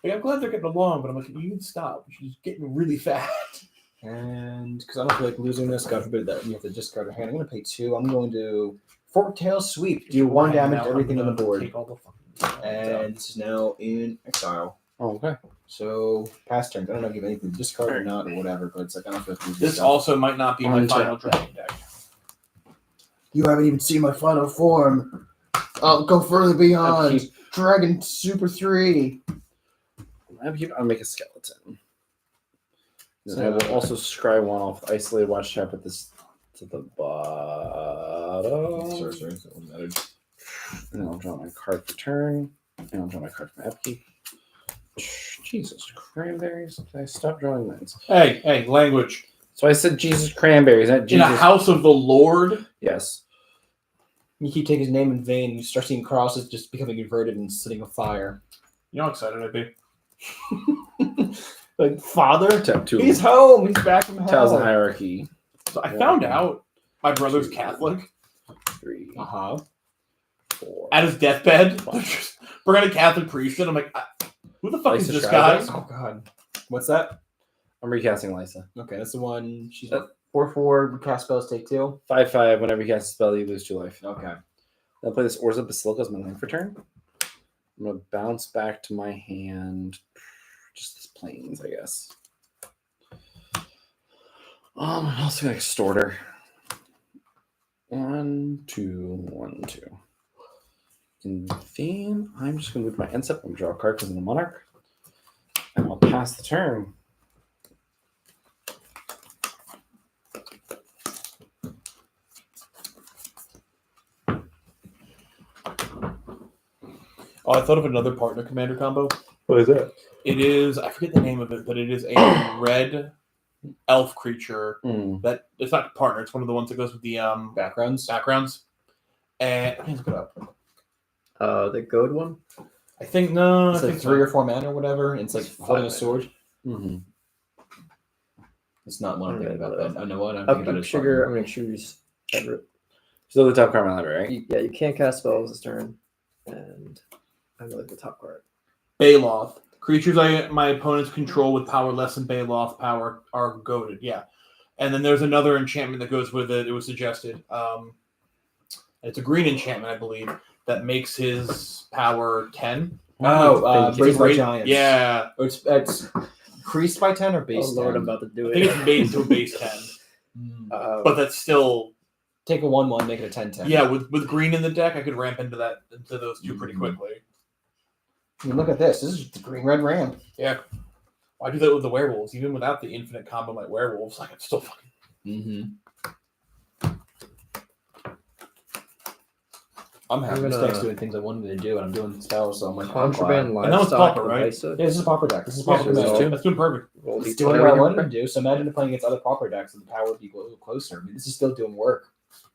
Like, I'm glad they're getting along, but I'm like, you need to stop. She's getting really fat. And because I don't feel like losing this, God forbid that you have to discard a hand. I'm going to pay 2. I'm going to Forktail Sweep. Do 1 damage to everything on the board. Take all the fucking And this is now in exile. Oh, okay. So, past turns. I don't know if you have anything to discard or not or whatever, but it's like, I don't feel like losing This stuff. also might not be my final dragon deck. You haven't even seen my final form. I'll go further beyond. Upkeep. Dragon Super 3. I'll make a skeleton. Then So- I will also scry one off the isolated watchtower. Put this to the bottom. Sorry, that wasn't added. And I'll draw my card for turn. And I'll draw my card for upkeep. Jesus, cranberries. Did I stop drawing lines? Hey, language. So I said Jesus cranberries, not In Jesus. a house of the Lord, Yes. You keep taking his name in vain, you start seeing crosses just becoming inverted and sitting afire. you know how excited I'd be. Like, Father? Tap 2. He's home! He's back from Tells the hell! hierarchy. So I found out my brother's Catholic 3, Uh-huh. 4. at his deathbed. Bring in a Catholic priest, and I'm like, who the fuck is Lysa this Shriver? guy? Oh, God. What's that? I'm recasting Lysa. Okay, that's the one. She's That- 4/4, cast spells take 2. 5/5. Whenever you cast a spell, you lose 2 life. Okay. I'll play this Orza Basilica as my land for turn. I'm going to bounce back to my hand. Just this plains, I guess. I'm also going to Extorter. 1, 2, 1, 2. In theme, I'm just going to move my end step. I'm going to draw a card because I'm the Monarch. And I'll pass the turn. Oh, I thought of another partner commander combo. What is that? It is, I forget the name of it, but it is a red elf creature that it's not a partner. It's one of the ones that goes with the Backgrounds? backgrounds. And I look it up. The goad one. I think no. It's I like think 3 so. or 4 mana or whatever. And it's like It's holding a 5 sword. Mm-hmm. It's not one I'm thinking about that. I know what I'm thinking about. Upkeep Is trigger. I'm gonna choose Everett. Still the top card in my library, right? Yeah, you can't cast spells this turn, and I'm like the top card. Baloth. Creatures my opponents control with power less than Baloth power are goaded. Yeah. And then there's another enchantment that goes with it. It was suggested. It's a green enchantment, I believe, that makes his power 10. Oh, Raised by Raised- Giants. Yeah. It's increased by 10 or base Oh Lord, 10? I'm about to do I it. think it's made to a base 10. But that's still Take a 1/1, make it a 10/10. yeah, with green in the deck, I could ramp into those two pretty quickly. I mean, look at this. This is the green-red ramp. Yeah. I do that with the werewolves. Even without the infinite combo like werewolves, I can still fucking I'm happy. I'm This gonna- deck's doing things I wanted to do, and I'm doing spells, so I'm like, Contraband And that was livestock. pauper, right? Lysa. Yeah, this is a pauper deck. This is yeah, pauper this deck. is two. that's doing perfect. Roll It's d20 doing what I when wanted you're to do. So imagine if playing against other pauper decks, and the power would be a little closer. I mean, this is still doing work.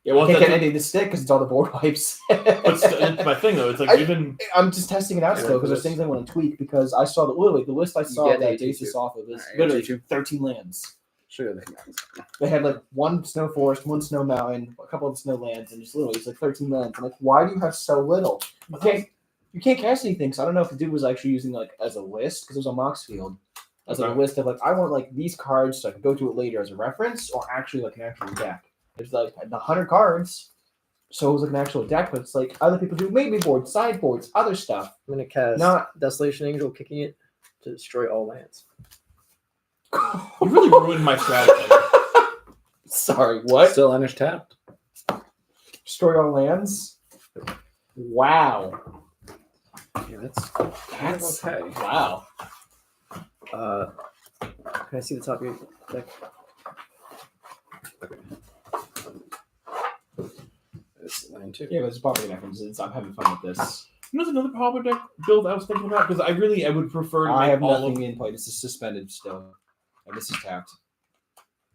Yeah, well, I can't that's get anything to stick because it's all the board wipes. but it's my thing though. It's like even I'm just testing it out Yeah, still because there's this- things I want to tweak because I saw literally the list I saw get that the based this G2. off of is Alright, literally G2. 13 lands. Show you the commands. They had like 1 snow forest, 1 snow mountain, a couple of snow lands, and just literally it's like 13 lands. I'm like, why do you have so little? You can't cast anything. So I don't know if the dude was actually using like as a list because it was on Mox Field as like a Okay. list of like I want like these cards so I can go to it later as a reference or actually like an actual deck. There's like the 100 cards, so it was like an actual deck, but it's like other people do maybe boards, sideboards, other stuff. I'm gonna cast Not- Desolation Angel, kicking it to destroy all lands. you really ruined my strategy. Sorry, what? Still undertapped. Destroy all lands? Wow. Yeah, that's okay. Wow. Can I see the top of your deck? It's 9-2. Yeah, but it's probably difference. I'm having fun with this. You know, there's another power deck build I was thinking about because I would prefer to I make have all nothing of. in play. This is suspended still. And this is tapped.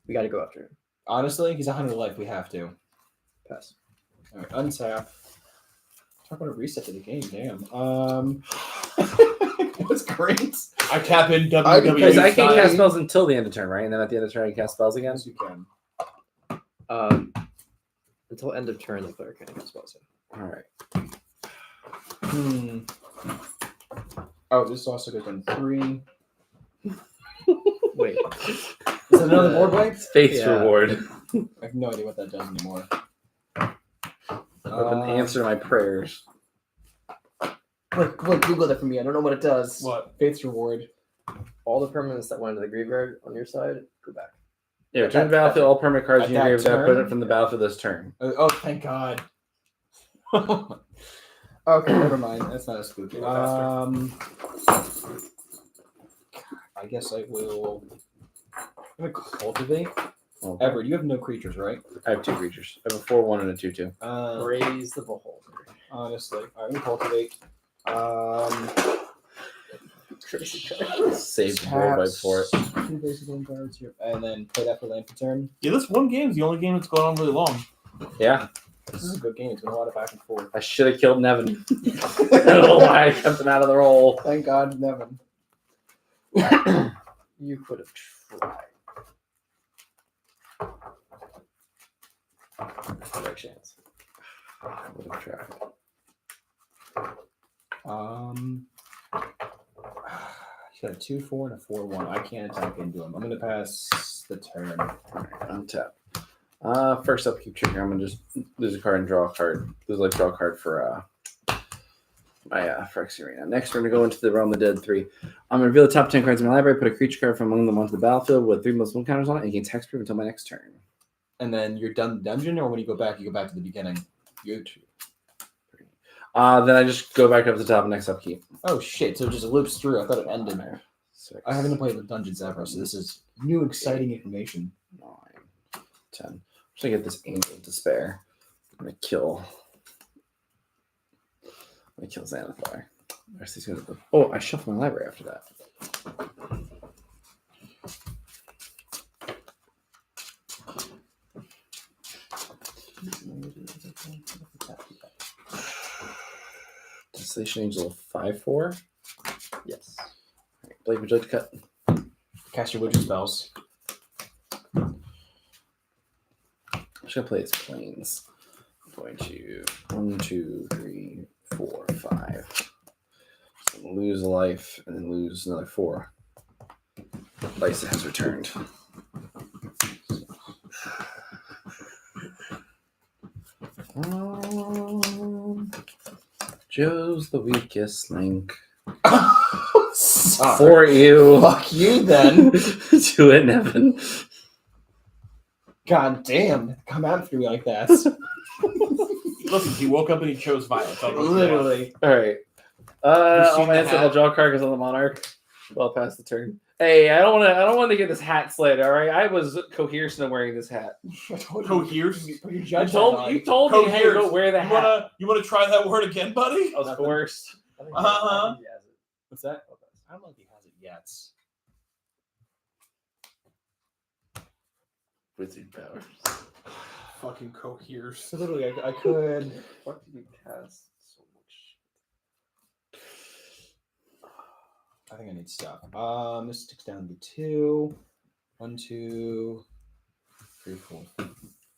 We got to go after him. Honestly, he's 100 life. We have to. Pass. All right, untap. Talk about a reset to the game. Damn. That's great. I tap in Because WWE. I can't style. cast spells until the end of turn, right? And then at the end of turn, I can cast spells again. Yes, you can. Until end of turn, the player can't cast spells. All right. Oh, this also goes on 3. Wait. Is that another board wipe? Faith's Yeah. reward. I have no idea what that does anymore. An answer to my prayers. Look, Google that for me. I don't know what it does. What? Faith's reward. All the permanents that went into the graveyard on your side, go back. Yeah, return to the battlefield all permanent cards At in your that graveyard. Put turn? it from the battlefield this turn. Oh, thank God. Okay, never mind. That's not as spooky. I guess I will. I'm gonna cultivate. Okay. Everett, you have no creatures, right? I have 2 creatures. I have a 4/1 and a 2/2. Raise the beholder. Honestly, I'm gonna cultivate. Save the roll by for it. 2 basic land cards here, and then play that for land for turn. Yeah, this one game is the only game that's going on really long. Yeah, This is a good game. It's been a lot of back and forth. I should have killed Nevin. I don't know why I kept him out of the roll. Thank God, Nevin. You could have tried. No chance. I would have tried. He's got a 2/4 and a 4/1. I can't attack into him. I'm gonna pass the turn. Untap. First up, keep trigger. I'm gonna just lose a card and draw a card. Draw a card for my Phyrex Arena. Next, we're gonna go into the Realm of the Dead 3. I'm gonna reveal the top 10 cards in my library. Put a creature card from among them onto the battlefield with 3 multiple counters on it, and gains hexproof until my next turn. And then you're done the dungeon, or when you go back to the beginning. You 2, 3. Then I just go back up to the top. Next upkeep. Oh shit! So it just loops through. I thought it ended. 5, 6. I haven't played the dungeons ever, so this is new, exciting information. 9, 10. I'm just gonna get this Angel of Despair. I'm gonna kill Xanathar. Oh, I shuffle my library after that. Desolation Angel 5/4. Yes. Blake, would you like to cut? Cast your wizard spells. I'm just gonna play his planes. I'm going to 1, 2, 3, 4, 5. So I'm gonna lose a life and then lose another 4. Lysa has returned. Joe's the weakest link. Sorry. For you. Fuck you then. Do it, Nevin. God damn! Come after me like that. Listen, he woke up and he chose violence. Literally. All right. You've seen On my the answer, I'll hat? draw a card because on the Monarch. Well past the turn. Hey, I don't want to get this hat slayed. All right, I was coherent in wearing this hat. Coheres? Put your You judge told hat on. me, hey, Coherent. don't wear the hat. You wanna try that word again, buddy? Of course. Uh-huh. What's that? I don't know if he has it yet. Wizard powers. Fucking coheres. So literally, I could. What did you cast so much? I think I need stuff. This ticks down to 2. 1, 2, 3, 4.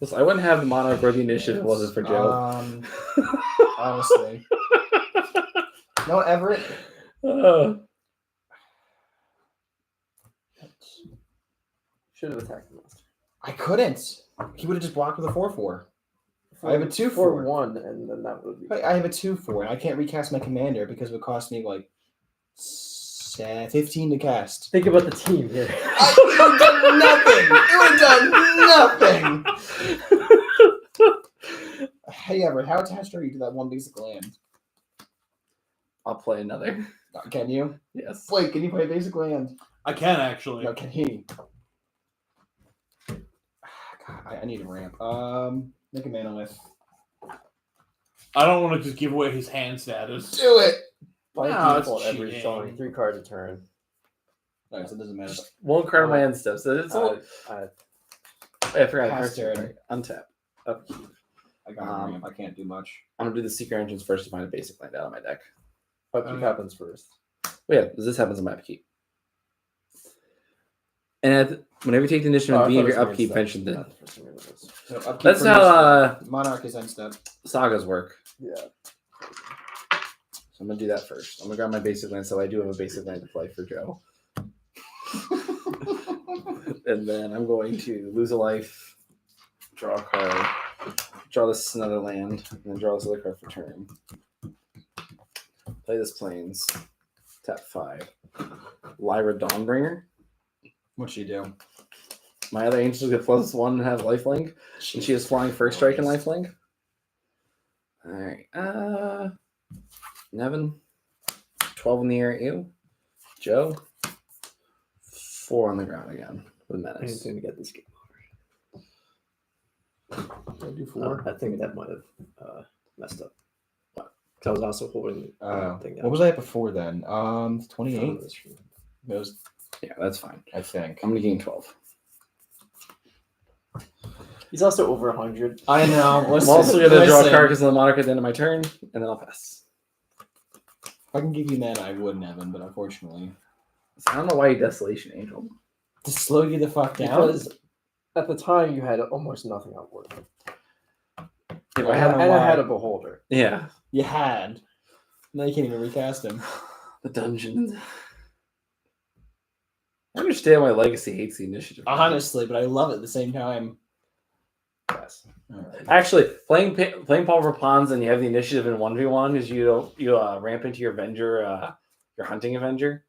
Listen, I wouldn't have the Monarch or the initiative if it wasn't for Joe. Honestly. No, Everett. Should have attacked the monster. I couldn't. He would have just blocked with a 4/4. I have a 2/4. 1, and then that would be. I have a 2/4, and I can't recast my commander because it would cost me like 15 to cast. Think about the team here. It would have done nothing. Hey, Everett, how attached are you to that one basic land? I'll play another. Can you? Yes. Blake, can you play a basic land? I can actually. No, can he? God, I need a ramp. Make a mana with. I don't want to just give away his hand status. Do it! By No, it's default, Everett's cheating. drawing 3 cards a turn. Alright, so it doesn't matter. Just one card of my end step. So it's all. I forgot. Pass turn. Right. Untap. Upkeep. I got a ramp. I can't do much. I'm gonna do the secret engines first to find a basic land out of my deck. Upkeep happens first. Oh yeah, this happens in my upkeep. And whenever you take the initiative and be in your upkeep, mention that. So upkeep That's for how Monarch is end step. sagas work. Yeah. So I'm gonna do that first. I'm gonna grab my basic land, so I do have a basic land to play for Joe. And then I'm going to lose a life, draw a card, draw this another land, and then draw this other card for turn. Play this plains. Tap 5. Lyra Dawnbringer. What'd she do? My other angels get +1 and have lifelink. And she has flying first strike and lifelink. Alright. Nevin. 12 in the air at you. Joe. 4 on the ground again with menace. Anything to get this game. I do 4. I think that might have messed up. Because I was also holding the thing What was I at before then? 28? It It was, Yeah, that's fine. I think. I'm going to gain 12. He's also over 100. I know. I'm also going to draw a card because of the monarch at the end of my turn, and then I'll pass. If I can give you mana, I would, Nevin, but unfortunately. So I don't know why you Desolation Angel. To slow you the fuck down? Because at the time you had almost nothing on board. If Well, I had, And I had a beholder. yeah, You had. Now you can't even recast him. the dungeon. I understand why Legacy hates the initiative. Honestly, but I love it at the same time. Yes. Alright. Actually, playing Pauper Pawns and you have the initiative in 1v1 is you ramp into your Avenger, your hunting Avenger.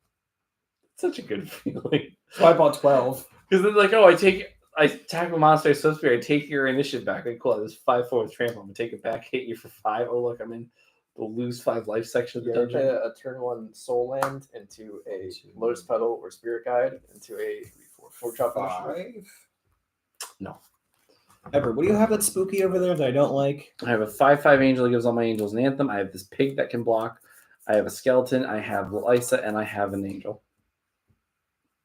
It's such a good feeling. So I bought 12. Because then like, oh, I attack a monster, so to speak, I take your initiative back. Like, cool, this 5/4 with trample. I'm gonna take it back, hit you for 5. Oh look, I'm in the lose 5 life section of the You ever dungeon. play a turn 1 soul land into a Lotus Petal or Spirit Guide into a 4 drop initiative? 5? No. Ever, what do you have that's spooky over there that I don't like? I have a 5/5 angel that gives all my angels an anthem. I have this pig that can block. I have a skeleton. I have Lysa, and I have an angel.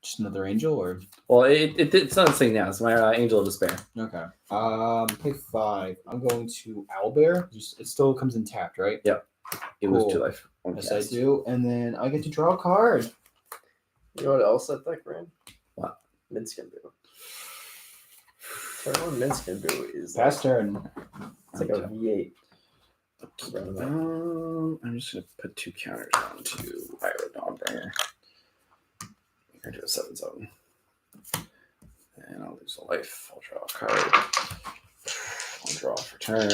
Just another angel, or Well, it's not the same now. It's my angel of despair. okay. Play 5. I'm going to Owlbear. It still comes in tapped, right? It was Cool. 2 life. One Yes, cast. I do. And then I get to draw a card. You know what else that deck ran? What? Midskin Boo. Turn 1 Midskin Boo is Pass turn. it's like a V8. I'm just gonna put 2 counters onto Lyra Dawnbringer. Or do a 7/7. And I'll lose a life. I'll draw a card. I'll draw for turn.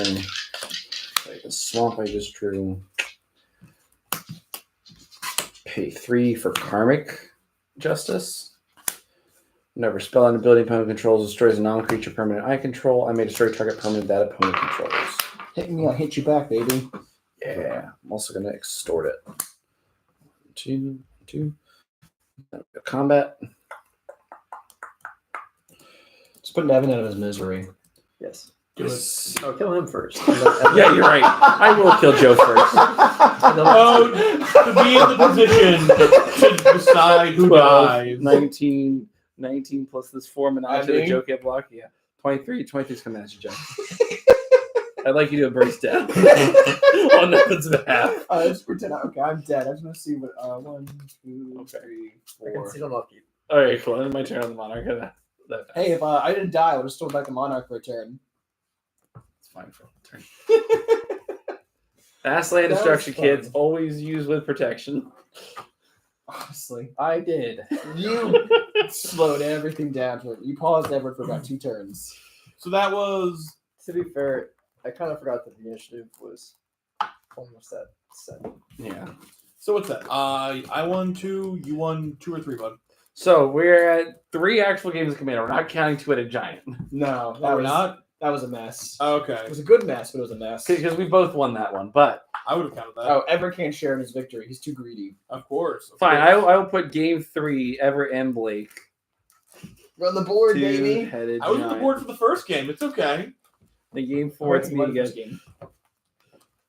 Like a swamp I just drew. Pay 3 for Karmic Justice. Whenever spell on ability opponent controls destroys a non-creature permanent I control, I may destroy target permanent that opponent controls. Hit me, I'll hit you back, baby. Yeah, I'm also going to extort it. 2, 2. Combat. Just put Nevin out of his misery. Yes. Do it. Oh, kill him first. Yeah, you're right. I will kill Joe first. Oh, to be in the position to decide who 12, dies. 19 plus this 4 menage that Joe can't block. Yeah. 23 is coming at you, Joe. I'd like you to embrace death on Nevin's behalf. Just pretend. Okay, I'm dead. I just want to see what. 1, 2, Okay. 3, I can 4. see them lucky. All right, cool. End my turn on the Monarch. That Hey, if I didn't die, I would have stolen back the Monarch for a turn. It's fine for a turn. Fast land That was destruction, fun. kids. Always use with protection. Honestly, I did. you slowed everything down. You paused Everett for about 2 turns. So that was To be fair, I kind of forgot that the initiative was almost at 7. Yeah. So what's that? I won 2. You won 2 or 3, bud. So we're at 3 actual games of Commander. We're not counting 2-headed giant No, Oh, we're not. That was a mess. Okay. It was a good mess, but it was a mess. because we both won that one. But I would have counted that. Oh, Ever can't share in his victory. He's too greedy. Of course. fine, I will put game 3. Everett and Blake. Run the board, baby. Two-headed I was on giant. the board for the first game. It's okay. The game 4, it's me again. Game.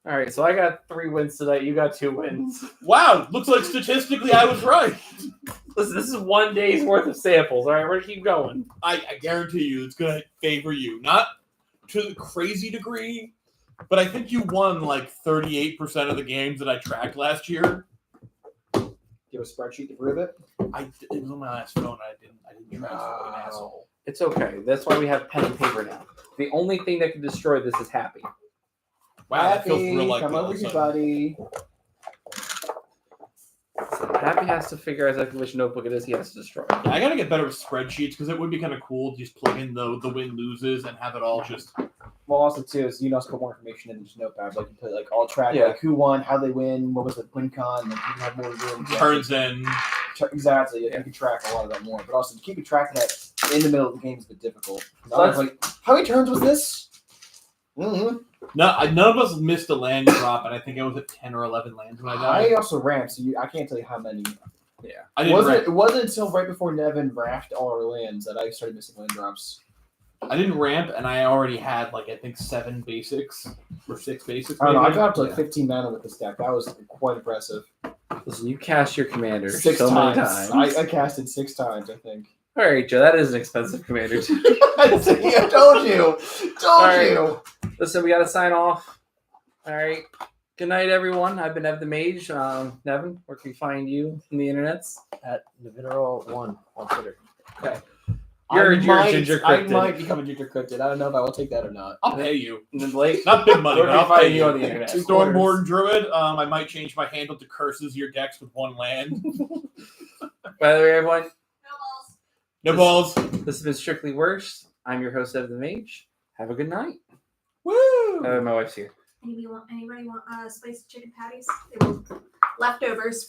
All right, so I got 3 wins tonight. You got 2 wins. Wow. Looks like statistically I was right. Listen, this is 1 day's worth of samples. All right, we're gonna keep going. I guarantee you it's going to favor you. Not to the crazy degree, but I think you won like 38% of the games that I tracked last year. Do you have a spreadsheet to prove it? It was on my last phone. I didn't track it like an asshole. It's okay. That's why we have pen and paper now. The only thing that can destroy this is happy. Wow, that feels real like come all over of a here, sudden. buddy. So Happy has to figure out exactly which notebook it is he has to destroy. I gotta get better with spreadsheets because it would be kind of cool to just plug in the win loses and have it all just. Well, also too is you can also put more information in just notepad. Like you put like all track, Yeah. like who won, how they win, what was the win con, like you can have more room. Turns in. Exactly. Yeah. You can track a lot of that more, but also keeping track of that in the middle of the game is a bit difficult. So that's- Like, how many turns was this? Mm-hmm. No, none of us missed a land drop, and I think I was at 10 or 11 lands when I died. I also ramped, so I can't tell you how many. I didn't. It wasn't until right before Nevin raft all our lands that I started missing land drops. I didn't ramp, and I already had like I think 7 basics or 6 basics. I don't know. I maybe. got up to like 15 mana with this deck. That was quite impressive. Listen, you cast your commander 6 so times. many times. I casted 6 times, I think. All right, Joe, that is an expensive commander too. I told you. Told right. you. Listen, we got to sign off. All right. Good night, everyone. I've been Nevin the Mage. Nevin, where can we find you in the internets? At Nevinero1 on Twitter. Okay. You're Ginger I Cryptid. might become a Ginger Cryptid. I don't know if I will take that or not. I'll pay you. And then Blake, Not big money, where but can we I'll pay find you you on the internet? Stormborn Druid. I might change my handle to curses your decks with 1 land. By the way, everyone, No balls. this has been Strictly Worst. I'm your host, Nevin the Mage. Have a good night. Woo! My wife's here. Anybody want spiced chicken patties? They were leftovers